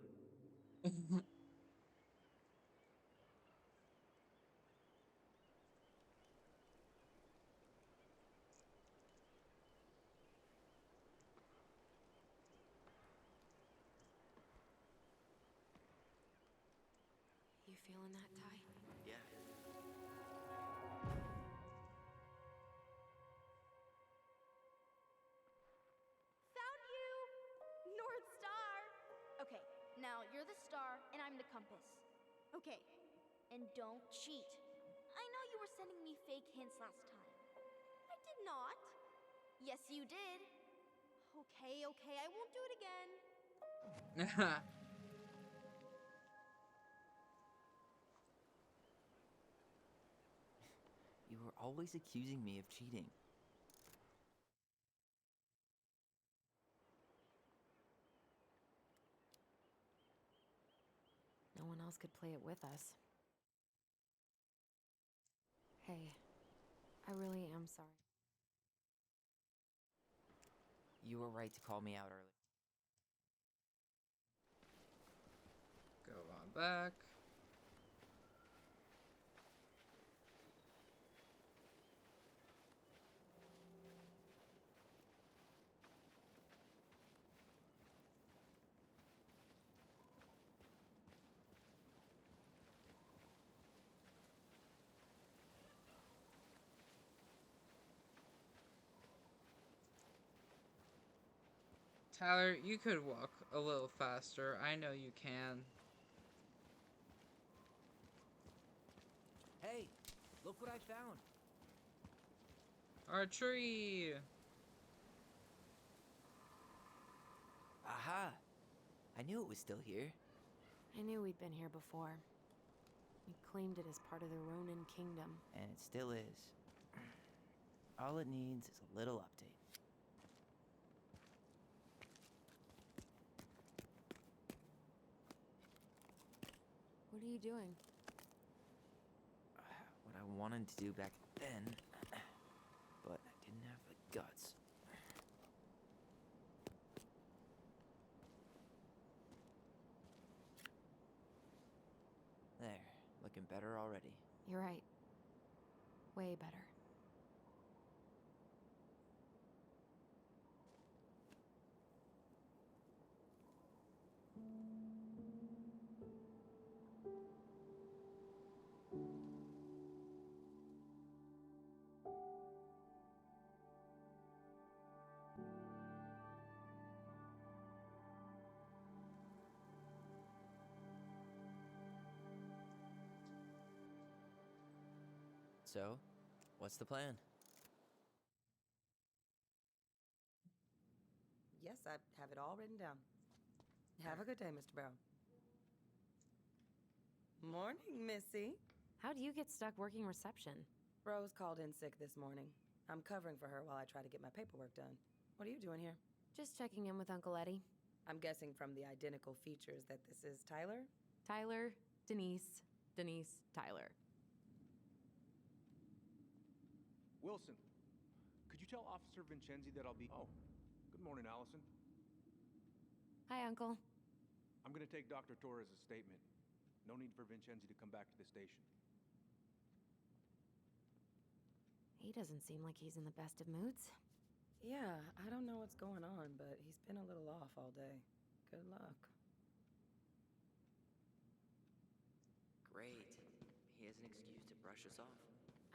You feeling that, Ty? Yeah. Found you! North Star! Okay, now you're the star and I'm the compass. Okay, and don't cheat. I know you were sending me fake hints last time. I did not. Yes, you did. Okay, I won't do it again. You were always accusing me of cheating. No one else could play it with us. Hey, I really am sorry. You were right to call me out early. Go on back. Tyler, you could walk a little faster. I know you can. Hey, look what I found. Our tree. Aha! I knew it was still here. I knew we'd been here before. We claimed it as part of the Ronin kingdom. And it still is. All it needs is a little update. What are you doing? What I wanted to do back then, but I didn't have the guts. There, looking better already. You're right. Way better. So, what's the plan? Yes, I have it all written down. Have a good day, Mr. Brown. Morning, Missy. How'd you get stuck working reception? Rose called in sick this morning. I'm covering for her while I try to get my paperwork done. What are you doing here? Just checking in with Uncle Eddie. I'm guessing from the identical features that this is Tyler? Tyler, Denise, Tyler. Wilson, could you tell Officer Vincenzi that I'll be... Oh, good morning, Alyson. Hi, Uncle. I'm gonna take Dr. Torres' statement. No need for Vincenzi to come back to the station. He doesn't seem like he's in the best of moods. Yeah, I don't know what's going on, but he's been a little off all day. Good luck. Great. He has an excuse to brush us off.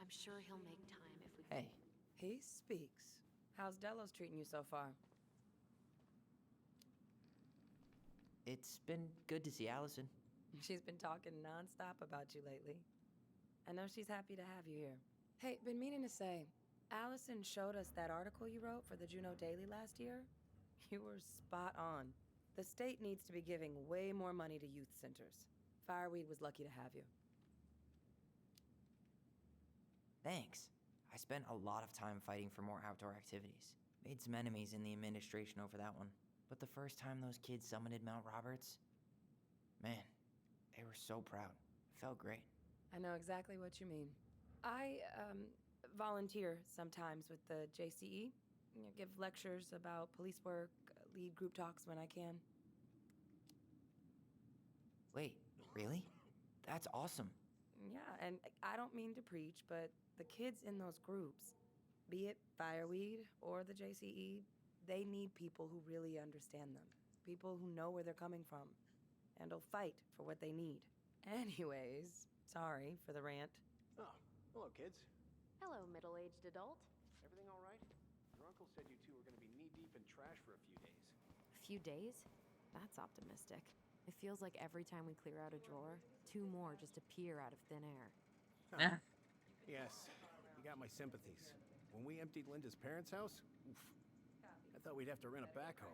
I'm sure he'll make time if we... Hey. He speaks. How's Delos treating you so far? It's been good to see Alyson. She's been talking nonstop about you lately. I know she's happy to have you here. Hey, been meaning to say, Alyson showed us that article you wrote for the Juneau Daily last year. You were spot on. The state needs to be giving way more money to youth centers. Fireweed was lucky to have you. Thanks. I spent a lot of time fighting for more outdoor activities. Made some enemies in the administration over that one. But the first time those kids summited Mount Roberts, man, they were so proud. It felt great. I know exactly what you mean. I, volunteer sometimes with the JCE. You know, give lectures about police work, lead group talks when I can. Wait, really? That's awesome. Yeah, and I don't mean to preach, but the kids in those groups, be it Fireweed or the JCE, they need people who really understand them. People who know where they're coming from and will fight for what they need. Anyways, sorry for the rant. Oh, hello, kids. Hello, middle-aged adult. Everything all right? Your uncle said you two were going to be knee-deep in trash for a few days. A few days? That's optimistic. It feels like every time we clear out a drawer, 2 more just appear out of thin air. Huh. Yes, you got my sympathies. When we emptied Linda's parents' house, oof, I thought we'd have to rent a backhoe.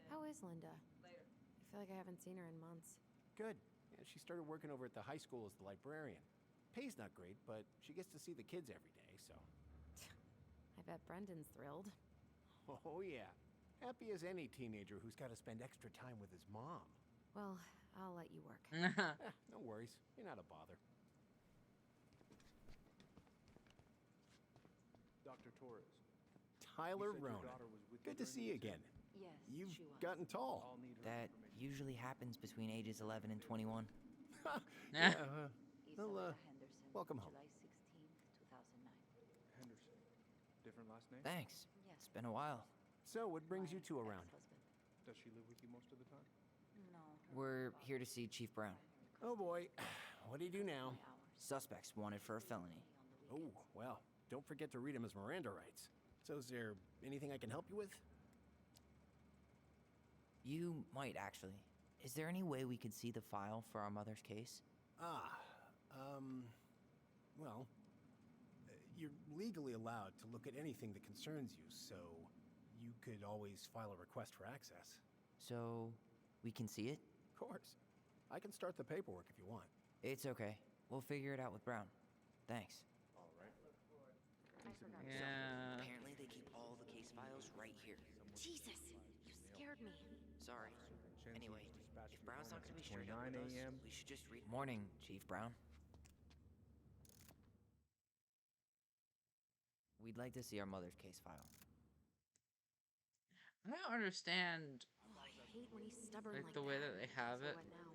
How is Linda? I feel like I haven't seen her in months. Good. Yeah, she started working over at the high school as the librarian. Pay's not great, but she gets to see the kids every day, so... I bet Brendan's thrilled. Oh, yeah. Happy as any teenager who's got to spend extra time with his mom. Well, I'll let you work. No worries. You're not a bother. Dr. Torres. Tyler You said your Ronan. daughter was with Good you to during see you the again. Yes, You've she was. gotten tall. I'll need her That information. usually happens between ages 11 and 21. Yeah, well, Isabella Henderson, welcome home. July 16th, 2009. Henderson. Different last name? Thanks. Yes. It's been a while. So, what brings you two around? Ex-husband. Does she live with you most of the time? No. We're here to see Chief Brown. Oh boy, what do you do now? Suspects wanted for a felony. Oh, well, don't forget to read him his Miranda rights. So is there anything I can help you with? You might actually. Is there any way we could see the file for our mother's case? Well, you're legally allowed to look at anything that concerns you, so you could always file a request for access. So, we can see it? Of course. I can start the paperwork if you want. It's okay. We'll figure it out with Brown. Thanks. All right. Yeah. Apparently they keep all the case files right here. Jesus, you scared me. Sorry. Anyway, if Brown's not going to be straight up 29 with us, a.m. we should just read... Morning, Chief Brown. We'd like to see our mother's case file. I don't understand Oh, I hate when he's stubborn like like the way that they have So it. what now?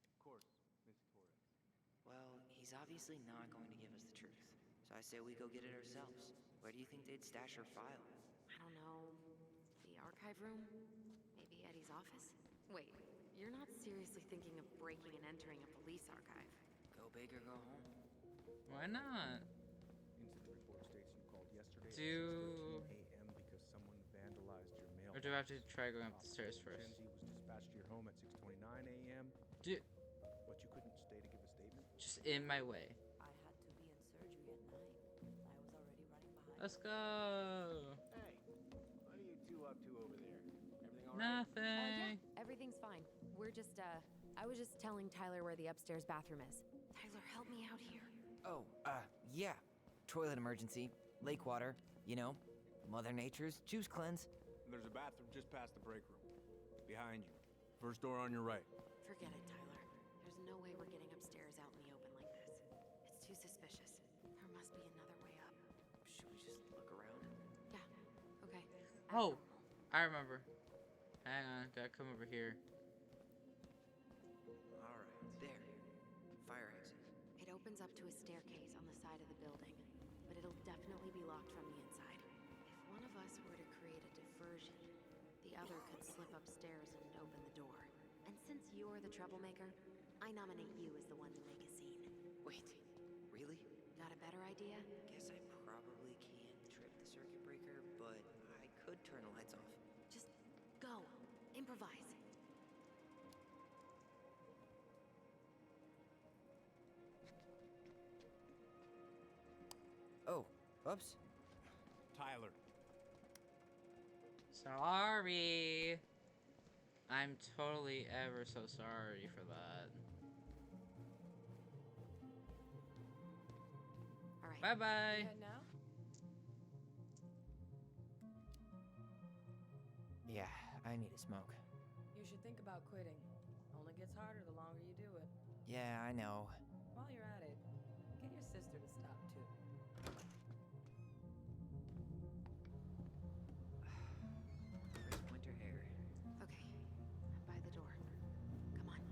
Of course, Miss Torres. Well, he's obviously not going to give us the truth. So I say we go get it ourselves. Where do you think they'd stash her file? I don't know. The archive room? Maybe Eddie's office? Wait, you're not seriously thinking of breaking and entering a police archive? Go big or go home. Why not? Incident report states you called yesterday Do- at 6:13 a.m. because someone vandalized your mail. Or do I have to try going up the stairs first? Mackenzie was dispatched to your home at 6:29 a.m. Do But you couldn't stay to give a statement? just in my way. I had Let's go. Hey, what are you two up to over there? Everything all right? Nothing. Yeah, everything's fine. We're just, I was just telling Tyler where the upstairs bathroom is. Tyler, help me out here. Oh, yeah. Toilet emergency. Lake water. You know, Mother Nature's juice cleanse. There's a bathroom just past the break room. Behind you. First door on your right. Forget it, Tyler. There's no way we're getting upstairs out in the open like this. It's too suspicious. There must be another way up. Should we just look around? Yeah, okay. Oh, I remember. Hang on, gotta come over here. Alright, there. Fire exit. It opens up to a staircase on the side of the building, but it'll definitely be locked from the inside. If one of us were to create a diversion, the other could slip upstairs and open the door. And since you're the troublemaker, I nominate you as the one to make a scene. Wait, really? Got a better idea? Guess I probably can't trip the circuit breaker, but I could turn the lights off. Just go. Improvise. Oh, oops. Tyler. Sorry. I'm totally ever so sorry for that. Alright. Bye-bye. now? Yeah, I need a smoke. You should think about quitting. Only gets harder the longer you do it. Yeah, I know. While you're at it, get your sister to stop too. Crisp winter air. Okay. By the door. Come on.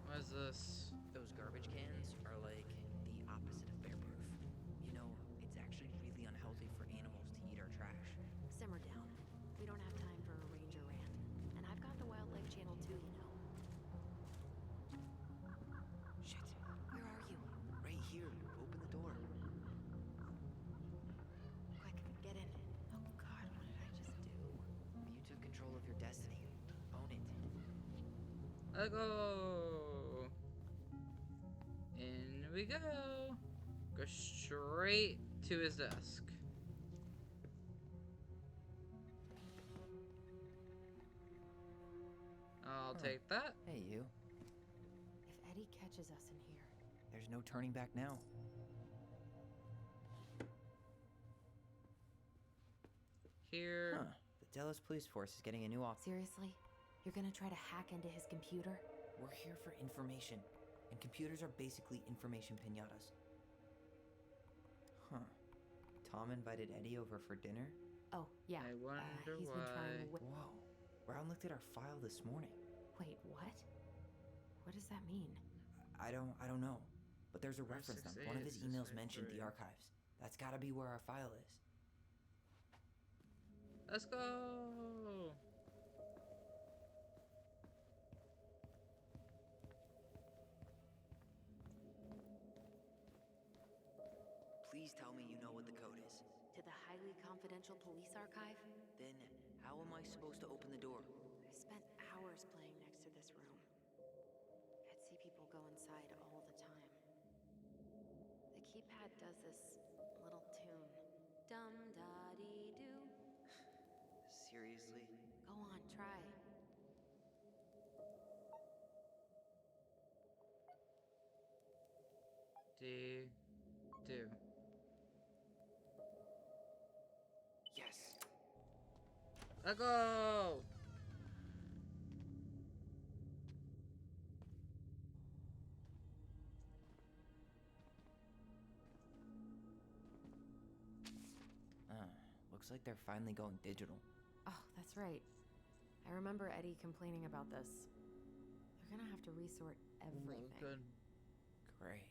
What is this? Those garbage cans are like the opposite of bear-proof. You know, it's actually really unhealthy for animals to eat our trash. Simmer down. We don't have time for a ranger rant. And I've got the wildlife channel too, you know. Shit. Where are you? Right here. Open the door. Quick, get in. Oh god, what did I just do? You took control of your destiny. Own it. Let's go. In we go. Go straight to his desk. I'll take that. Hey, you. If Eddie catches us in here. There's no turning back now. Here. Huh. The Delos police force is getting a new op. Seriously? You're gonna try to hack into his computer? We're here for information, and computers are basically information pinatas. Huh. Tom invited Eddie over for dinner? Oh, yeah. I wonder he's why. been trying to... Whoa. Brown looked at our file this morning. Wait, what? What does that mean? I don't know. But there's a reference number. One of his emails 68693. mentioned the archives. That's gotta be where our file is. Let's go. Please tell me you know what the code is. To the highly confidential police archive? Then, how am I supposed to open the door? I spent hours playing next to this room. I'd see people go inside all the time. The keypad does this little tune. Dum-da-dee-doo. Seriously? Go on, try. Do. Yes. Let's go. Looks like they're finally going digital. Oh, that's right. I remember Eddie complaining about this. They're gonna have to resort everything. Good. Great.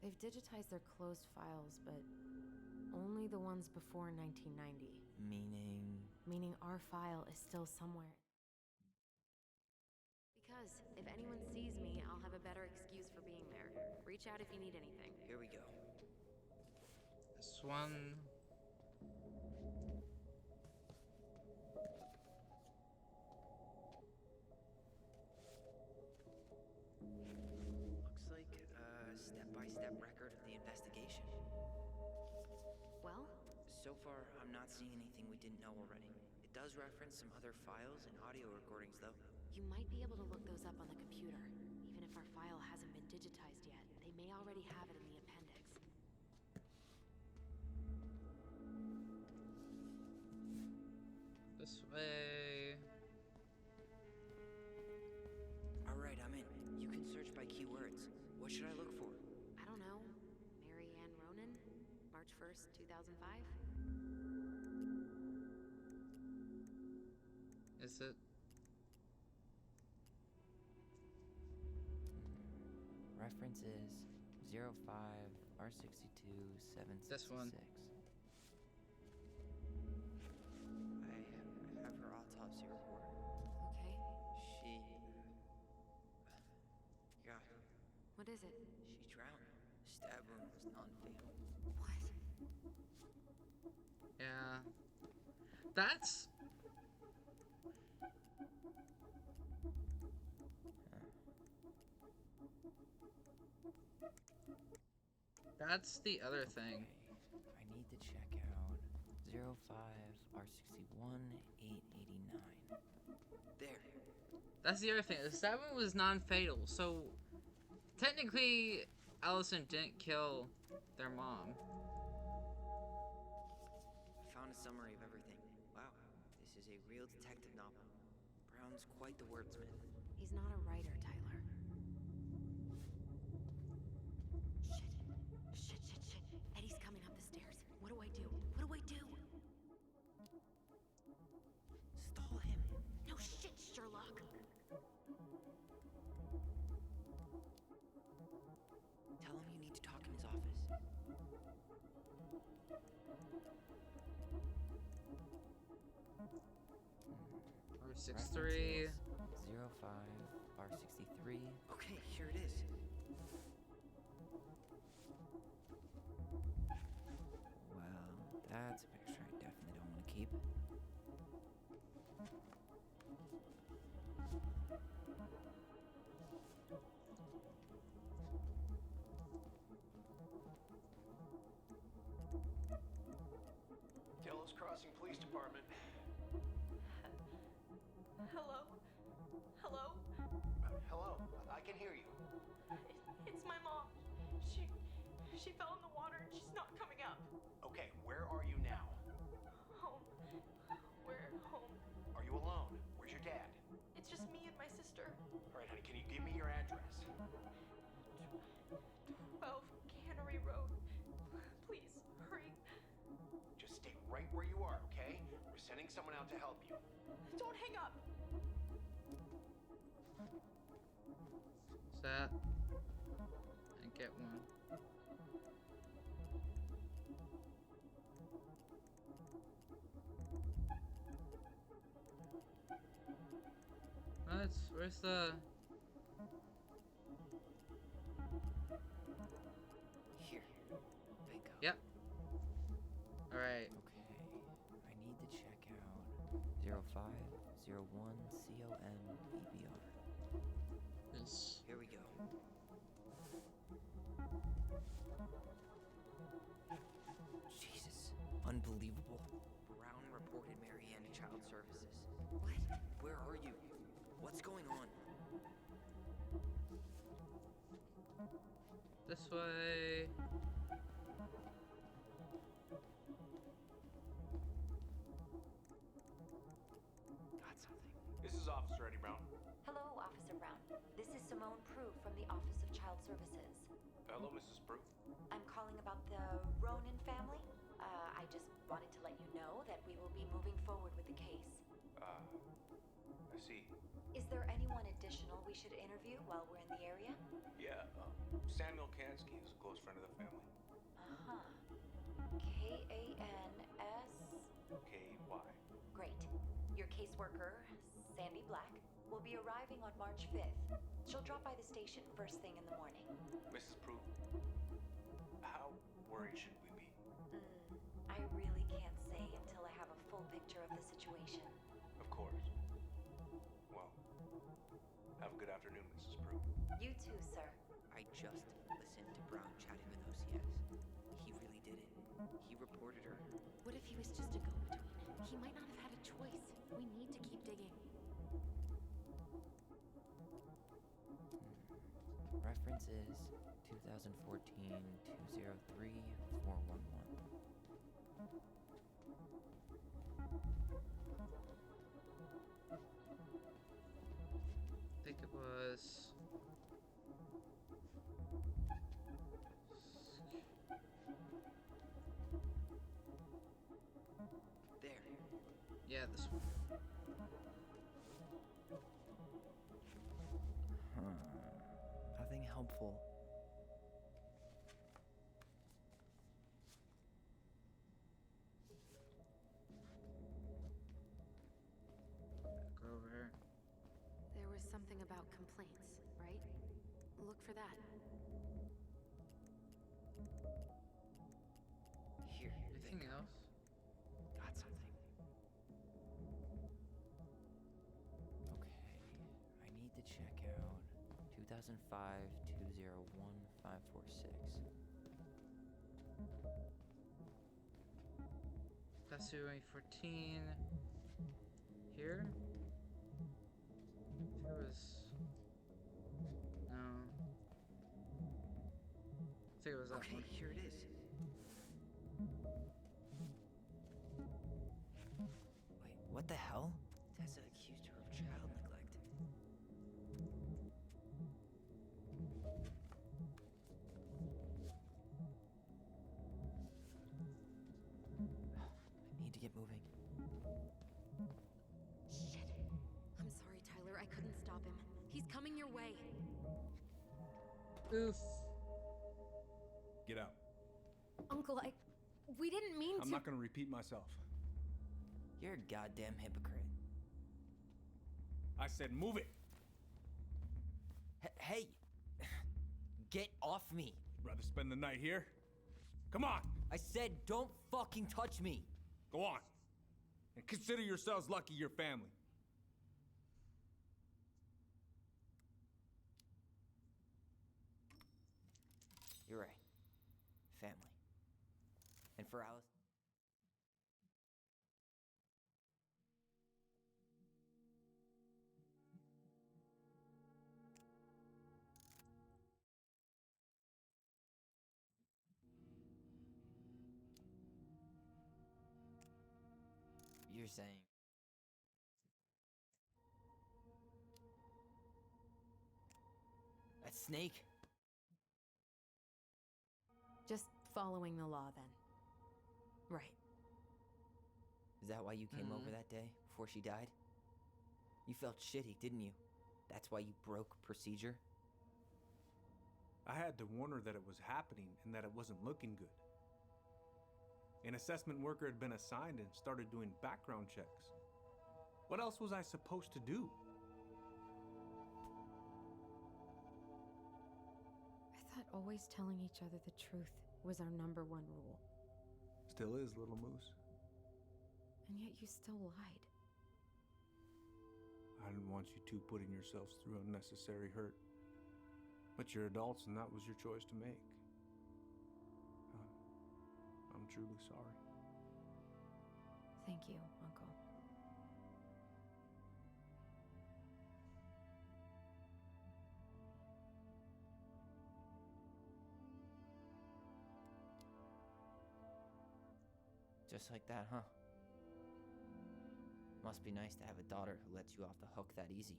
They've digitized their closed files, but only the ones before 1990. Meaning? Meaning our file is still somewhere. Because if anyone sees me, I'll have a better excuse for being there. Reach out if you need anything. Here we go. This one. Looks like a step-by-step record of the investigation. far, I'm not seeing anything we didn't know already. It does reference some other files and audio recordings, though. You might be able to look those up on the computer. Even if our file hasn't been digitized yet, they may already have it in the appendix. This way. Alright, I'm in. You can search by keywords. What should I look for? I don't know. Mary Ann Ronan? March 1st, 2005? Is it? Reference is 05R62766. This one. I have her autopsy report. Okay. She... God. What is it? She drowned. Stab wound was non-fatal. What? Yeah. That's... That's the other thing. I need to check out 05R61889. There. That's the other thing. The stab wound was non-fatal, so technically, Alyson didn't kill their mom. I found a summary of everything. Wow, this is a real detective novel. Brown's quite the wordsmith. He's not a writer, Tyler. Shit. Eddie's coming up the stairs. What do I do? What do I do? Stall him. No shit, Sherlock. Tell him you need to talk in his office. R63. 05R63. Okay, here it is. Well, that's a picture I definitely don't want to keep. Delos Crossing Police Department. Hello? Hello? Hello, I can hear you. It's my mom. She fell in the water and she's not coming up. Okay, where are you now? Home. We're home. Are you alone? Where's your dad? It's just me and my sister. All right, honey, can you give me your address? 12 Cannery Road. Please, hurry. Just stay right where you are, okay? We're sending someone out to help you. Don't hang up. What's that? And get one. Where's the... Here. Bingo. Yep. Alright. Okay, I need to check out 0501COMEBR. This. Here we go. Jesus. Unbelievable. Brown reported Mary Ann to Child Services. What? Where are you? What's going on? This way. Got something. This is Officer Eddie Brown. Hello, Officer Brown. This is Simone Prue from the Office of Child Services. Hello, Mrs. Prue. I'm calling about the Ronan family. I just wanted to let you know that we will be moving forward with the case. I see. Is there anyone additional we should interview while we're in the area? Yeah, Samuel Kansky is a close friend of the family. Uh-huh. K-A-N-S... K-Y. Great. Your caseworker, Sandy Black, will be arriving on March 5th. She'll drop by the station first thing in the morning. Mrs. Prue, how worried should we be? I really can't say until I have a full picture of the situation. Of course. Well, have a good afternoon, Mrs. Prue. You too, sir. I just listened to Brown chatting with OCS. He really did it. He reported her. What if he was just a go-between? He might not have had a choice. We need to keep digging. Reference is 2014-203-411. I think it was... There. Yeah, this one. Nothing helpful. Go over here. There was something about complaints, right? Look for that. Here. Anything else? Got something. Okay. I need to check out 2005-201-546. That's 2014. Here? There was... No. I think it was that Okay, one. here it is. Wait, what the hell? Tessa accused her of child neglect. I need to get moving. Shit. I'm sorry, Tyler. I couldn't stop him. He's coming your way. Oof. Get out. Uncle, we didn't mean to. I'm not gonna repeat myself. You're a goddamn hypocrite. I said move it. Hey! Get off me! Rather spend the night here? Come on! I said don't fucking touch me! Go on. And consider yourselves lucky you're family. You're right. Family. And for Alice... You're saying... That snake? Just following the law, then. Right. Is that why you came over that day, before she died? You felt shitty, didn't you? That's why you broke procedure? I had to warn her that it was happening and that it wasn't looking good. An assessment worker had been assigned and started doing background checks. What else was I supposed to do? I thought always telling each other the truth was our #1 rule. Still is, little moose. And yet you still lied. I didn't want you two putting yourselves through unnecessary hurt. But you're adults and that was your choice to make. I'm truly sorry. Thank you, Uncle. Just like that, huh? Must be nice to have a daughter who lets you off the hook that easy.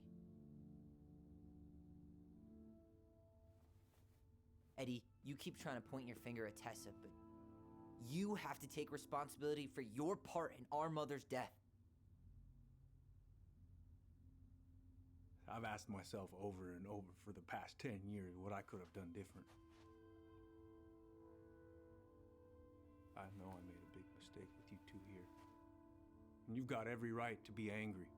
Eddie, you keep trying to point your finger at Tessa, but you have to take responsibility for your part in our mother's death. I've asked myself over and over for the past 10 years what I could have done different. I know I made a big mistake with you two here. And you've got every right to be angry.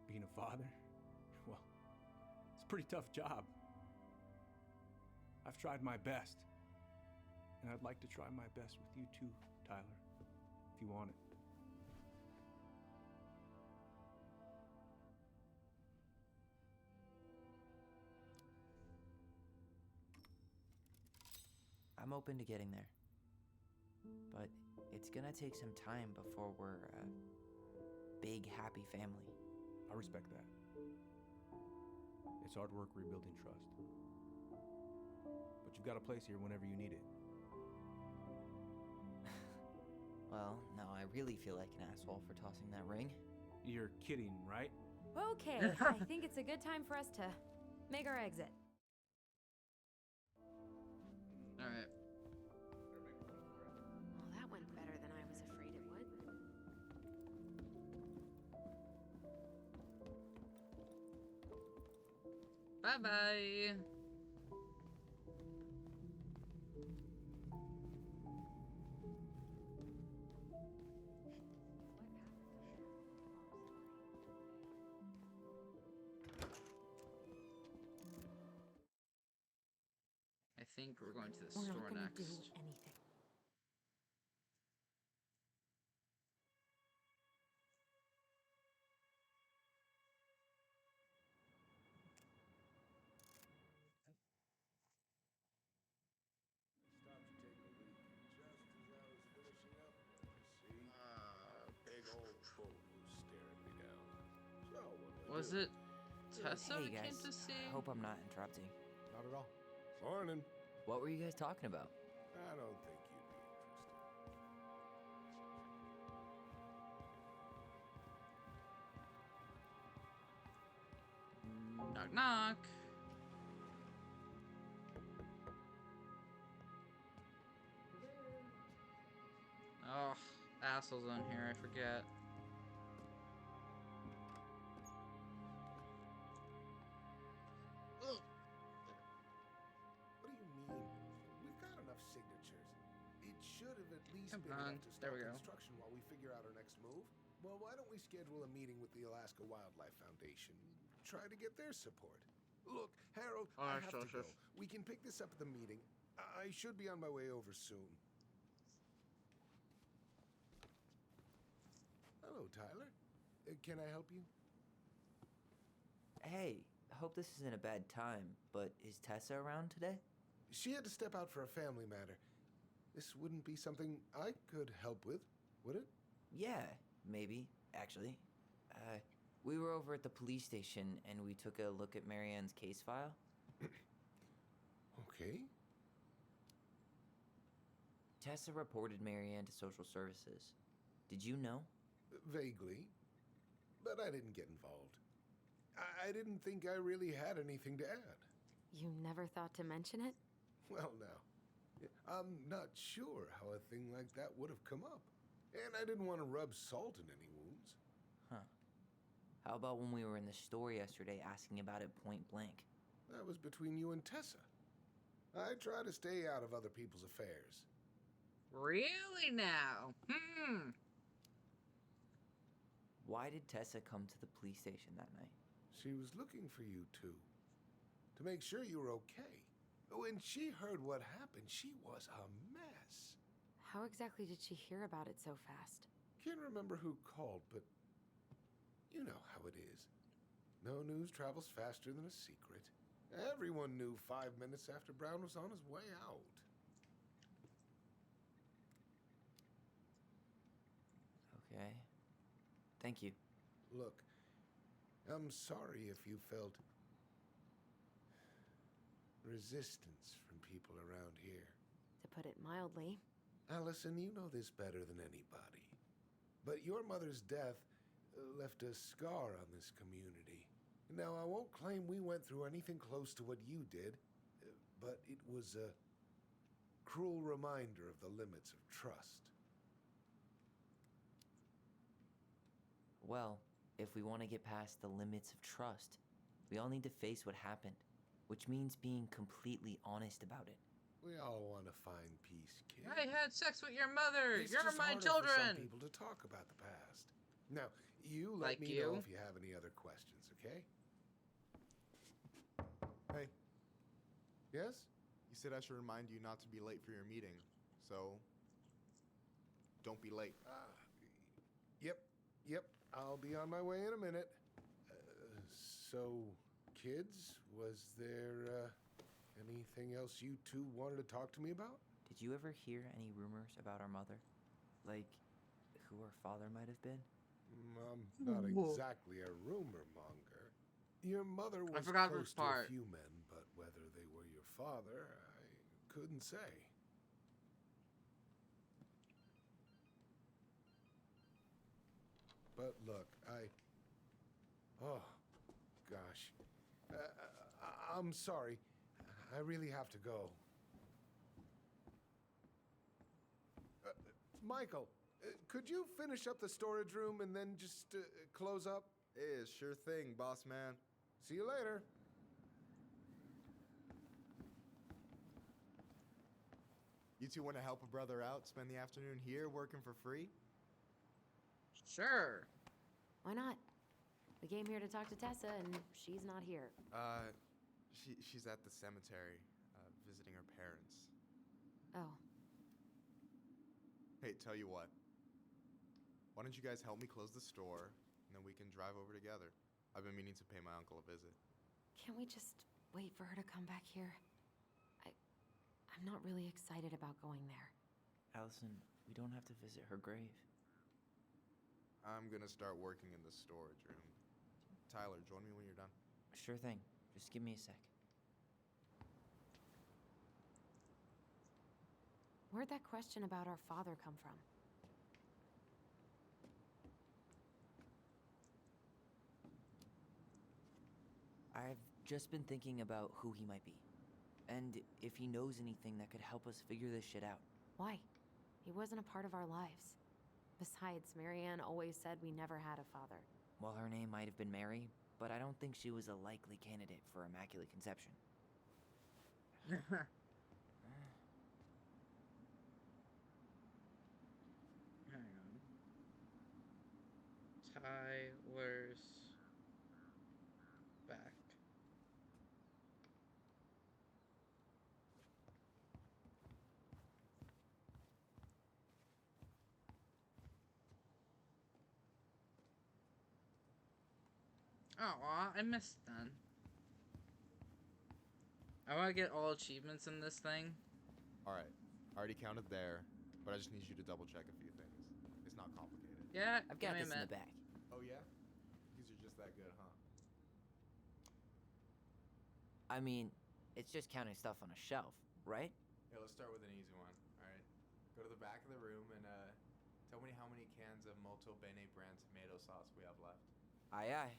Being a father, well, it's a pretty tough job. I've tried my best. And I'd like to try my best with you too, Tyler, if you want it. I'm open to getting there. but it's gonna take some time before we're a big, happy family. I respect that. It's hard work rebuilding trust. But you've got a place here whenever you need it. Well, now I really feel like an asshole for tossing that ring. You're kidding, right? Okay, I think it's a good time for us to make our exit. Alright. Well, that went better than I was afraid it would. Bye-bye. I think we're going to the We're store not gonna next. do anything. Big old boat was staring me down. So Was it Tessa Hey we came guys, to see? I hope I'm not interrupting. Not at all. Morning. What were you guys talking about? I don't think you'd be interested. Knock knock. Oh, assholes on here, I forget. Ugh. What do you mean? We've got enough signatures. It should have at least Come been on, enough to there start we go. construction while we figure out our next move. Well, why don't we schedule a meeting with the Alaska Wildlife Foundation? Try to get their support. Look, Harold, I have to go. We can pick this up at the meeting. I should be on my way over soon. Hello, Tyler. Can I help you? Hey, I hope this isn't a bad time, but is Tessa around today? She had to step out for a family matter. This wouldn't be something I could help with, would it? Yeah, maybe, actually. We were over at the police station and we took a look at Marianne's case file. Okay. Tessa reported Marianne to social services. Did you know? Vaguely. But I didn't get involved. I didn't think I really had anything to add. You never thought to mention it? Well, now, I'm not sure how a thing like that would have come up. And I didn't want to rub salt in any wounds. Huh. How about when we were in the store yesterday asking about it point blank? That was between you and Tessa. I try to stay out of other people's affairs. Really now? Why did Tessa come to the police station that night? She was looking for you two. To make sure you were okay. When she heard what happened, she was a mess. How exactly did she hear about it so fast? Can't remember who called, but you know how it is. No news travels faster than a secret. Everyone knew 5 minutes after Brown was on his way out. Okay. Thank you. Look, I'm sorry if you felt resistance from people around here. To put it mildly. Alyson, you know this better than anybody. But your mother's death left a scar on this community. Now, I won't claim we went through anything close to what you did, but it was a cruel reminder of the limits of trust. Well, if we want to get past the limits of trust, we all need to face what happened, which means being completely honest about it. We all want to find peace, kid. I had sex with your mother. It's You're just my harder for some children. people to talk about the past. Now, you let Like me you? know if you have any other questions, okay? Hey, Yes? you said I should remind you not to be late for your meeting, so don't be late. Yep. I'll be on my way in a minute. So, kids, was there anything else you two wanted to talk to me about? did you ever hear any rumors about our mother? Like, who our father might have been? I'm not exactly a rumor monger. Your mother I was forgot close this to a part. few men, but whether they were your father, I couldn't say. But look, oh, gosh. I'm sorry. I really have to go. Michael, could you finish up the storage room and then just close up? Sure thing, boss man. See you later. You two want to help a brother out, spend the afternoon here working for free? Sure. Why not? We came here to talk to Tessa, and she's not here. She's at the cemetery, visiting her parents. Oh. Hey, tell you what. Why don't you guys help me close the store, and then we can drive over together? I've been meaning to pay my uncle a visit. Can't we just wait for her to come back here? I'm not really excited about going there. Alyson, we don't have to visit her grave. I'm gonna start working in the storage room. Tyler, join me when you're done. Sure thing. Just give me a sec. Where'd that question about our father come from? I've just been thinking about who he might be. And if he knows anything that could help us figure this shit out. Why? He wasn't a part of our lives. Besides, Marianne always said we never had a father. Well, her name might have been Mary, but I don't think she was a likely candidate for Immaculate Conception. Hang on. Tyler's back. Aw, I missed that. I want to get all achievements in this thing. Alright, I already counted there, but I just need you to double check a few things. It's not complicated. Yeah, I've got this in the back. Oh yeah? These are just that good, huh? I mean, it's just counting stuff on a shelf, right? Yeah, let's start with an easy one, alright? Go to the back of the room and tell me how many cans of Molto Bene brand tomato sauce we have left. Aye aye.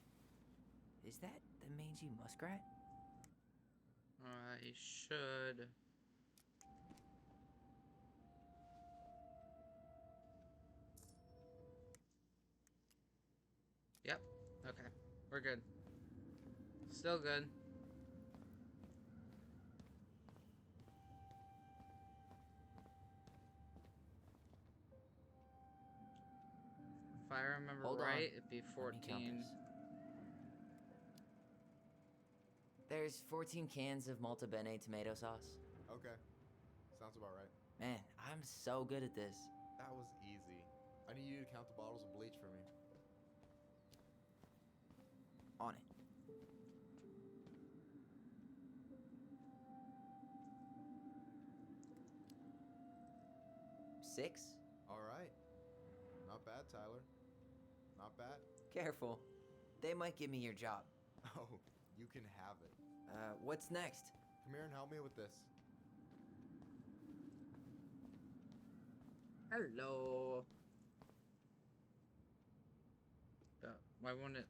Is that the mangy muskrat? I should. Yep. Okay. We're good. Still good. If I remember Hold on. right, it'd be Let me count 14. this. There's 14 cans of Malta Bene tomato sauce. Okay. Sounds about right. Man, I'm so good at this. That was easy. I need you to count the bottles of bleach for me. On it. Six? Alright. Not bad, Tyler. Not bad. Careful. They might give me your job. Oh, you can have it. What's next? Come here and help me with this. Hello. Why won't it?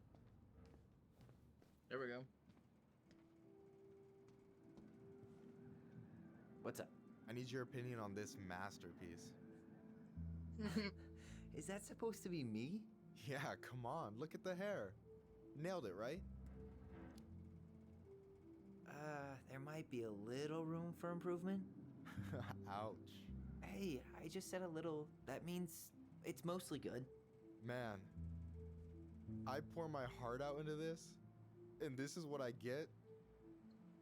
There we go. What's up? I need your opinion on this masterpiece. Is that supposed to be me? Yeah, come on. Look at the hair. Nailed it, right? There might be a little room for improvement. Ouch. Hey, I just said a little. That means it's mostly good. Man, I pour my heart out into this, and this is what I get?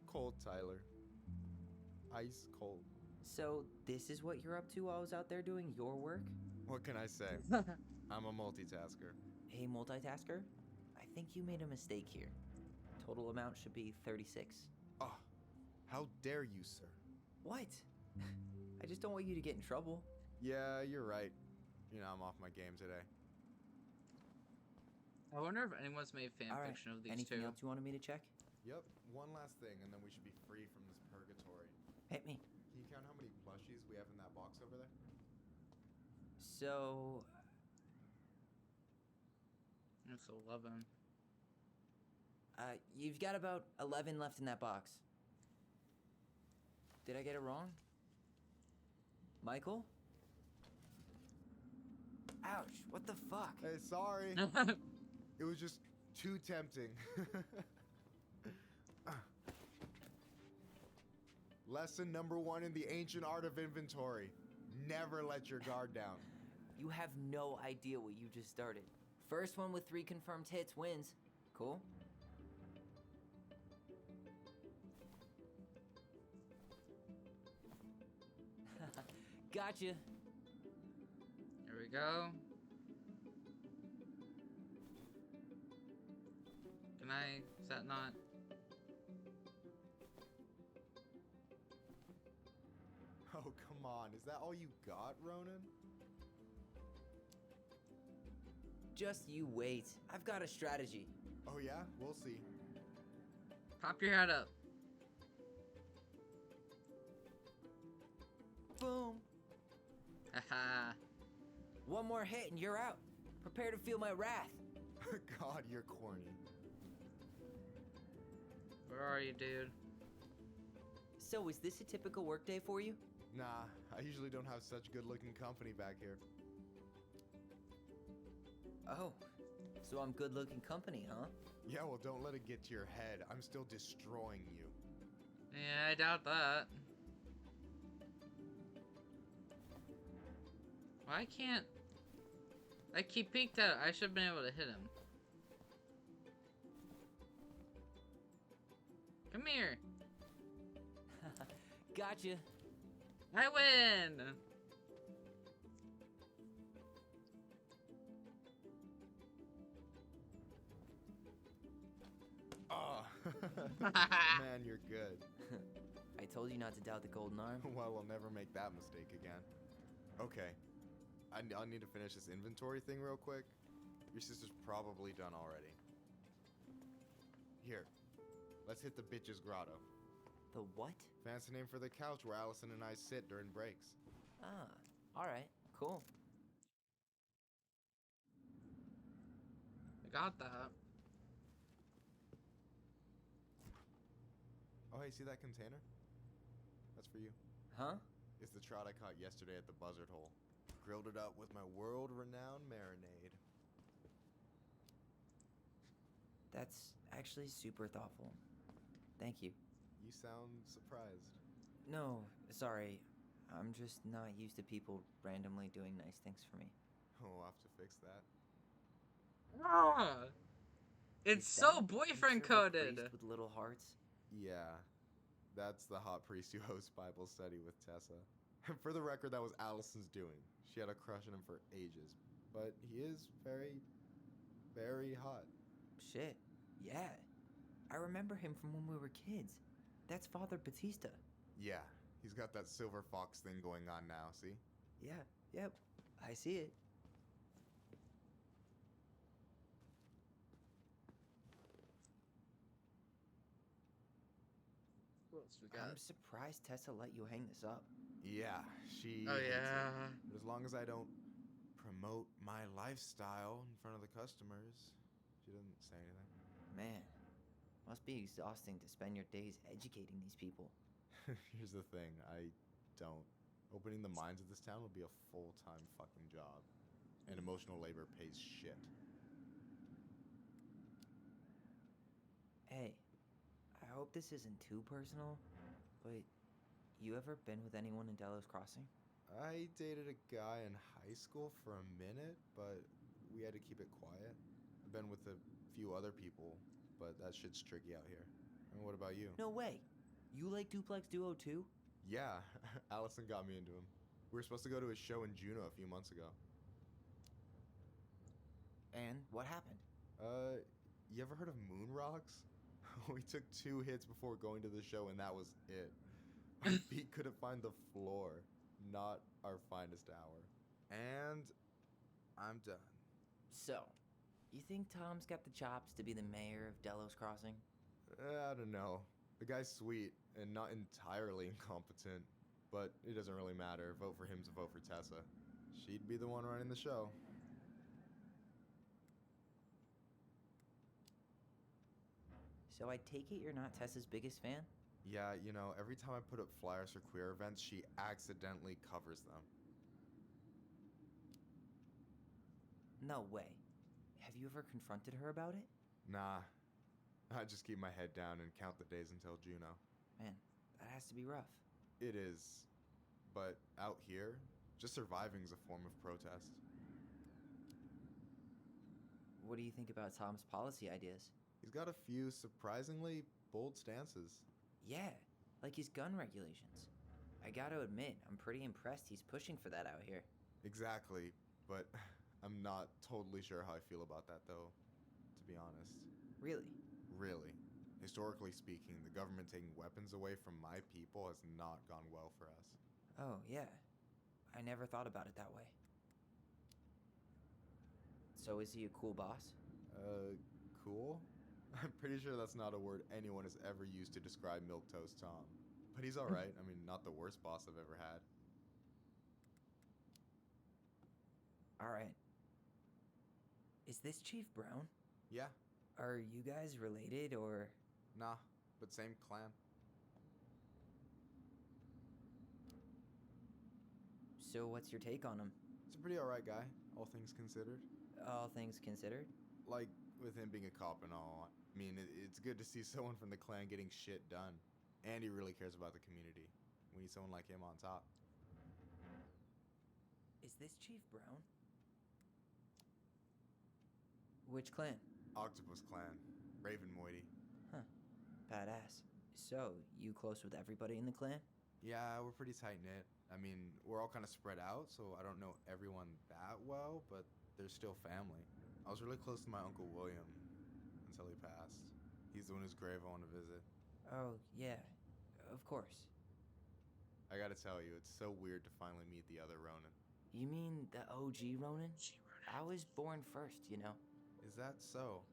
Cold, Tyler. Ice cold. So, this is what you're up to while I was out there doing your work? What can I say? I'm a multitasker. Hey, multitasker. I think you made a mistake here. Total amount should be 36. Oh, how dare you, sir? What? I just don't want you to get in trouble. Yeah, you're right. You know, I'm off my game today. I wonder if anyone's made fan fiction of these Anything two. else you wanted me to check? Yep, one last thing, and then we should be free from this purgatory. Hit me. Can you count how many plushies we have in that box over there? So... It's 11. You've got about 11 left in that box. Did I get it wrong? Michael? Ouch, what the fuck? Hey, sorry. It was just too tempting. Lesson number 1 in the ancient art of inventory. Never let your guard down. You have no idea what you just started. First one with 3 confirmed hits wins. Cool? Gotcha. Here we go. Can I? Is that not? Oh, come on. Is that all you got, Ronan? Just you wait. I've got a strategy. Oh yeah? We'll see. Pop your head up. Boom. Haha. One more hit and you're out. Prepare to feel my wrath. God, you're corny. Where are you, dude? So, is this a typical workday for you? Nah, I usually don't have such good-looking company back here. Oh, so I'm good-looking company, huh? Yeah, well, don't let it get to your head. I'm still destroying you. Yeah, I doubt that. Why can't... Like, he peeked out. I should have been able to hit him. Come here. Gotcha. I win! Oh, man, you're good. I told you not to doubt the golden arm. Well, we'll never make that mistake again. Okay. I'll need to finish this inventory thing real quick. Your sister's probably done already. Here. Let's hit the bitch's grotto. The what? Fancy name for the couch where Alyson and I sit during breaks. Ah, alright, cool. I got that. Oh, hey, see that container? That's for you. Huh? It's the trout I caught yesterday at the buzzard hole. Grilled it up with my world-renowned marinade. That's actually super thoughtful. Thank you. You sound surprised. No, sorry. I'm just not used to people randomly doing nice things for me. Oh, we'll have to fix that. Ah, it's so boyfriend coded. With little hearts. Yeah, that's the hot priest who hosts Bible study with Tessa. For the record, that was Alyson's doing. She had a crush on him for ages, but he is very, very hot. Shit, yeah. I remember him from when we were kids. That's Father Batista. Yeah, he's got that silver fox thing going on now, see? Yeah, yep, I see it. What else we got? I'm surprised Tessa let you hang this up. Yeah, she... Oh, yeah. But as long as I don't promote my lifestyle in front of the customers, she doesn't say anything. Man, must be exhausting to spend your days educating these people. Here's the thing, I don't. Opening the mines of this town would be a full-time fucking job. And emotional labor pays shit. Hey, I hope this isn't too personal, but you ever been with anyone in Delos Crossing? I dated a guy in high school for a minute, but we had to keep it quiet. I've been with a few other people, but that shit's tricky out here. And what about you? No way. You like Duplex Duo too? Yeah, Alyson got me into him. We were supposed to go to his show in Juneau a few months ago. And what happened? You ever heard of moon rocks? We took 2 hits before going to the show and that was it. My feet couldn't find the floor. not our finest hour. And I'm done. So, you think Tom's got the chops to be the mayor of Delos Crossing? I don't know. The guy's sweet and not entirely incompetent, but it doesn't really matter. Vote for him's a vote for Tessa. She'd be the one running the show. So I take it you're not Tessa's biggest fan? Yeah, you know, every time I put up flyers for queer events, she accidentally covers them. No way. Have you ever confronted her about it? Nah. I just keep my head down and count the days until Juno. Man, that has to be rough. It is. But out here, just surviving is a form of protest. What do you think about Tom's policy ideas? He's got a few surprisingly bold stances. Yeah, like his gun regulations. I gotta admit, I'm pretty impressed he's pushing for that out here. Exactly, but I'm not totally sure how I feel about that though, to be honest. Really? Really. Historically speaking, the government taking weapons away from my people has not gone well for us. Oh, yeah. I never thought about it that way. So is he a cool boss? Cool? I'm pretty sure that's not a word anyone has ever used to describe Milquetoast Tom. But he's alright. I mean, not the worst boss I've ever had. Alright. Is this Chief Brown? Yeah. Are you guys related, or...? Nah, but same clan. So what's your take on him? He's a pretty alright guy, all things considered. All things considered? Like, with him being a cop and all, I mean, it's good to see someone from the clan getting shit done. And he really cares about the community. We need someone like him on top. Is this Chief Brown? Which clan? Octopus clan. Raven Moiety. Huh. Badass. So, you close with everybody in the clan? Yeah, we're pretty tight-knit. I mean, we're all kind of spread out, so I don't know everyone that well, but they're still family. I was really close to my Uncle William until he passed. He's the one whose grave I want to visit. Oh, yeah. Of course. I gotta tell you, it's so weird to finally meet the other Ronin. You mean the OG Ronin? I was born first, you know. Is that so?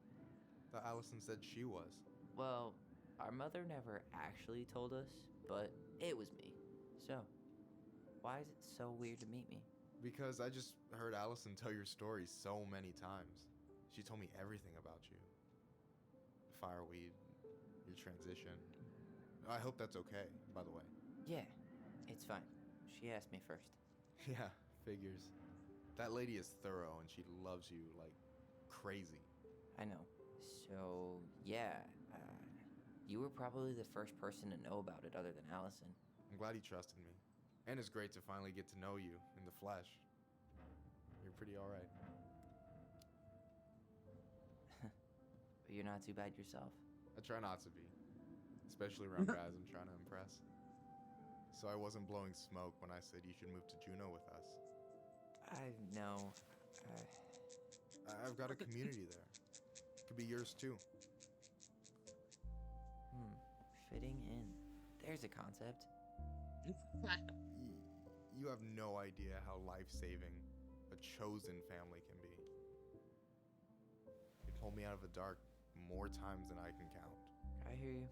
Thought Alyson said she was. Well, our mother never actually told us, but it was me. So, why is it so weird to meet me? Because I just heard Alyson tell your story so many times. She told me everything about you. Fireweed, your transition. I hope that's okay, by the way. Yeah, it's fine. She asked me first. Yeah, figures. That lady is thorough and she loves you like crazy. I know. So, yeah, you were probably the first person to know about it other than Alyson. I'm glad he trusted me. And it's great to finally get to know you in the flesh. You're pretty alright. But you're not too bad yourself. I try not to be. Especially around guys I'm trying to impress. So I wasn't blowing smoke when I said you should move to Juno with us. I know. I've got a community there. Could be yours too. Fitting in. There's a concept. You have no idea how life-saving a chosen family can be. They pulled me out of the dark more times than I can count. I hear you.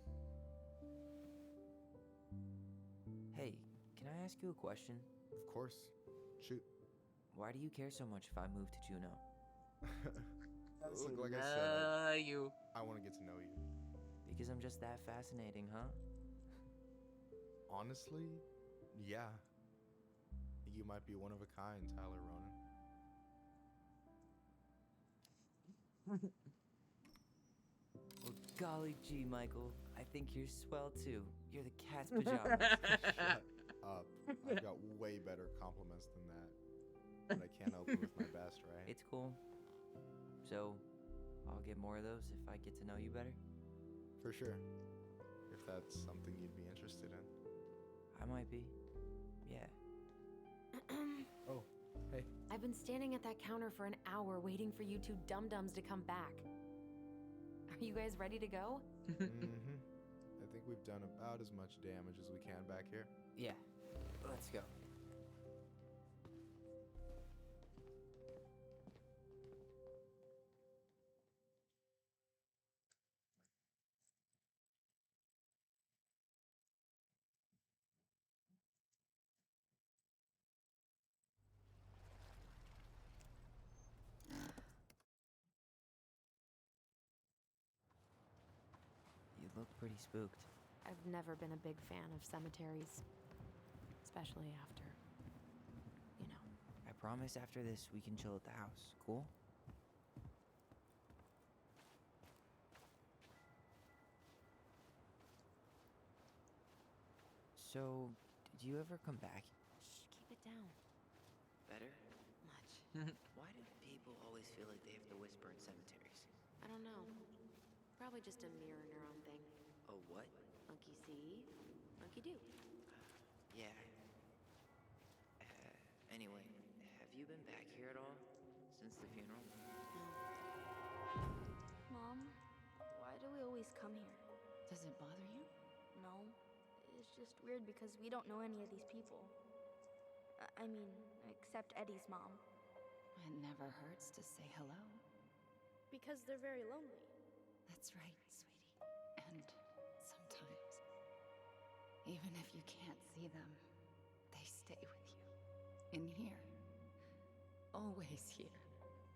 Hey, can I ask you a question? Of course. Shoot. Why do you care so much if I move to Juno? Look, like I said, you. I want to get to know you. Because I'm just that fascinating, huh? Honestly, yeah. I think you might be one of a kind, Tyler Ronan. Well, golly gee, Michael. I think you're swell too. You're the cat's pajamas. Shut up. I've got way better compliments than that. But I can't help it with my best, right? It's cool. So, I'll get more of those if I get to know you better? For sure. If that's something you'd be interested in. I might be. Yeah. Oh, hey. I've been standing at that counter for an hour waiting for you two dum-dums to come back. Are you guys ready to go? Mm-hmm. I think we've done about as much damage as we can back here. Yeah. Let's go. look pretty spooked. I've never been a big fan of cemeteries, especially after, you know. I promise after this we can chill at the house, cool? So, did you ever come back? Shh, keep it down. Better? Much. Why do people always feel like they have to whisper in cemeteries? I don't know. Probably just a mirror neuron thing. A what? Monkey see, monkey do. Yeah. Anyway, have you been back here at all? Since the funeral? Mom, why do we always come here? Does it bother you? No. It's just weird because we don't know any of these people. I mean, except Eddie's mom. It never hurts to say hello. Because they're very lonely. That's right, sweetie. And sometimes, even if you can't see them, they stay with you. In here. Always here.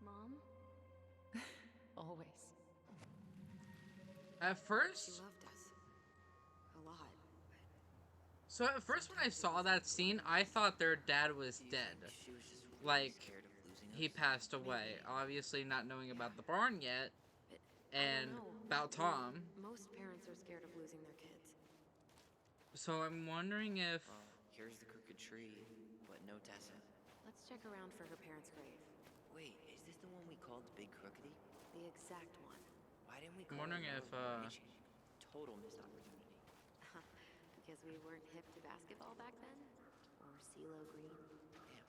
Mom? Always. At She first, loved us. A lot. so at first when I saw that scene, I thought their dad was dead. She was just really Like, scared of losing us? he passed away. Obviously not knowing about the barn yet, I and don't know. about Tom. Most parents are scared of losing their kids. So I'm wondering if... Here's the crooked tree, but no Tessa. Let's check around for her parents' grave. Wait, is this the one we called Big Crookedy? The exact one. Why didn't we I'm call wondering it if, Pitching? Total missed opportunity. Because we weren't hip to basketball back then? Or CeeLo Green? Damn.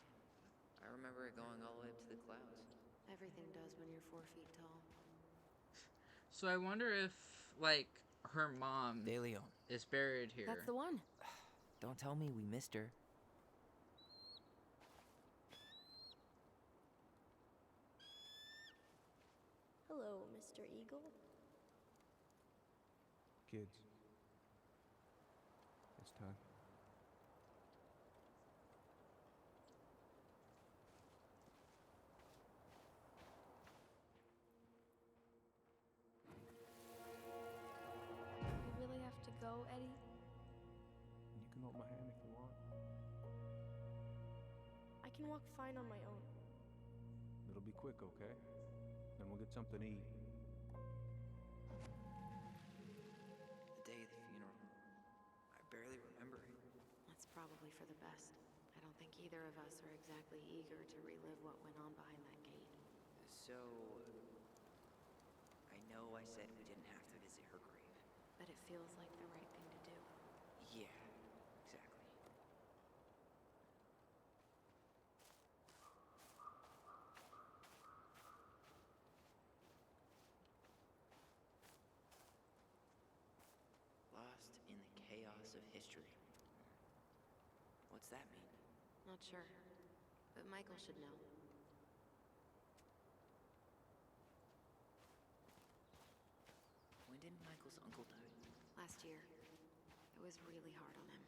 I remember it going all the way up to the clouds. Everything does when you're 4 feet tall. So I wonder if, like, her mom De Leon is buried here. That's the one. Don't tell me we missed her. Hello, Mr. Eagle. Kids. It's time. We really have to go, Eddie? You can hold my hand if you want. I can walk fine on my own. It'll be quick, okay? Then we'll get something to eat. The day of the funeral. I barely remember it. That's probably for the best. I don't think either of us are exactly eager to relive what went on behind that gate. So, I know I said we didn't have to visit her grave. But it feels like the right thing to do. Yeah, exactly. Lost in the chaos of history. What's that mean? Not sure. But Michael should know. When did Michael's uncle die? Last year. It was really hard on him.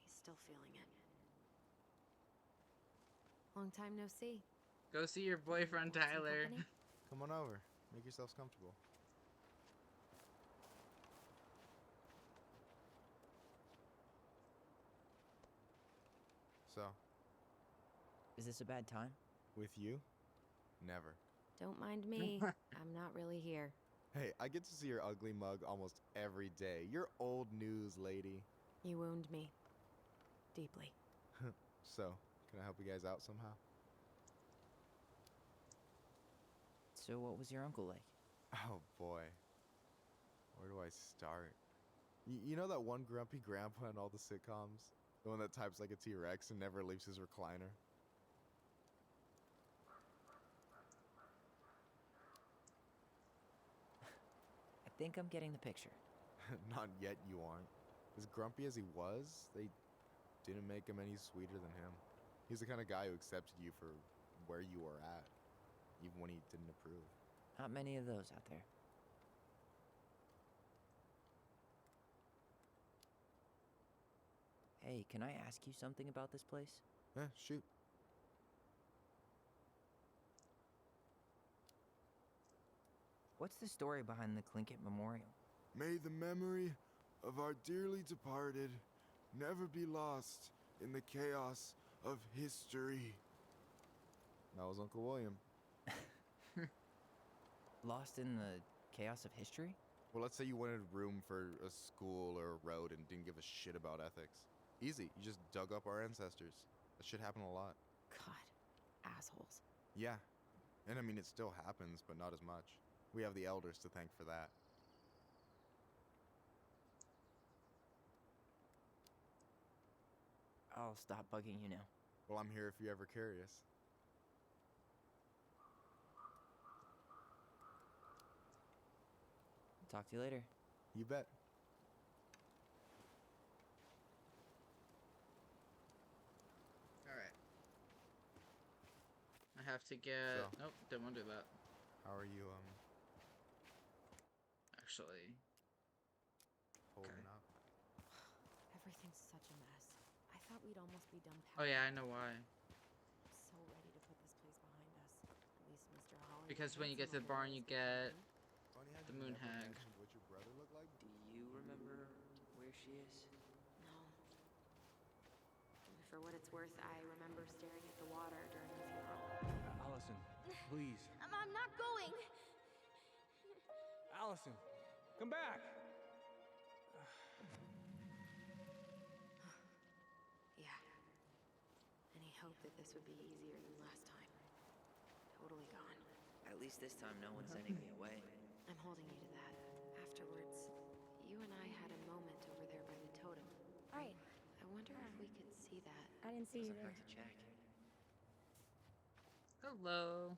He's still feeling it. Long time no see. Go see your boyfriend, Tyler. Come on over. Make yourselves comfortable. So, Is this a bad time? with you? Never. Don't mind me. I'm not really here. Hey, I get to see your ugly mug almost every day. You're old news, lady. You wound me. Deeply. So, can I help you guys out somehow? So what was your uncle like? Oh boy. Where do I start? You know that one grumpy grandpa in all the sitcoms? The one that types like a T-Rex and never leaves his recliner? I think I'm getting the picture. Not yet, you aren't. As grumpy as he was, they didn't make him any sweeter than him. He's the kind of guy who accepted you for where you were at, even when he didn't approve. Not many of those out there. Hey, can I ask you something about this place? Yeah, shoot. What's the story behind the Clinkett Memorial? May the memory of our dearly departed never be lost in the chaos of history. That was Uncle William. Lost in the chaos of history? Well, let's say you wanted room for a school or a road and didn't give a shit about ethics. Easy. You just dug up our ancestors. That shit happened a lot. God, assholes. Yeah. And I mean, it still happens, but not as much. We have the elders to thank for that. I'll stop bugging you now. Well, I'm here if you're ever curious. Talk to you later. You bet. Alright. I have to get... So. Nope, didn't want to do that. How are you, Actually... holding up? Everything's such a mess. I thought we'd almost be done packing. Oh yeah, I know why. I'm so ready to put this place behind us. At least Mr. Holland. Because when you get to the barn, you get the moon hag. What your brother looked like? Do you remember where she is? No. For what it's worth, I remember staring at the water during the funeral. Alyson, please. I'm not going. Alyson, come back. Yeah. Any hope that this would be easier than last time? Totally gone. At least this time no one's sending me away. I'm holding you to that. Afterwards, you and I had a moment over there by the totem. Right. I wonder if we could see that. I didn't see you Doesn't there. hurt to check. Hello.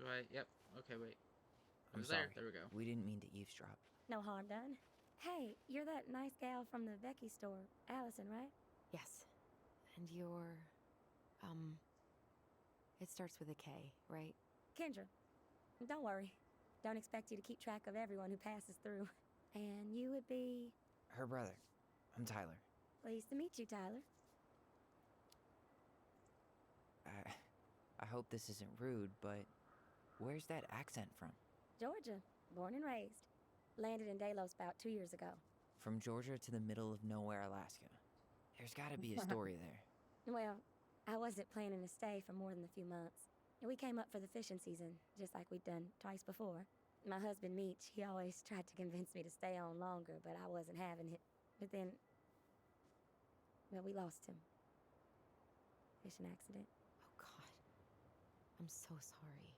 Do I? Yep. Okay, wait. It I'm was sorry. there. There we go. We didn't mean to eavesdrop. No harm done. Hey, you're that nice gal from the Becky store, Alyson, right? Yes. And you're... It starts with a K, right? Kendra. Don't worry. Don't expect you to keep track of everyone who passes through. And you would be... Her brother. I'm Tyler. Pleased to meet you, Tyler. I hope this isn't rude, but where's that accent from? Georgia. Born and raised. Landed in Delos about 2 years ago. From Georgia to the middle of nowhere, Alaska. There's gotta be a story there. Well, I wasn't planning to stay for more than a few months. We came up for the fishing season, just like we'd done twice before. My husband, Meech, he always tried to convince me to stay on longer, but I wasn't having it. But then... well, we lost him. Fishing accident. Oh, God. I'm so sorry.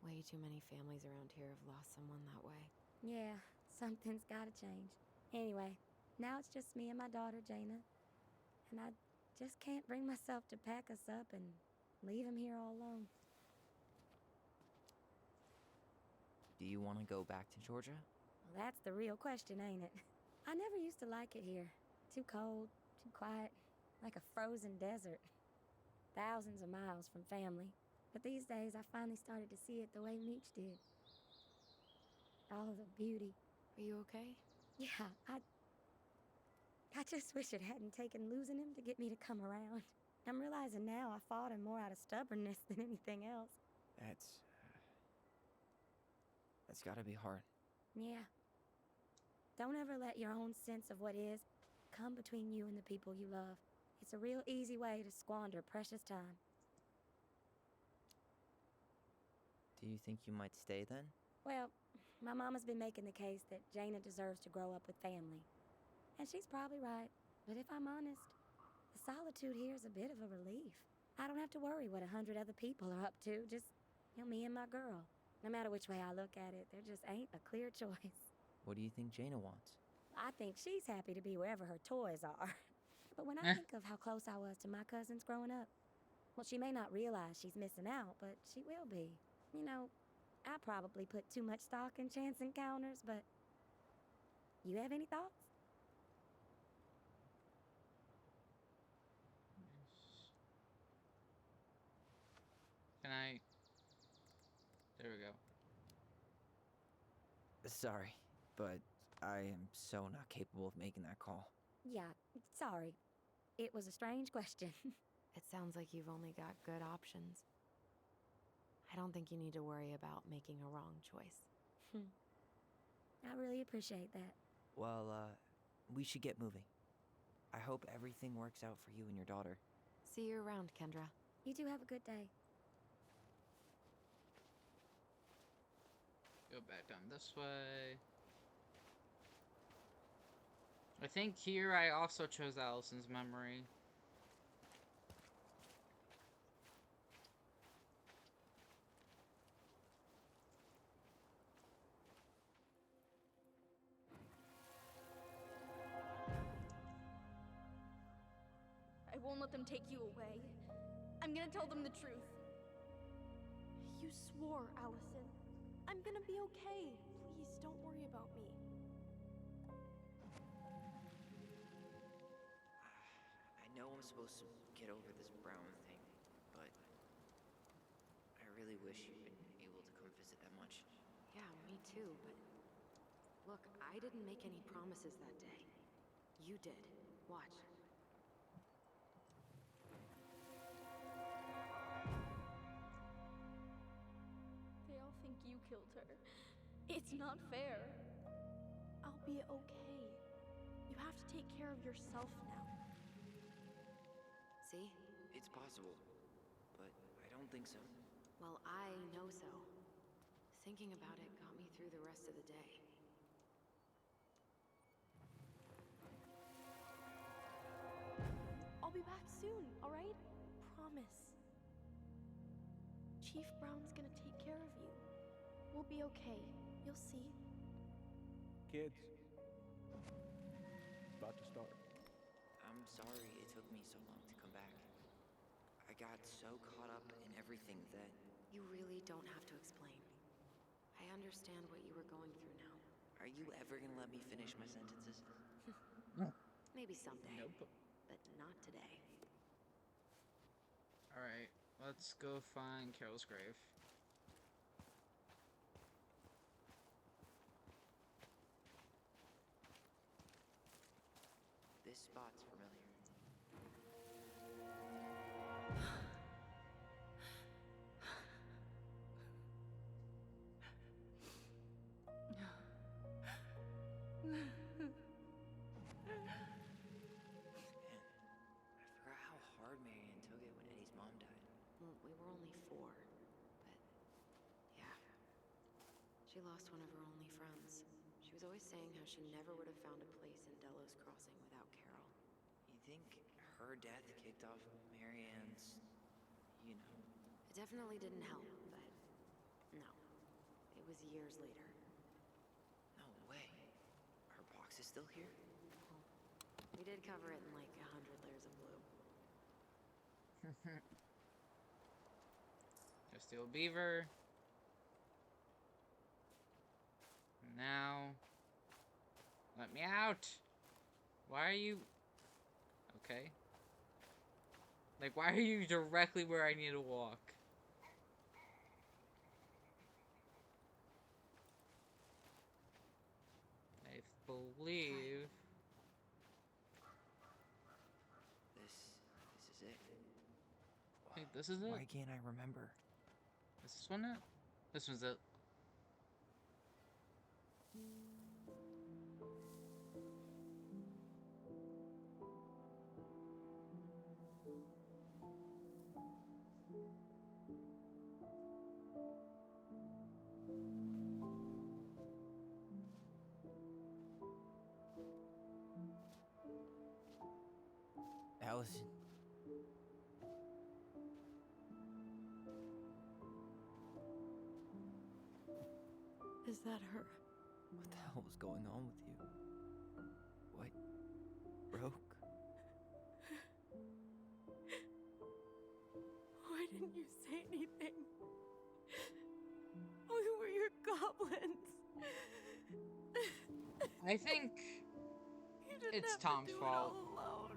Way too many families around here have lost someone that way. Yeah, something's gotta change. Anyway, now it's just me and my daughter, Jaina. And I just can't bring myself to pack us up and leave him here all alone. Do you want to go back to Georgia? Well, that's the real question, ain't it? I never used to like it here. Too cold, too quiet, like a frozen desert. Thousands of miles from family. But these days, I finally started to see it the way Meech did. All the beauty. Are you okay? Yeah, I just wish it hadn't taken losing him to get me to come around. I'm realizing now I fought him more out of stubbornness than anything else. That's gotta be hard. Yeah. Don't ever let your own sense of what is come between you and the people you love. It's a real easy way to squander precious time. Do you think you might stay then? Well, my mama's been making the case that Jaina deserves to grow up with family. And she's probably right. But if I'm honest, the solitude here is a bit of a relief. I don't have to worry what 100 other people are up to, just, me and my girl. No matter which way I look at it, there just ain't a clear choice. What do you think Jaina wants? I think she's happy to be wherever her toys are. But when I think of how close I was to my cousins growing up, well, she may not realize she's missing out, but she will be. I probably put too much stock in chance encounters, but... You have any thoughts? Can I... There we go. Sorry, but I am so not capable of making that call. Yeah, sorry. It was a strange question. It sounds like you've only got good options. I don't think you need to worry about making a wrong choice. I really appreciate that. Well, we should get moving. I hope everything works out for you and your daughter. See you around, Kendra. You two have a good day. Go back down this way. I think here I also chose Alyson's memory. I won't let them take you away. I'm gonna tell them the truth. You swore, Alyson. I'm gonna be okay. Please, don't worry about me. I know I'm supposed to get over this Brown thing, but I really wish you'd been able to come visit that much. Yeah, me too, but look, I didn't make any promises that day. You did. Watch. They all think you killed her. It's not fair. I'll be okay. You have to take care of yourself now. See? It's possible, but I don't think so. Well, I know so. Thinking about it got me through the rest of the day. I'll be back soon, alright? Promise. Chief Brown's gonna take care of you. We'll be okay. You'll see. Kids. About to start. I'm sorry it took me so long to come back. I got so caught up in everything that... You really don't have to explain. I understand what you were going through now. Are you ever gonna let me finish my sentences? Maybe someday. Nope. But not today. Alright, let's go find Carol's grave. This spot's familiar. I forgot how hard Marianne took it when Eddie's mom died. Well, we were only 4, but yeah. She lost one of her only friends. She was always saying how she never would have found a place in Delos Crossing without Carol. You think her death kicked off Marianne's, you know... It definitely didn't help, but no. It was years later. No way. Her box is still here? We did cover it in like 100 layers of blue. Just Steel Beaver. Now, let me out. Why are you... Okay. Like, why are you directly where I need to walk? I believe... This is it. Wait, this is it? Why can't I remember? Is this one it? This one's it. Alyson. Is that her? What the hell was going on with you? What broke? Why didn't you say anything? We were your goblins. I think You didn't it's have to Tom's do it fault. all alone.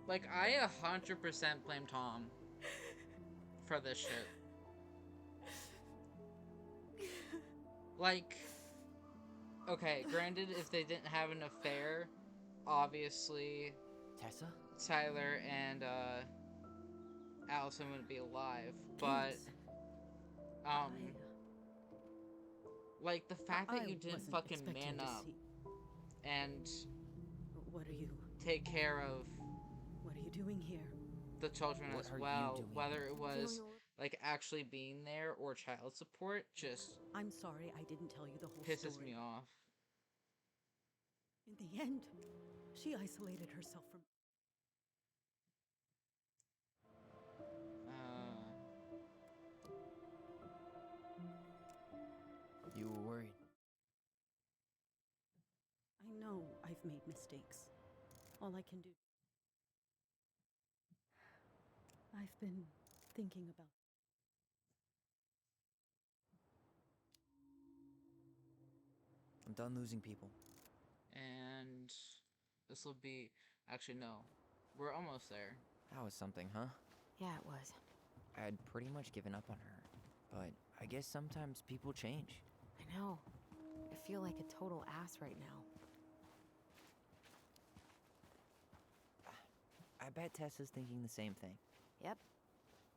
Like, I 100% blame Tom for this shit. Like, okay, granted, if they didn't have an affair, obviously Tessa? Tyler and Alyson wouldn't be alive, but um, like the fact that I you didn't wasn't fucking expecting man to up see. and What are you? take care of What are you doing here? the children What as are you well, doing whether here? it was like actually being there or child support, just I'm sorry I didn't tell you the whole pisses story. me off. In the end, she isolated herself from. You were worried. I know I've made mistakes. All I can do. I've been thinking about. I'm done losing people. And this will be, actually no, we're almost there. That was something, huh? Yeah, it was. I had pretty much given up on her, but I guess sometimes people change. I know. I feel like a total ass right now. I bet Tessa's thinking the same thing. Yep.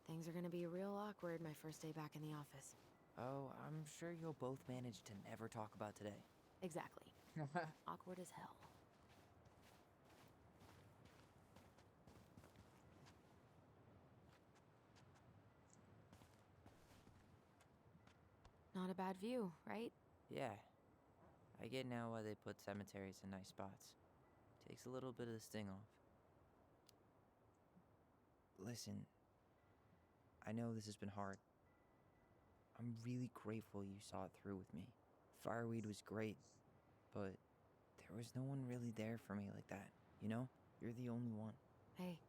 Things are gonna be real awkward my first day back in the office. Oh, I'm sure you'll both manage to never talk about today. Exactly. Awkward as hell. Not a bad view, right? Yeah. I get now why they put cemeteries in nice spots. Takes a little bit of the sting off. Listen, I know this has been hard. I'm really grateful you saw it through with me. Fireweed was great, but there was no one really there for me like that, you know? You're the only one. Hey,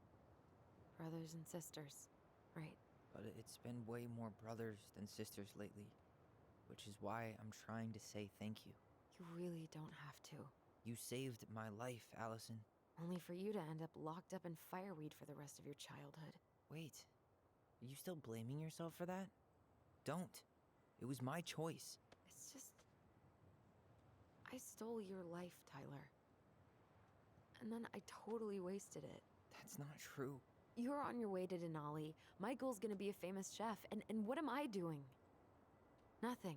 brothers and sisters, right? But it's been way more brothers than sisters lately, which is why I'm trying to say thank you. You really don't have to. You saved my life, Alyson. Only for you to end up locked up in fireweed for the rest of your childhood. Wait, are you still blaming yourself for that? Don't. It was my choice. It's just... I stole your life, Tyler. And then I totally wasted it. That's not true. You're on your way to Denali. Michael's gonna be a famous chef. And what am I doing? Nothing.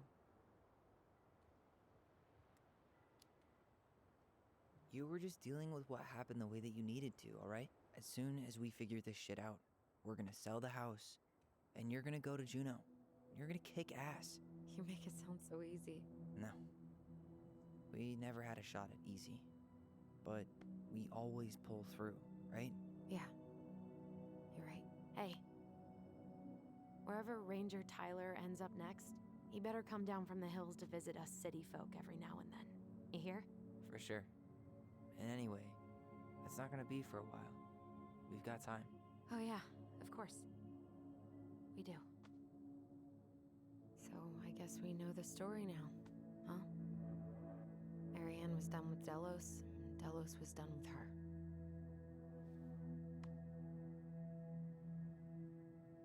You were just dealing with what happened the way that you needed to, alright? As soon as we figure this shit out, we're gonna sell the house, and you're gonna go to Juneau. You're gonna kick ass. You make it sound so easy. No. We never had a shot at easy. But we always pull through, right? Yeah. You're right. Hey. Wherever Ranger Tyler ends up next, he better come down from the hills to visit us city folk every now and then. You hear? For sure. And anyway, that's not gonna be for a while. We've got time. Oh yeah, of course. We do. So I guess we know the story now, huh? Marianne was done with Delos, and Delos was done with her.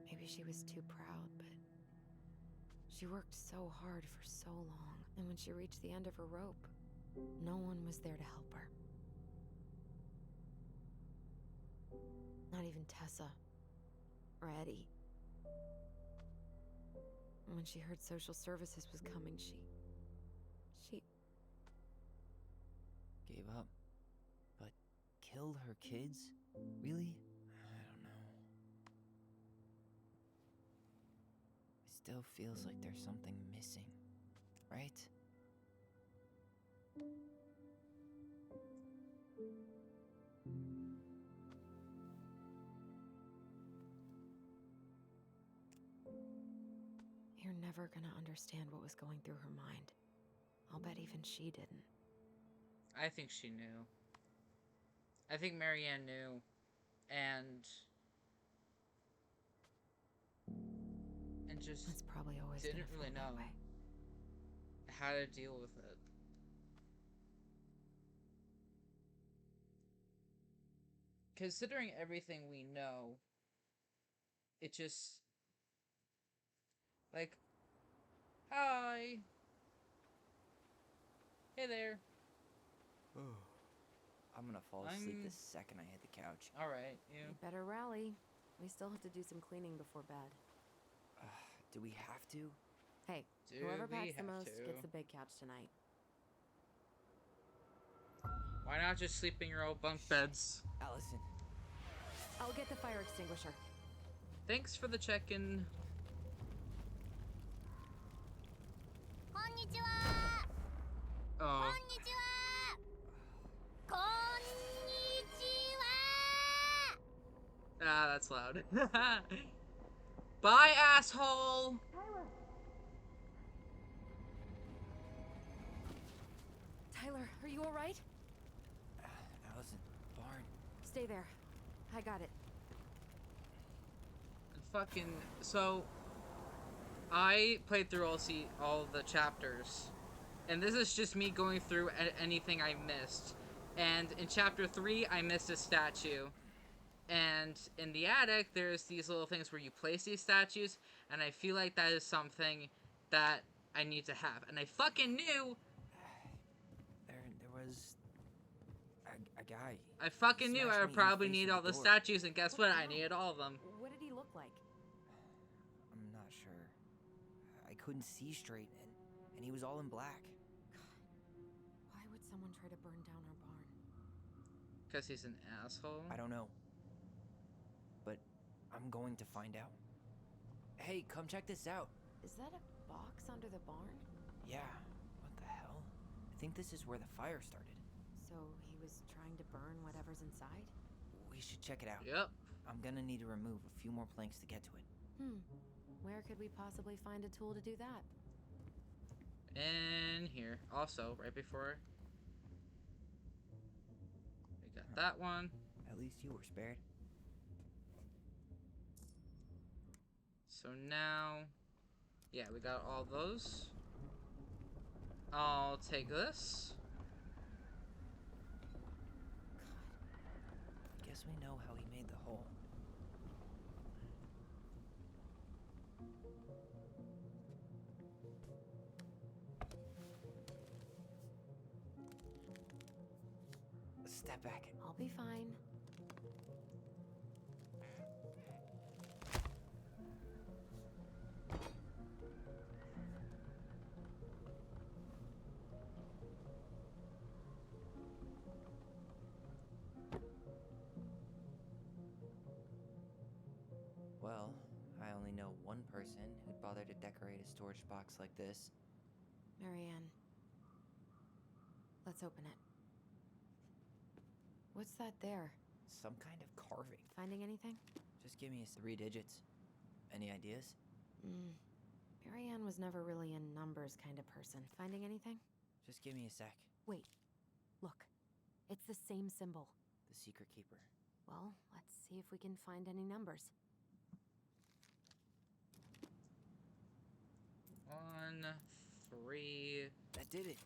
Maybe she was too proud, but she worked so hard for so long, and when she reached the end of her rope, no one was there to help her. Not even Tessa or Eddie. And when she heard social services was coming, she Gave up. But killed her kids? Really? I don't know. It still feels like there's something missing, right? You're never gonna understand what was going through her mind. I'll bet even she didn't. I think she knew. I think Marianne knew, and just That's probably always didn't gonna really feel that know way. how to deal with it. Considering everything we know, it just like, hi, hey there. I'm gonna fall asleep the second I hit the couch. Alright, You better rally. We still have to do some cleaning before bed. Do we have to? Hey, Do whoever we packs the have most to? gets the big couch tonight. Why not just sleep in your old bunk beds? Alyson. I'll get the fire extinguisher. Thanks for the check-in. Oh. Ah, that's loud. Bye, asshole! Tyler, are you alright? Alyson, barn. Stay there. I got it. Fucking... So... I played through all the chapters. And this is just me going through anything I missed. And in chapter 3, I missed a statue. And in the attic, there's these little things where you place these statues, and I feel like that is something that I need to have. And I fucking knew... There was... a guy. I fucking knew I would probably need all the door. statues, and guess what? I needed all of them. What did he look like? I'm not sure. I couldn't see straight, and he was all in black. Why would someone try to burn down our barn? Because he's an asshole? I don't know. But I'm going to find out. Hey, come check this out. Is that a box under the barn? Yeah. What the hell? I think this is where the fire started. So he was trying to burn whatever's inside? We should check it out. Yep. I'm gonna need to remove a few more planks to get to it. Where could we possibly find a tool to do that? In here. Also, right before... We got that one. At least you were spared. So now... Yeah, we got all those. I'll take this. Guess we know how he made the hole. Step back. I'll be fine. Well, I only know one person who'd bother to decorate a storage box like this. Marianne. Let's open it. What's that there? Some kind of carving. Finding anything? Just give me 3 digits. Any ideas? Marianne was never really a numbers kind of person. Finding anything? Just give me a sec. Wait. Look. It's the same symbol. The secret keeper. Well, let's see if we can find any numbers. 1, 3... That did it.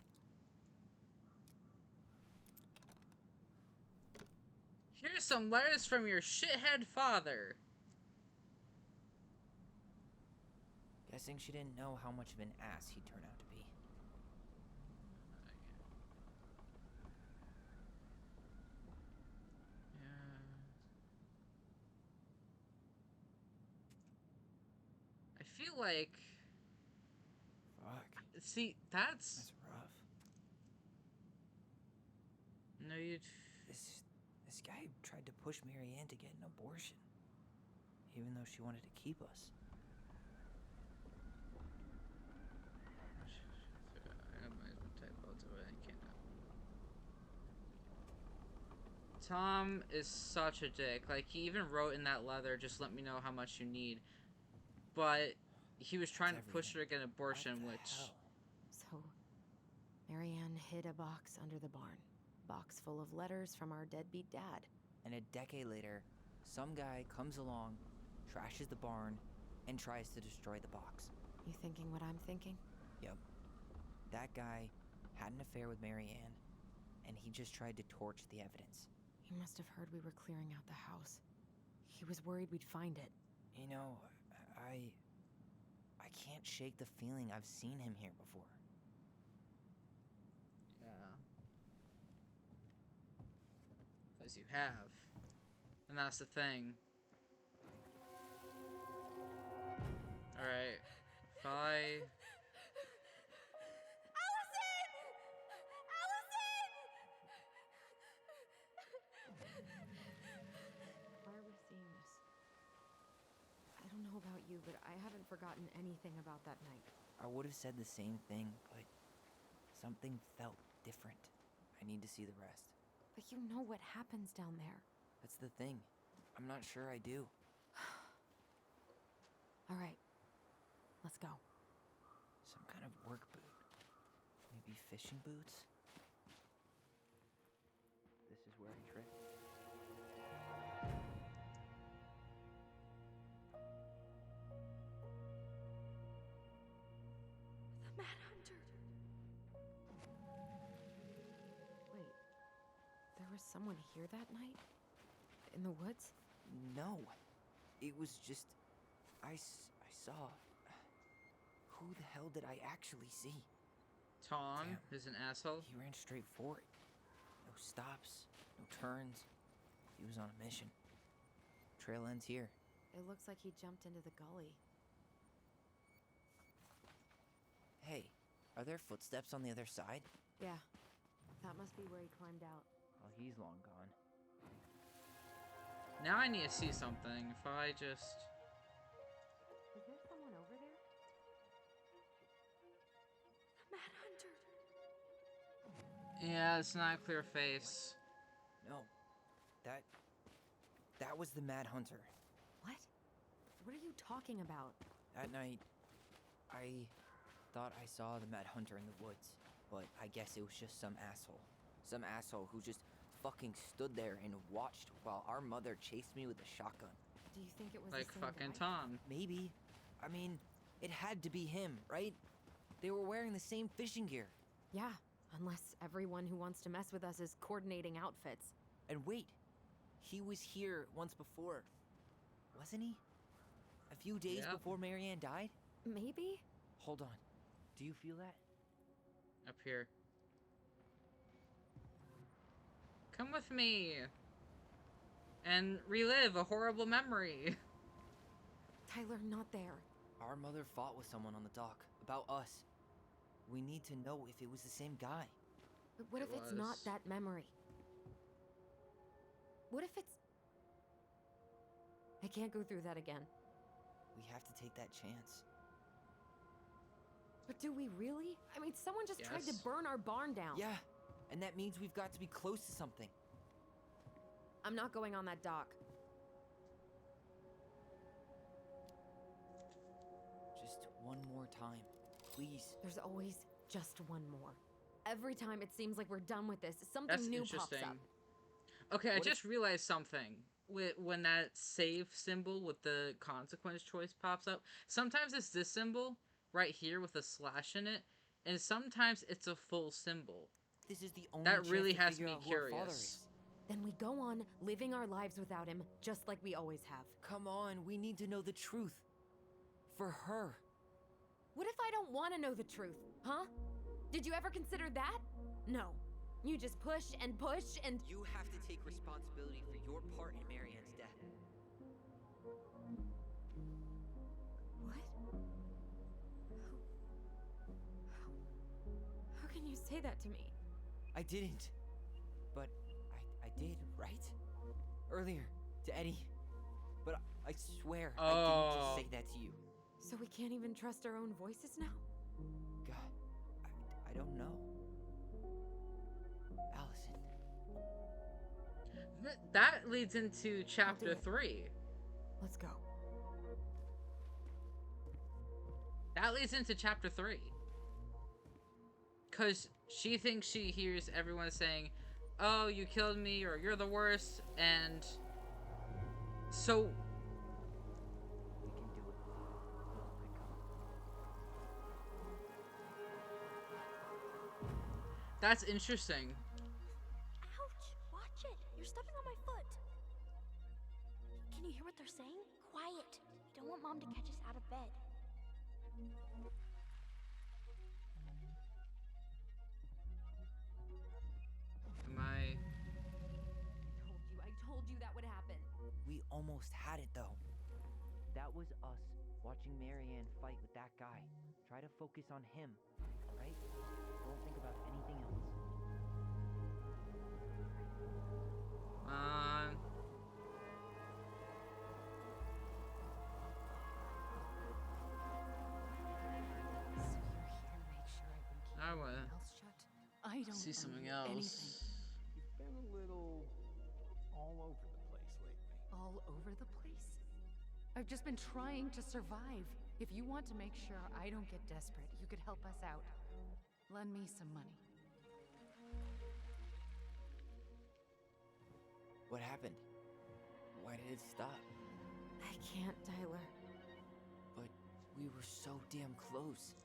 Here's some letters from your shithead father. Guessing she didn't know how much of an ass he'd turn out to be. I feel like... Fuck. See, that's rough. No, you'd... This guy tried to push Marianne to get an abortion. Even though she wanted to keep us. Tom is such a dick. Like, he even wrote in that letter, just let me know how much you need. But he was trying to push her to get an abortion, which... So, Marianne hid a box under the barn. Box full of letters from our deadbeat dad. And a decade later, some guy comes along, trashes the barn, and tries to destroy the box. You thinking what I'm thinking? Yep. That guy had an affair with Marianne, and he just tried to torch the evidence. He must have heard we were clearing out the house. He was worried we'd find it. You know, I can't shake the feeling I've seen him here before. Yeah. Because you have. And that's the thing. Alright. If I forgotten anything about that night. I would have said the same thing, but something felt different. I need to see the rest. But you know what happens down there. That's the thing. I'm not sure I do. All right, let's go. Some kind of work boot. Maybe fishing boots? This is where I tripped. The Mad Hunter. Wait, there was someone here that night? In the woods? No. It was just... I saw... Who the hell did I actually see? Tom Damn. is an asshole. He ran straight for it. No stops, no turns. He was on a mission. Trail ends here. It looks like he jumped into the gully. Hey, are there footsteps on the other side? Yeah, that must be where he climbed out. Well, he's long gone. Now I need to see something. If I just... Is there someone over there? The Mad Hunter! Yeah, it's not a clear face. No. That was the Mad Hunter. What? What are you talking about? That night, I thought I saw the Mad Hunter in the woods, but I guess it was just some asshole. Some asshole who just fucking stood there and watched while our mother chased me with a shotgun. Do you think it was Like the same fucking guy? Tom. Maybe. I mean, it had to be him, right? They were wearing the same fishing gear. Yeah, unless everyone who wants to mess with us is coordinating outfits. And wait, he was here once before, wasn't he? A few days before Marianne died? Maybe? Hold on. Do you feel that? Up here. Come with me. And relive a horrible memory. Tyler, not there. Our mother fought with someone on the dock about us. We need to know if it was the same guy. But what if it's not that memory? What if it's... I can't go through that again. We have to take that chance. But do we really? I mean, someone just tried to burn our barn down. Yeah, and that means we've got to be close to something. I'm not going on that dock. Just one more time, please. There's always just one more. Every time it seems like we're done with this, something new pops up. Okay, I just realized something. When that save symbol with the consequence choice pops up, sometimes it's this symbol right here with a slash in it, and sometimes it's a full symbol. This is the only that really has figure me out who our father curious. is. Then we go on living our lives without him, just like we always have. Come on, we need to know the truth. For her. What if I don't want to know the truth, huh? Did you ever consider that? No. You just push and push and... You have to take responsibility for your part in Marianne's death. What? How can you say that to me? I didn't. But I did, right? Earlier, to Eddie. But I swear I didn't just say that to you. So we can't even trust our own voices now? God, I don't know. Alyson. That leads into chapter 3. Let's go. That leads into chapter 3. Because she thinks she hears everyone saying, oh, you killed me, or you're the worst, and... So... We can do it. That's interesting. Ouch! Watch it! You're stepping on my foot. Can you hear what they're saying? Quiet. We don't want Mom to catch us out of bed. Am I... I told you that would happen. We almost had it, though. That was us watching Marianne fight with that guy. Try to focus on him, right? Don't think about anything else. I don't see owe something you anything. else. You've been a little all over the place lately. All over the place? I've just been trying to survive. If you want to make sure I don't get desperate, you could help us out. Lend me some money. What happened? Why did it stop? I can't, Tyler. But we were so damn close.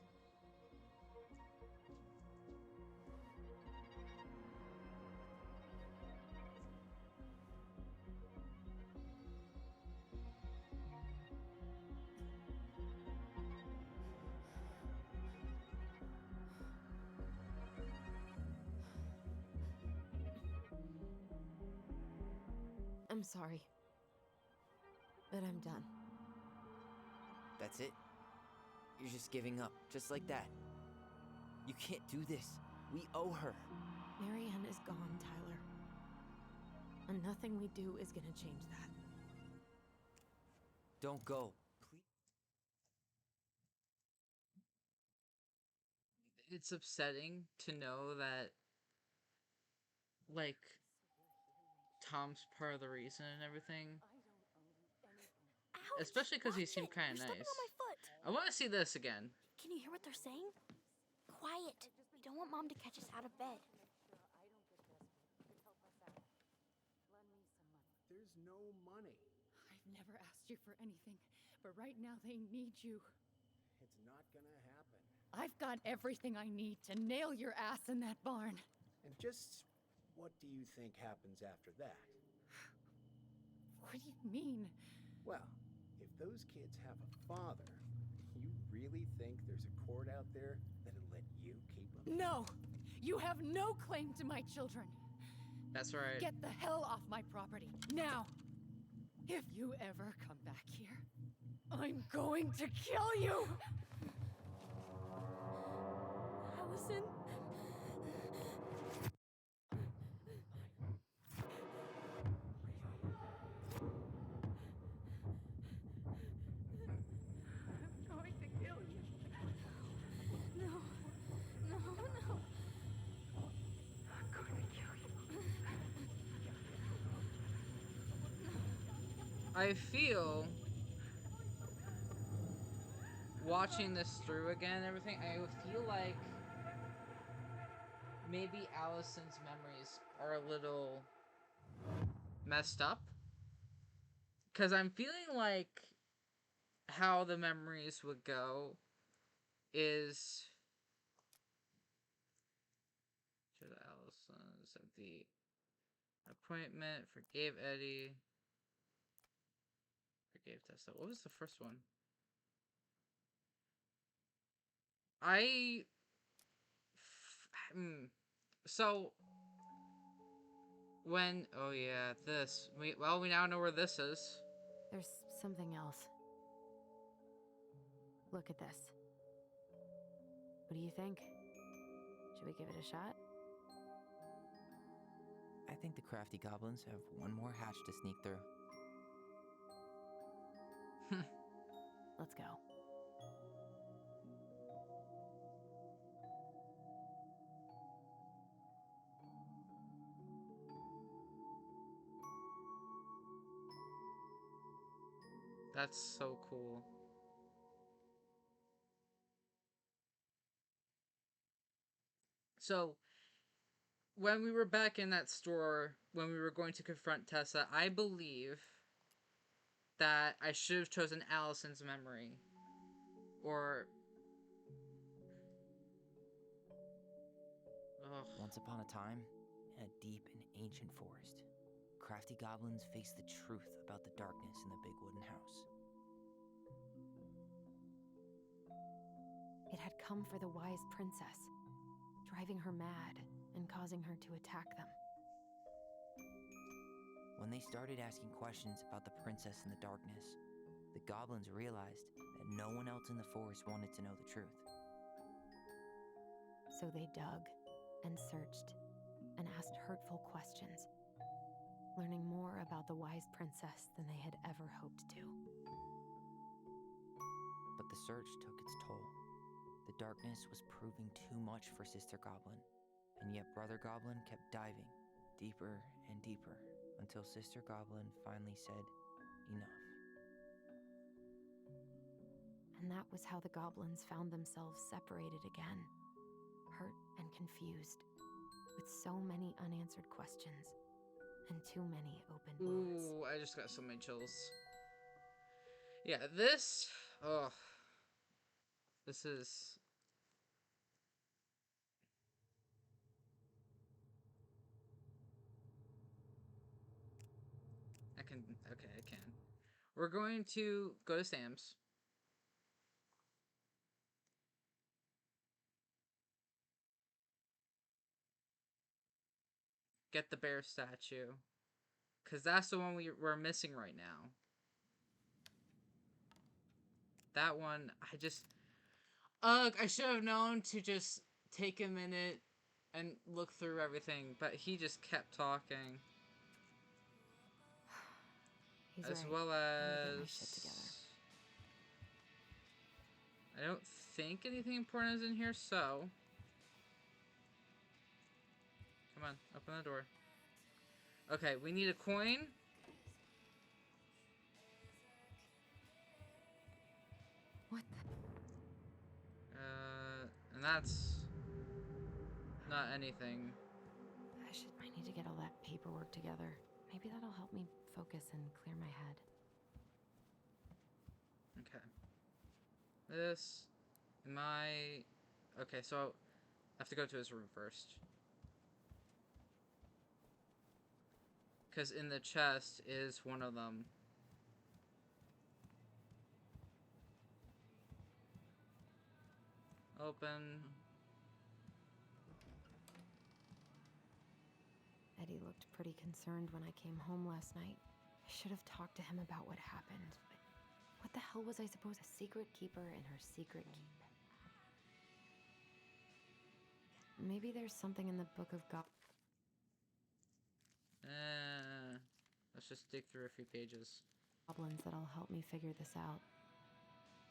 I'm sorry. But I'm done. That's it? You're just giving up, just like that. You can't do this. We owe her. Marianne is gone, Tyler. And nothing we do is gonna change that. Don't go. Please. It's upsetting to know that, like, Tom's part of the reason and everything. Ouch! Especially because he Watch seemed it! kind of You're stepping nice. on my foot. I want to see this again. Can you hear what they're saying? Quiet. We don't want Mom to catch us out of bed. There's no money. I've never asked you for anything, but right now they need you. It's not gonna happen. I've got everything I need to nail your ass in that barn. And just what do you think happens after that? What do you mean? Well, if those kids have a father, you really think there's a court out there that'll let you keep them? No! You have no claim to my children. That's right. Get the hell off my property, now! If you ever come back here, I'm going to kill you! Alyson? I'm going to kill you. No. No, no. I'm going to kill you. I feel, watching this through again and everything, I feel like maybe Allison's memories are a little messed up. Because I'm feeling like how the memories would go is... Should Alyson set the appointment, forgave Eddie, forgave Tessa. What was the first one? So when, oh yeah, this. We now know where this is. There's something else. Look at this. What do you think? Should we give it a shot? I think the crafty goblins have one more hatch to sneak through. Let's go. That's so cool. So, when we were back in that store, when we were going to confront Tessa, I believe that I should have chosen Allison's memory. Or... Ugh. Once upon a time, in a deep and ancient forest, crafty goblins faced the truth about the darkness in the big wooden house. It had come for the wise princess, driving her mad and causing her to attack them. When they started asking questions about the princess in the darkness, the goblins realized that no one else in the forest wanted to know the truth. So they dug and searched and asked hurtful questions, learning more about the wise princess than they had ever hoped to. But the search took its toll. The darkness was proving too much for Sister Goblin, and yet Brother Goblin kept diving deeper and deeper until Sister Goblin finally said, enough. And that was how the goblins found themselves separated again, hurt and confused, with so many unanswered questions and too many open wounds. Ooh, I just got so many chills. Yeah, this... Oh. This is... I can... Okay, I can. We're going to go to Sam's. Get the bear statue. Because that's the one we're missing right now. That one, I just... Ugh, I should have known to just take a minute and look through everything, but he just kept talking. He's as right. well I need to get my as... shit together. I don't think anything important is in here, so... Come on, open the door. Okay, we need a coin. What the... And that's... not anything. I need to get all that paperwork together. Maybe that'll help me focus and clear my head. Okay. This... Okay, so... I have to go to his room first. Because in the chest is one of them. Open. Eddie looked pretty concerned when I came home last night. I should have talked to him about what happened, but what the hell was I supposed to... A secret keeper and her secret keep. Maybe there's something in the Book of Let's just dig through a few pages. Goblins that'll help me figure this out.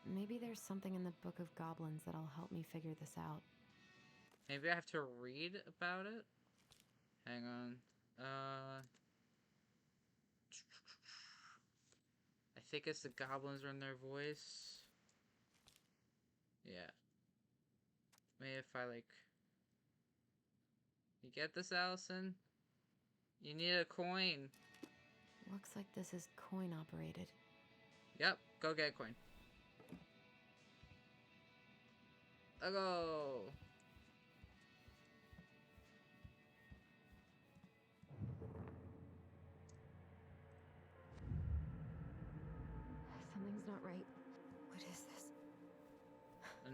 Maybe there's something in the Book of Goblins that'll help me figure this out. Maybe I have to read about it? Hang on. I think it's the goblins are in their voice. Yeah. Maybe if I, like... You get this, Alyson? You need a coin. Looks like this is coin operated. Yep, go get a coin. I'll go. Something's not right. What is this?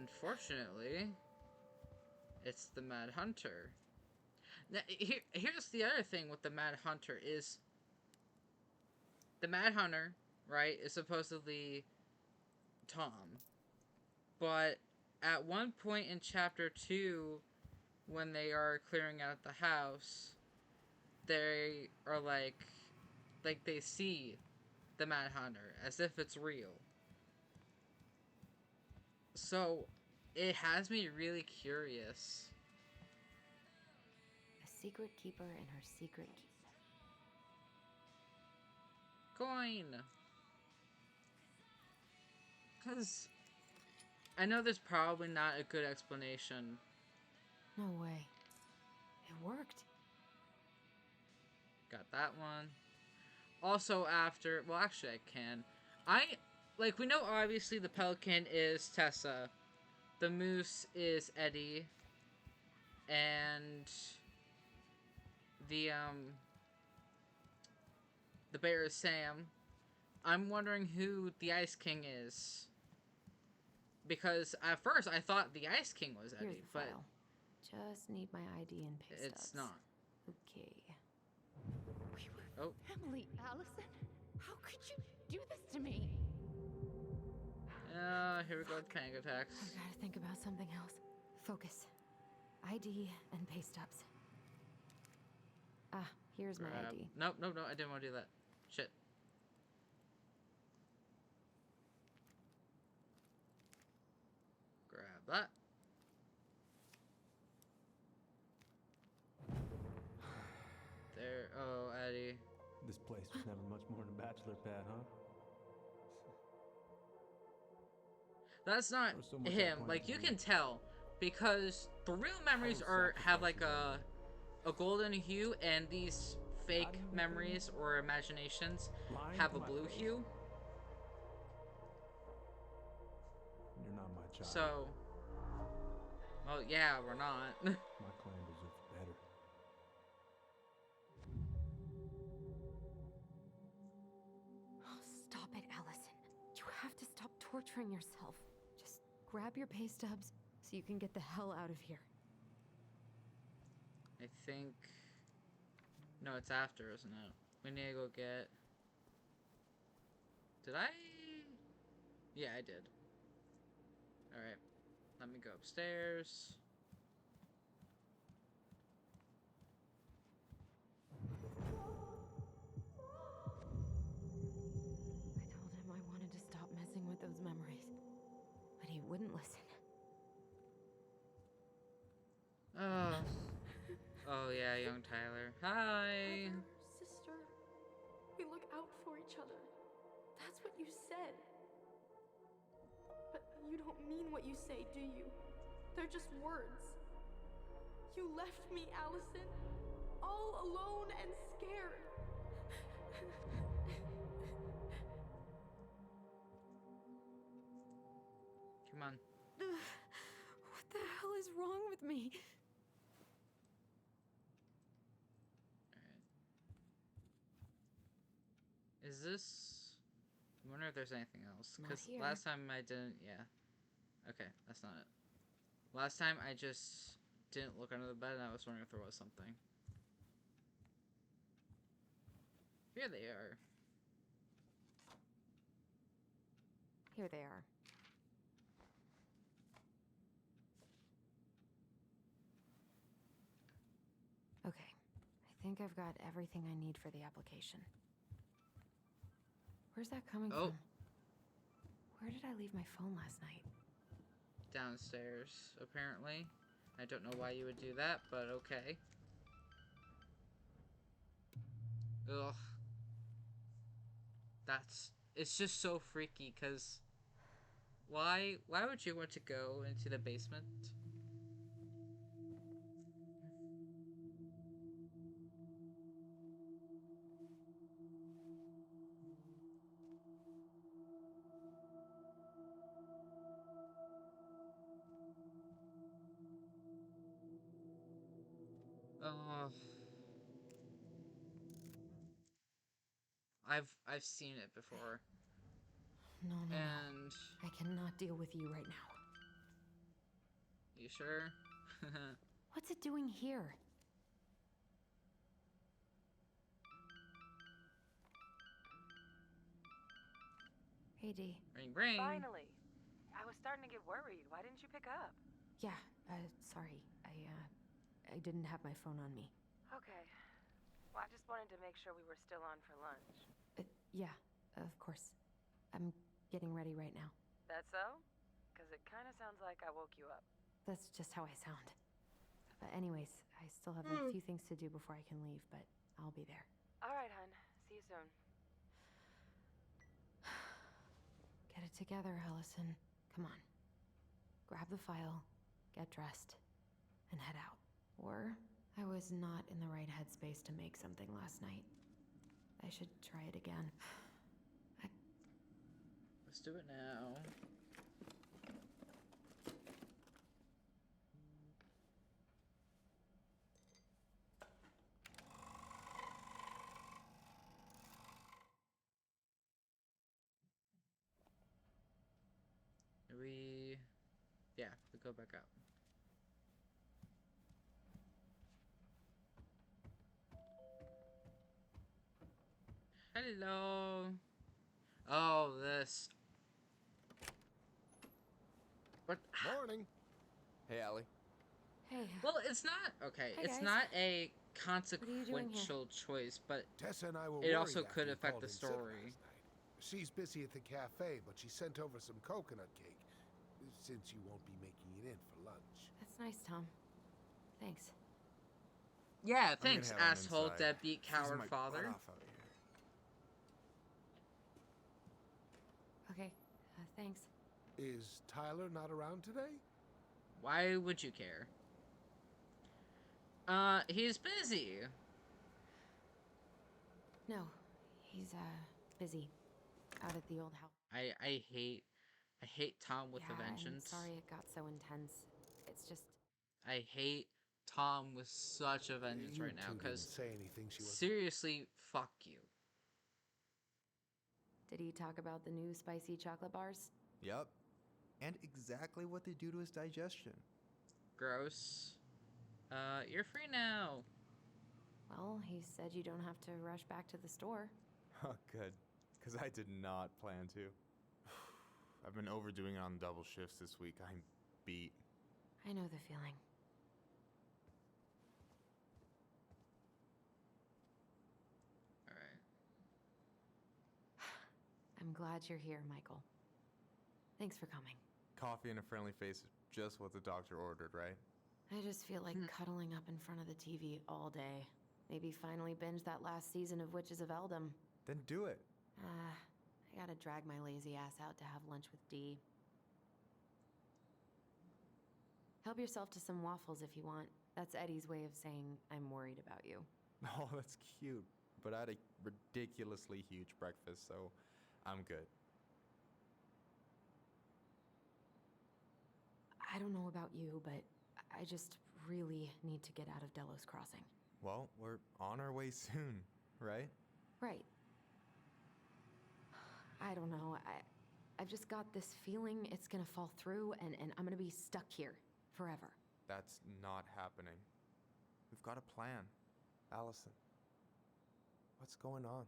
Unfortunately, it's the Mad Hunter. Now, here's the other thing with the Mad Hunter is... The Mad Hunter, right, is supposedly Tom. But at one point in chapter 2, when they are clearing out the house, they are like they see the Mad Hunter as if it's real. So it has me really curious. A secret keeper and her secret keep. Coin! Because I know there's probably not a good explanation. No way. It worked. Got that one. Also after... Well, actually I can. Like, we know obviously the pelican is Tessa. The moose is Eddie. And... The bear is Sam. I'm wondering who the Ice King is. Because at first I thought the Ice King was Eddie, Here's the but... file. Just need my ID and pay stubs. It's not. Okay. We were family, Alyson. How could you do this to me? Here we go with panic attacks. I've got to think about something else. Focus. ID and pay stubs. Ah, here's my ID. Nope, I didn't want to do that. Shit. Grab that. place was never much more than a bachelor pad, huh? That's not There was so much I him. planned Like, to you do. can tell, because the real memories have like a golden hue, and these fake memories or imaginations have a blue hue. You're not my child. So, well, yeah, we're not. My clan deserves better. Oh, stop it, Alyson. You have to stop torturing yourself. Just grab your pay stubs so you can get the hell out of here. I think... No, it's after, isn't it? We need to go get... Did I? Yeah, I did. Alright. Let me go upstairs. I told him I wanted to stop messing with those memories, but he wouldn't listen. Oh. Oh yeah, young Tyler. Hi. Brother, sister, we look out for each other. That's what you said. But you don't mean what you say, do you? They're just words. You left me, Alyson, all alone and scared. Come on. What the hell is wrong with me? Is this... I wonder if there's anything else. Not Because here. last time I didn't... Yeah. Okay, that's not it. Last time I just didn't look under the bed, and I was wondering if there was something. Here they are. Here they are. Okay, I think I've got everything I need for the application. Where's that coming from? Where did I leave my phone last night? Downstairs, apparently. I don't know why you would do that, but okay. Ugh. It's just so freaky, because... Why would you want to go into the basement? I've seen it before. No. And I cannot deal with you right now. You sure? What's it doing here? Hey, D. Ring. Finally. I was starting to get worried. Why didn't you pick up? Yeah, sorry. I didn't have my phone on me. Okay. Well, I just wanted to make sure we were still on for lunch. Yeah, of course. I'm getting ready right now. That so? Because it kind of sounds like I woke you up. That's just how I sound. Anyways, I still have a few things to do before I can leave, but I'll be there. All right, hun. See you soon. Get it together, Alyson. Come on. Grab the file, get dressed, and head out. Or I was not in the right headspace to make something last night. I should try it again. Let's do it now. Yeah, we go back up. Hello. Oh, this. What? Morning. Hey, Allie. Hey. Well, it's not okay. Hi, it's guys. not a What are you doing here? consequential choice, but Tessa and I were it worried also after could you affect called the in sick story. last night. She's busy at the cafe, but she sent over some coconut cake, since you won't be making it in for lunch. That's nice, Tom. Thanks. Yeah, I'm gonna thanks, head on asshole, inside. deadbeat, Freezing coward my father. butt off out here. thanks. Is Tyler not around today? Why would you care? He's busy. No, he's, busy. Out at the old house. I hate Tom with a vengeance. I'm sorry it got so intense. It's just... I hate Tom with such a vengeance right now, because say anything she was. Seriously, fuck you. Did he talk about the new spicy chocolate bars? Yup. And exactly what they do to his digestion. Gross. You're free now. Well, he said you don't have to rush back to the store. Oh, good. Because I did not plan to. I've been overdoing it on double shifts this week. I'm beat. I know the feeling. Alright. I'm glad you're here, Michael. Thanks for coming. Coffee and a friendly face is just what the doctor ordered, right? I just feel like cuddling up in front of the TV all day. Maybe finally binge that last season of Witches of Eldom. Then do it. I gotta drag my lazy ass out to have lunch with Dee. Help yourself to some waffles if you want. That's Eddie's way of saying I'm worried about you. Oh, that's cute. But I had a ridiculously huge breakfast, so I'm good. I don't know about you, but I just really need to get out of Delos Crossing. Well, we're on our way soon, right? Right. I don't know. I've just got this feeling it's gonna fall through and I'm gonna be stuck here forever. That's not happening. We've got a plan. Alyson, what's going on?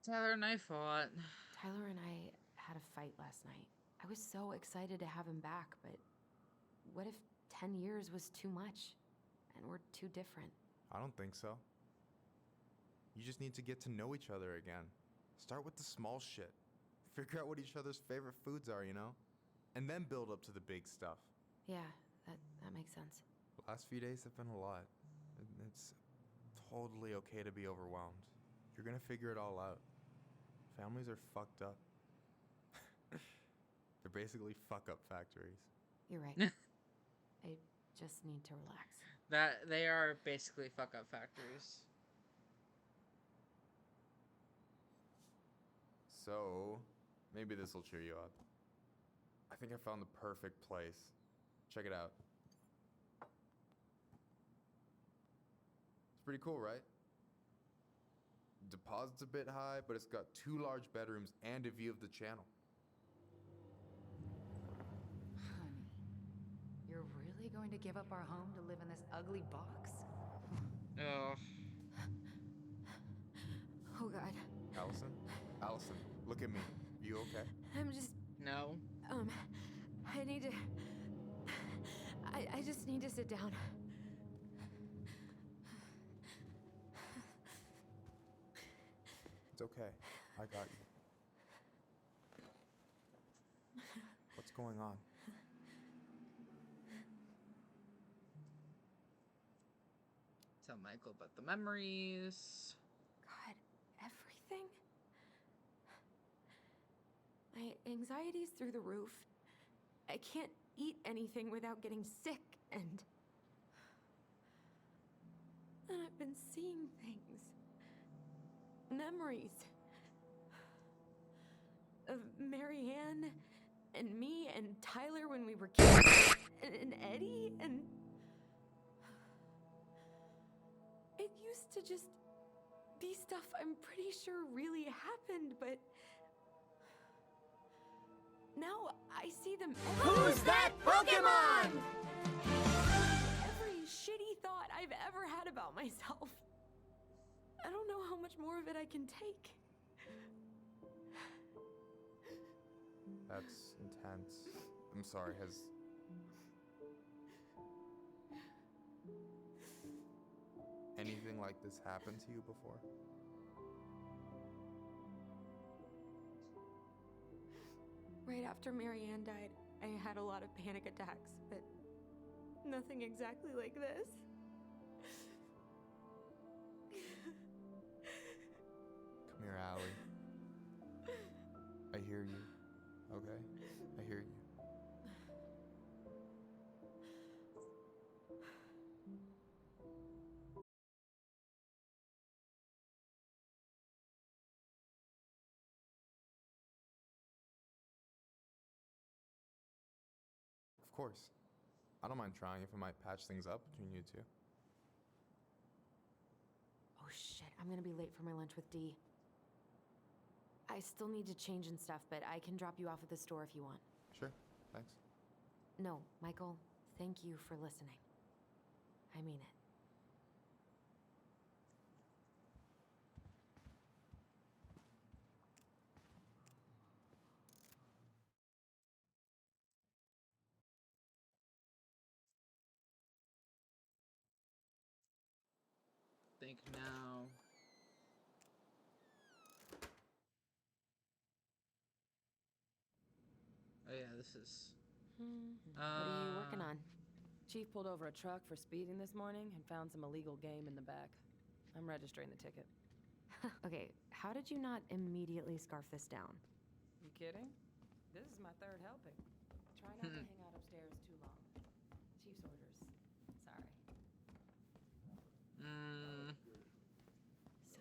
Tyler and I fought. Tyler and I had a fight last night. I was so excited to have him back, but what if 10 years was too much and we're too different? I don't think so. You just need to get to know each other again. Start with the small shit. Figure out what each other's favorite foods are, you know? And then build up to the big stuff. Yeah, that makes sense. The last few days have been a lot. It's totally okay to be overwhelmed. You're gonna figure it all out. Families are fucked up. They're basically fuck-up factories. You're right. I just need to relax. They are basically fuck-up factories. So, maybe this will cheer you up. I think I found the perfect place. Check it out. It's pretty cool, right? Deposit's a bit high, but it's got 2 large bedrooms and a view of the channel. Honey, you're really going to give up our home to live in this ugly box? Oh. Oh, God. Alyson? Alyson, look at me. You okay? I'm just... No. I need to... I just need to sit down. It's okay. I got you. What's going on? Tell Michael about the memories. God, everything? My anxiety's through the roof. I can't eat anything without getting sick, and I've been seeing things. Memories. Of Marianne, and me, and Tyler when we were kids, and Eddie, and... It used to just be stuff I'm pretty sure really happened, but... Now I see them everywhere. Who's that Pokemon? Every shitty thought I've ever had about myself. I don't know how much more of it I can take. That's intense. I'm sorry, has... anything like this happened to you before? Right after Marianne died, I had a lot of panic attacks, but nothing exactly like this. Come here, Allie. I hear you. Okay? I hear you. Of course. I don't mind trying if it might patch things up between you two. Oh shit, I'm gonna be late for my lunch with Dee. I still need to change and stuff, but I can drop you off at the store if you want. Sure, thanks. No, Michael, thank you for listening. I mean it. Think now. Oh yeah, this is. What are you working on? Chief pulled over a truck for speeding this morning and found some illegal game in the back. I'm registering the ticket. Okay, how did you not immediately scarf this down? You kidding? This is my third helping. Try not to hang out upstairs too long. Chief's orders. Sorry.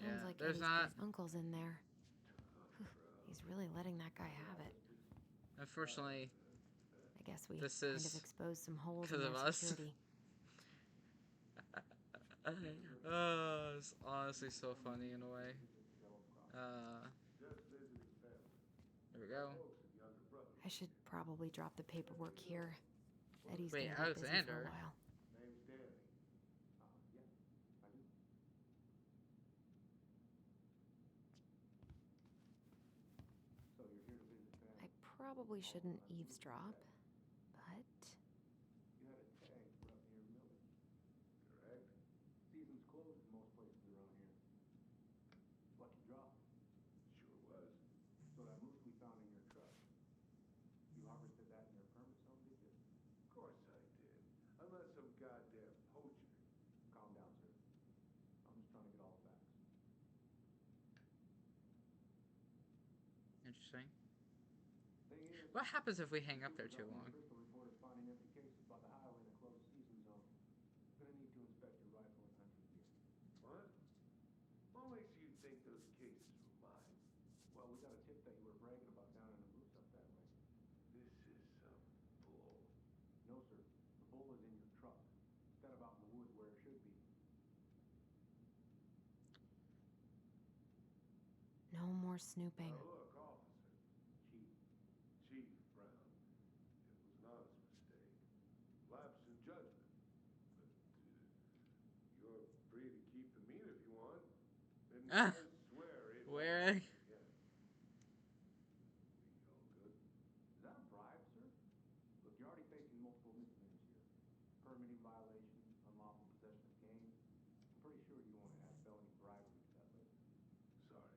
Sounds like there's Eddie's uncle's in there. He's really letting that guy have it. Unfortunately, I guess we this kind is of exposed some holes in because of their us. security. Oh, it's honestly so funny in a way. There we go. I should probably drop the paperwork here. Eddie's Wait, gonna be busy for a Alexander? while. I probably shouldn't eavesdrop, but... You had a tag for up near Millie. Correct? Season's closed in most places around here. Lucky draw. Sure was. So that moose we found in your truck. You harvested that in your permit zone, did you? Of course I did. I'm not some goddamn poacher. Calm down, sir. I'm just trying to get all the facts. Interesting. What happens if we hang up there too long? Crystal reported finding empty cases by the highway in the closed season zone. Gonna need to inspect your rifle and hunting gear. What? What makes you think those cases were mine? Well, we got a tip that you were bragging about down in the moose up that way. This is some bull. No, sir. The bull is in your truck. Instead of out in the woods where it should be. No more snooping. Now look, officer. Chief Brown. It was an honest mistake. Lapse in judgment. But you're free to keep the meat if you want. And I swear it Where? won't happen again. We all good? Is that a bribe, sir? Look, you're already facing multiple misdemeanors here. Permitting violation, unlawful possession of game. I'm pretty sure you want to add felony bribery to that list. Sorry.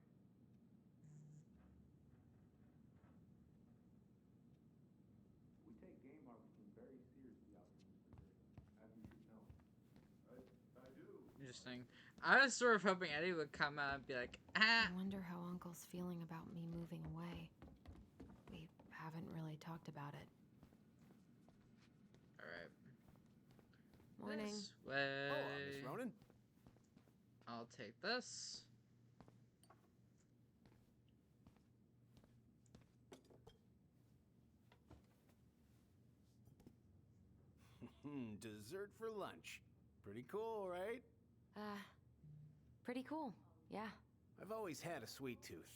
We take game harvesting very seriously out here, Mr. Gray, as you should know. I do. Interesting. I was sort of hoping Eddie would come out and be like, ah. I wonder how Uncle's feeling about me moving away. We haven't really talked about it. Alright. Morning. This way. Oh, Miss Ronan. I'll take this. Dessert for lunch. Pretty cool, right? Pretty cool. Yeah. I've always had a sweet tooth.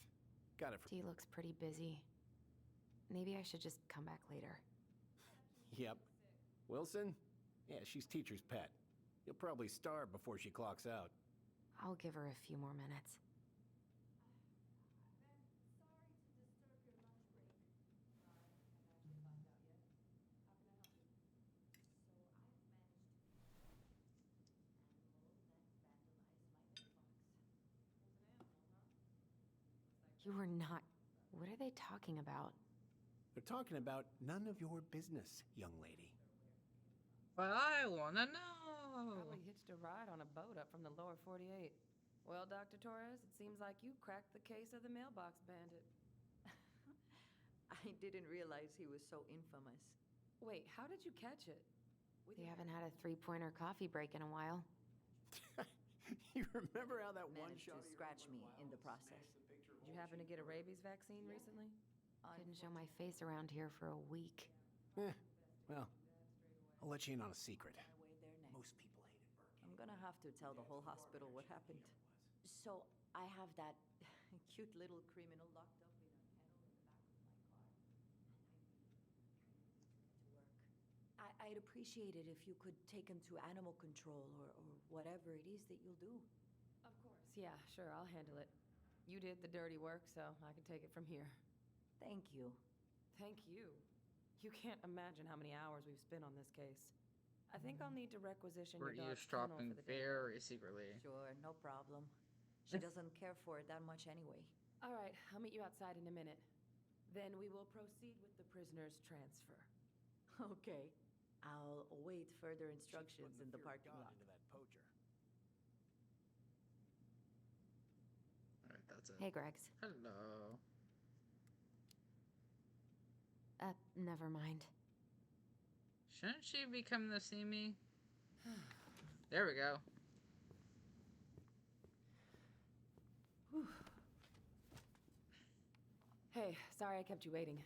Got it Dee looks pretty busy. Maybe I should just come back later. Yep. Wilson? Yeah, she's teacher's pet. You'll probably starve before she clocks out. I'll give her a few more minutes. You are not... What are they talking about? They're talking about none of your business, young lady. But I wanna know. Probably hitched a ride on a boat up from the lower 48. Well, Dr. Torres, it seems like you cracked the case of the mailbox bandit. I didn't realize he was so infamous. Wait, how did you catch it? We haven't had a three-pointer coffee break in a while. You remember how that one Managed shot to scratch me in the process. Did you happen to get a rabies vaccine recently? Couldn't show my face around here for a week. Well, I'll let you in on a secret. Most people hated Burke. I'm gonna have to tell the whole hospital what happened. So, I have that cute little criminal locked up in a kennel in the back of my car. I'd appreciate it if you could take him to animal control or whatever it is that you'll do. Of course. Yeah, sure, I'll handle it. You did the dirty work, so I can take it from here. Thank you. Thank you. You can't imagine how many hours we've spent on this case. I think I'll need to requisition We're your dog's kennel eavesdropping for the day. very secretly. Sure, no problem. She doesn't care for it that much anyway. All right, I'll meet you outside in a minute. Then we will proceed with the prisoner's transfer. Okay. I'll await further instructions in the parking lot. Into that poacher. Alright, that's it. Hey, Gregs. Hello. Never mind. Shouldn't she be coming to see me? There we go. Hey, sorry I kept you waiting.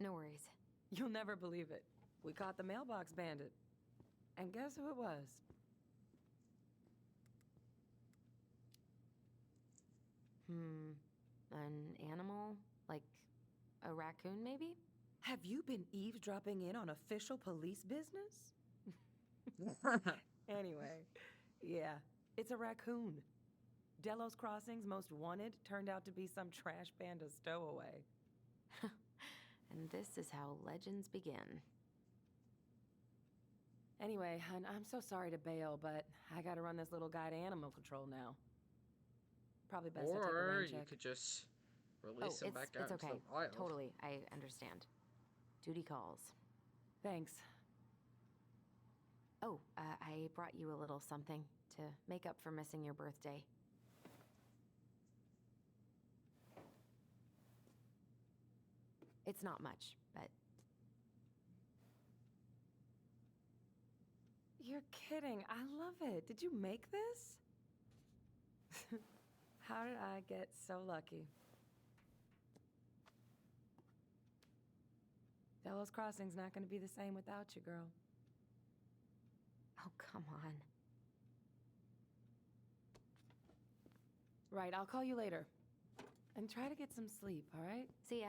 No worries. You'll never believe it. We caught the mailbox bandit. And guess who it was? An animal? Like a raccoon, maybe? Have you been eavesdropping in on official police business? Anyway, yeah, it's a raccoon. Delos Crossing's most wanted turned out to be some trash panda stowaway. And this is how legends begin. Anyway, I'm so sorry to bail, but I gotta run this little guy to animal control now. Probably best I take a Or rain you check. could just release him back out It's into okay. the wild. Totally, I understand. Duty calls. Thanks. Oh, I brought you a little something to make up for missing your birthday. It's not much, but... You're kidding. I love it. Did you make this? How did I get so lucky? Delos Crossing's not going to be the same without you, girl. Oh, come on. Right, I'll call you later. And try to get some sleep, all right? See ya.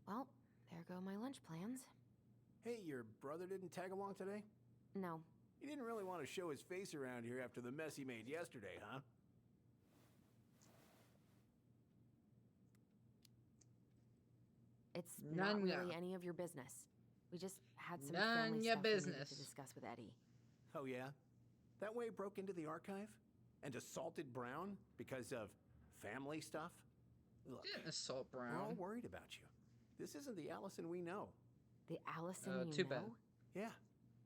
Well, there go my lunch plans. Hey, your brother didn't tag along today? No. He didn't really want to show his face around here after the mess he made yesterday, huh? It's not really any of your business. We just had some family ya stuff we needed business. to discuss with Eddie. Oh, yeah? That way broke into the archive? And assaulted Brown because of family stuff? Look, Didn't assault we're all Brown. worried about you. This isn't the Alyson we know. The Alyson you too know? bad. Yeah,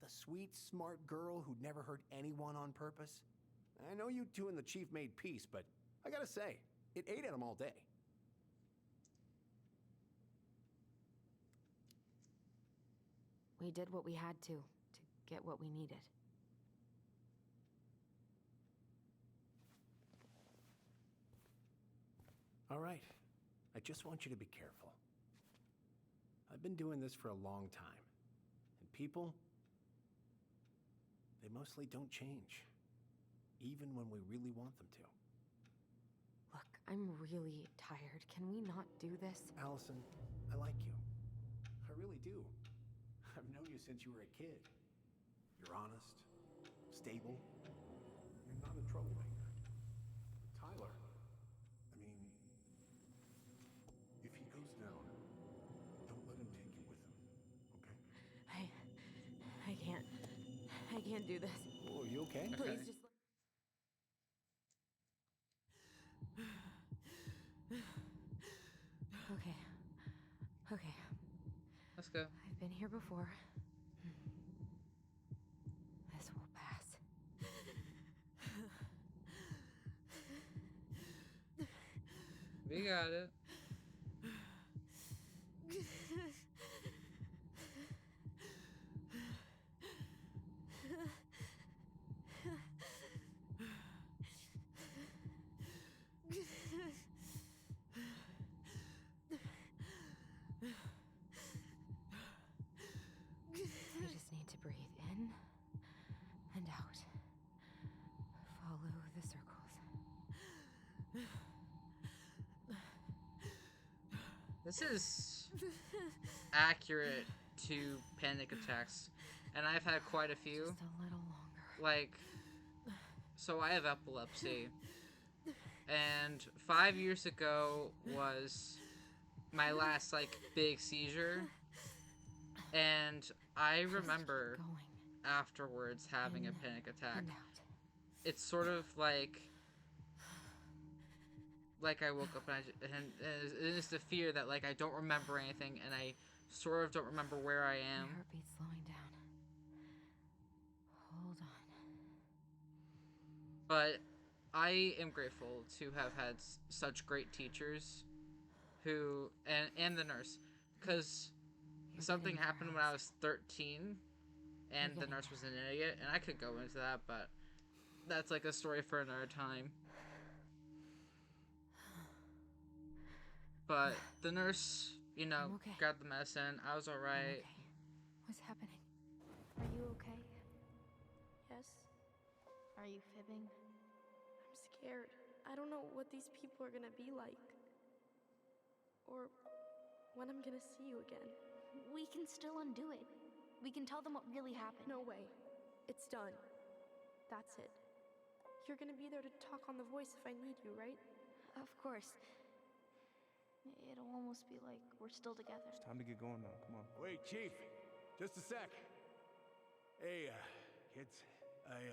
the sweet, smart girl who'd never hurt anyone on purpose. I know you two and the chief made peace, but I gotta say, it ate at him all day. We did what we had to get what we needed. All right, I just want you to be careful. I've been doing this for a long time, and people, they mostly don't change, even when we really want them to. Look, I'm really tired. Can we not do this? Alyson, I like you. I really do. I've known you since you were a kid. You're honest, stable. You're not a troublemaker. Tyler, I mean, if he goes down, don't let him take you with him, okay? I can't do this. Oh, are you okay? Please just Okay. Okay. Let's go. I've been here before. This will pass. We got it. I just need to breathe in and out. Follow the circles. This is accurate to panic attacks, and I've had quite a few. Just a little longer. Like, so I have epilepsy, and 5 years ago was my last, like, big seizure, and I remember afterwards having a panic attack. It's sort of like I woke up and it's the fear that, like, I don't remember anything, and I sort of don't remember where I am. My heartbeat's slowing down. Hold on. But I am grateful to have had such great teachers who, and the nurse, because something happened when I was 13, and the nurse was an idiot, and I could go into that, but that's like a story for another time. But the nurse, you know, grabbed the medicine. I was alright. What's happening? Are you okay? Yes? Are you fibbing? I'm scared. I don't know what these people are gonna be like. Or when I'm gonna see you again. We can still undo it. We can tell them what really happened. No way. It's done. That's it. You're gonna be there to talk on the voice if I need you, right? Of course. It'll almost be like we're still together. It's time to get going now. Come on. Wait, Chief. Just a sec. Hey, kids. I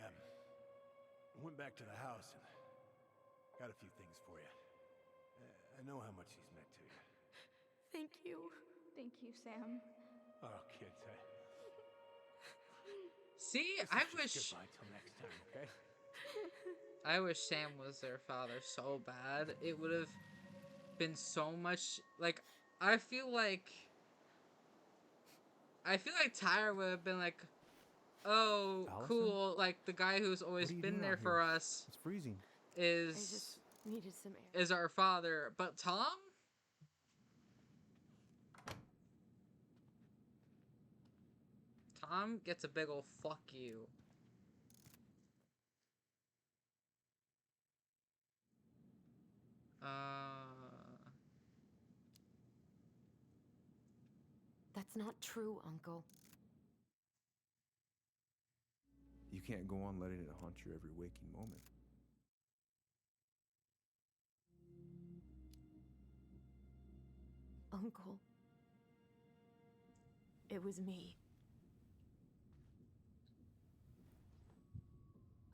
went back to the house and got a few things for you. I know how much he's meant to you. Thank you. Thank you, Sam. Oh, kids, See, I wish. Goodbye till next time, okay? I wish Sam was their father so bad. It would have been so much. Like, I feel like Tyra would have been like, "Oh, Alyson? cool!" Like the guy who's always been there for us. It's freezing. I just needed some air. Is our father, but Tom? Tom gets a big ol' fuck you. That's not true, Uncle. You can't go on letting it haunt you every waking moment. Uncle. It was me.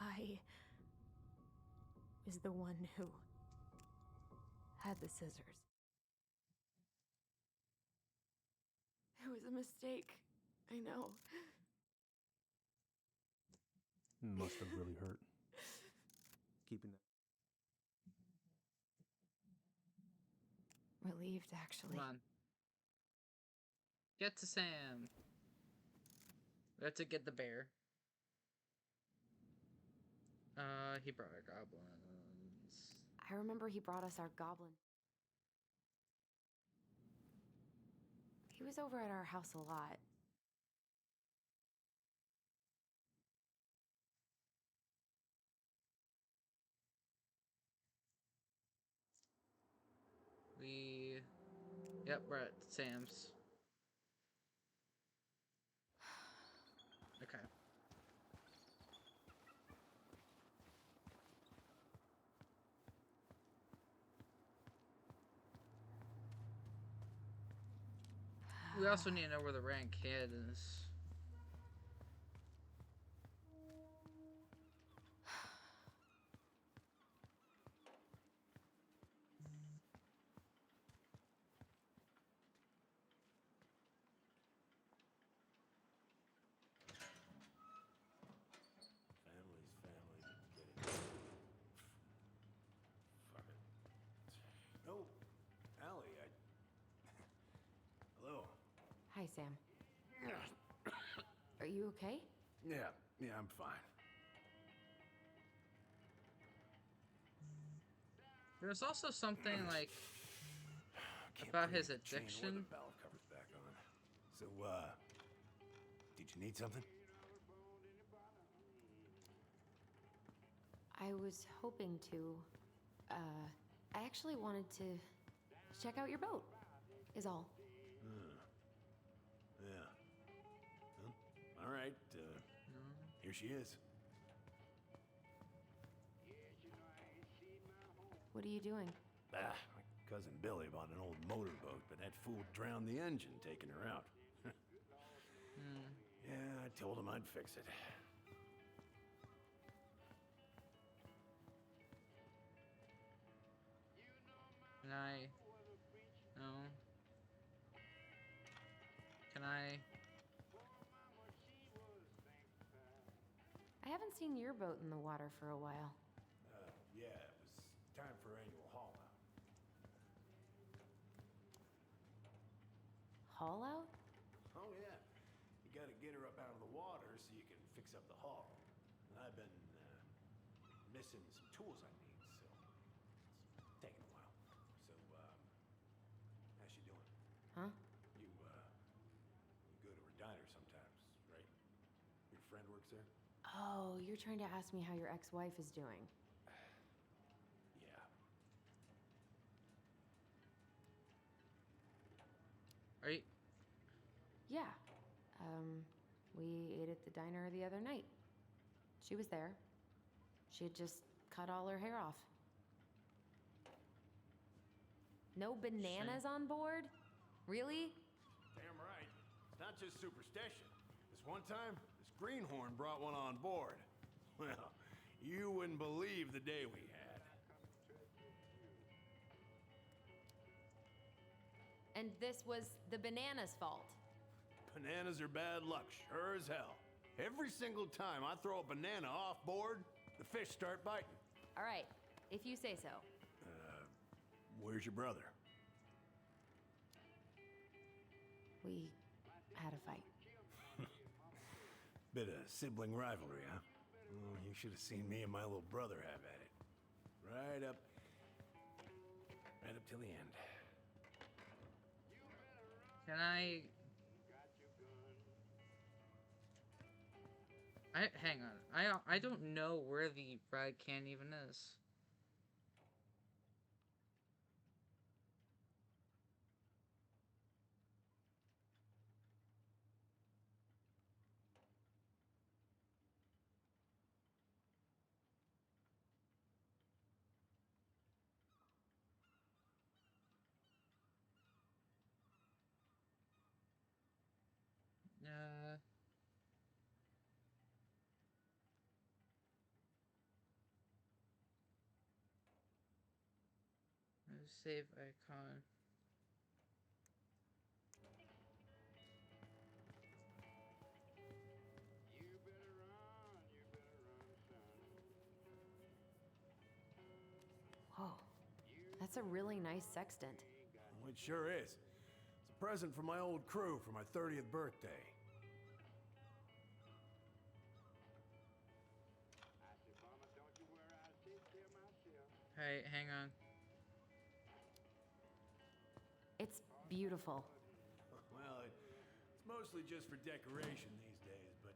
I was the one who had the scissors. It was a mistake. I know. Must have really hurt. Keeping that. Relieved, actually. Come on. Get to Sam. We have to get the bear. He brought our goblins. I remember he brought us our goblin. He was over at our house a lot. Yep, we're at Sam's. Okay. We also need to know where the rank kid is. No, Hi, Sam. Are you okay? Yeah, I'm fine. There's also something like Can't about bring his the chain or the addiction. valve covers back on. So, did you need something? I was hoping to. I actually wanted to check out your boat, is all. Yeah. Well, all right, here she is. What are you doing? My cousin Billy bought an old motorboat, but that fool drowned the engine taking her out. Yeah, I told him I'd fix it. Can I? No. Can I? I haven't seen your boat in the water for a while. Yeah, it was time for annual haul out. Haul out? Oh, yeah. You gotta get her up out of the water so you can fix up the hull. And I've been missing some tools I need, so it's taking a while. So, how's she doing? Huh? You go to her diner sometimes, right? Your friend works there? Oh, you're trying to ask me how your ex-wife is doing. Yeah. Are you? Yeah. We ate at the diner the other night. She was there. She had just cut all her hair off. No bananas on board? Really? Damn right. It's not just superstition. This one time, this greenhorn brought one on board. Well, you wouldn't believe the day we had. And this was the banana's fault. Bananas are bad luck, sure as hell. Every single time I throw a banana off board, the fish start biting. All right, if you say so. Where's your brother? We had a fight. Bit of sibling rivalry, huh? Oh, you should have seen me and my little brother have at it. Right up till the end. Can I? Hang on. I don't know where the rag can even is. Save icon. Whoa, that's a really nice sextant. Well, it sure is. It's a present from my old crew for my 30th birthday. Hey, hang on. It's beautiful. Well, it's mostly just for decoration these days, but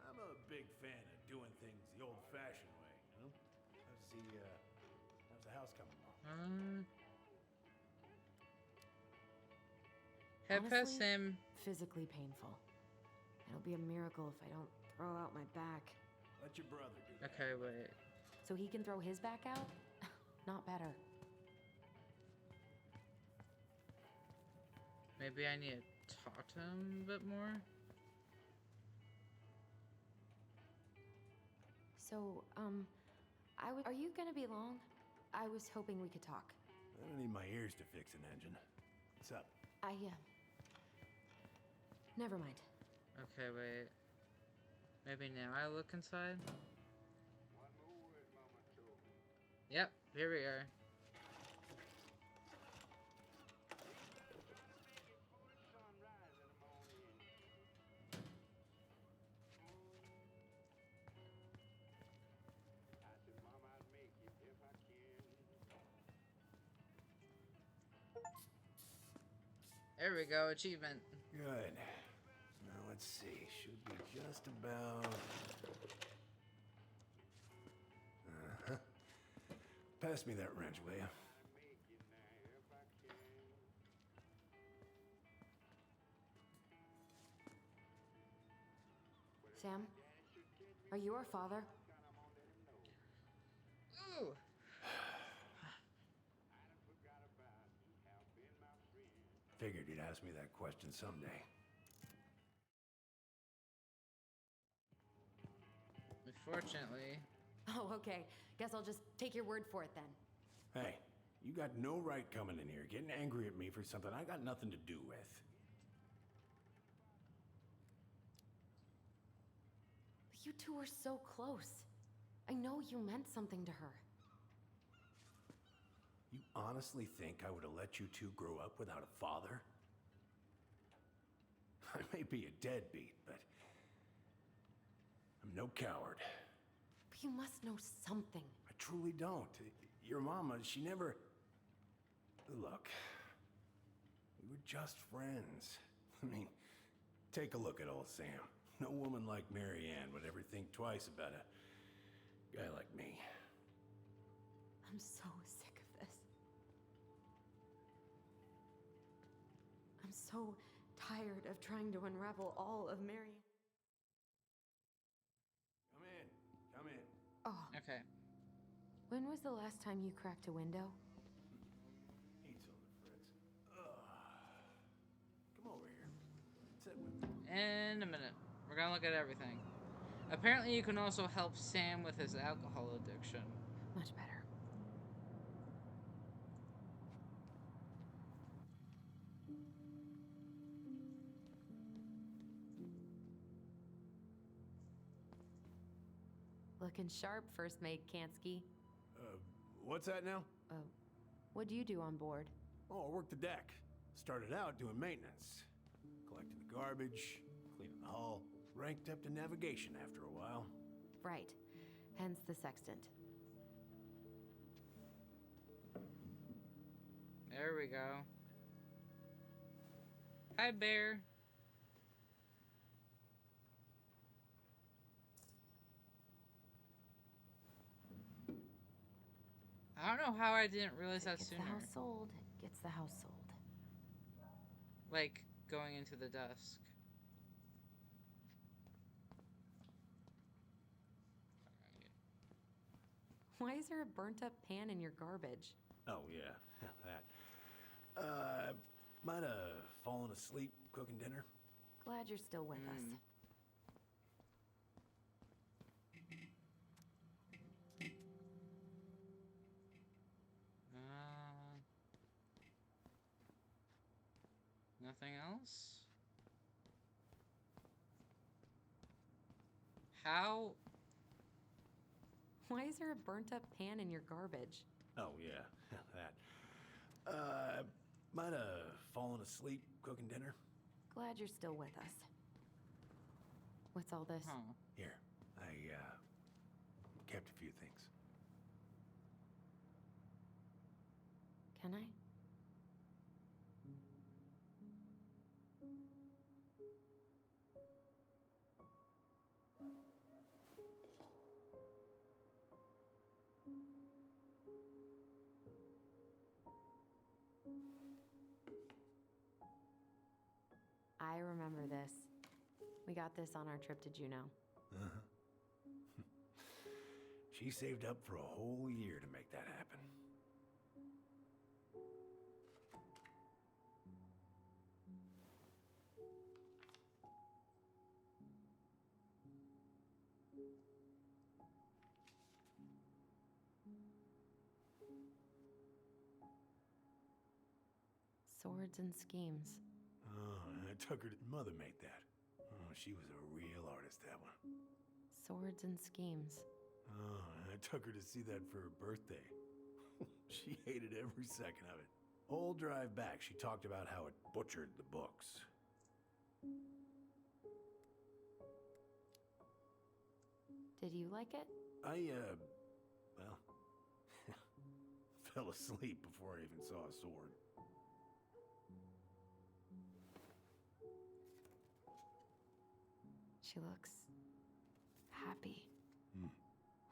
I'm a big fan of doing things the old-fashioned way, you know? How's the house coming along? Have Honestly, him. physically painful. It'll be a miracle if I don't throw out my back. Let your brother do that. Okay, wait. So he can throw his back out? Not better. Maybe I need to talk to him a bit more. So, are you gonna be long? I was hoping we could talk. I don't need my ears to fix an engine. What's up? Never mind. Okay, wait. Maybe now I look inside? Yep, here we are. There we go, achievement. Good. Now let's see. Should be just about. Pass me that wrench, will ya? Sam, are you our father? Ooh. Figured you'd ask me that question someday. Unfortunately. Oh, okay. Guess I'll just take your word for it then. Hey, you got no right coming in here getting angry at me for something I got nothing to do with. But you two were so close. I know you meant something to her. You honestly think I would have let you two grow up without a father? I may be a deadbeat, but I'm no coward. But you must know something. I truly don't. Your mama, she never... Look, we were just friends. I mean, take a look at old Sam. No woman like Mary Ann would ever think twice about a guy like me. I'm so sick of this. I'm so tired of trying to unravel all of Mary. Come in. Oh. Okay. When was the last time you cracked a window? Ain't so Fritz. Come over here. Sit with me. In a minute. We're gonna look at everything. Apparently you can also help Sam with his alcohol addiction. Much better. Looking sharp, First Mate Kansky. What's that now? What do you do on board? Oh, I work the deck. Started out doing maintenance. Collecting the garbage, cleaning the hull. Ranked up to navigation after a while. Right. Hence the sextant. There we go. Hi, Bear. I don't know how I didn't realize that sooner. Gets the house sold. Gets the house sold. Like, going into the desk. Why is there a burnt up pan in your garbage? Oh, yeah. That. Might have fallen asleep cooking dinner. Glad you're still with us. Nothing else? How? Why is there a burnt up pan in your garbage? Oh, yeah. That. Might have fallen asleep cooking dinner. Glad you're still with us. What's all this? Here, I kept a few things. Can I? I remember this. We got this on our trip to Juneau. She saved up for a whole year to make that happen. Swords and schemes. Oh, I took her to mother make that. Oh, she was a real artist, that one. Swords and schemes. Oh, I took her to see that for her birthday. She hated every second of it. Whole drive back, she talked about how it butchered the books. Did you like it? Well, fell asleep before I even saw a sword. She looks happy.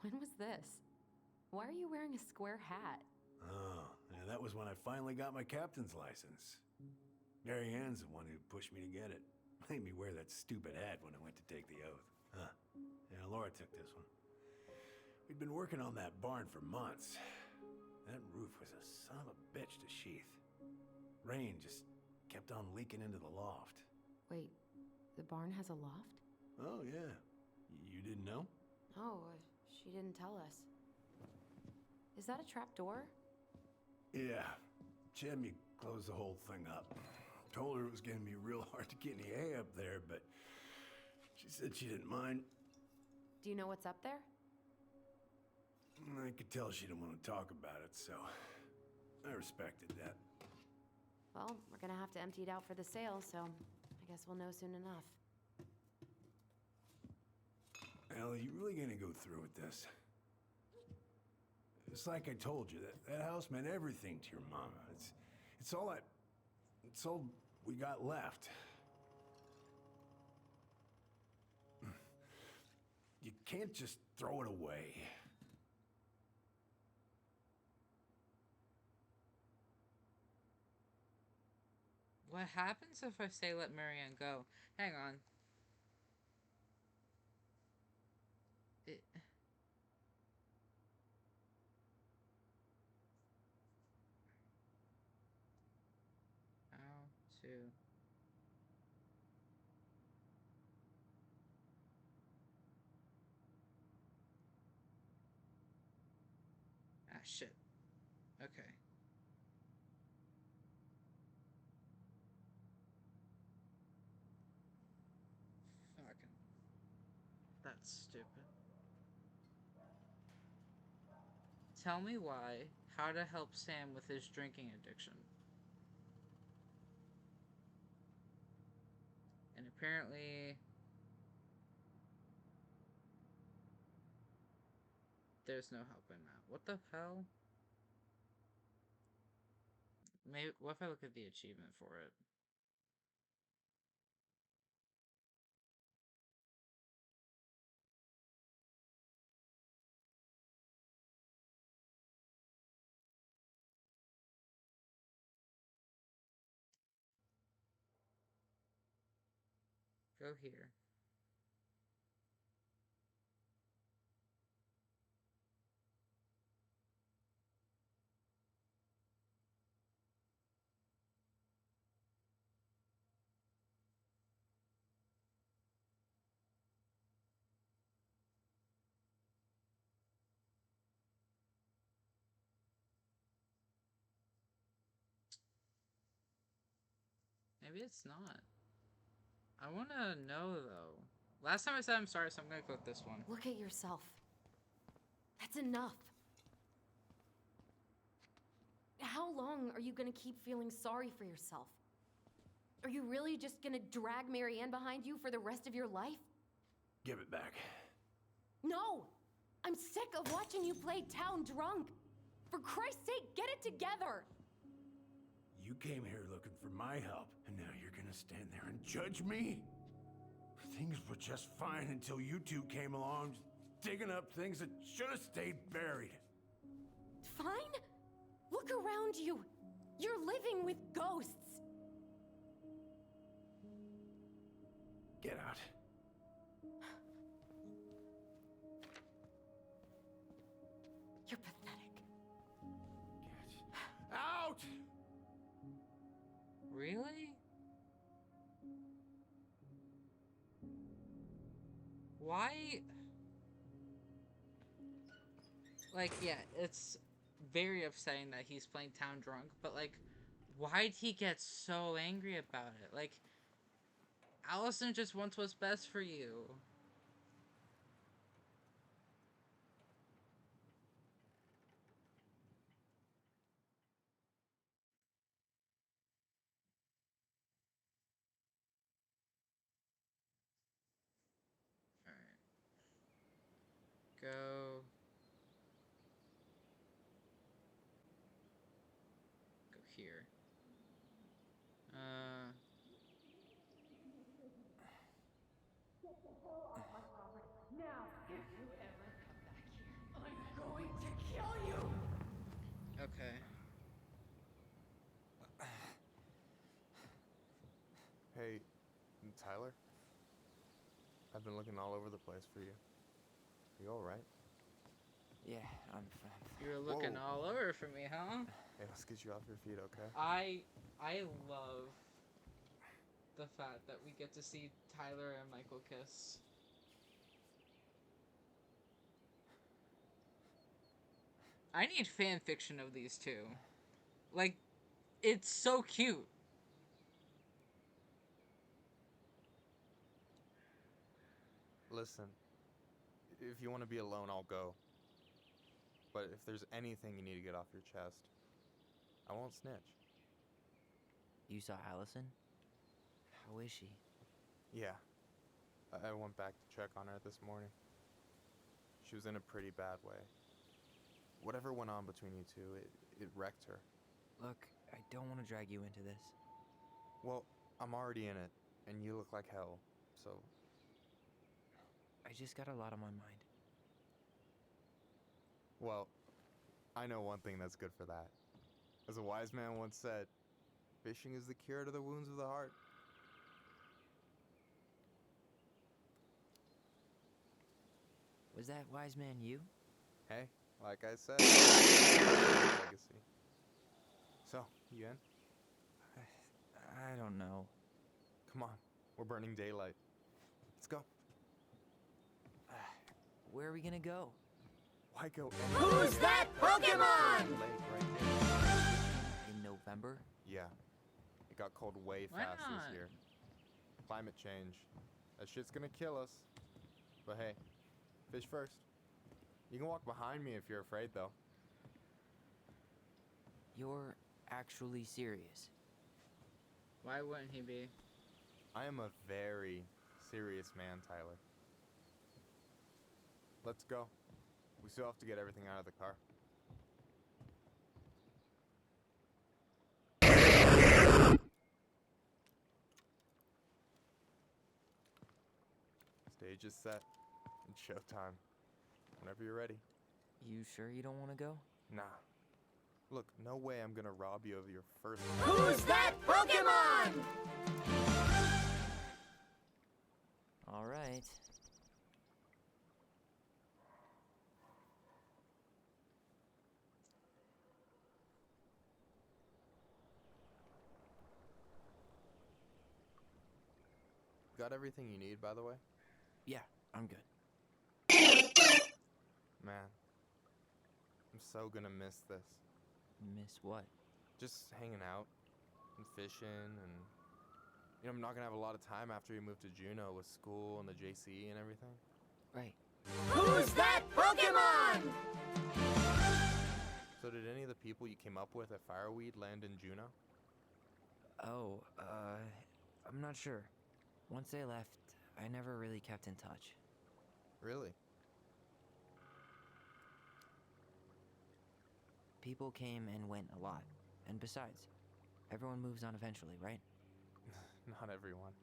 When was this? Why are you wearing a square hat? Oh, yeah, that was when I finally got my captain's license. Mary Ann's the one who pushed me to get it. Made me wear that stupid hat when I went to take the oath. Huh. Yeah, Laura took this one. We'd been working on that barn for months. That roof was a son of a bitch to sheath. Rain just kept on leaking into the loft. Wait, the barn has a loft? Oh, yeah. You didn't know? Oh, she didn't tell us. Is that a trap door? Yeah. Jimmy closed the whole thing up. Told her it was going to be real hard to get any hay up there, but she said she didn't mind. Do you know what's up there? I could tell she didn't want to talk about it, so I respected that. Well, we're gonna have to empty it out for the sale, so I guess we'll know soon enough. Ellie, you really gonna go through with this? It's like I told you, that house meant everything to your mama. It's all we got left. You can't just throw it away. What happens if I say let Marianne go? Hang on. How to... Ah, shit. Okay. Fucking... That's stupid. Tell me why. How to help Sam with his drinking addiction. And apparently... there's no help in that. What the hell? Maybe, what if I look at the achievement for it? Go here. Maybe it's not. I want to know, though. Last time I said I'm sorry, so I'm going to click this one. Look at yourself. That's enough. How long are you gonna keep feeling sorry for yourself? Are you really just gonna drag Marianne behind you for the rest of your life? Give it back. No! I'm sick of watching you play town drunk. For Christ's sake, get it together! You came here looking for my help, and now you're gonna stand there and judge me? Things were just fine until you two came along, digging up things that should have stayed buried. Fine? Look around you. You're living with ghosts. Get out. You're pathetic. Get out! Really? Why? Like, yeah, it's very upsetting that he's playing town drunk, but like, why'd he get so angry about it? Like, Alyson just wants what's best for you. Alright. Go here. Hey, Tyler? I've been looking all over the place for you. You alright? Yeah, I'm fine. You're looking all over for me, huh? Hey, let's get you off your feet, okay? I love the fact that we get to see Tyler and Michael kiss. I need fan fiction of these two. Like, it's so cute. Listen, if you want to be alone, I'll go. But if there's anything you need to get off your chest, I won't snitch. You saw Alyson? How is she? Yeah. I went back to check on her this morning. She was in a pretty bad way. Whatever went on between you two, it wrecked her. Look, I don't want to drag you into this. Well, I'm already in it, and you look like hell, so... I just got a lot on my mind. Well, I know one thing that's good for that. As a wise man once said, fishing is the cure to the wounds of the heart. Was that wise man you? Hey, like I said, legacy. So, you in? I don't know. Come on, we're burning daylight. Let's go. Where are we gonna go? Why go? Who's that Pokemon? In November? Yeah. It got cold way Why fast not? this year. Climate change. That shit's gonna kill us. But hey, fish first. You can walk behind me if you're afraid, though. You're actually serious. Why wouldn't he be? I am a very serious man, Tyler. Let's go. We still have to get everything out of the car. Stage is set. It's showtime. Whenever you're ready. You sure you don't want to go? Nah. Look, no way I'm gonna rob you of your first... Who's that Pokemon? All right. Got everything you need, by the way? Yeah, I'm good. Man, I'm so gonna miss this. Miss what? Just hanging out and fishing and... You know, I'm not gonna have a lot of time after we move to Juneau with school and the JC and everything. Right. Who's that Pokemon? So did any of the people you came up with at Fireweed land in Juneau? Oh, I'm not sure. Once they left, I never really kept in touch. Really? People came and went a lot. And besides, everyone moves on eventually, right? Not everyone.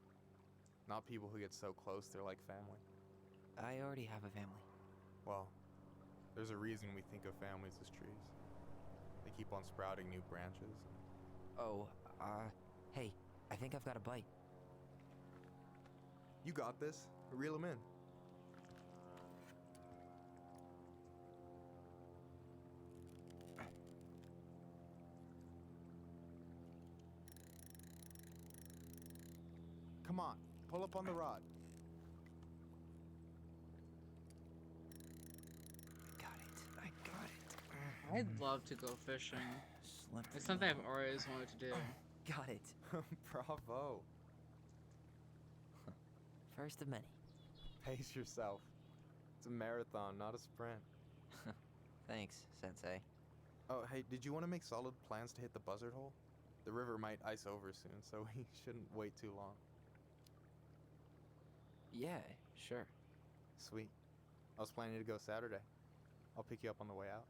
Not people who get so close they're like family. I already have a family. Well, there's a reason we think of families as trees. They keep on sprouting new branches. Oh, hey, I think I've got a bite. You got this. Reel them in. Come on, pull up on the rod. I got it. I'd love to go fishing. It's something I've always wanted to do. Got it. Bravo. First of many. Pace yourself. It's a marathon, not a sprint. Thanks, Sensei. Oh, hey, did you want to make solid plans to hit the buzzard hole? The river might ice over soon, so we shouldn't wait too long. Yeah, sure. Sweet. I was planning to go Saturday. I'll pick you up on the way out.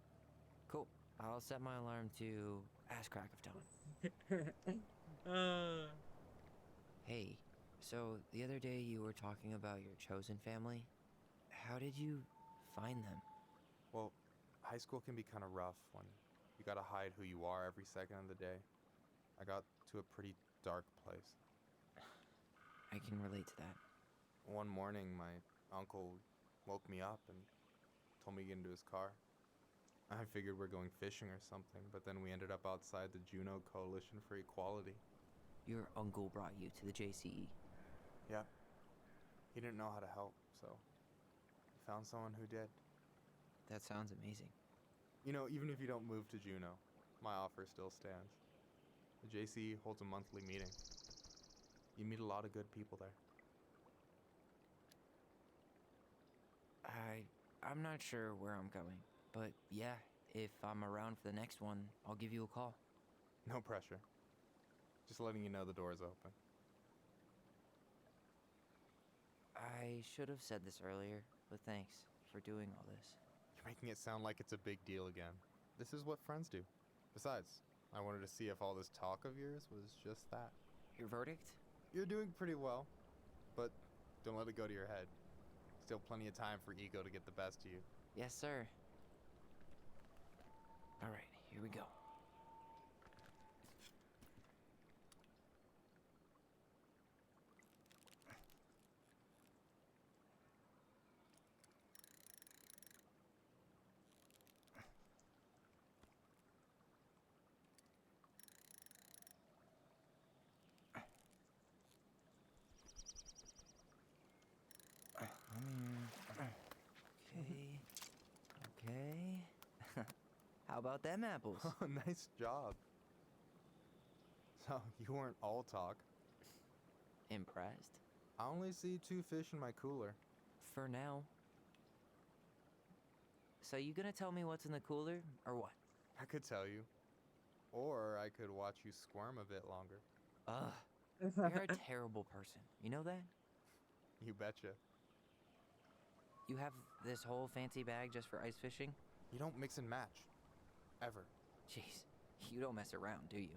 Cool. I'll set my alarm to ass crack of dawn. Hey, so the other day you were talking about your chosen family. How did you find them? Well, high school can be kind of rough when you gotta hide who you are every second of the day. I got to a pretty dark place. I can relate to that. One morning, my uncle woke me up and told me to get into his car. I figured we're going fishing or something, but then we ended up outside the Juno Coalition for Equality. Your uncle brought you to the JCE? Yep. He didn't know how to help, so he found someone who did. That sounds amazing. You know, even if you don't move to Juno, my offer still stands. The JCE holds a monthly meeting. You meet a lot of good people there. I'm not sure where I'm going, but yeah, if I'm around for the next one, I'll give you a call. No pressure. Just letting you know the door's open. I should have said this earlier, but thanks for doing all this. You're making it sound like it's a big deal again. This is what friends do. Besides, I wanted to see if all this talk of yours was just that. Your verdict? You're doing pretty well, but don't let it go to your head. Still plenty of time for ego to get the best of you. Yes, sir. All right, here we go. Okay. How about them apples? Nice job. So, you weren't all talk. Impressed? I only see 2 fish in my cooler. For now. So you gonna tell me what's in the cooler, or what? I could tell you. Or I could watch you squirm a bit longer. Ugh. You're a terrible person. You know that? You betcha. You have this whole fancy bag just for ice fishing? You don't mix and match. Ever. Jeez, you don't mess around, do you?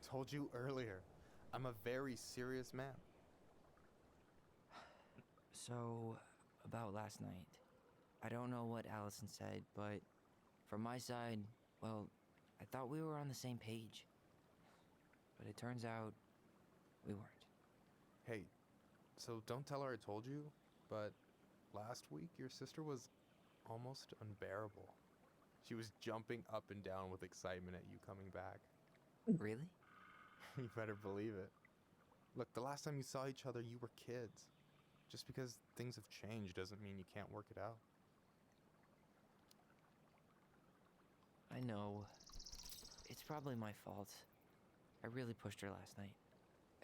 Told you earlier. I'm a very serious man. So, about last night. I don't know what Alyson said, but from my side, well, I thought we were on the same page. But it turns out we weren't. Hey, so don't tell her I told you, but last week your sister was almost unbearable. She was jumping up and down with excitement at you coming back. Really? You better believe it. Look, the last time you saw each other, you were kids. Just because things have changed doesn't mean you can't work it out. I know. It's probably my fault. I really pushed her last night.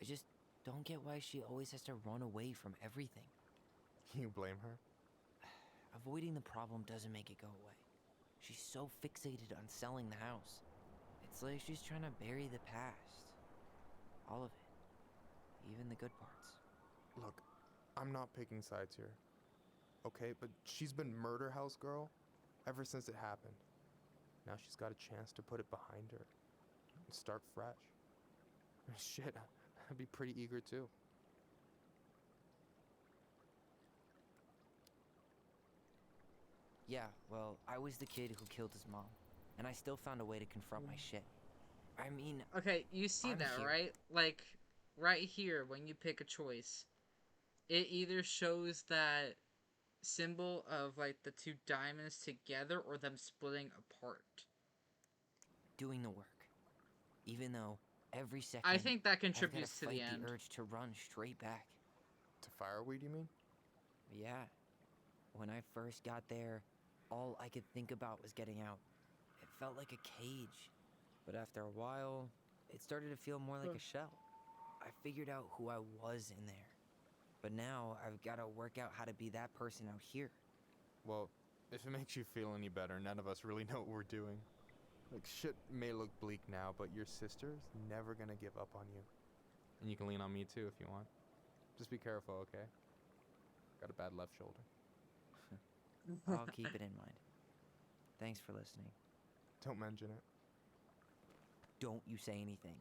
I just don't get why she always has to run away from everything. You blame her? Avoiding the problem doesn't make it go away. She's so fixated on selling the house. It's like she's trying to bury the past. All of it. Even the good parts. Look, I'm not picking sides here. Okay, but she's been murder house girl ever since it happened. Now she's got a chance to put it behind her and start fresh. Shit, I'd be pretty eager too. Yeah, well, I was the kid who killed his mom, and I still found a way to confront my shit. I mean, okay, you see I'm that, here. right? Like, right here, when you pick a choice, it either shows that symbol of, like, the 2 diamonds together or them splitting apart. Doing the work. Even though every second I think that I've got contributes to fight the end. the urge to run straight back. To fireweed, you mean? Yeah. When I first got there, all I could think about was getting out. It felt like a cage. But after a while, it started to feel more like a shell. I figured out who I was in there. But now I've got to work out how to be that person out here. Well, if it makes you feel any better, none of us really know what we're doing. Like, shit may look bleak now, but your sister's never gonna give up on you. And you can lean on me too if you want. Just be careful, okay? Got a bad left shoulder. I'll keep it in mind. Thanks for listening. Don't mention it. Don't you say anything.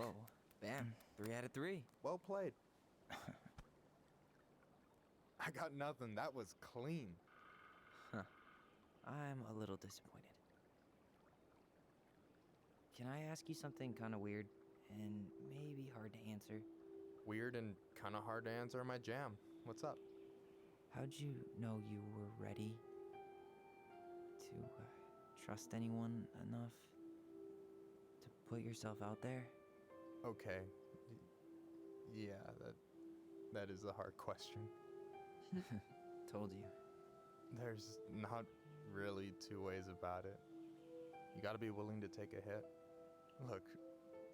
Whoa. Bam. 3 out of 3. Well played. I got nothing. That was clean. Huh. I'm a little disappointed. Can I ask you something kind of weird and maybe hard to answer? Weird and kind of hard to answer my jam. What's up? How'd you know you were ready to trust anyone enough to put yourself out there? Okay. Yeah, that is a hard question. Told you. There's not really two ways about it. You gotta be willing to take a hit. Look,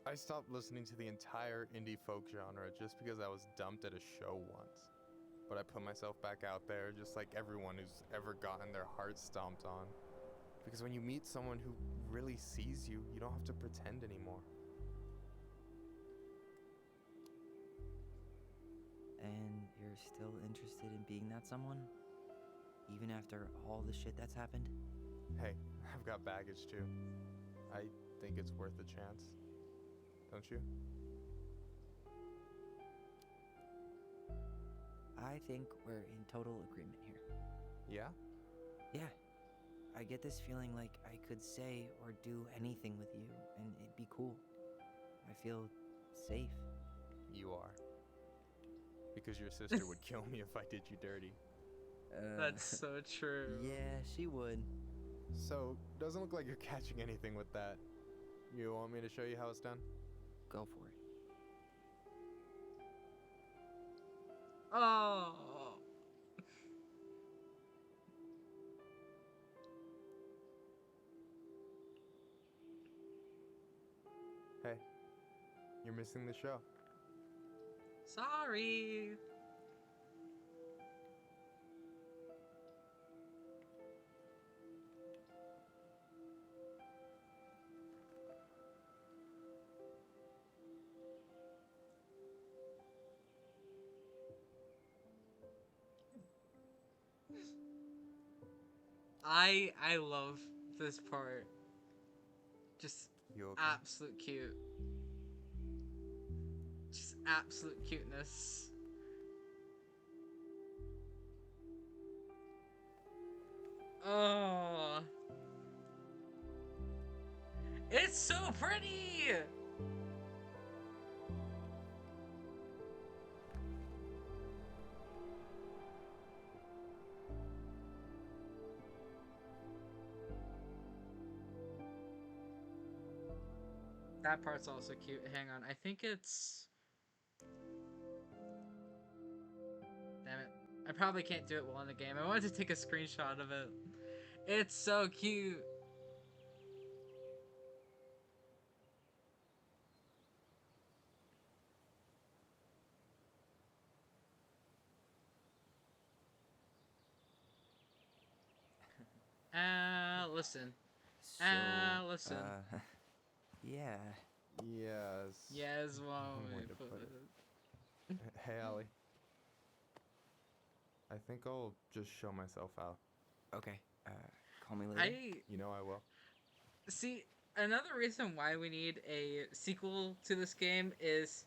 I stopped listening to the entire indie folk genre just because I was dumped at a show once. But I put myself back out there just like everyone who's ever gotten their heart stomped on. Because when you meet someone who really sees you, you don't have to pretend anymore. And you're still interested in being that someone? Even after all the shit that's happened? Hey, I've got baggage too. I think it's worth a chance. Don't you? I think we're in total agreement here. Yeah? Yeah. I get this feeling like I could say or do anything with you, and it'd be cool. I feel safe. You are. Because your sister would kill me if I did you dirty. That's so true. Yeah, she would. So, doesn't look like you're catching anything with that. You want me to show you how it's done? Go for it. Oh. Hey, you're missing the show. Sorry. I love this part. Just absolute cute. Just absolute cuteness. Oh. It's so pretty! That part's also cute. Hang on, I think it's... Damn it. I probably can't do it while in the game. I wanted to take a screenshot of it. It's so cute. Listen. Listen. Yeah. Yes. Yes, Way to put it. Hey, Allie. I think I'll just show myself out. Okay. Call me later. You know I will. See, another reason why we need a sequel to this game is,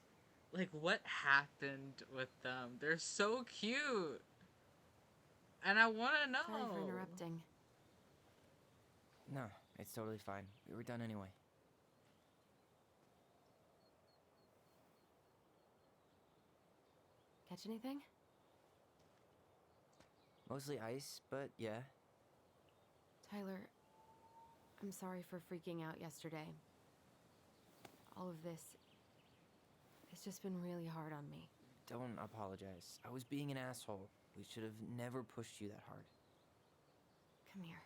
like, what happened with them? They're so cute! And I want to know! Sorry for interrupting. No, it's totally fine. We were done anyway. Catch anything? Mostly ice, but yeah. Tyler, I'm sorry for freaking out yesterday. All of this, it's just been really hard on me. Don't apologize. I was being an asshole. We should have never pushed you that hard. Come here.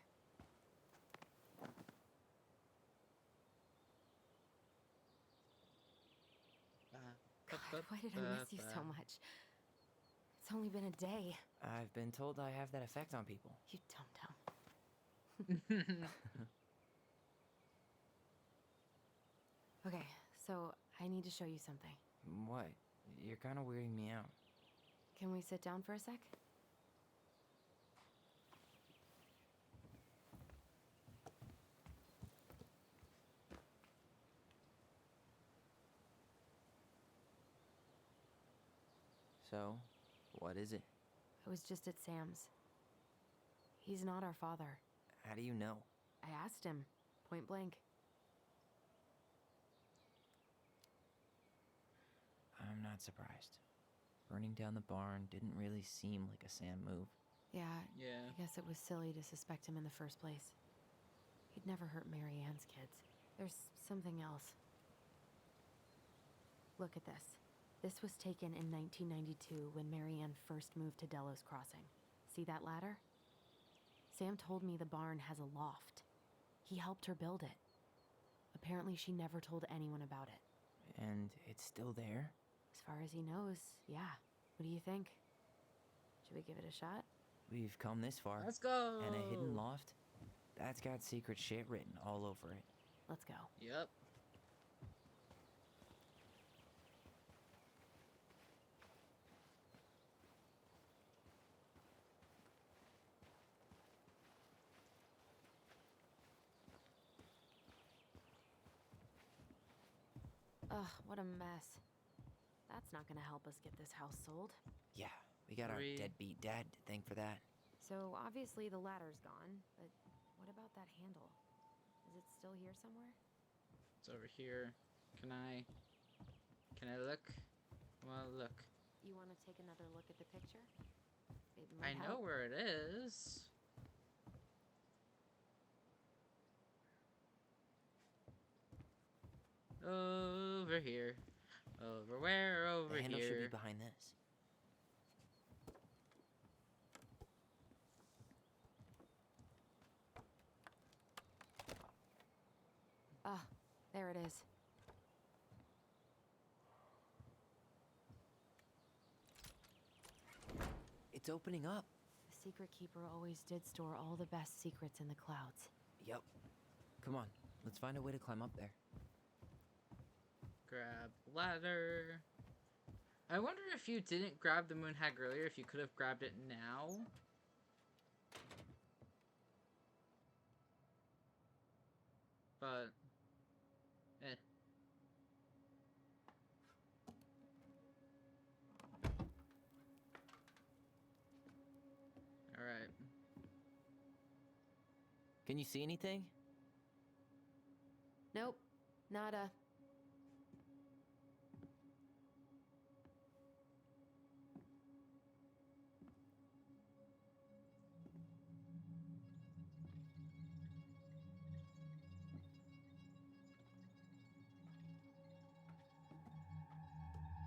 God, why did I miss you so much? It's only been a day. I've been told I have that effect on people. You dum-dum. Okay, so I need to show you something. What? You're kind of weirding me out. Can we sit down for a sec? So, what is it? I was just at Sam's. He's not our father. How do you know? I asked him, point blank. I'm not surprised. Burning down the barn didn't really seem like a Sam move. Yeah, Yeah. I guess it was silly to suspect him in the first place. He'd never hurt Mary Ann's kids. There's something else. Look at this. This was taken in 1992 when Mary Ann first moved to Delos Crossing. See that ladder? Sam told me the barn has a loft. He helped her build it. Apparently she never told anyone about it. And it's still there? As far as he knows, yeah. What do you think? Should we give it a shot? We've come this far. Let's go! And a hidden loft? That's got secret shit written all over it. Let's go. Yep. Ugh, what a mess. That's not gonna help us get this house sold. Yeah, we got our deadbeat dad to thank for that. So obviously the ladder's gone, but what about that handle? Is it still here somewhere? It's over here. Can I look? Well, look. You want to take another look at the picture? It I might know help. where it is. Over here. Over where? Over The handle here. should be behind this. Ah, there it is. It's opening up. The secret keeper always did store all the best secrets in the clouds. Yep. Come on, let's find a way to climb up there. Grab ladder. I wonder if you didn't grab the moon hag earlier, if you could have grabbed it now. But, eh. Alright. Can you see anything? Nope, nada.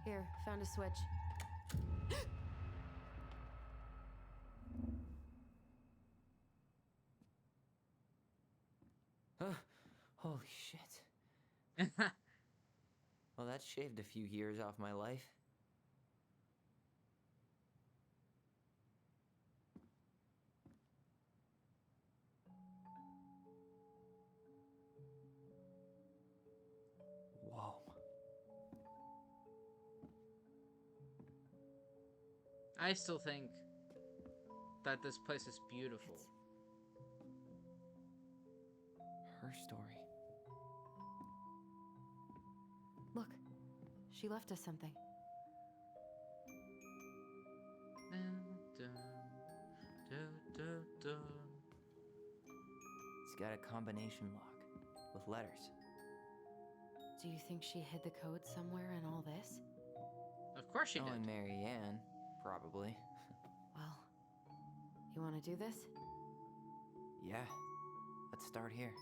Here, found a switch. Holy shit. Well, that shaved a few years off my life. Whoa. I still think that this place is beautiful. Her story. Look, she left us something. It's got a combination lock with letters. Do you think she hid the code somewhere in all this? Of course she did. Knowing Mary Ann, probably. Well, you want to do this? Yeah. Let's start here.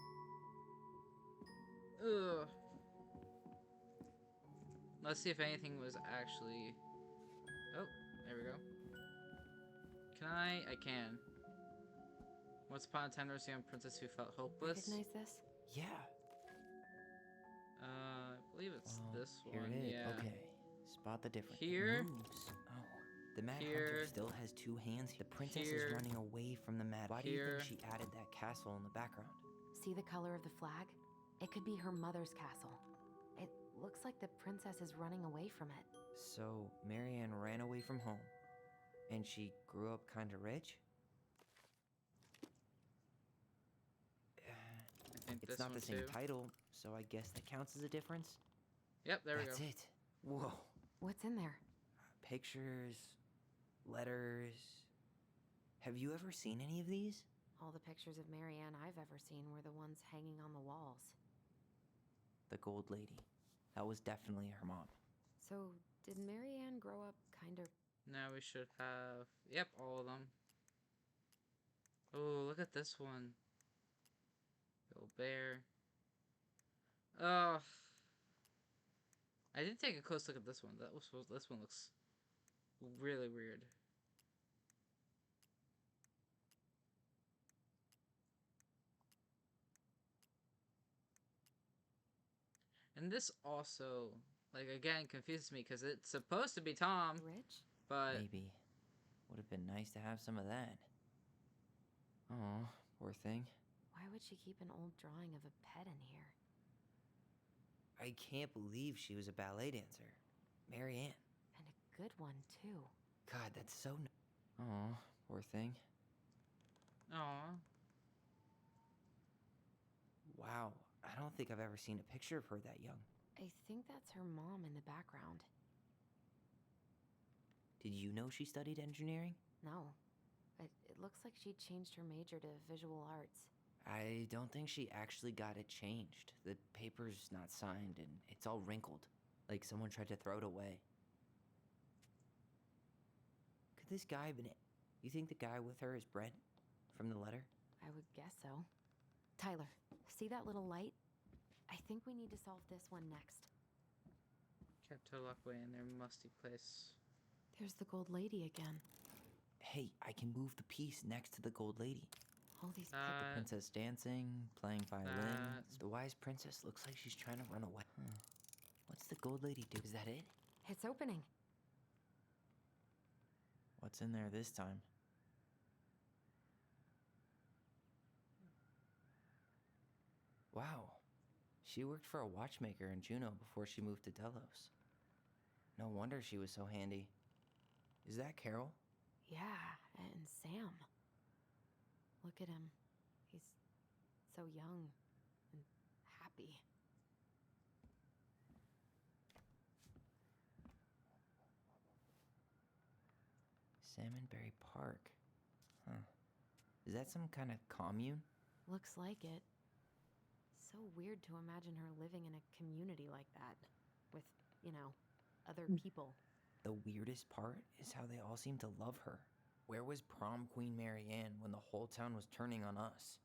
Ugh. Let's see if anything was actually... Oh, there we go. Can I? I can. Once upon a time, there was a young princess who felt hopeless. Recognize this? Yeah. I believe it's this Here one. it is. Yeah. Okay. Spot the difference. Here. It moves. Oh. The Mad Here. Hunter still has two hands. The princess Here. is running away from the Mad. Why do you Here. think she added that castle in the background? See the color of the flag? It could be her mother's castle. It looks like the princess is running away from it. So, Mary Ann ran away from home. And she grew up kinda rich? I think It's this not one the same too. title, so I guess that counts as a difference? Yep, there we go. That's it. Whoa. What's in there? pictures, letters. Have you ever seen any of these? All the pictures of Marianne I've ever seen were the ones hanging on the walls. The gold lady. That was definitely her mom. So, did Marianne grow up kind of... Now we should have... Yep, all of them. Oh, look at this one. Little bear. Oh. I did take a close look at this one. This one looks really weird. And this also, like, again, confuses me because it's supposed to be Tom. Rich? But... Maybe. Would have been nice to have some of that. Oh, poor thing. Why would she keep an old drawing of a pet in here? I can't believe she was a ballet dancer. Marianne. And a good one, too. God, that's so... Oh, poor thing. Aw. Wow, I don't think I've ever seen a picture of her that young. I think that's her mom in the background. Did you know she studied engineering? No. It looks like she changed her major to visual arts. I don't think she actually got it changed. The paper's not signed and it's all wrinkled. Like someone tried to throw it away. Could this guy have been... You think the guy with her is Brent? From the letter? I would guess so. Tyler, see that little light? I think we need to solve this one next. Kept her locked away in their musty place. There's the gold lady again. Hey, I can move the piece next to the gold lady. All these The princess dancing, playing violin. The wise princess looks like she's trying to run away. What's the gold lady do? Is that it? It's opening. What's in there this time? Wow. She worked for a watchmaker in Juneau before she moved to Delos. No wonder she was so handy. Is that Carol? Yeah, and Sam. Look at him. He's so young and happy. Salmonberry Park. Huh. Is that some kind of commune? Looks like it. So weird to imagine her living in a community like that. With, other people. The weirdest part is how they all seem to love her. Where was prom queen Marianne when the whole town was turning on us?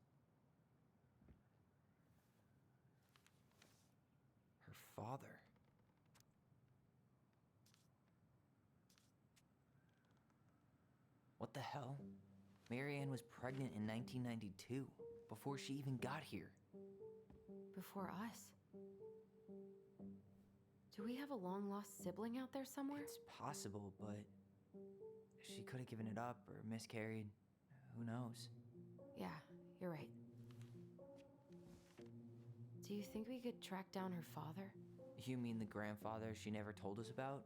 Her father. What the hell? Marianne was pregnant in 1992, before she even got here. Before us? Do we have a long-lost sibling out there somewhere? It's possible, but she could have given it up or miscarried. Who knows? Yeah, you're right. Do you think we could track down her father? You mean the grandfather she never told us about?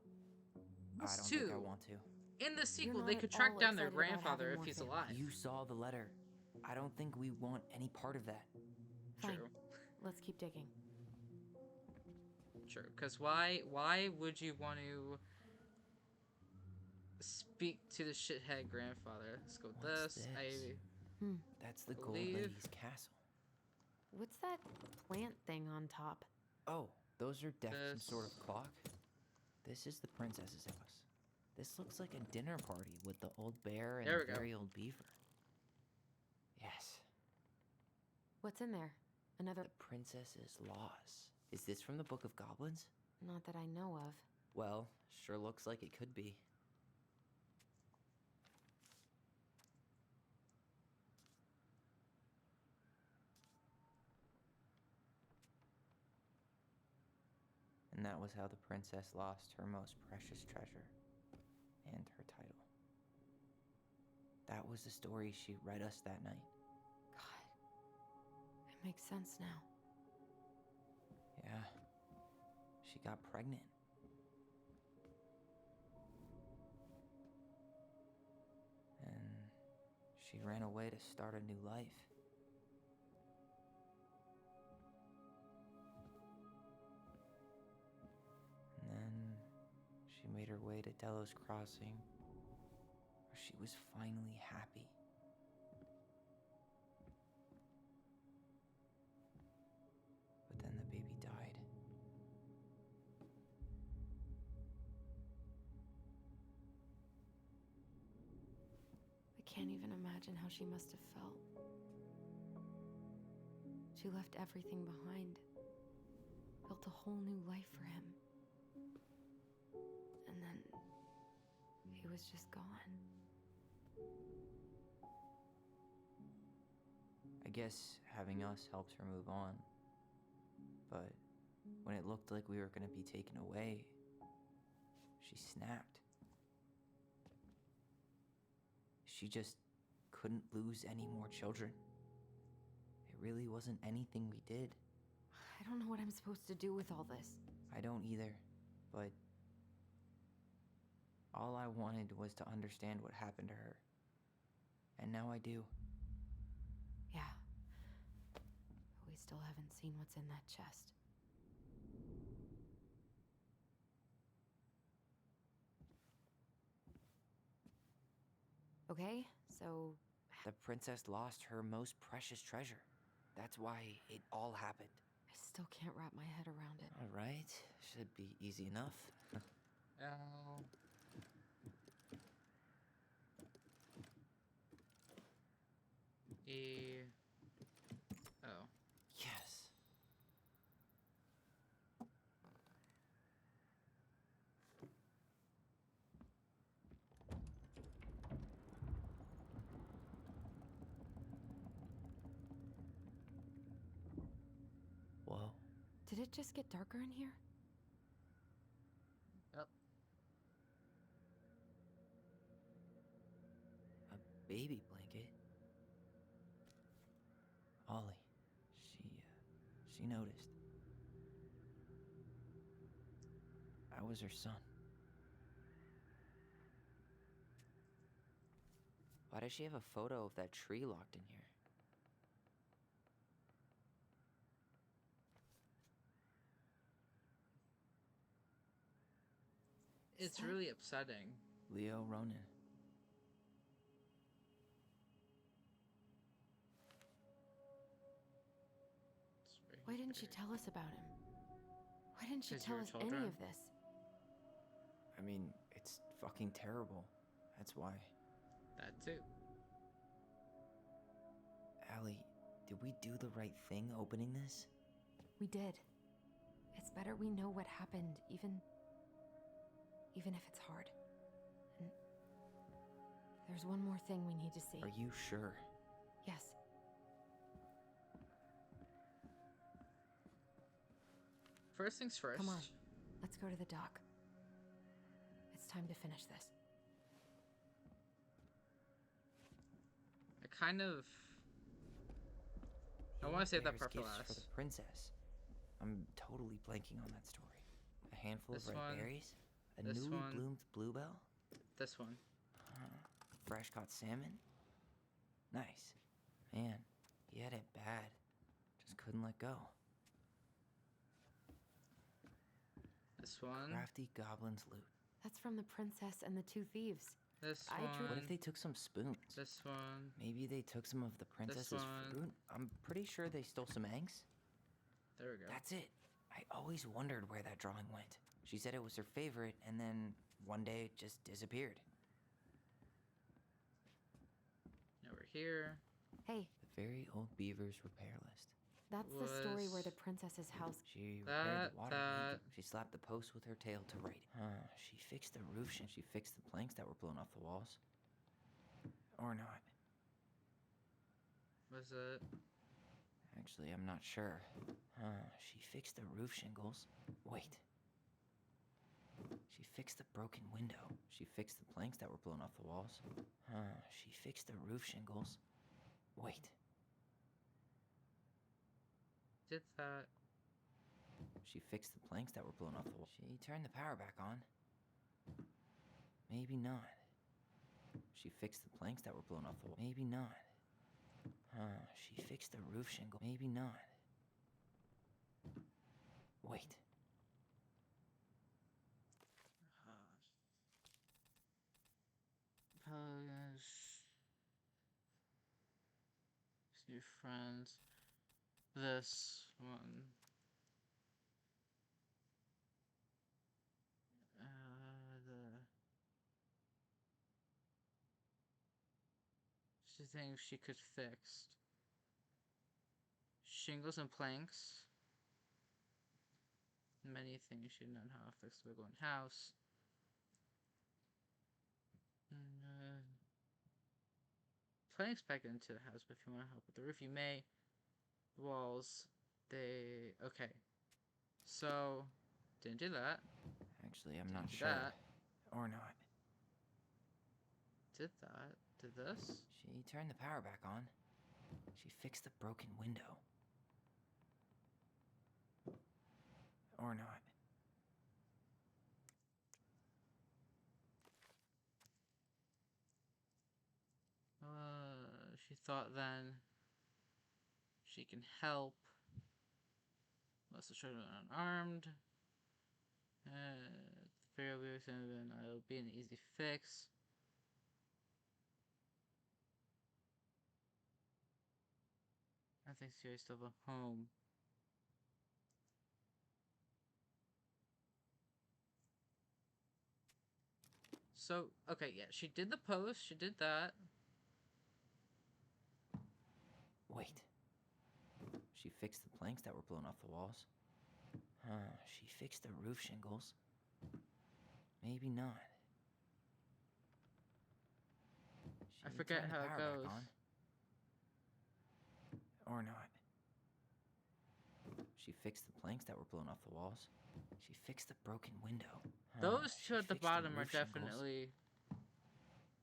I don't think I want to. In the sequel, they could track down their grandfather if he's alive. You saw the letter. I don't think we want any part of that. Fine. Let's keep digging. True, because why would you want to speak to the shithead grandfather? Let's go with this. That's the gold lady's castle. What's that plant thing on top? Oh, those are definitely some sort of clock. This is the princess's house. This looks like a dinner party with the old bear and the very old beaver. Yes. What's in there? Another... The princess's laws. Is this from the Book of Goblins? Not that I know of. Well, sure looks like it could be. And that was how the princess lost her most precious treasure and her title. That was the story she read us that night. God, it makes sense now. Yeah, she got pregnant. And she ran away to start a new life. And then she made her way to Delos Crossing, where she was finally happy. But then the baby died. I can't even imagine how she must have felt. She left everything behind, built a whole new life for him. And then he was just gone. I guess having us helped her move on. But when it looked like we were going to be taken away, she snapped. She just couldn't lose any more children. It really wasn't anything we did. I don't know what I'm supposed to do with all this. I don't either, but all I wanted was to understand what happened to her. And now I do. Yeah. But we still haven't seen what's in that chest. Okay, so... The princess lost her most precious treasure. That's why it all happened. I still can't wrap my head around it. All right, should be easy enough. L. E. Oh. Yes. Whoa. Did it just get darker in here? Yep. A baby blanket. Ollie. She noticed. I was her son. Why does she have a photo of that tree locked in here? It's really upsetting. Leo Ronan. Why didn't she tell us about him? Why didn't she 'Cause tell you're us any children. of this? I mean, it's fucking terrible. That's why. That too. Allie, did we do the right thing opening this? We did. It's better we know what happened, even if it's hard. And there's one more thing we need to see. Are you sure? Yes. First things first. Come on, let's go to the dock. It's time to finish this. I kind of... I want to save that part for gifts last. for the princess. I'm totally blanking on that story. A handful This of red one, berries? A this newly one. bloomed bluebell? This one. Fresh caught salmon? Nice. Man, he had it bad. Just couldn't let go. This one. Crafty goblin's loot. That's from the princess and the two thieves. This I drew- one. What if they took some spoons? This one. Maybe they took some of the princess's one. fruit? I'm pretty sure they stole some eggs. There we go. That's it. I always wondered where that drawing went. She said it was her favorite, and then one day it just disappeared. Now we're here. Hey, The very old beaver's repair list. that's the story where Was- the princess's house... She repaired the water that- leak. She slapped the post with her tail to write it. She fixed the roof and she fixed the planks that were blown off the walls. Or not. Was it? Actually, I'm not sure. She fixed the roof shingles. Wait. She fixed the broken window. She fixed the planks that were blown off the walls. She fixed the roof shingles. Wait. Did that? She fixed the planks that were blown off the wall. She turned the power back on. Maybe not. She fixed the planks that were blown off the wall. Maybe not. She fixed the roof shingle. Maybe not. Wait. Your friends. This one. The. She thinks she could fix shingles and planks. Many things she didn't know how to fix the wiggle in house. Planks back into the house, but if you want to help with the roof, you may. The walls, they. Okay. So, didn't do that. Actually, I'm not do sure. that. Or not. Did that. Did this. She turned the power back on. She fixed the broken window. Or not. She thought then she can help. Most of the children are unarmed. Fairly soon, it'll be an easy fix. I think Siri's still at home. So, okay, yeah, she did the post, she did that. Wait. She fixed the planks that were blown off the walls. She fixed the roof shingles. Maybe not. I forget how it goes. Or not. She fixed the planks that were blown off the walls. She fixed the broken window. Those two at the bottom are definitely...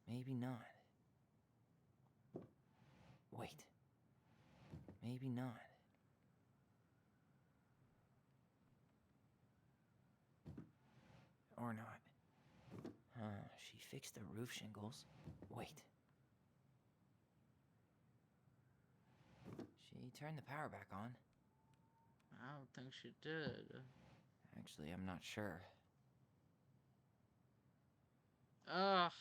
Maybe not. Wait. Maybe not. Or not. She fixed the roof shingles. Wait. She turned the power back on. I don't think she did. Actually, I'm not sure. Ugh.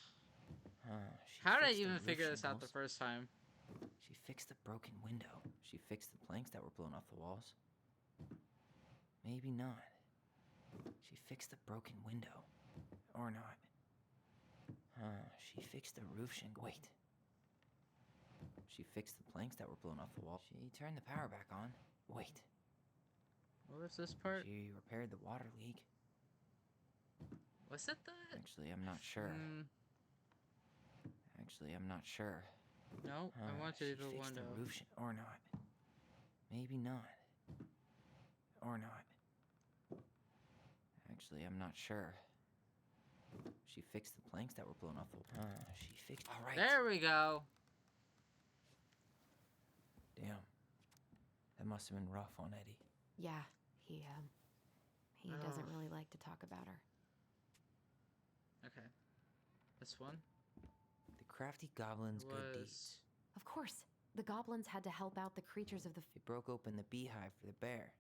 How did I even figure this out the first time? She fixed the broken window. She fixed the planks that were blown off the walls. Maybe not. She fixed the broken window. Or not. She fixed the roof shingle. Wait. She fixed the planks that were blown off the wall. She turned the power back on. Wait. What was this part? She repaired the water leak. Was it that? Actually, I'm not sure. Actually, I'm not sure. No, I want to do the window. The roof or not. Maybe not. Or not. Actually, I'm not sure. She fixed the planks that were blown off the wall. She fixed... All right. There we go. Damn. That must have been rough on Eddie. Yeah, he doesn't really like to talk about her. Okay. This one? The crafty goblins' good deeds. Of course. The goblins had to help out the creatures of the... They broke open the beehive for the bear.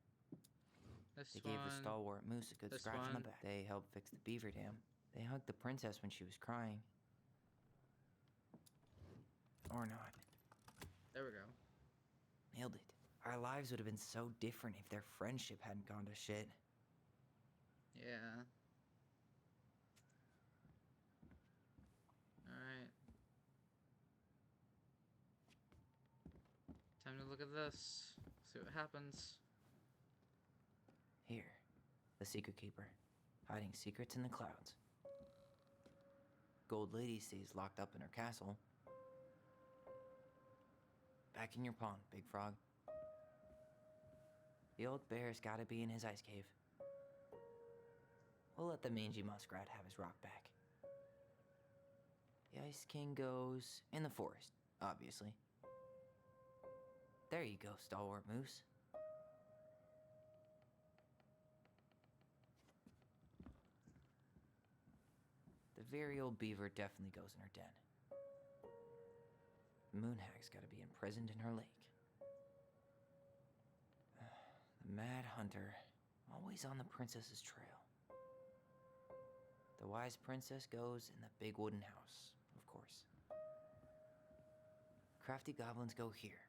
They gave the stalwart moose a good scratch on the back. They helped fix the beaver dam. They hugged the princess when she was crying. Or not. There we go. Nailed it. Our lives would have been so different if their friendship hadn't gone to shit. Yeah. Alright. Time to look at this. See what happens. Here. The Secret Keeper. Hiding secrets in the clouds. Gold Lady stays locked up in her castle. Back in your pond, Big Frog. The old bear's gotta be in his ice cave. We'll let the mangy muskrat have his rock back. The Ice King goes in the forest, obviously. There you go, stalwart moose. The very old beaver definitely goes in her den. Moonhag's gotta be imprisoned in her lake. The Mad Hunter, always on the princess's trail. The wise princess goes in the big wooden house, of course. Crafty goblins go here.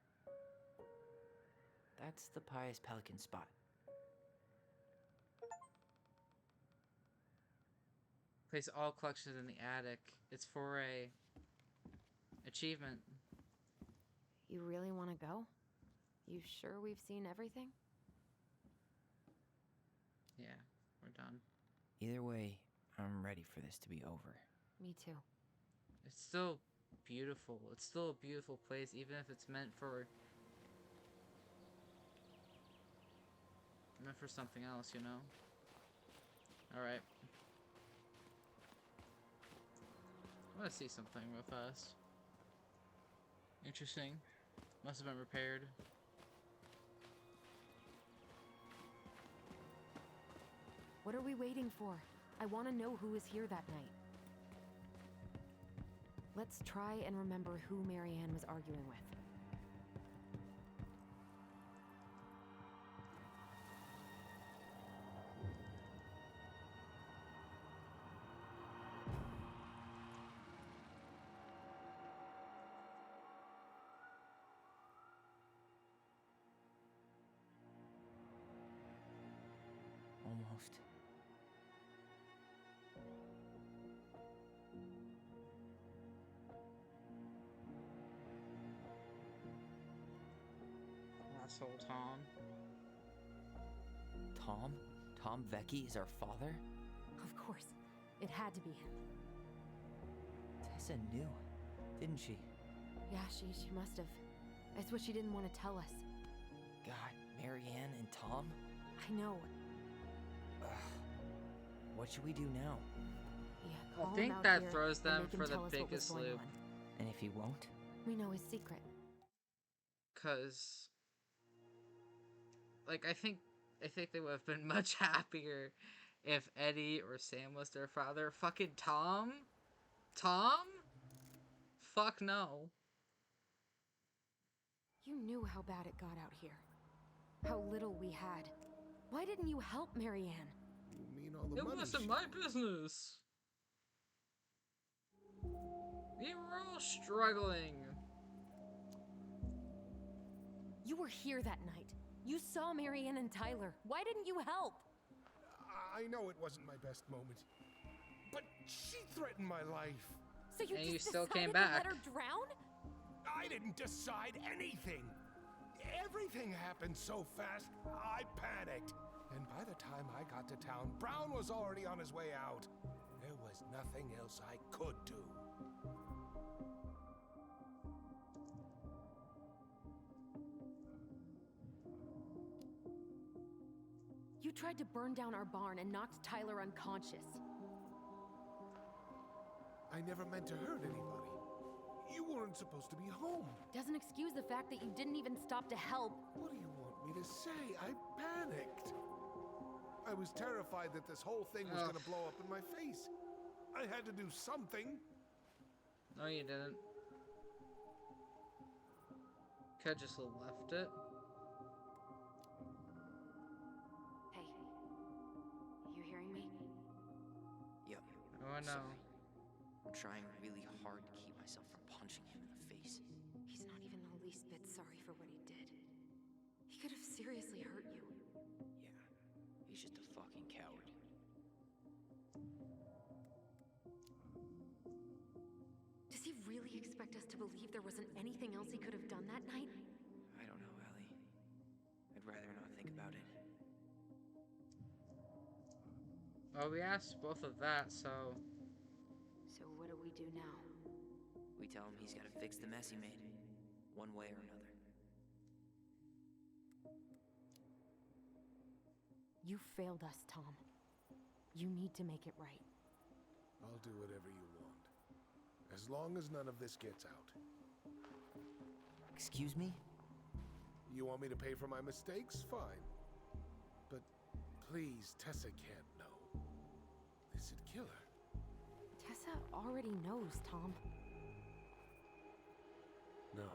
That's the Pious Pelican spot. Place all collections in the attic. It's for a achievement. You really want to go? You sure we've seen everything? Yeah, we're done. Either way, I'm ready for this to be over. Me too. It's still beautiful. It's still a beautiful place, even if it's meant for something else, you know? Alright. I want to see something real fast. Interesting. Must have been repaired. What are we waiting for? I want to know who was here that night. Let's try and remember who Marianne was arguing with. Almost. Asshole Tom. Tom? Tom Vecchi is our father? Of course. It had to be him. Tessa knew, didn't she? Yeah, she must have. That's what she didn't want to tell us. God, Marianne and Tom? I know. Ugh. What should we do now? Yeah, I think that throws them for the biggest loop. And if he won't? We know his secret. Cause, like, I think they would have been much happier if Eddie or Sam was their father. Fucking Tom? Tom? Fuck no. You knew how bad it got out here. How little we had. Why didn't you help Marianne? You mean all the money? It wasn't my business. We were all struggling. You were here that night. You saw Marianne and Tyler. Why didn't you help? I know it wasn't my best moment, but she threatened my life. So you and just you still decided came back. to let her drown? I didn't decide anything. Everything happened so fast, I panicked. And by the time I got to town, Brown was already on his way out. There was nothing else I could do. You tried to burn down our barn and knocked Tyler unconscious. I never meant to hurt anybody. You weren't supposed to be home. Doesn't excuse the fact that you didn't even stop to help. What do you want me to say? I panicked. I was terrified that this whole thing was going to blow up in my face. I had to do something. No, you didn't. Could just left it. Hey, you hearing me? Yep. Oh no. Sorry. I'm trying really hard to keep myself from punching him in the face. He's not even the least bit sorry for what he did. He could have seriously hurt you. Yeah, he's just a fucking coward. Does he really expect us to believe there wasn't anything else he could have done that night? I don't know, Allie. I'd rather not think about it. Well, we asked both of that, so... So what do we do now? We tell him he's gotta fix the mess he made, one way or another. You failed us, Tom. You need to make it right. I'll do whatever you want. As long as none of this gets out. Excuse me? You want me to pay for my mistakes? Fine. But please, Tessa can't know. This'd kill her. Tessa already knows, Tom. No.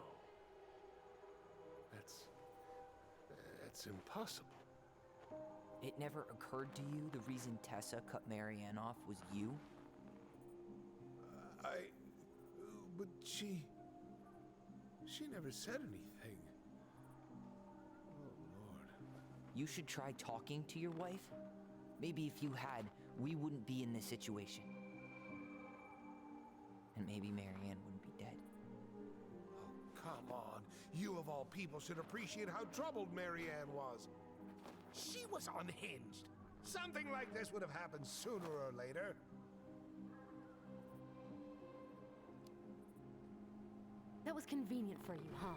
That's impossible. It never occurred to you the reason Tessa cut Marianne off was you? But she never said anything. you should try talking to your wife. Maybe if you had, we wouldn't be in this situation. And maybe Marianne wouldn't be dead. Oh, come on. You of all people should appreciate how troubled Marianne was. She was unhinged. Something like this would have happened sooner or later. That was convenient for you, huh?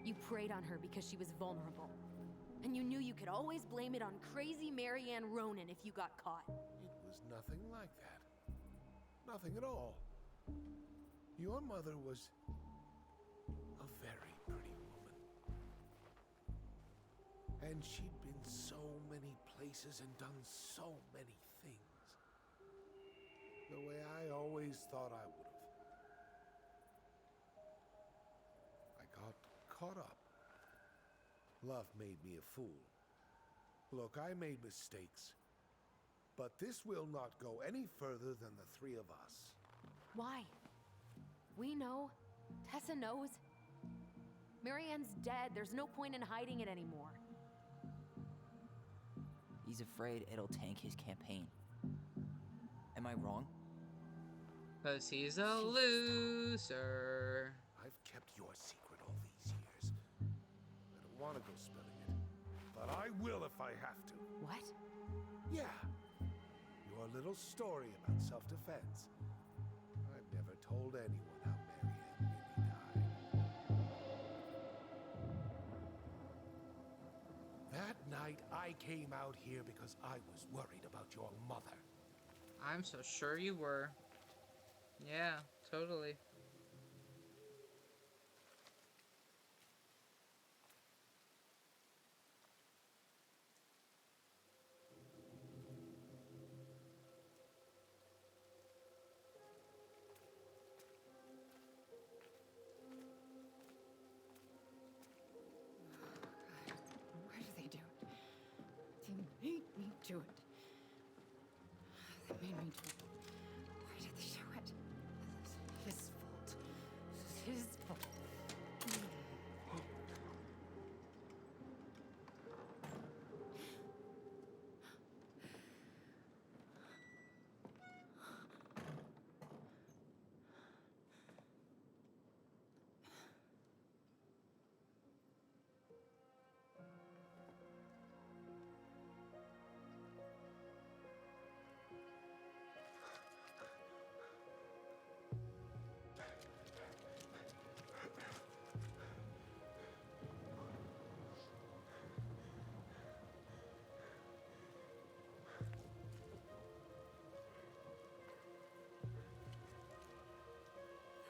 You preyed on her because she was vulnerable. And you knew you could always blame it on crazy Marianne Ronan if you got caught. It was nothing like that. Nothing at all. Your mother was a very pretty woman. And she'd been so many places and done so many things. The way I always thought I would have. I got caught up. Love made me a fool. Look, I made mistakes. But this will not go any further than the three of us. Why? We know. Tessa knows. Marianne's dead. There's no point in hiding it anymore. He's afraid it'll tank his campaign. Am I wrong? 'Cause he's a loser. I've kept your secret all these years. I don't want to go spilling it. But I will if I have to. What? Yeah. Your little story about self-defense. I've never told anyone how Marianne really died. That night, I came out here because I was worried about your mother. I'm so sure you were. Yeah, totally. Why do they do it? They made me do it. They made me do it. Why did they do it? This is his fault. This is his fault.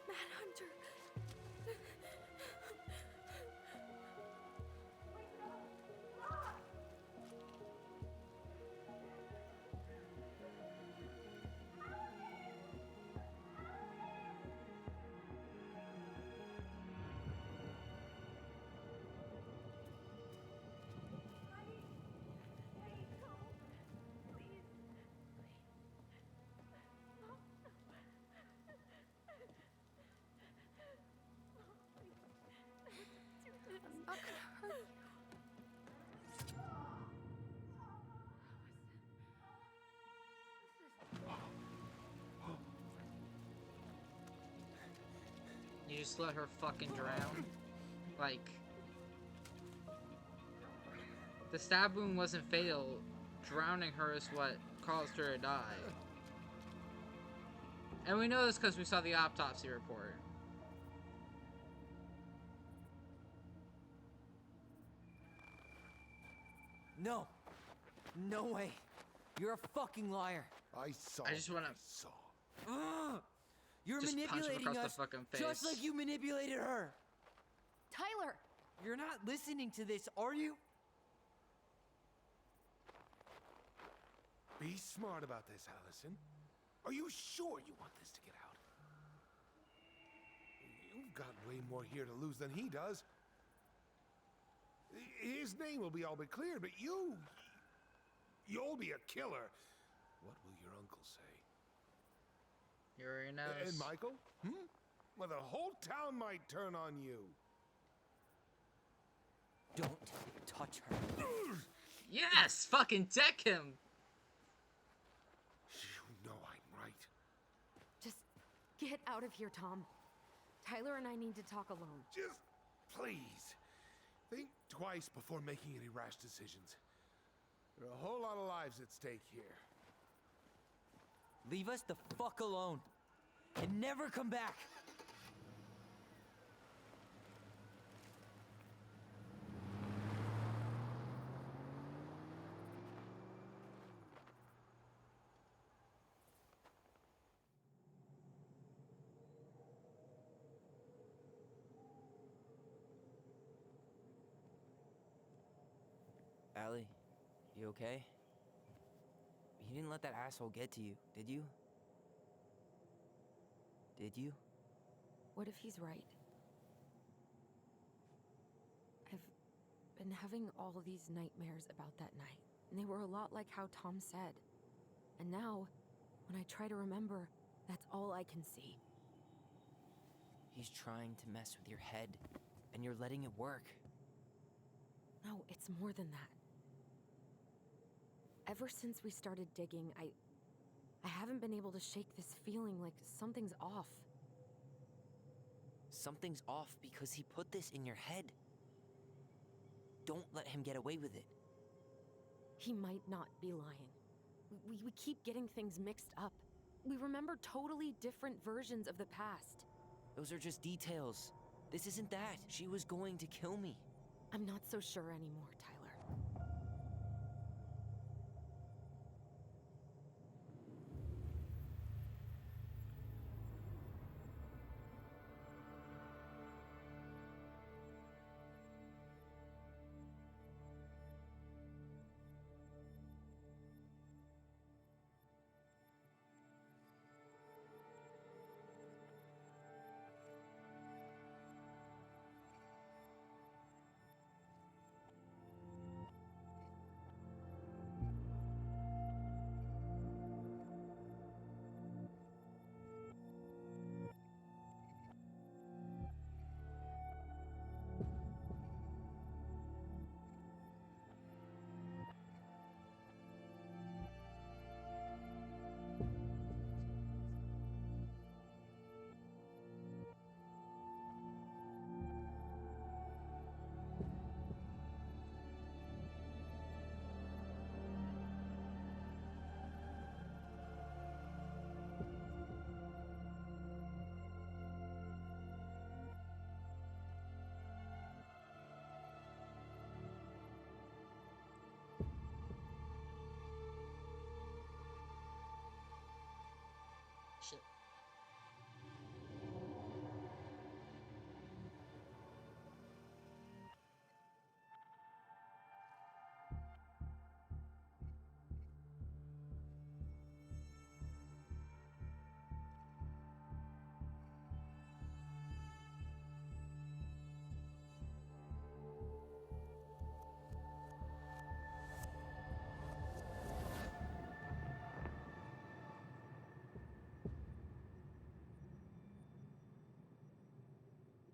Manhunter. I'm not gonna hurt You just let her fucking drown? Like... The stab wound wasn't fatal. Drowning her is what caused her to die. And we know this because we saw the autopsy report. No. No way. You're a fucking liar. I saw. I just wanna... You're just punch him manipulating across us the fucking face. just like you manipulated her. Tyler! You're not listening to this, are you? Be smart about this, Alyson. Are you sure you want this to get out? You've got way more here to lose than he does. His name will be all but cleared, but you'll be a killer. What will your uncle say? He already knows. And Michael? Well, the whole town might turn on you. Don't touch her. Yes! Fucking deck him! You know I'm right. Just get out of here, Tom. Tyler and I need to talk alone. Just please. Think twice before making any rash decisions. There are a whole lot of lives at stake here. Leave us the fuck alone. And never come back. Allie, you okay? You didn't let that asshole get to you, did you? Did you? What if he's right? I've been having all these nightmares about that night, and they were a lot like how Tom said. And now, when I try to remember, that's all I can see. He's trying to mess with your head, and you're letting it work. No, it's more than that. Ever since we started digging, I haven't been able to shake this feeling like something's off. Something's off because he put this in your head. Don't let him get away with it. He might not be lying. We keep getting things mixed up. We remember totally different versions of the past. Those are just details. This isn't that. She was going to kill me. I'm not so sure anymore, Tyler. Shit.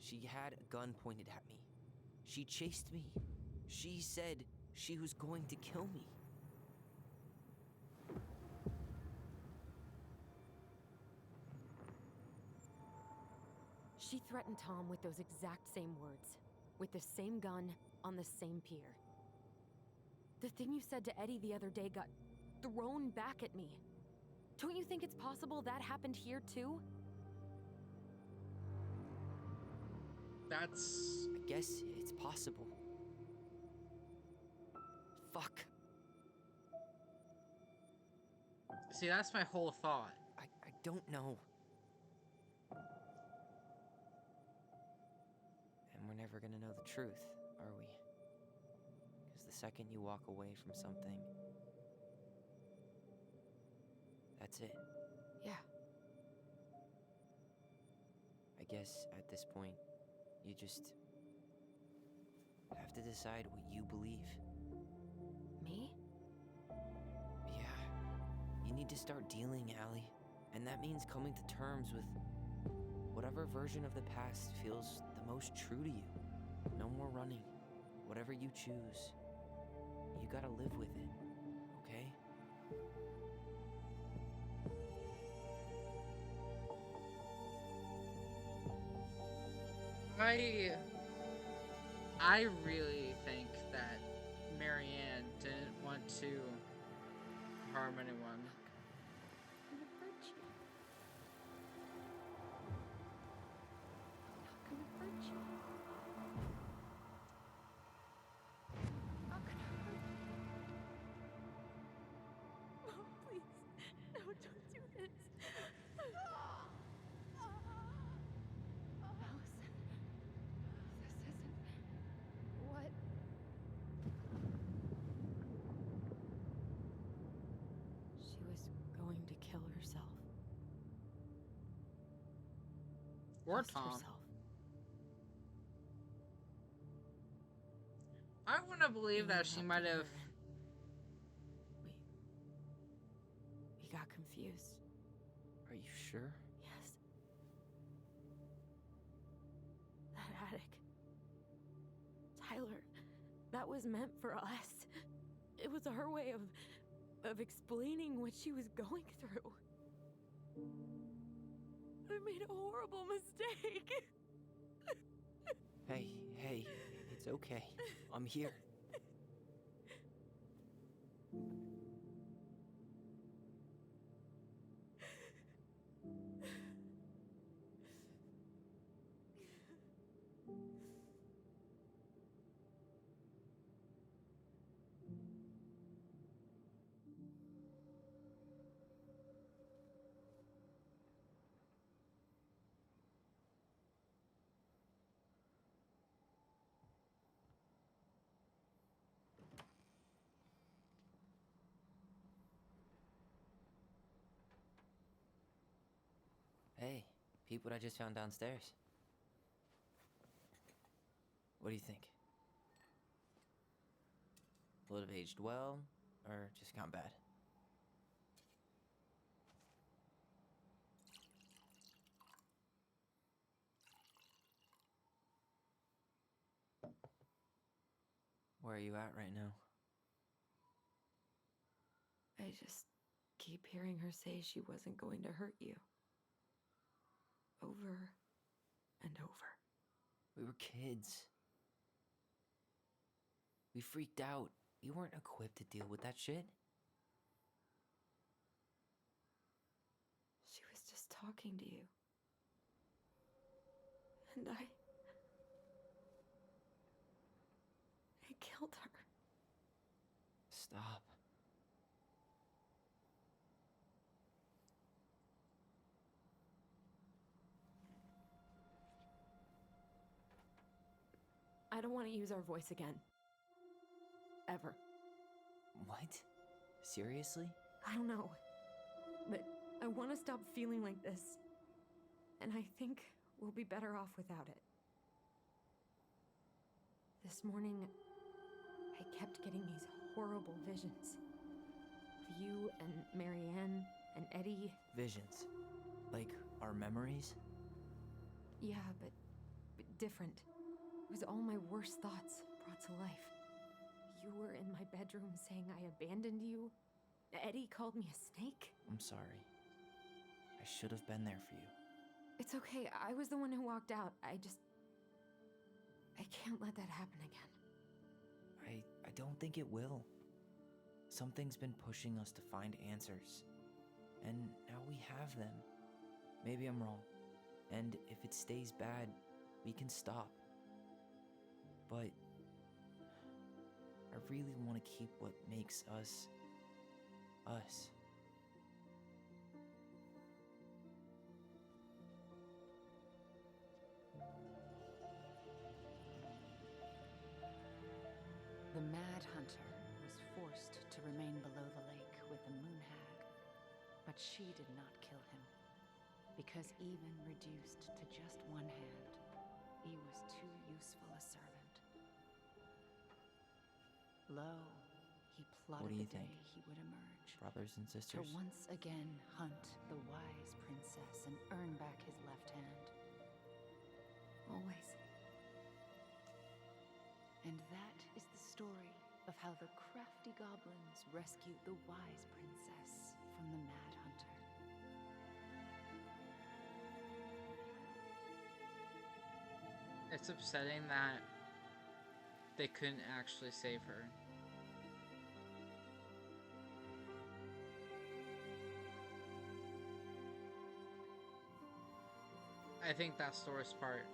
She had a gun pointed at me. She chased me. She said she was going to kill me. She threatened Tom with those exact same words, with the same gun, on the same pier. The thing you said to Eddie the other day got thrown back at me. Don't you think it's possible that happened here too? That's... I guess it's possible. Fuck. See, that's my whole thought. I don't know. And we're never gonna know the truth, are we? Because the second you walk away from something, that's it. Yeah. I guess at this point, you just have to decide what you believe. Me? Yeah. You need to start dealing, Allie. And that means coming to terms with whatever version of the past feels the most true to you. No more running. whatever you choose, you gotta live with it, okay? I really think that Marianne didn't want to harm anyone. I'm gonna hurt you. I'm not gonna hurt you. I'm not gonna hurt you. Mom, please. No, don't do this. Alyson, this isn't what... She was going to kill herself. Or Just Tom. herself. I want to believe that she might have... We got confused. Are you sure? Yes. That attic. Tyler, that was meant for us. It was her way of explaining what she was going through. I made a horrible mistake. Hey, it's okay. I'm here. Hey, peep what I just found downstairs. What do you think? Will it have aged well, or just gone bad? Where are you at right now? I just keep hearing her say she wasn't going to hurt you. Over and over. We were kids. We freaked out. You weren't equipped to deal with that shit. She was just talking to you. And I killed her. Stop. I don't want to use our voice again. Ever. What? Seriously? I don't know. But I want to stop feeling like this. And I think we'll be better off without it. This morning, I kept getting these horrible visions. Of you and Marianne and Eddie. Visions. Like our memories? Yeah, but different. It was all my worst thoughts brought to life. You were in my bedroom saying I abandoned you. Eddie called me a snake. I'm sorry. I should have been there for you. It's okay. I was the one who walked out. I can't let that happen again. I don't think it will. Something's been pushing us to find answers. And now we have them. Maybe I'm wrong. And if it stays bad, we can stop. But I really want to keep what makes us, us. The Mad Hunter was forced to remain below the lake with the Moon Hag, but she did not kill him, because even reduced to just one hand, he was too useful a servant. Lo, he plotted the day he would emerge. Brothers and sisters? To once again hunt the wise princess and earn back his left hand. Always. And that is the story of how the crafty goblins rescued the wise princess from the Mad Hunter. It's upsetting that they couldn't actually save her. I think that's the worst part.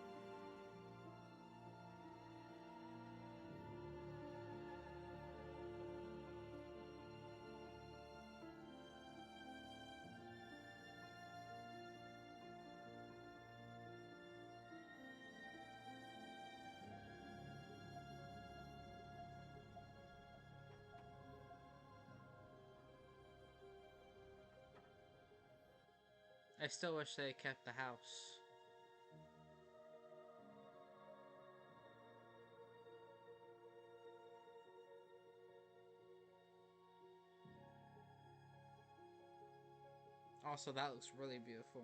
I still wish they kept the house. Also, that looks really beautiful.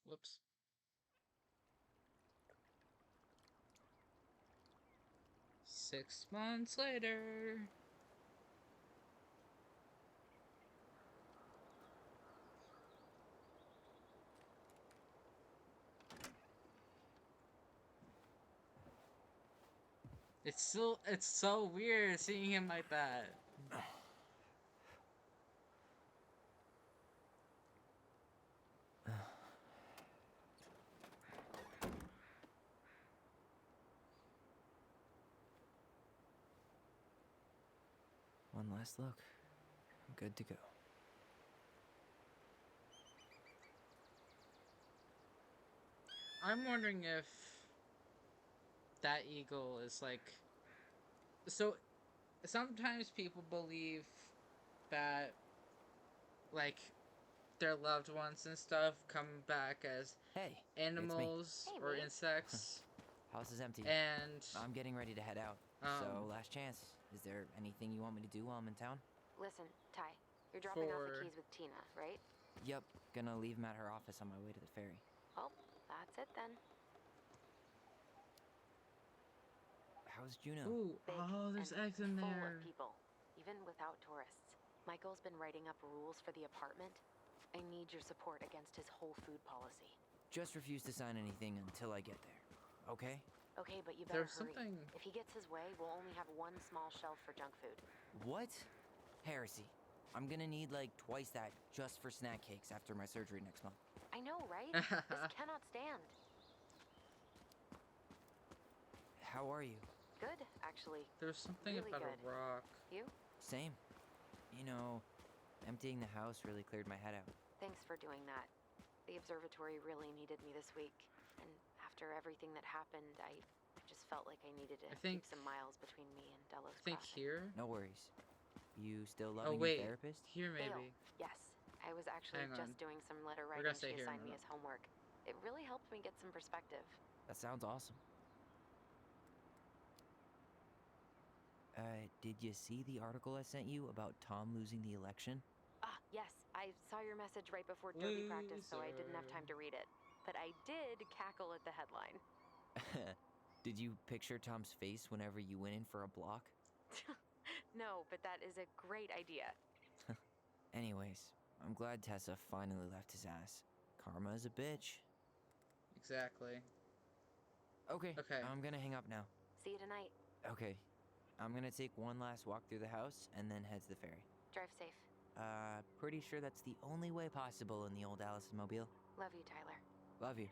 Whoops. Six months later. It's so weird seeing him like that. One last look. I'm good to go. I'm wondering if that eagle is like... So, sometimes people believe that, like, their loved ones and stuff come back as animals or insects. House is empty. And I'm getting ready to head out. So, last chance. Is there anything you want me to do while I'm in town? Listen, Ty, you're dropping off the keys with Tina, right? Yep. Gonna leave them at her office on my way to the ferry. Well, that's it then. How's Juno? Ooh, Big there's and eggs in full there. of people, even without tourists. Michael's been writing up rules for the apartment. I need your support against his whole food policy. Just refuse to sign anything until I get there. Okay? Okay, but you better There's hurry. something... If he gets his way, we'll only have one small shelf for junk food. What? Heresy. I'm gonna need like twice that just for snack cakes after my surgery next month. I know, right? This cannot stand. How are you? Good, actually. There's something really about good. a rock. You? Same. You know, emptying the house really cleared my head out. Thanks for doing that. The observatory really needed me this week. And after everything that happened, I just felt like I needed to keep some miles between me and Delos Crossing. Here? No worries. You still loving wait. your therapist? Here, maybe. Dale. Yes. I was actually just doing some letter We're writing gonna stay she here assigned me as homework. It really helped me get some perspective. That sounds awesome. Did you see the article I sent you about Tom losing the election? Ah, yes. I saw your message right before derby practice, so I didn't have time to read it. But I did cackle at the headline. Did you picture Tom's face whenever you went in for a block? No, but that is a great idea. Anyways, I'm glad Tessa finally left his ass. Karma is a bitch. Exactly. Okay, I'm gonna hang up now. See you tonight. Okay. I'm gonna take one last walk through the house and then head to the ferry. Drive safe. Pretty sure that's the only way possible in the old Alyson mobile. Love you, Tyler. Love you.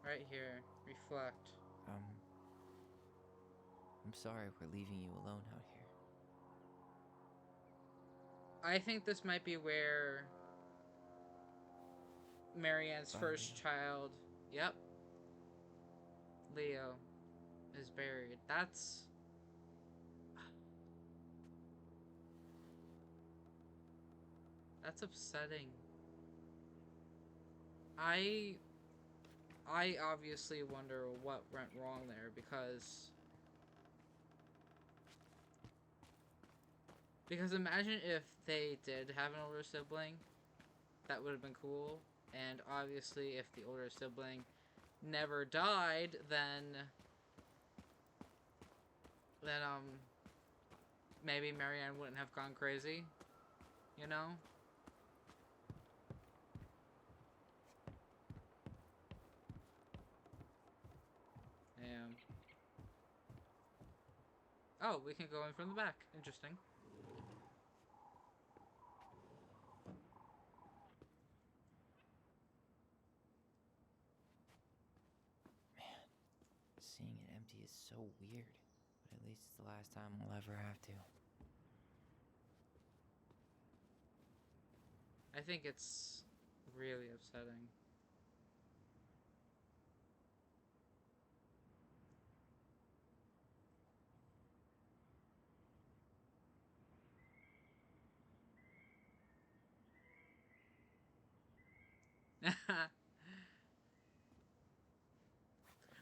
Right here. Reflect. I'm sorry we're leaving you alone out here. I think this might be where Marianne's first child, yep, Leo, is buried. That's upsetting. I obviously wonder what went wrong there because imagine if they did have an older sibling, that would have been cool. And obviously, if the older sibling never died, then maybe Marianne wouldn't have gone crazy, you know? Yeah. Oh, we can go in from the back. Interesting. Man, seeing it empty is so weird. But at least it's the last time we'll ever have to. I think it's really upsetting.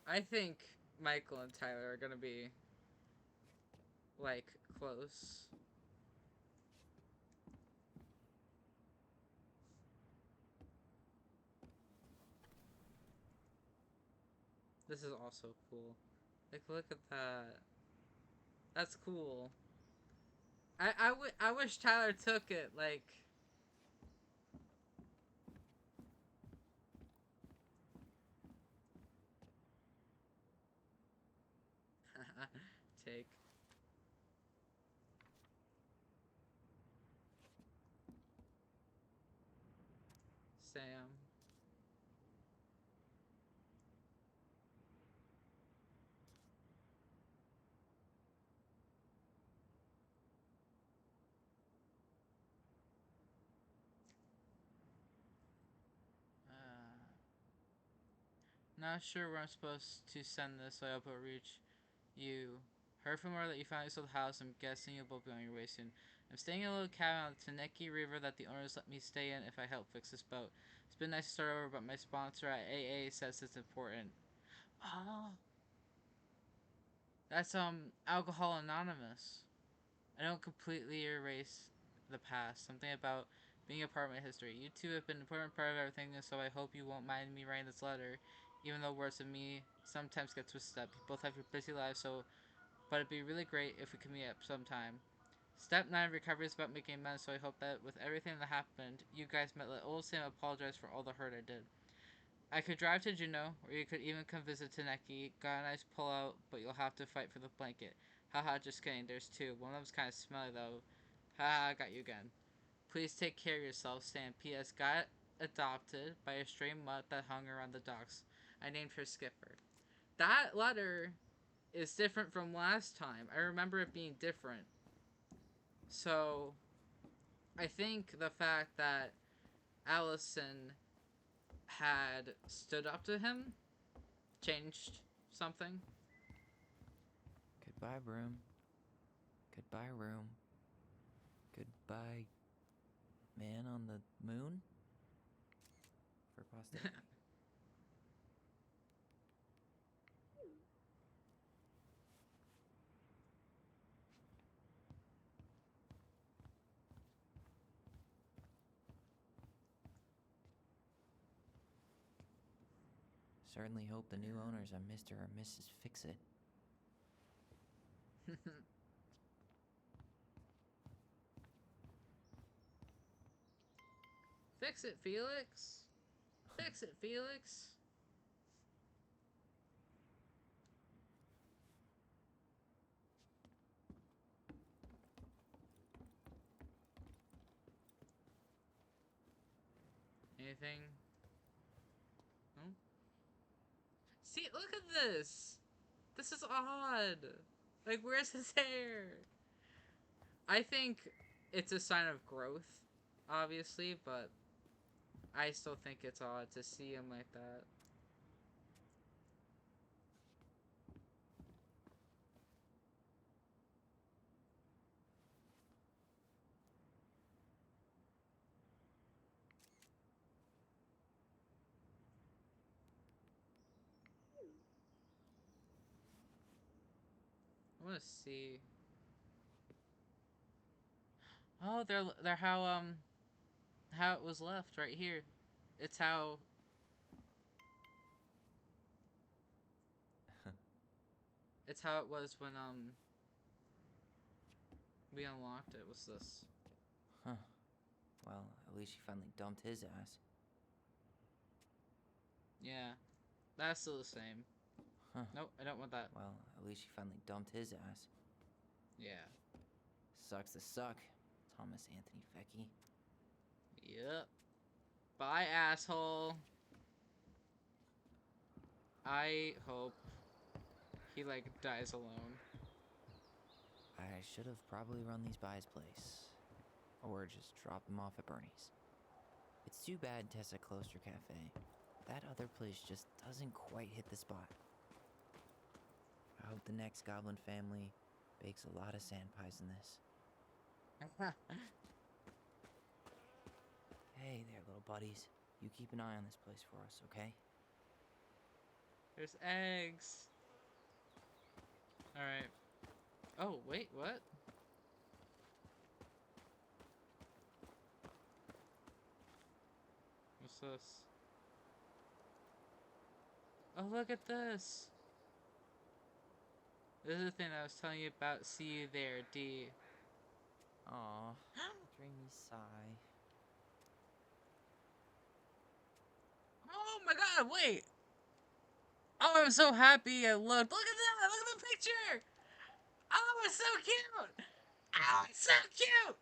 I think Michael and Tyler are gonna be, like, close. This is also cool. Like, look at that. That's cool. I wish Tyler took it, like... Take. Sam. Not sure where I'm supposed to send this, so I hope it'll reach you. Heard from her that you finally sold the house. I'm guessing you'll both be on your way soon. I'm staying in a little cabin on the Taneki River that the owners let me stay in if I help fix this boat. It's been nice to start over, but my sponsor at AA says it's important. Oh. That's, Alcohol Anonymous. I don't completely erase the past. Something about being a part of my history. You two have been an important part of everything, so I hope you won't mind me writing this letter, even though words of me sometimes get twisted up. You both have your busy lives, but it'd be really great if we could meet up sometime. Step 9 recovery is about making amends, so I hope that with everything that happened, you guys might let old Sam apologize for all the hurt I did. I could drive to Juneau, or you could even come visit Taneki. Got a nice pullout, but you'll have to fight for the blanket. Haha, just kidding, there's two. One of them's kind of smelly, though. Haha, I got you again. Please take care of yourself, Sam. P.S. Got adopted by a stray mutt that hung around the docks. I named her Skipper. That letter is different from last time. I remember it being different. So, I think the fact that Alyson had stood up to him changed something. Goodbye, room. Goodbye, room. Goodbye, man on the moon? For posterity. Certainly hope the new owners are Mr. or Mrs. Fix-It. Fix it, Felix. Fix it, Felix. Anything? No? See, look at this. This is odd. Like, where's his hair? I think it's a sign of growth, obviously, but I still think it's odd to see him like that. want to see. Oh, they're how it was left right here. It's how. It's how it was when we unlocked it. What's this? Huh. Well, at least she finally dumped his ass. Yeah, that's still the same. Huh. Nope, I don't want that. Well, at least she finally dumped his ass. Yeah. Sucks to suck, Thomas Anthony Fecky. Yep. Bye, asshole. I hope he, like, dies alone. I should have probably run these by his place. Or just dropped them off at Bernie's. It's too bad Tessa closed her cafe. That other place just doesn't quite hit the spot. I hope the next goblin family bakes a lot of sand pies in this. Hey there, little buddies. You keep an eye on this place for us, okay? There's eggs. Alright. Oh, wait, what? What's this? Oh, look at this. This is the thing I was telling you about. See you there, D. Aw, dreamy sigh. Oh my god, wait! Oh, I'm so happy I looked. Look at that! Look at the picture! Oh, it's so cute! Oh, it's so cute!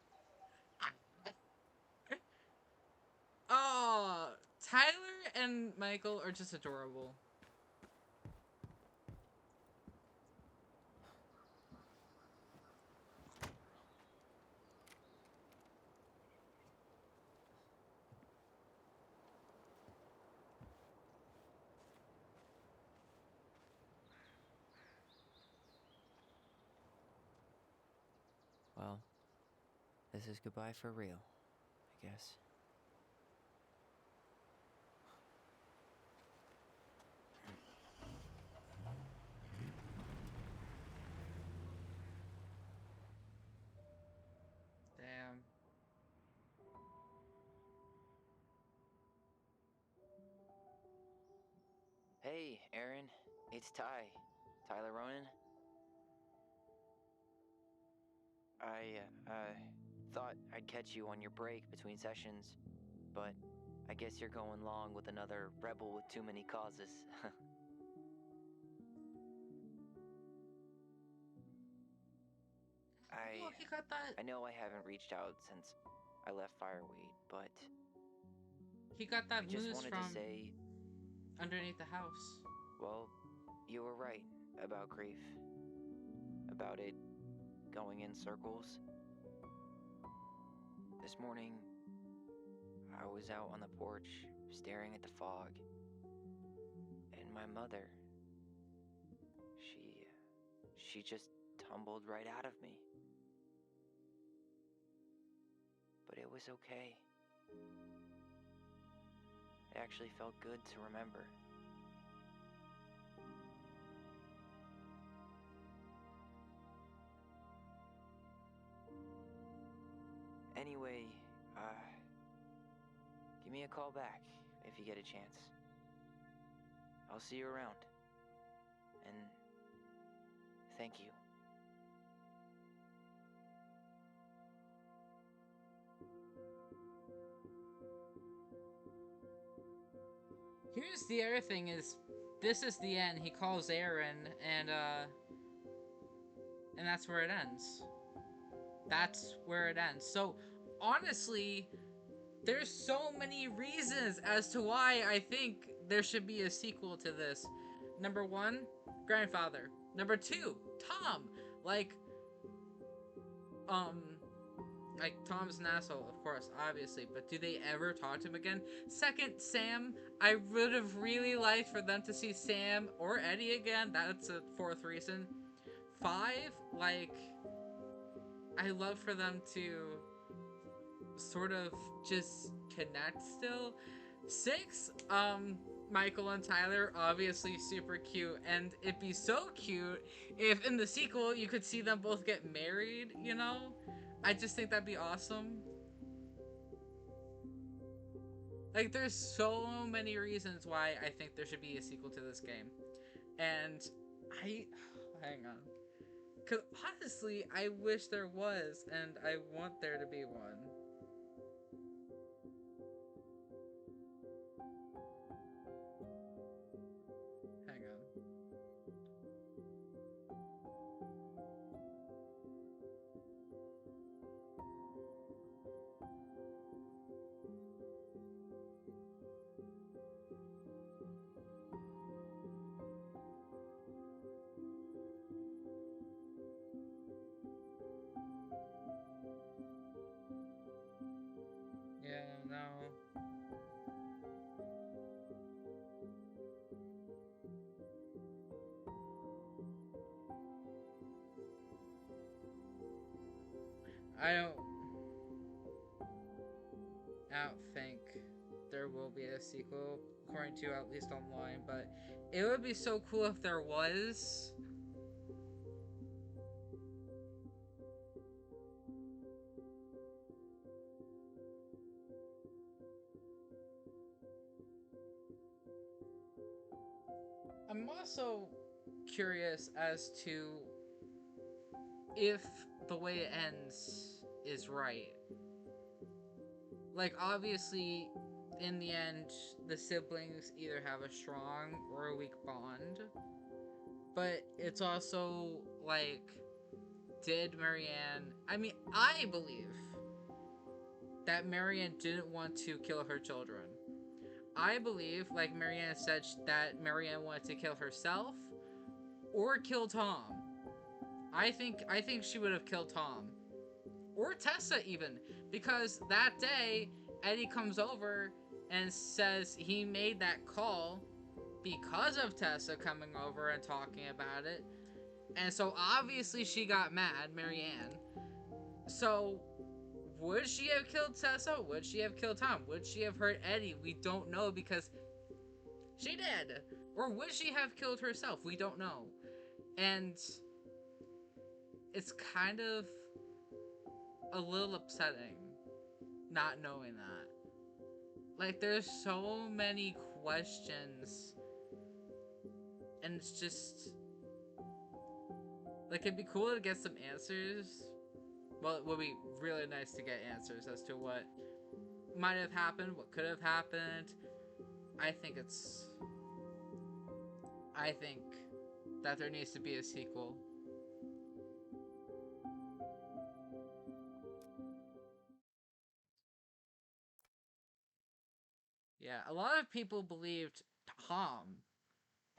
Oh, Tyler and Michael are just adorable. Well, this is goodbye for real, I guess. Damn. Hey, Aaron. It's Ty. Tyler Ronan. I thought I'd catch you on your break between sessions, but I guess you're going along with another rebel with too many causes. Oh, he got that. I know I haven't reached out since I left Fireweed, but He got that I just moose wanted from to say, underneath the house. well, you were right about grief. About it going in circles. This morning, I was out on the porch staring at the fog, and my mother, she just tumbled right out of me. But it was okay. It actually felt good to remember. Anyway, give me a call back if you get a chance. I'll see you around. And thank you. Here's the other thing is, this is the end. He calls Aaron, and that's where it ends. That's where it ends. So, honestly, there's so many reasons as to why I think there should be a sequel to this. Number one, grandfather. Number two, Tom. Like Tom's an asshole, of course, obviously, but do they ever talk to him again? Second, Sam. I would have really liked for them to see Sam or Eddie again. That's a fourth reason. 5, like, I love for them to sort of just connect still. 6, Michael and Tyler, obviously super cute, and it'd be so cute if in the sequel you could see them both get married, you know? I just think that'd be awesome. Like, there's so many reasons why I think there should be a sequel to this game. And hang on. Because honestly, I wish there was, and I want there to be one. Hang on. Yeah, no. I don't think there will be a sequel, according to at least online, but it would be so cool if there was. I'm also curious as to if the way it ends is right. Like, obviously, in the end, the siblings either have a strong or a weak bond. But it's also, like, did Marianne... I mean, I believe that Marianne didn't want to kill her children. I believe, like Marianne said, that Marianne wanted to kill herself or kill Tom. I think she would have killed Tom. Or Tessa, even. Because that day, Eddie comes over and says he made that call because of Tessa coming over and talking about it. And so obviously she got mad, Marianne. So would she have killed Tessa? Would she have killed Tom? Would she have hurt Eddie? We don't know because she did. Or would she have killed herself? We don't know. And it's kind of a little upsetting not knowing that. Like, there's so many questions, and it's just, like, it'd be cool to get some answers. Well, it would be really nice to get answers as to what might have happened, what could have happened. I think that there needs to be a sequel. Yeah, a lot of people believed Tom,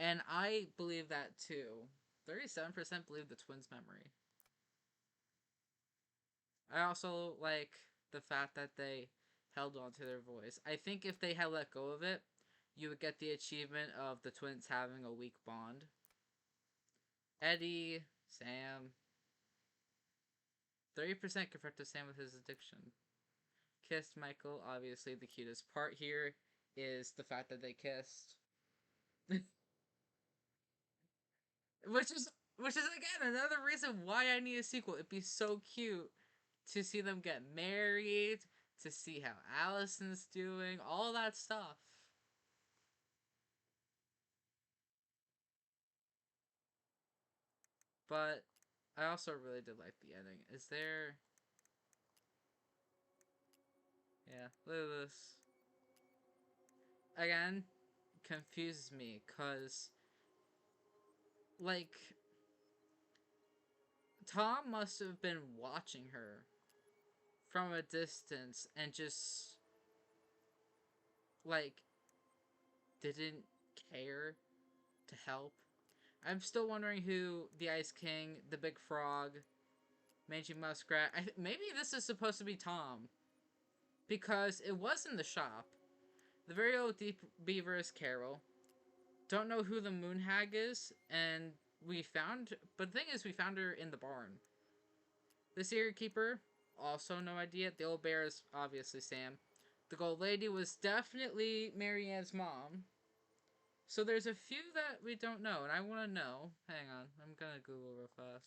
and I believe that too. 37% believe the twins' memory. I also like the fact that they held on to their voice. I think if they had let go of it, you would get the achievement of the twins having a weak bond. Eddie, Sam. 30% confront Sam with his addiction. Kissed Michael. Obviously, the cutest part here is the fact that they kissed. Which is again another reason why I need a sequel. It'd be so cute to see them get married, to see how Alyson's doing, all that stuff. But I also really did like the ending. Is there... Yeah, look at this. Again, confuses me, cause like Tom must have been watching her from a distance and just like didn't care to help. I'm still wondering who the Ice King, the Big Frog, Mangy Muskrat... maybe this is supposed to be Tom. Because it was in the shop. The very old Deep Beaver is Carol. Don't know who the Moon Hag is, and we found... But the thing is, we found her in the barn. The Secret Keeper, also no idea. The Old Bear is obviously Sam. The Gold Lady was definitely Marianne's mom. So there's a few that we don't know, and I want to know. Hang on, I'm gonna Google real fast.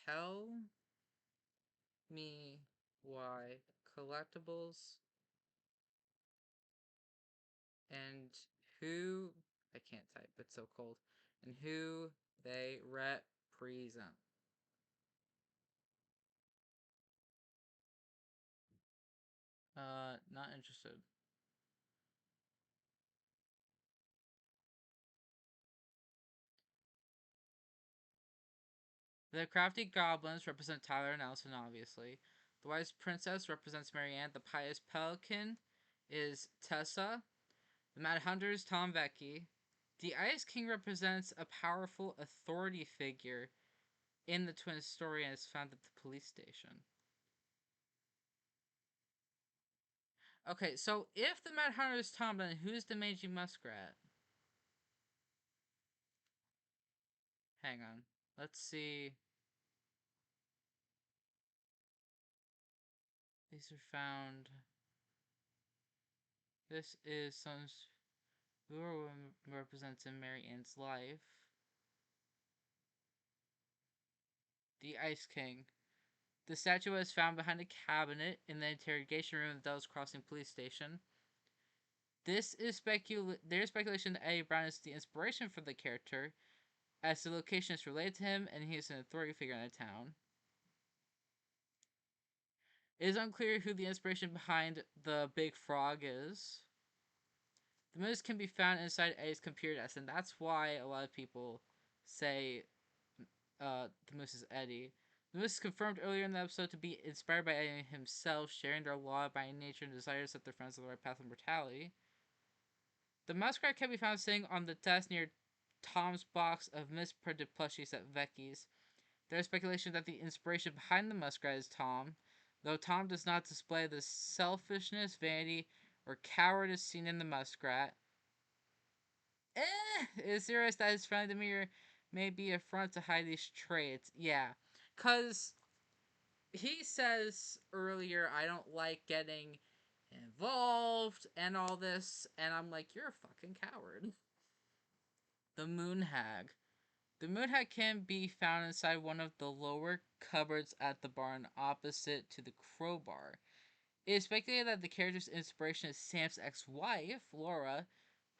Tell me why collectibles and who I can't type, it's so cold, and who they represent. Not interested. The crafty goblins represent Tyler and Alyson, obviously. The wise princess represents Marianne. The pious pelican is Tessa. The mad hunter is Tom Vecchi. The Ice King represents a powerful authority figure in the twin story and is found at the police station. Okay, so if the mad hunter is Tom, then who's the mangy muskrat? Hang on. Let's see. These are found. This is some who represents in Mary Ann's life. The Ice King. The statue was found behind a cabinet in the interrogation room of the Dulles Crossing police station. There's speculation that Eddie Brown is the inspiration for the character, as the location is related to him and he is an authority figure in the town. It is unclear who the inspiration behind the big frog is. The moose can be found inside Eddie's computer desk, and that's why a lot of people say the moose is Eddie. The moose is confirmed earlier in the episode to be inspired by Eddie himself, sharing their law-abiding nature and desire to set their friends on the right path of mortality. The muskrat can be found sitting on the desk near Tom's box of misprinted plushies at Vecchi's. There is speculation that the inspiration behind the muskrat is Tom, though Tom does not display the selfishness, vanity, or cowardice seen in the muskrat. It is serious that his friendly demeanor may be a front to hide these traits. Yeah, because he says earlier, I don't like getting involved and all this, and I'm like, you're a fucking coward. The Moon Hag. The Moon Hag can be found inside one of the lower cupboards at the barn opposite to the crowbar. It is speculated that the character's inspiration is Sam's ex-wife, Laura,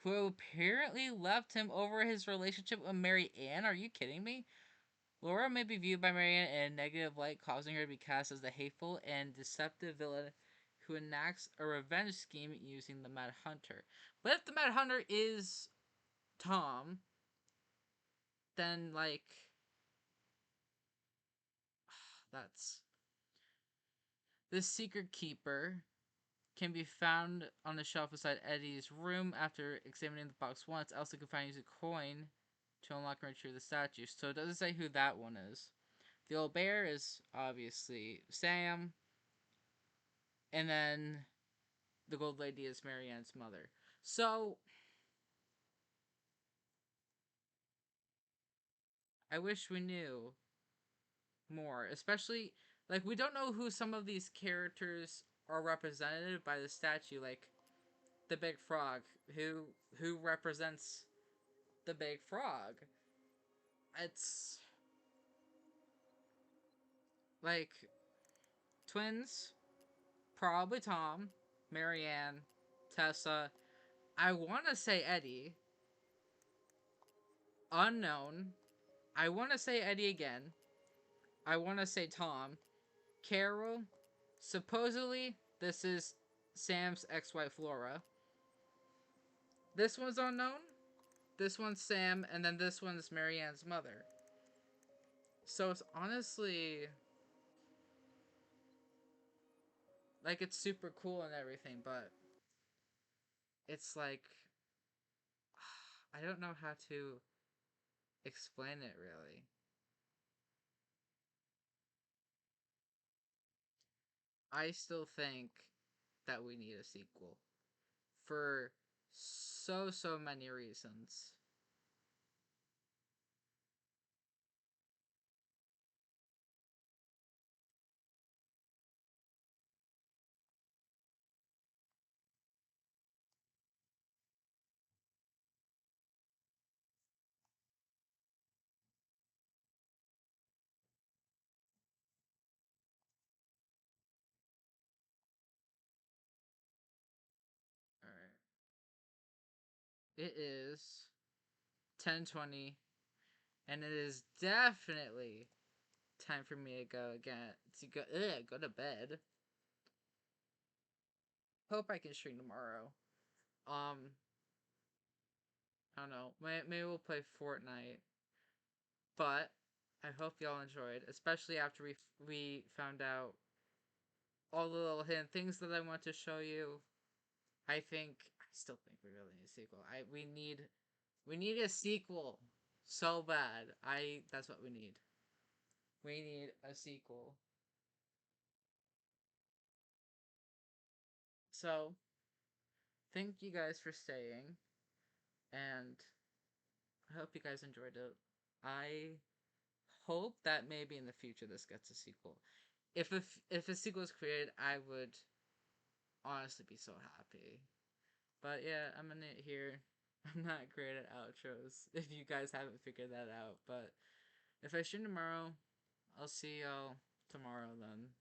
who apparently left him over his relationship with Mary Ann. Are you kidding me? Laura may be viewed by Mary Ann in a negative light, causing her to be cast as the hateful and deceptive villain who enacts a revenge scheme using the Mad Hunter. But if the Mad Hunter is Tom, then, like, that's... The Secret Keeper can be found on the shelf beside Eddie's room. After examining the box once, Elsa can find use a coin to unlock and retrieve the statue. So it doesn't say who that one is. The old bear is obviously Sam. And then the gold lady is Marianne's mother. So I wish we knew more. Especially, like, we don't know who some of these characters are represented by the statue. Like, the big frog. Who represents the big frog? It's like twins, probably Tom, Marianne, Tessa. I want to say Eddie. Unknown. I want to say Eddie again. I want to say Tom. Carol. Supposedly, this is Sam's ex-wife Laura. This one's unknown. This one's Sam, and then this one's Marianne's mother. So it's honestly... like, it's super cool and everything, but... it's like... I don't know how to explain it, really. I still think that we need a sequel. For so many reasons. it is 10:20, and it is definitely time for me to go again. Go to bed. Hope I can stream tomorrow. I don't know. Maybe we'll play Fortnite. But I hope y'all enjoyed, especially after we found out all the little hidden things that I want to show you. I still think we really need a sequel. We need a sequel so bad. That's what we need. We need a sequel. So, thank you guys for staying, and I hope you guys enjoyed it. I hope that maybe in the future this gets a sequel. If a sequel is created, I would honestly be so happy. But yeah, I'm gonna end it here. I'm not great at outros, if you guys haven't figured that out. But if I stream tomorrow, I'll see y'all tomorrow then.